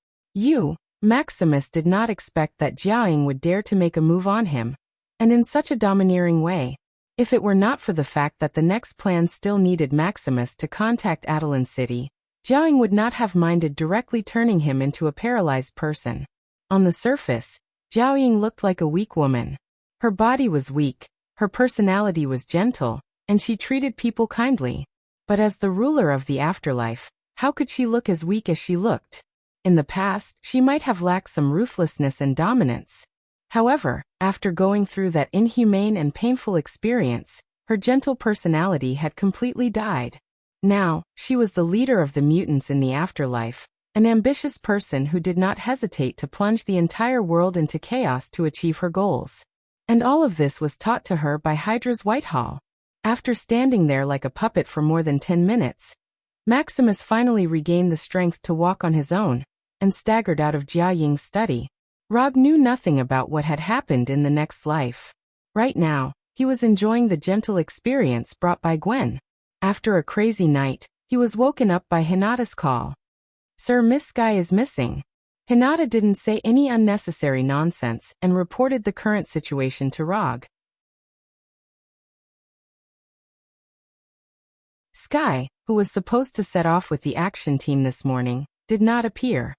Maximus did not expect that Jiaying would dare to make a move on him, and in such a domineering way. If it were not for the fact that the next plan still needed Maximus to contact Adeline City, Jiaying would not have minded directly turning him into a paralyzed person. On the surface, Jiaying looked like a weak woman. Her body was weak, her personality was gentle, and she treated people kindly. But as the ruler of the afterlife, how could she look as weak as she looked? In the past, she might have lacked some ruthlessness and dominance. However, after going through that inhumane and painful experience, her gentle personality had completely died. Now, she was the leader of the mutants in the afterlife, an ambitious person who did not hesitate to plunge the entire world into chaos to achieve her goals. And all of this was taught to her by Hydra's Whitehall. After standing there like a puppet for more than 10 minutes, Maximus finally regained the strength to walk on his own, and staggered out of Jiaying's study. Rog knew nothing about what had happened in the next life. Right now, he was enjoying the gentle experience brought by Gwen. After a crazy night, he was woken up by Hinata's call. "Sir, Miss Sky is missing." Hinata didn't say any unnecessary nonsense and reported the current situation to Rog. Sky, who was supposed to set off with the action team this morning, did not appear.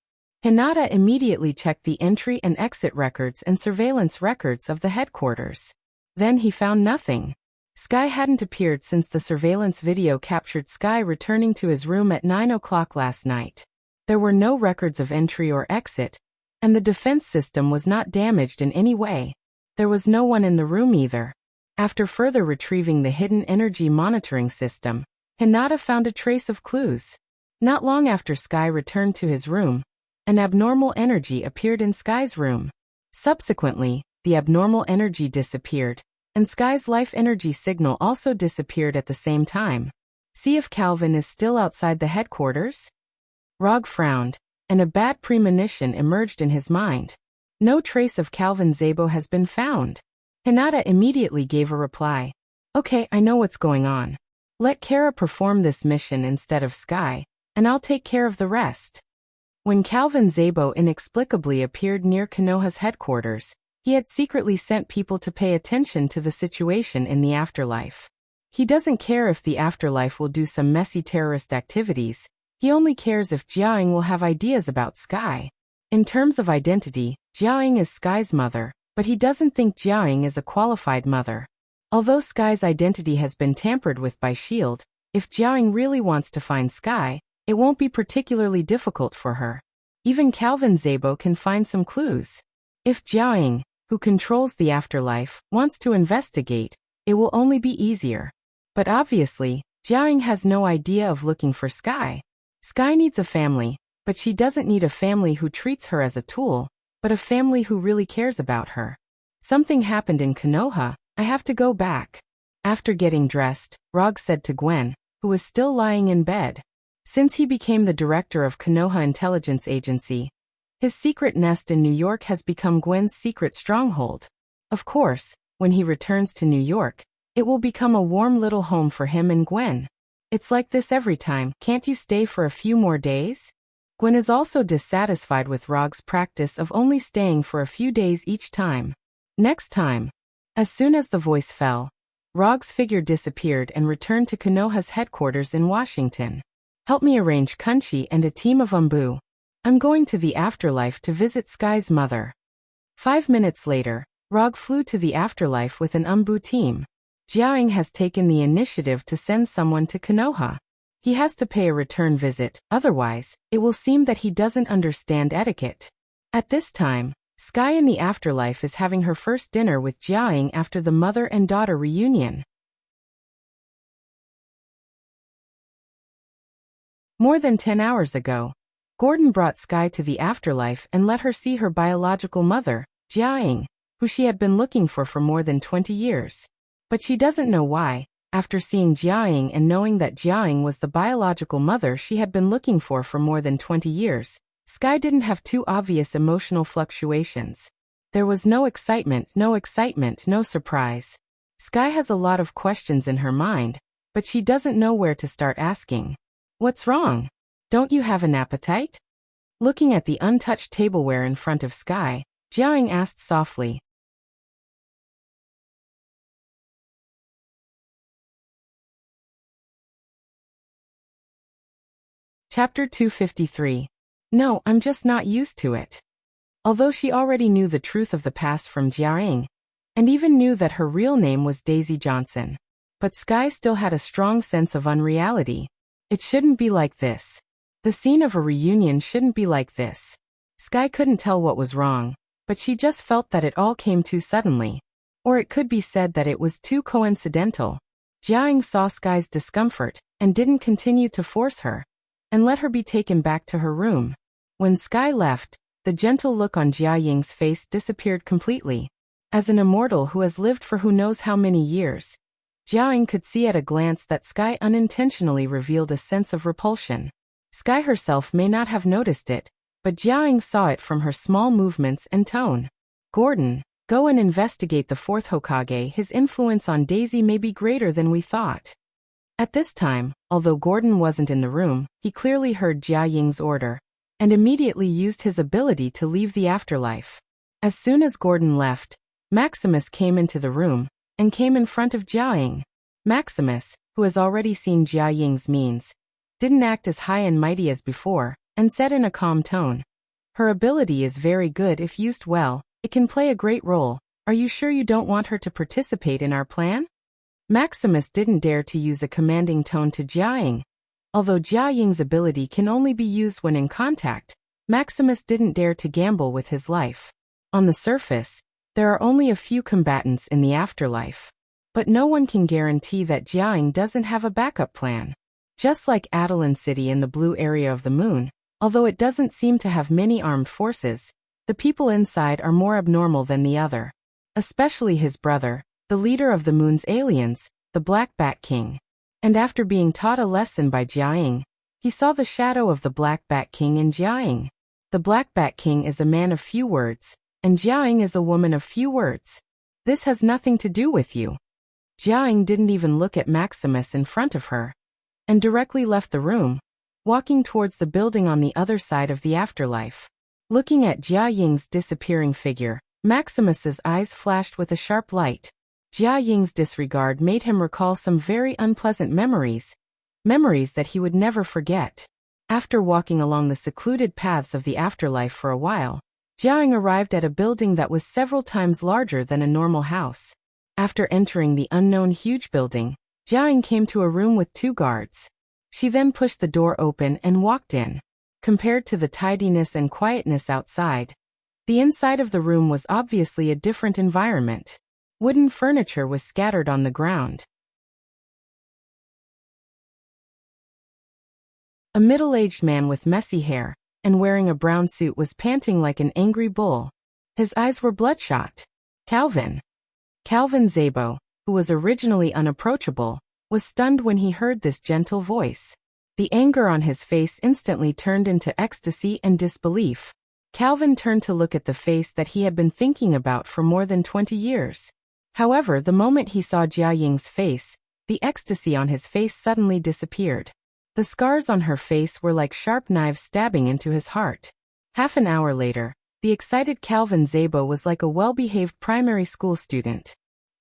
Hinata immediately checked the entry and exit records and surveillance records of the headquarters. Then he found nothing. Sky hadn't appeared since the surveillance video captured Sky returning to his room at 9 o'clock last night. There were no records of entry or exit, and the defense system was not damaged in any way. There was no one in the room either. After further retrieving the hidden energy monitoring system, Hinata found a trace of clues. Not long after Sky returned to his room, an abnormal energy appeared in Sky's room. Subsequently, the abnormal energy disappeared, and Sky's life energy signal also disappeared at the same time. See if Calvin is still outside the headquarters? Rog frowned, and a bad premonition emerged in his mind. No trace of Calvin Zabo has been found. Hinata immediately gave a reply. "Okay, I know what's going on. Let Kara perform this mission instead of Sky, and I'll take care of the rest." When Calvin Zabo inexplicably appeared near Konoha's headquarters, he had secretly sent people to pay attention to the situation in the afterlife. He doesn't care if the afterlife will do some messy terrorist activities, he only cares if Jiaying will have ideas about Sky. In terms of identity, Jiaying is Sky's mother, but he doesn't think Jiaying is a qualified mother. Although Sky's identity has been tampered with by S.H.I.E.L.D., if Jiaying really wants to find Sky, it won't be particularly difficult for her. Even Calvin Zabo can find some clues. If Jiaying, who controls the afterlife, wants to investigate, it will only be easier. But obviously, Jiaying has no idea of looking for Sky. Sky needs a family, but she doesn't need a family who treats her as a tool, but a family who really cares about her. Something happened in Konoha, I have to go back. After getting dressed, Rog said to Gwen, who was still lying in bed. Since he became the director of Konoha Intelligence Agency, his secret nest in New York has become Gwen's secret stronghold. Of course, when he returns to New York, it will become a warm little home for him and Gwen. It's like this every time, can't you stay for a few more days? Gwen is also dissatisfied with Rog's practice of only staying for a few days each time. Next time. As soon as the voice fell, Rog's figure disappeared and returned to Konoha's headquarters in Washington. Help me arrange Kunchi and a team of Umbu. I'm going to the afterlife to visit Sky's mother. 5 minutes later, Rog flew to the afterlife with an Umbu team. Jiaying has taken the initiative to send someone to Konoha. He has to pay a return visit, otherwise, it will seem that he doesn't understand etiquette. At this time, Sky in the afterlife is having her first dinner with Jiaying after the mother and daughter reunion. More than 10 hours ago, Gordon brought Sky to the afterlife and let her see her biological mother, Jiaying, who she had been looking for more than 20 years. But she doesn't know why. After seeing Jiaying and knowing that Jiaying was the biological mother she had been looking for more than 20 years, Sky didn't have too obvious emotional fluctuations. There was no excitement, no surprise. Sky has a lot of questions in her mind, but she doesn't know where to start asking. What's wrong? Don't you have an appetite? Looking at the untouched tableware in front of Sky, Jiaying asked softly. Chapter 253. No, I'm just not used to it. Although she already knew the truth of the past from Jiaying, and even knew that her real name was Daisy Johnson, but Sky still had a strong sense of unreality. It shouldn't be like this. The scene of a reunion shouldn't be like this. Sky couldn't tell what was wrong, but she just felt that it all came too suddenly. Or it could be said that it was too coincidental. Jiaying saw Sky's discomfort and didn't continue to force her, and let her be taken back to her room. When Sky left, the gentle look on Jiaying's face disappeared completely. As an immortal who has lived for who knows how many years, Jiaying could see at a glance that Sky unintentionally revealed a sense of repulsion. Sky herself may not have noticed it, but Jiaying saw it from her small movements and tone. Gordon, go and investigate the fourth Hokage. His influence on Daisy may be greater than we thought. At this time, although Gordon wasn't in the room, he clearly heard Jiaying's order, and immediately used his ability to leave the afterlife. As soon as Gordon left, Maximus came into the room, and came in front of Jiaying. Maximus, who has already seen Jiaying's means, didn't act as high and mighty as before, and said in a calm tone, "Her ability is very good if used well, it can play a great role. Are you sure you don't want her to participate in our plan?" Maximus didn't dare to use a commanding tone to Jiaying. Although Jiaying's ability can only be used when in contact, Maximus didn't dare to gamble with his life. On the surface, there are only a few combatants in the afterlife. But no one can guarantee that Jiaying doesn't have a backup plan. Just like Adelan City in the blue area of the moon, although it doesn't seem to have many armed forces, the people inside are more abnormal than the other. Especially his brother, the leader of the moon's aliens, the Black Bat King. And after being taught a lesson by Jiaying, he saw the shadow of the Black Bat King in Jiaying. The Black Bat King is a man of few words, and Jiaying is a woman of few words. This has nothing to do with you. Jiaying didn't even look at Maximus in front of her, and directly left the room, walking towards the building on the other side of the afterlife. Looking at Jiaying's disappearing figure, Maximus's eyes flashed with a sharp light. Jiaying's disregard made him recall some very unpleasant memories that he would never forget. After walking along the secluded paths of the afterlife for a while, Jiaying arrived at a building that was several times larger than a normal house. After entering the unknown huge building, Jiaying came to a room with 2 guards. She then pushed the door open and walked in. Compared to the tidiness and quietness outside, the inside of the room was obviously a different environment. Wooden furniture was scattered on the ground. A middle-aged man with messy hair and wearing a brown suit was panting like an angry bull. His eyes were bloodshot. Calvin Szabo, who was originally unapproachable, was stunned when he heard this gentle voice. The anger on his face instantly turned into ecstasy and disbelief. Calvin turned to look at the face that he had been thinking about for more than 20 years. However, the moment he saw Jiaying's face, the ecstasy on his face suddenly disappeared. The scars on her face were like sharp knives stabbing into his heart. Half an hour later, the excited Calvin Szabo was like a well-behaved primary school student.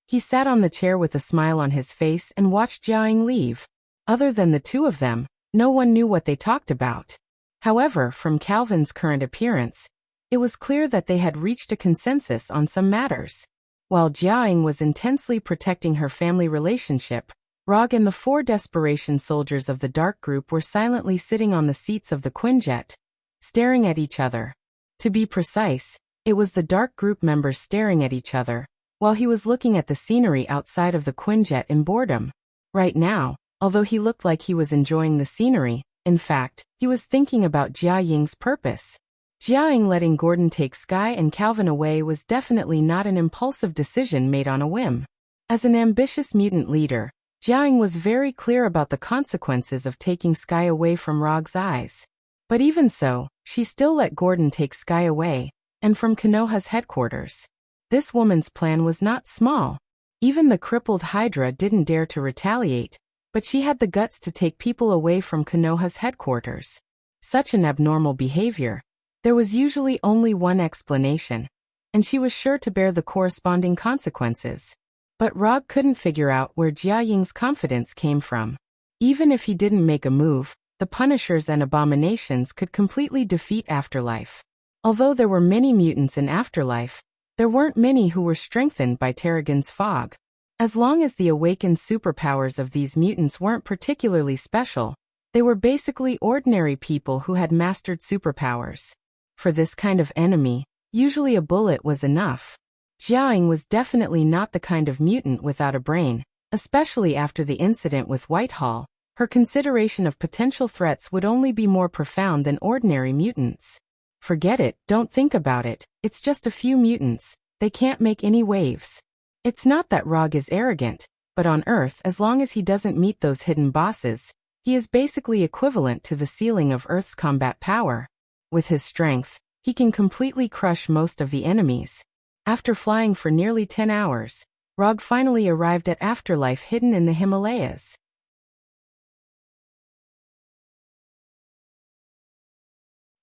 He sat on the chair with a smile on his face and watched Jiaying leave. Other than the two of them, no one knew what they talked about. However, from Calvin's current appearance, it was clear that they had reached a consensus on some matters. While Jiaying was intensely protecting her family relationship, Rog and the 4 desperation soldiers of the Dark Group were silently sitting on the seats of the Quinjet, staring at each other. To be precise, It was the dark group members staring at each other, while he was looking at the scenery outside of the Quinjet in boredom. Right now, although he looked like he was enjoying the scenery, in fact, he was thinking about Jia Ying's purpose. Jia Ying letting Gordon take Sky and Calvin away was definitely not an impulsive decision made on a whim. As an ambitious mutant leader, Jia Ying was very clear about the consequences of taking Sky away from Rog's eyes. But even so, she still let Gordon take Sky away, and from Konoha's headquarters. This woman's plan was not small. Even the crippled Hydra didn't dare to retaliate, but she had the guts to take people away from Konoha's headquarters. Such an abnormal behavior. There was usually only one explanation, and she was sure to bear the corresponding consequences. But Rog couldn't figure out where Jia Ying's confidence came from. Even if he didn't make a move, the Punishers and Abominations could completely defeat Afterlife. Although there were many mutants in Afterlife, there weren't many who were strengthened by Terrigen's fog. As long as the awakened superpowers of these mutants weren't particularly special, they were basically ordinary people who had mastered superpowers. For this kind of enemy, usually a bullet was enough. Jia Ying was definitely not the kind of mutant without a brain, especially after the incident with Whitehall. Her consideration of potential threats would only be more profound than ordinary mutants. Forget it, don't think about it, it's just a few mutants, they can't make any waves. It's not that Rog is arrogant, but on Earth, as long as he doesn't meet those hidden bosses, he is basically equivalent to the ceiling of Earth's combat power. With his strength, he can completely crush most of the enemies. After flying for nearly 10 hours, Rog finally arrived at Afterlife hidden in the Himalayas.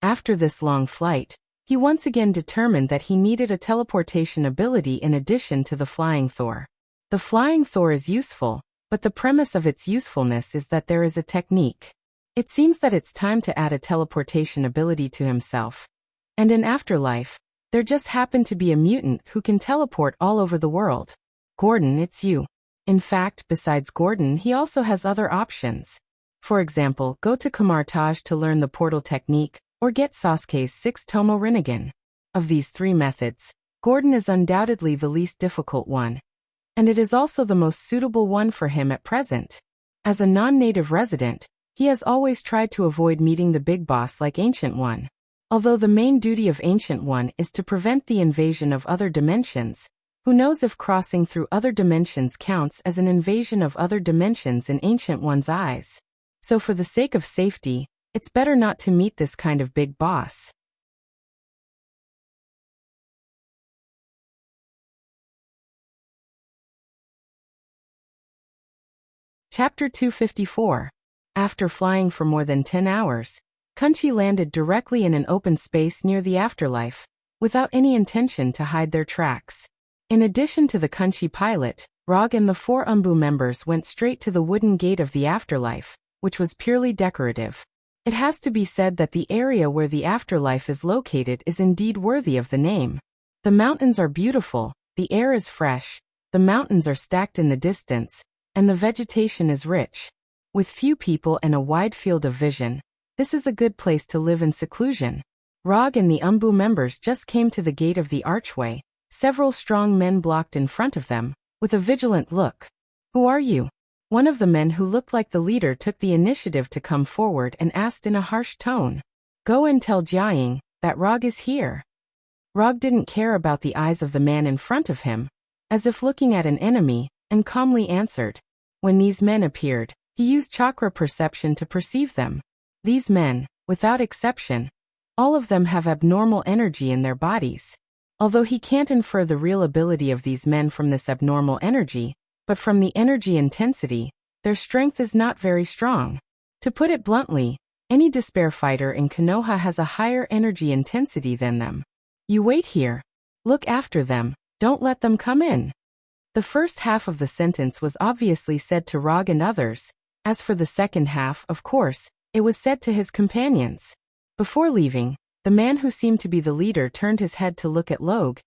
After this long flight, he once again determined that he needed a teleportation ability in addition to the Flying Thor. The Flying Thor is useful, but the premise of its usefulness is that there is a technique. It seems that it's time to add a teleportation ability to himself. And in Afterlife, there just happened to be a mutant who can teleport all over the world. Gordon, it's you. In fact, besides Gordon, he also has other options. For example, go to Kamartage to learn the portal technique, or get Sasuke's 6-Tomo Rinnegan. Of these three methods, Gordon is undoubtedly the least difficult one. And it is also the most suitable one for him at present. As a non-native resident, he has always tried to avoid meeting the big boss like Ancient One. Although the main duty of Ancient One is to prevent the invasion of other dimensions, who knows if crossing through other dimensions counts as an invasion of other dimensions in Ancient One's eyes. So for the sake of safety, it's better not to meet this kind of big boss. Chapter 254. After flying for more than 10 hours, Kunchi landed directly in an open space near the Afterlife, without any intention to hide their tracks. In addition to the Kunchi pilot, Rog and the 4 Umbu members went straight to the wooden gate of the Afterlife, which was purely decorative. It has to be said that the area where the Afterlife is located is indeed worthy of the name. The mountains are beautiful, the air is fresh, the mountains are stacked in the distance, and the vegetation is rich. With few people and a wide field of vision, this is a good place to live in seclusion. Rog and the Umbu members just came to the gate of the archway. Several strong men blocked in front of them, with a vigilant look. "Who are you?" One of the men who looked like the leader took the initiative to come forward and asked in a harsh tone. "Go and tell Jia Ying that Rog is here." Rog didn't care about the eyes of the man in front of him, as if looking at an enemy, and calmly answered. When these men appeared, he used chakra perception to perceive them. These men, without exception, all of them have abnormal energy in their bodies. Although he can't infer the real ability of these men from this abnormal energy, but from the energy intensity, their strength is not very strong. To put it bluntly, any despair fighter in Konoha has a higher energy intensity than them. "You wait here. Look after them, don't let them come in." The first half of the sentence was obviously said to Rog and others. As for the second half, of course, it was said to his companions. Before leaving, the man who seemed to be the leader turned his head to look at Logue,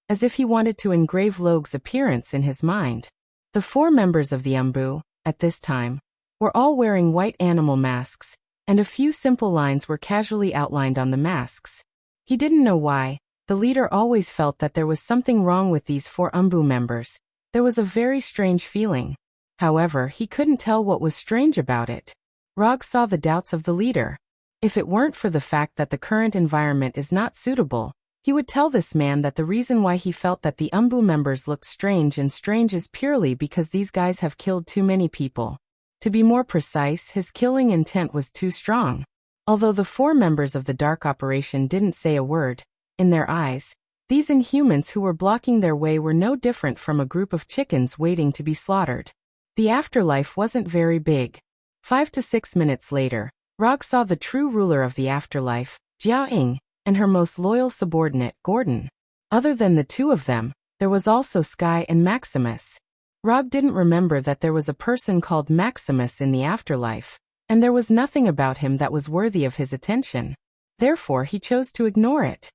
as if he wanted to engrave Logue's appearance in his mind. The 4 members of the Umbu, at this time, were all wearing white animal masks, and a few simple lines were casually outlined on the masks. He didn't know why. The leader always felt that there was something wrong with these 4 Umbu members. There was a very strange feeling. However, he couldn't tell what was strange about it. Rog saw the doubts of the leader. If it weren't for the fact that the current environment is not suitable, he would tell this man that the reason why he felt that the Umbu members looked strange is purely because these guys have killed too many people. To be more precise, his killing intent was too strong. Although the 4 members of the Dark Operation didn't say a word, in their eyes, these Inhumans who were blocking their way were no different from a group of chickens waiting to be slaughtered. The afterlife wasn't very big. 5 to 6 minutes later, Rog saw the true ruler of the afterlife, Jia Ying, and her most loyal subordinate, Gordon. Other than the 2 of them, there was also Sky and Maximus. Rog didn't remember that there was a person called Maximus in the afterlife, and there was nothing about him that was worthy of his attention. Therefore, he chose to ignore it.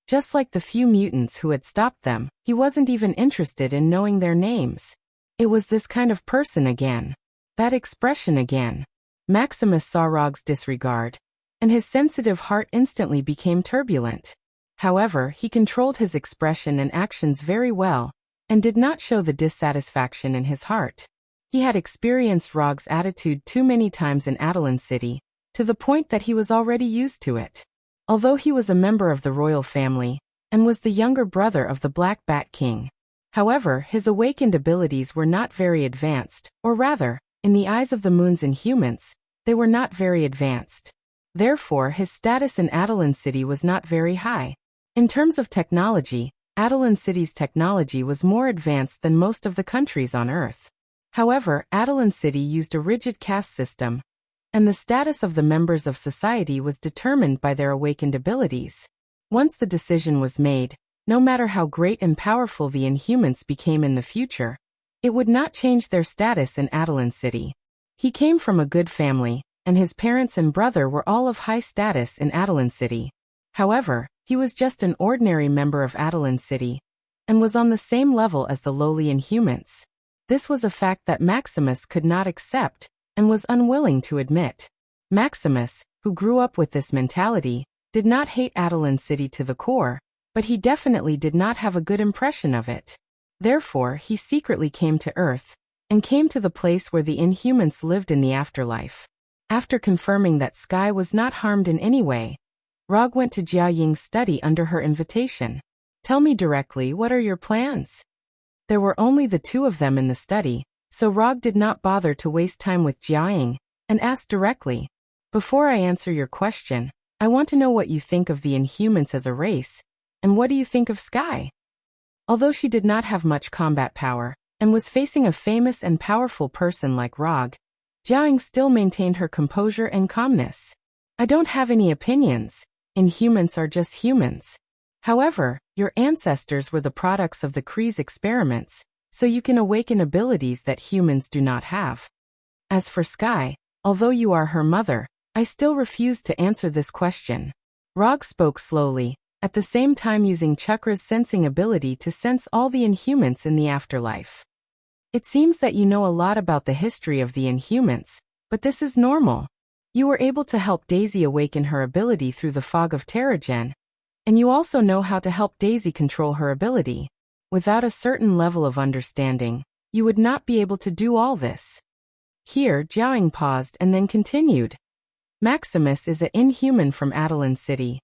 Just like the few mutants who had stopped them, he wasn't even interested in knowing their names. It was this kind of person again. That expression again. Maximus saw Rog's disregard, and his sensitive heart instantly became turbulent. However, he controlled his expression and actions very well, and did not show the dissatisfaction in his heart. He had experienced Rog's attitude too many times in Adelan City, to the point that he was already used to it. Although he was a member of the royal family, and was the younger brother of the Black Bat King. However, his awakened abilities were not very advanced, or rather, in the eyes of the Moon's Inhumans, they were not very advanced. Therefore, his status in Adelan City was not very high. In terms of technology, Adelan City's technology was more advanced than most of the countries on Earth. However, Adelan City used a rigid caste system, and the status of the members of society was determined by their awakened abilities. Once the decision was made, no matter how great and powerful the Inhumans became in the future, it would not change their status in Adelan City. He came from a good family, and his parents and brother were all of high status in Adelan City. However, he was just an ordinary member of Adelan City, and was on the same level as the lowly Inhumans. This was a fact that Maximus could not accept, and was unwilling to admit. Maximus, who grew up with this mentality, did not hate Adelan City to the core, but he definitely did not have a good impression of it. Therefore, he secretly came to Earth, and came to the place where the Inhumans lived in the afterlife. After confirming that Sky was not harmed in any way, Rog went to Jia Ying's study under her invitation. "Tell me directly, what are your plans?" There were only the 2 of them in the study, so Rog did not bother to waste time with Jia Ying, and asked directly, "Before I answer your question, I want to know what you think of the Inhumans as a race, and what do you think of Sky?" Although she did not have much combat power, and was facing a famous and powerful person like Rog, Jia Ying still maintained her composure and calmness. "I don't have any opinions. Inhumans are just humans. However, your ancestors were the products of the Kree's experiments, so you can awaken abilities that humans do not have. As for Sky, although you are her mother, I still refuse to answer this question." Rog spoke slowly, at the same time using Chakra's sensing ability to sense all the Inhumans in the afterlife. "It seems that you know a lot about the history of the Inhumans, but this is normal. You were able to help Daisy awaken her ability through the fog of Terrigen, and you also know how to help Daisy control her ability. Without a certain level of understanding, you would not be able to do all this." Here, Jia Ying paused and then continued. "Maximus is an Inhuman from Adelan City.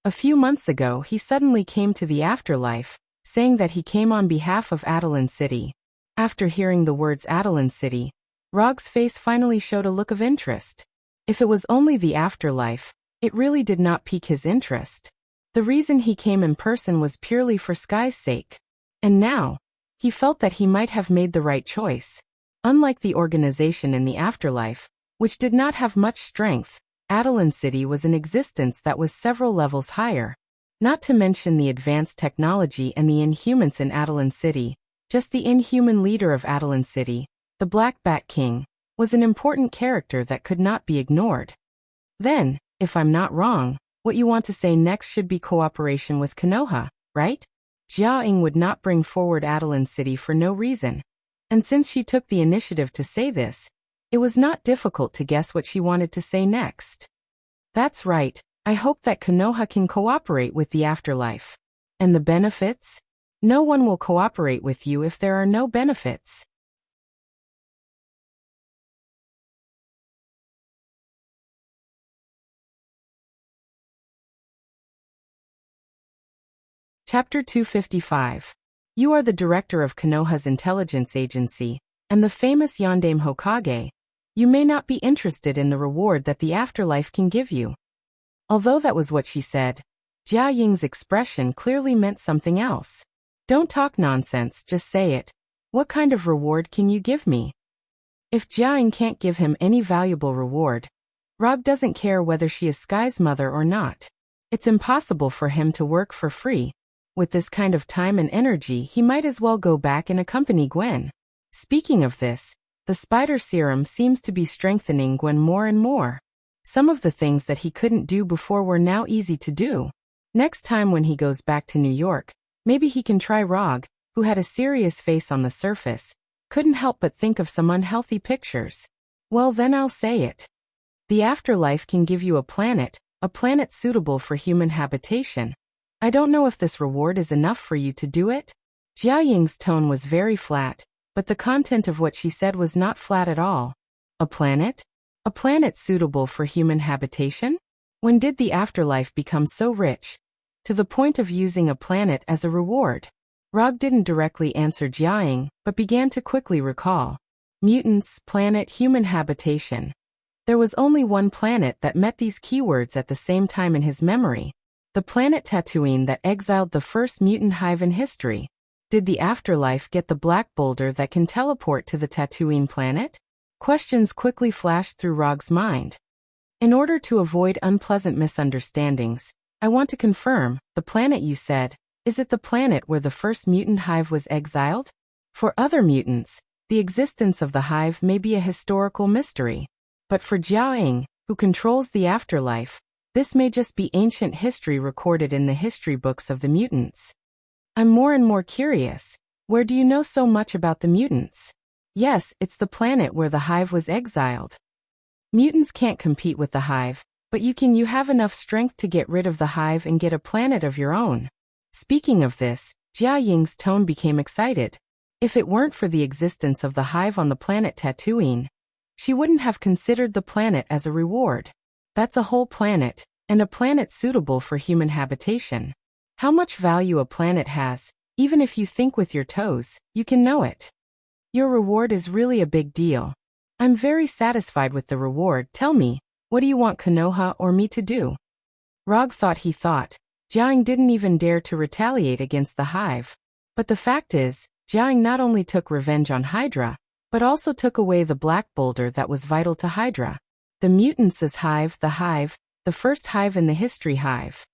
A few months ago, he suddenly came to the afterlife, saying that he came on behalf of Adelan City." After hearing the words Adelan City, Rog's face finally showed a look of interest. If it was only the afterlife, it really did not pique his interest. The reason he came in person was purely for Sky's sake. And now, he felt that he might have made the right choice. Unlike the organization in the afterlife, which did not have much strength, Adelan City was an existence that was several levels higher. Not to mention the advanced technology and the Inhumans in Adelan City, just the Inhuman leader of Adelan City, the Black Bat King, was an important character that could not be ignored. Then, if I'm not wrong, what you want to say next should be cooperation with Konoha, right? Jia Ying would not bring forward Adelan City for no reason. And since she took the initiative to say this, It was not difficult to guess what she wanted to say next. That's right, I hope that Konoha can cooperate with the afterlife. And the benefits? No one will cooperate with you if there are no benefits. Chapter 255. You are the director of Konoha's intelligence agency, and the famous Yondaime Hokage. You may not be interested in the reward that the afterlife can give you. Although that was what she said, Jia Ying's expression clearly meant something else. Don't talk nonsense, just say it. What kind of reward can you give me? If Jia Ying can't give him any valuable reward, Rog doesn't care whether she is Sky's mother or not. It's impossible for him to work for free. With this kind of time and energy, he might as well go back and accompany Gwen. Speaking of this, the spider serum seems to be strengthening Gwen more and more. Some of the things that he couldn't do before were now easy to do. Next time when he goes back to New York, maybe he can try Rog, who had a serious face on the surface, couldn't help but think of some unhealthy pictures. Well, then I'll say it. The afterlife can give you a planet suitable for human habitation. I don't know if this reward is enough for you to do it. Jia Ying's tone was very flat, but the content of what she said was not flat at all. A planet? A planet suitable for human habitation? When did the afterlife become so rich? To the point of using a planet as a reward. Rog didn't directly answer Jia Ying, but began to quickly recall. Mutants, planet, human habitation. There was only one planet that met these keywords at the same time in his memory. The planet Tatooine that exiled the first mutant hive in history. Did the afterlife get the black boulder that can teleport to the Tatooine planet? Questions quickly flashed through Rog's mind. In order to avoid unpleasant misunderstandings, I want to confirm, the planet you said, is it the planet where the first mutant hive was exiled? For other mutants, the existence of the hive may be a historical mystery. But for Jia Ying, who controls the afterlife, this may just be ancient history recorded in the history books of the mutants. I'm more and more curious. Where do you know so much about the mutants? Yes, it's the planet where the hive was exiled. Mutants can't compete with the hive, but you have enough strength to get rid of the hive and get a planet of your own. Speaking of this, Jia Ying's tone became excited. If it weren't for the existence of the hive on the planet Tatooine, she wouldn't have considered the planet as a reward. That's a whole planet, and a planet suitable for human habitation. How much value a planet has, even if you think with your toes, you can know it. Your reward is really a big deal. I'm very satisfied with the reward. Tell me, what do you want Konoha or me to do? Rog thought. Jia Ying didn't even dare to retaliate against the hive. But the fact is, Jia Ying not only took revenge on Hydra, but also took away the black boulder that was vital to Hydra. The mutants' hive, the first hive in the history hive.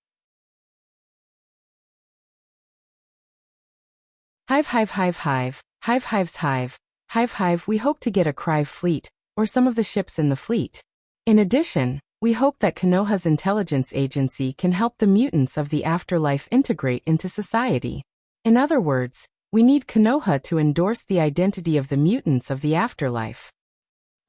Hive, we hope to get a Crive fleet, or some of the ships in the fleet. In addition, we hope that Konoha's intelligence agency can help the mutants of the afterlife integrate into society. In other words, we need Konoha to endorse the identity of the mutants of the afterlife.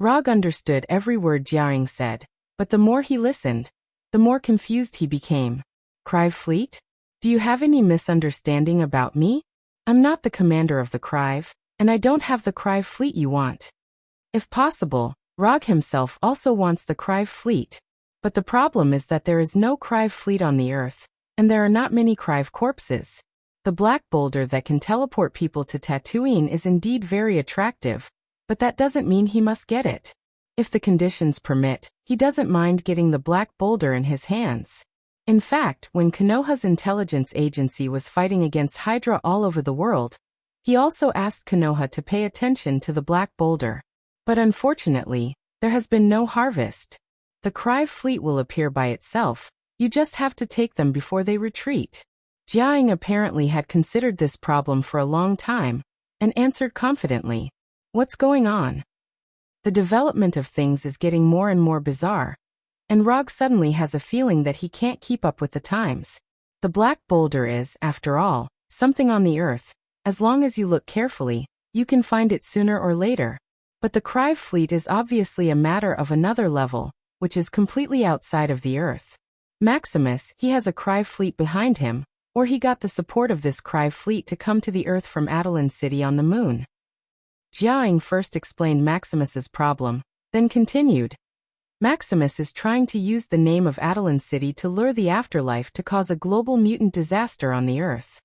Rog understood every word Jia Ying said, but the more he listened, the more confused he became. Crive fleet? Do you have any misunderstanding about me? I'm not the commander of the Crive, and I don't have the Crive fleet you want. If possible, Rog himself also wants the Crive fleet, but the problem is that there is no Crive fleet on the Earth, and there are not many Crive corpses. The black boulder that can teleport people to Tatooine is indeed very attractive, but that doesn't mean he must get it. If the conditions permit, he doesn't mind getting the black boulder in his hands. In fact, when Konoha's intelligence agency was fighting against Hydra all over the world, he also asked Konoha to pay attention to the black boulder. But unfortunately, there has been no harvest. The Crive fleet will appear by itself, you just have to take them before they retreat. Jia Ying apparently had considered this problem for a long time, and answered confidently. What's going on? The development of things is getting more and more bizarre, and Rog suddenly has a feeling that he can't keep up with the times. The black boulder is, after all, something on the Earth. As long as you look carefully, you can find it sooner or later. But the Crive fleet is obviously a matter of another level, which is completely outside of the Earth. Maximus, he has a Crive fleet behind him, or he got the support of this Crive fleet to come to the Earth from Adeline City on the moon. Jiaying first explained Maximus's problem, then continued. Maximus is trying to use the name of Adeline City to lure the afterlife to cause a global mutant disaster on the Earth.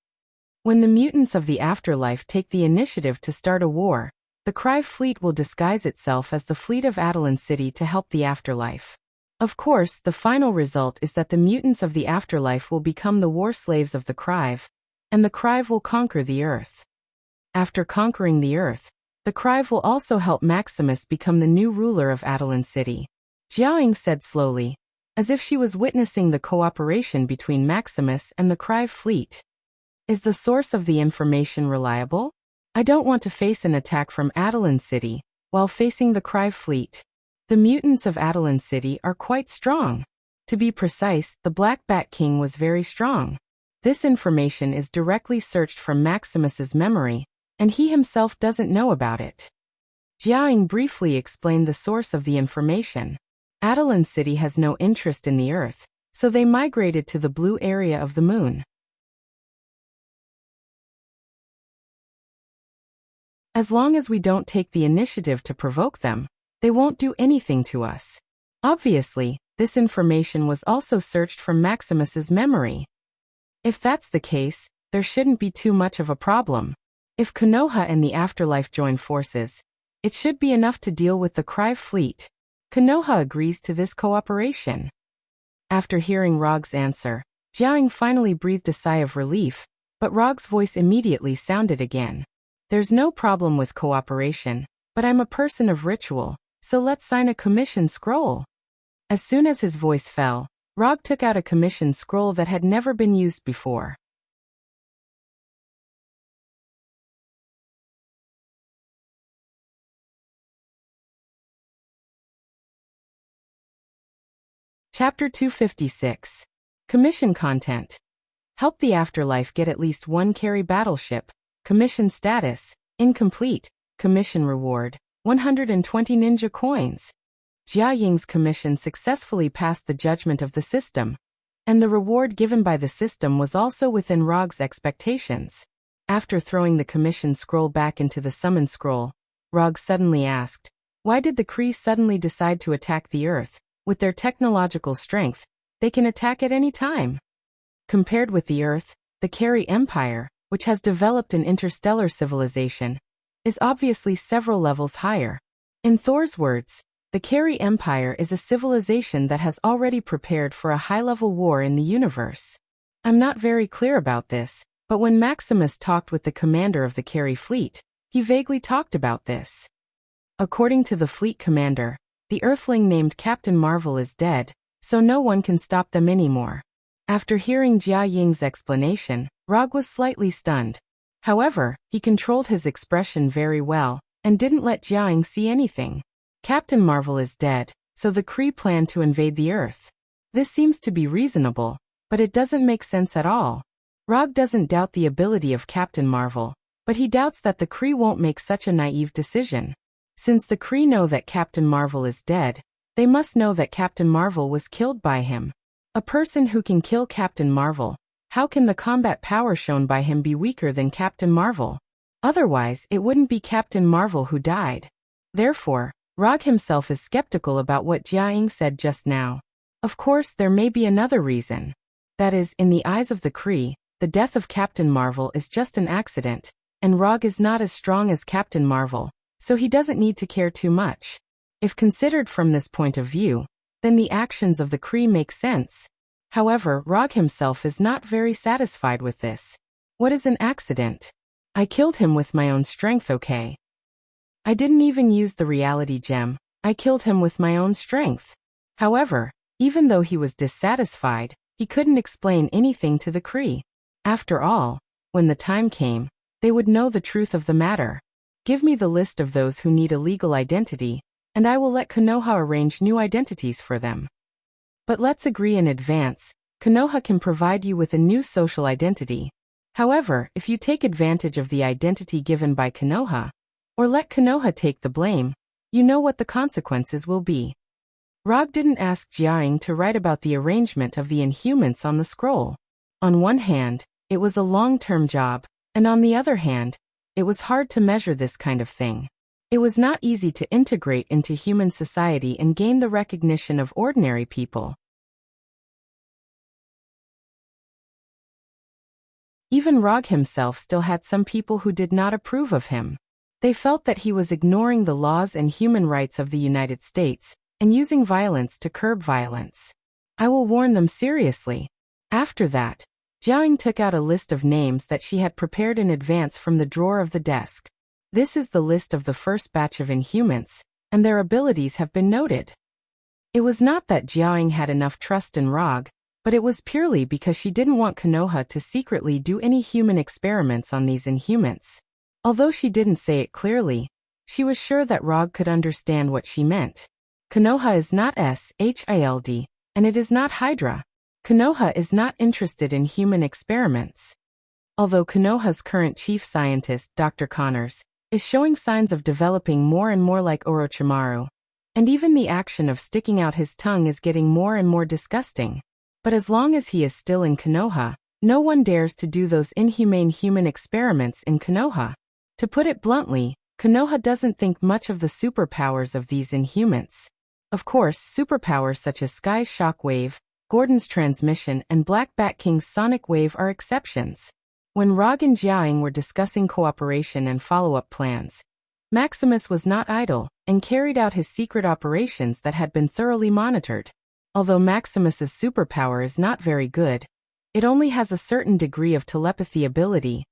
When the mutants of the afterlife take the initiative to start a war, the Crive fleet will disguise itself as the fleet of Adeline City to help the afterlife. Of course, the final result is that the mutants of the afterlife will become the war slaves of the Crive, and the Crive will conquer the Earth. After conquering the Earth, the Crive will also help Maximus become the new ruler of Adeline City. Jiaying said slowly, as if she was witnessing the cooperation between Maximus and the Crive fleet. Is the source of the information reliable? I don't want to face an attack from Adeline City, while facing the Crive fleet. The mutants of Adeline City are quite strong. To be precise, the Black Bat King was very strong. This information is directly searched from Maximus's memory, and he himself doesn't know about it. Jiaying briefly explained the source of the information. Adeline City has no interest in the Earth, so they migrated to the blue area of the moon. As long as we don't take the initiative to provoke them, they won't do anything to us. Obviously, this information was also searched from Maximus's memory. If that's the case, there shouldn't be too much of a problem. If Konoha and the Afterlife join forces, it should be enough to deal with the Crive fleet. Konoha agrees to this cooperation. After hearing Rog's answer, Jiaying finally breathed a sigh of relief, but Rog's voice immediately sounded again. There's no problem with cooperation, but I'm a person of ritual, so let's sign a commission scroll. As soon as his voice fell, Rog took out a commission scroll that had never been used before. Chapter 256. Commission Content. Help the Afterlife get at least one carry battleship. Commission status, incomplete. Commission reward, 120 ninja coins. Jiaying's commission successfully passed the judgment of the system, and the reward given by the system was also within Rog's expectations. After throwing the commission scroll back into the summon scroll, Rog suddenly asked, why did the Kree suddenly decide to attack the Earth? With their technological strength, they can attack at any time. Compared with the Earth, the Carey Empire, which has developed an interstellar civilization, is obviously several levels higher. In Thor's words, the Carey Empire is a civilization that has already prepared for a high-level war in the universe. I'm not very clear about this, but when Maximus talked with the commander of the Carey fleet, he vaguely talked about this. According to the fleet commander, the Earthling named Captain Marvel is dead, so no one can stop them anymore. After hearing Jiaying's explanation, Rog was slightly stunned. However, he controlled his expression very well, and didn't let Jiaying see anything. Captain Marvel is dead, so the Kree plan to invade the Earth. This seems to be reasonable, but it doesn't make sense at all. Rog doesn't doubt the ability of Captain Marvel, but he doubts that the Kree won't make such a naive decision. Since the Kree know that Captain Marvel is dead, they must know that Captain Marvel was killed by him. A person who can kill Captain Marvel, how can the combat power shown by him be weaker than Captain Marvel? Otherwise, it wouldn't be Captain Marvel who died. Therefore, Rog himself is skeptical about what Jiaying said just now. Of course, there may be another reason. That is, in the eyes of the Kree, the death of Captain Marvel is just an accident, and Rog is not as strong as Captain Marvel, so he doesn't need to care too much. If considered from this point of view, then the actions of the Kree make sense. However, Rog himself is not very satisfied with this. What is an accident? I killed him with my own strength, okay? I didn't even use the reality gem, I killed him with my own strength. However, even though he was dissatisfied, he couldn't explain anything to the Kree. After all, when the time came, they would know the truth of the matter. Give me the list of those who need a legal identity, and I will let Konoha arrange new identities for them. But let's agree in advance, Konoha can provide you with a new social identity. However, if you take advantage of the identity given by Konoha, or let Konoha take the blame, you know what the consequences will be. Rog didn't ask Jiaying to write about the arrangement of the Inhumans on the scroll. On one hand, it was a long-term job, and on the other hand, it was hard to measure this kind of thing. It was not easy to integrate into human society and gain the recognition of ordinary people. Even Rog himself still had some people who did not approve of him. They felt that he was ignoring the laws and human rights of the United States and using violence to curb violence. I will warn them seriously. After that, Jiaying took out a list of names that she had prepared in advance from the drawer of the desk. This is the list of the first batch of Inhumans, and their abilities have been noted. It was not that Jiaying had enough trust in Rog, but it was purely because she didn't want Konoha to secretly do any human experiments on these Inhumans. Although she didn't say it clearly, she was sure that Rog could understand what she meant. Konoha is not SHIELD, and it is not Hydra. Konoha is not interested in human experiments. Although Konoha's current chief scientist, Dr. Connors, is showing signs of developing more and more like Orochimaru, and even the action of sticking out his tongue is getting more and more disgusting. But as long as he is still in Konoha, no one dares to do those inhumane human experiments in Konoha. To put it bluntly, Konoha doesn't think much of the superpowers of these Inhumans. Of course, superpowers such as Sky's shockwave, Gordon's transmission, and Black Bat King's sonic wave are exceptions. When Rog and Jiaying were discussing cooperation and follow-up plans, Maximus was not idle and carried out his secret operations that had been thoroughly monitored. Although Maximus's superpower is not very good, it only has a certain degree of telepathy ability,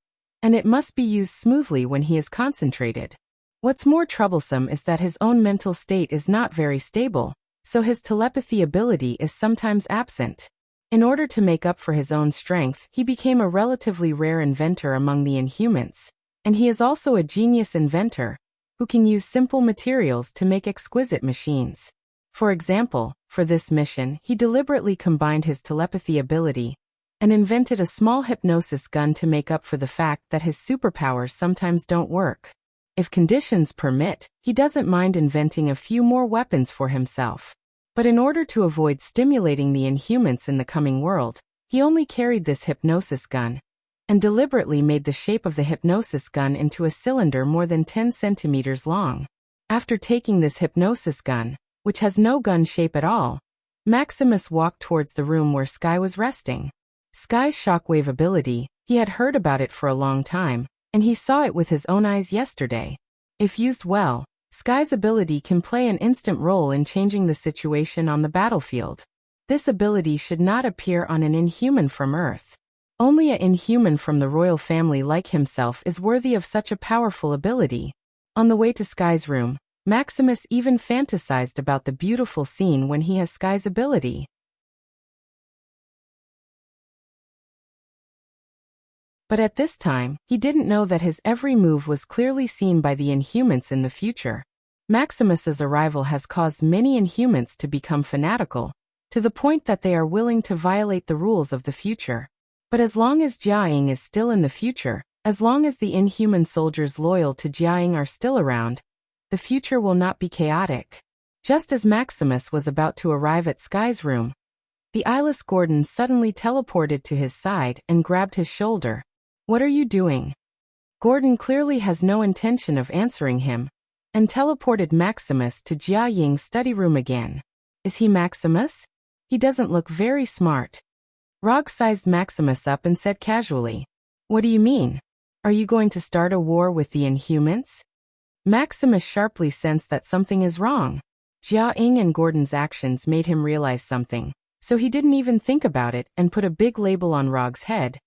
and it must be used smoothly when he is concentrated. What's more troublesome is that his own mental state is not very stable, so his telepathy ability is sometimes absent. In order to make up for his own strength, he became a relatively rare inventor among the Inhumans, and he is also a genius inventor, who can use simple materials to make exquisite machines. For example, for this mission, he deliberately combined his telepathy ability and invented a small hypnosis gun to make up for the fact that his superpowers sometimes don't work. If conditions permit, he doesn't mind inventing a few more weapons for himself. But in order to avoid stimulating the Inhumans in the coming world, he only carried this hypnosis gun, and deliberately made the shape of the hypnosis gun into a cylinder more than 10 centimeters long. After taking this hypnosis gun, which has no gun shape at all, Maximus walked towards the room where Sky was resting. Sky's shockwave ability, he had heard about it for a long time, and he saw it with his own eyes yesterday. If used well, Sky's ability can play an instant role in changing the situation on the battlefield. This ability should not appear on an Inhuman from Earth. Only an Inhuman from the royal family like himself is worthy of such a powerful ability. On the way to Sky's room, Maximus even fantasized about the beautiful scene when he has Sky's ability. But at this time, he didn't know that his every move was clearly seen by the Inhumans in the future. Maximus's arrival has caused many Inhumans to become fanatical, to the point that they are willing to violate the rules of the future. But as long as Jiaying is still in the future, as long as the Inhuman soldiers loyal to Jiaying are still around, the future will not be chaotic. Just as Maximus was about to arrive at Sky's room, the eyeless Gordon suddenly teleported to his side and grabbed his shoulder. "What are you doing?" Gordon clearly has no intention of answering him, and teleported Maximus to Jiaying's study room again. Is he Maximus? He doesn't look very smart. Rog sized Maximus up and said casually, "What do you mean? Are you going to start a war with the Inhumans?" Maximus sharply sensed that something is wrong. Jiaying and Gordon's actions made him realize something, so he didn't even think about it and put a big label on Rog's head,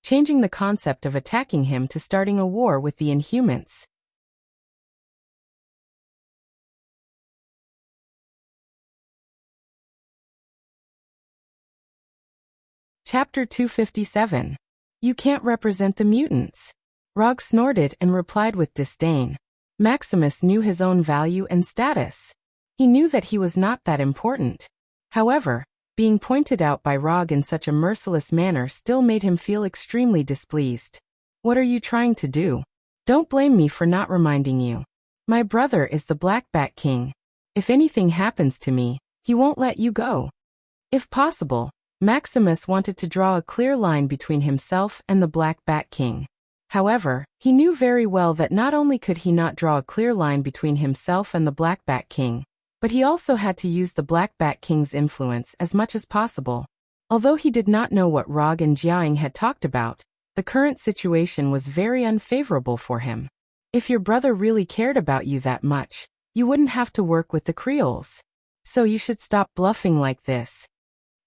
changing the concept of attacking him to starting a war with the Inhumans. Chapter 257. You can't represent the mutants. Rog snorted and replied with disdain. Maximus knew his own value and status. He knew that he was not that important. However, being pointed out by Rog in such a merciless manner still made him feel extremely displeased. "What are you trying to do? Don't blame me for not reminding you." My brother is the Black Bat King. If anything happens to me, he won't let you go. If possible, Maximus wanted to draw a clear line between himself and the Black Bat King. However, he knew very well that not only could he not draw a clear line between himself and the Black Bat King, but he also had to use the Black Bat King's influence as much as possible. Although he did not know what Rog and Jiaing had talked about, the current situation was very unfavorable for him. If your brother really cared about you that much, you wouldn't have to work with the Creoles. So you should stop bluffing like this.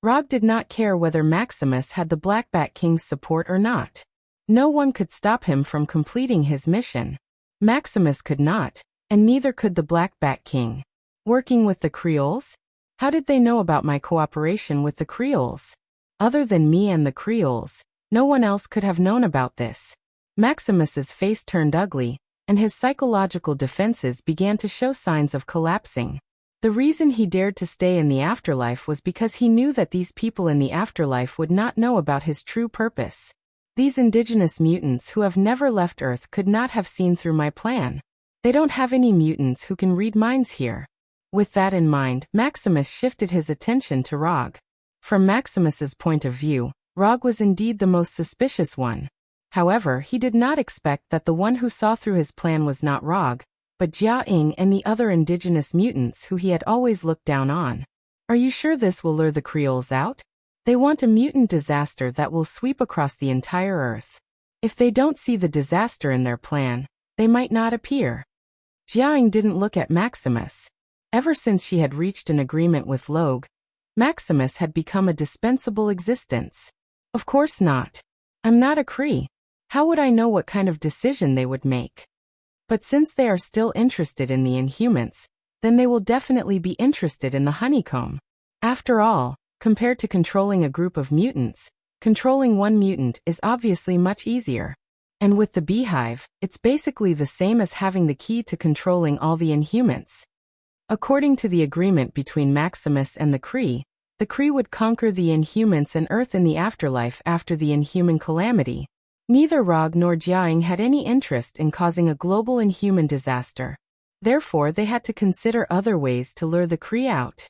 Rog did not care whether Maximus had the Black Bat King's support or not. No one could stop him from completing his mission. Maximus could not, and neither could the Black Bat King. Working with the Creoles? How did they know about my cooperation with the Creoles? Other than me and the Creoles, no one else could have known about this. Maximus's face turned ugly, and his psychological defenses began to show signs of collapsing. The reason he dared to stay in the afterlife was because he knew that these people in the afterlife would not know about his true purpose. These indigenous mutants who have never left Earth could not have seen through my plan. They don't have any mutants who can read minds here. With that in mind, Maximus shifted his attention to Rog. From Maximus's point of view, Rog was indeed the most suspicious one. However, he did not expect that the one who saw through his plan was not Rog, but Jiaing and the other indigenous mutants who he had always looked down on. Are you sure this will lure the Creoles out? They want a mutant disaster that will sweep across the entire Earth. If they don't see the disaster in their plan, they might not appear. Jiaing didn't look at Maximus. Ever since she had reached an agreement with Logue, Maximus had become a dispensable existence. Of course not. I'm not a Cree. How would I know what kind of decision they would make? But since they are still interested in the Inhumans, then they will definitely be interested in the honeycomb. After all, compared to controlling a group of mutants, controlling one mutant is obviously much easier. And with the beehive, it's basically the same as having the key to controlling all the Inhumans. According to the agreement between Maximus and the Kree would conquer the Inhumans and Earth in the afterlife after the Inhuman calamity. Neither Rog nor Jiaing had any interest in causing a global Inhuman disaster. Therefore, they had to consider other ways to lure the Kree out.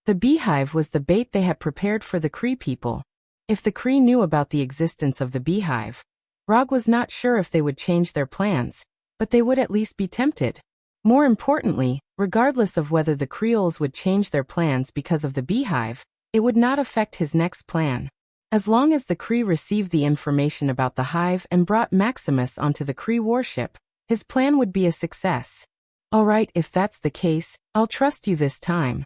The beehive was the bait they had prepared for the Kree people. If the Kree knew about the existence of the beehive, Rog was not sure if they would change their plans, but they would at least be tempted. More importantly, regardless of whether the Creoles would change their plans because of the beehive, it would not affect his next plan. As long as the Kree received the information about the hive and brought Maximus onto the Kree warship, his plan would be a success. Alright, if that's the case, I'll trust you this time.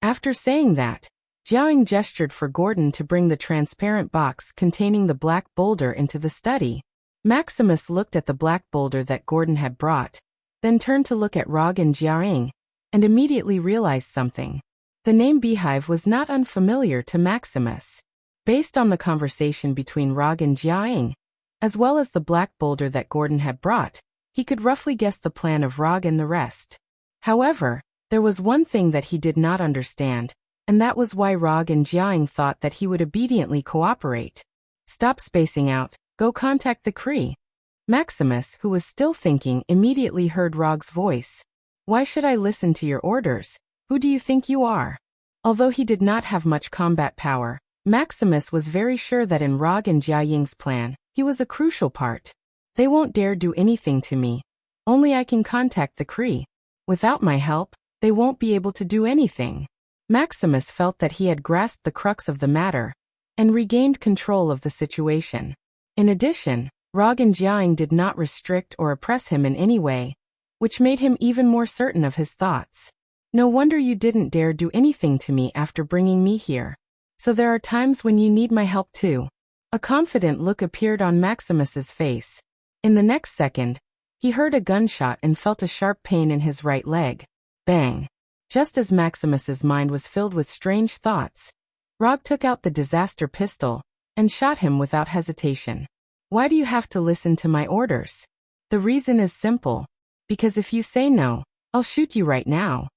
After saying that, Jiaing gestured for Gordon to bring the transparent box containing the black boulder into the study. Maximus looked at the black boulder that Gordon had brought, then turned to look at Rog and Jiaing, and immediately realized something. The name Beehive was not unfamiliar to Maximus. Based on the conversation between Rog and Jiaing, as well as the black boulder that Gordon had brought, he could roughly guess the plan of Rog and the rest. However, there was one thing that he did not understand, and that was why Rog and Jiaing thought that he would obediently cooperate. Stop spacing out, go contact the Kree. Maximus, who was still thinking, immediately heard Rog's voice. Why should I listen to your orders? Who do you think you are? Although he did not have much combat power, Maximus was very sure that in Rog and Jiaing's plan, he was a crucial part. They won't dare do anything to me. Only I can contact the Kree. Without my help, they won't be able to do anything. Maximus felt that he had grasped the crux of the matter and regained control of the situation. In addition, Rog and Jiaing did not restrict or oppress him in any way, which made him even more certain of his thoughts. No wonder you didn't dare do anything to me after bringing me here. So there are times when you need my help too. A confident look appeared on Maximus's face. In the next second, he heard a gunshot and felt a sharp pain in his right leg. Bang! Just as Maximus's mind was filled with strange thoughts, Rog took out the disaster pistol and shot him without hesitation. Why do you have to listen to my orders? The reason is simple. Because if you say no, I'll shoot you right now.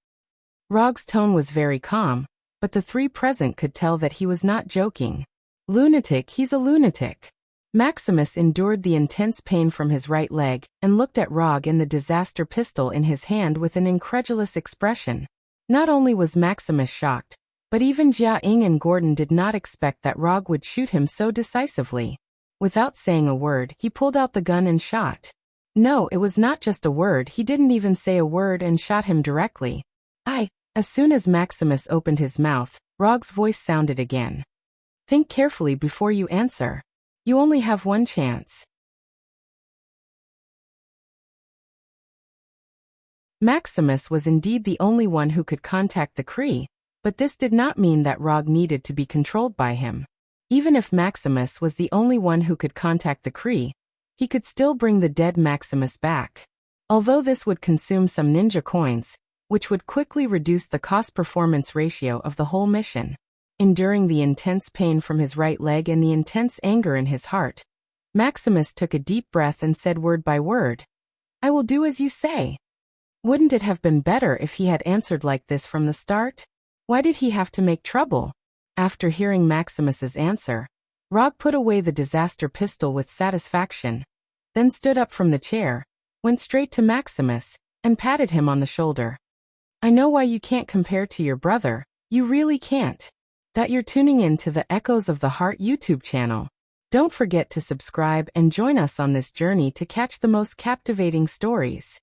Rog's tone was very calm, but the three present could tell that he was not joking. Lunatic, he's a lunatic. Maximus endured the intense pain from his right leg and looked at Rog and the disaster pistol in his hand with an incredulous expression. Not only was Maximus shocked, but even Jia Ying and Gordon did not expect that Rog would shoot him so decisively. Without saying a word, he pulled out the gun and shot. No, it was not just a word, he didn't even say a word and shot him directly. As soon as Maximus opened his mouth, Rog's voice sounded again. Think carefully before you answer. You only have one chance. Maximus was indeed the only one who could contact the Kree, but this did not mean that Rog needed to be controlled by him. Even if Maximus was the only one who could contact the Kree, he could still bring the dead Maximus back. Although this would consume some ninja coins, which would quickly reduce the cost-performance ratio of the whole mission. Enduring the intense pain from his right leg and the intense anger in his heart, Maximus took a deep breath and said word by word, I will do as you say. Wouldn't it have been better if he had answered like this from the start? Why did he have to make trouble? After hearing Maximus's answer, Rog put away the disaster pistol with satisfaction, then stood up from the chair, went straight to Maximus, and patted him on the shoulder. I know why you can't compare to your brother, you really can't. That you're tuning in to the Echoes of the Heart YouTube channel. Don't forget to subscribe and join us on this journey to catch the most captivating stories.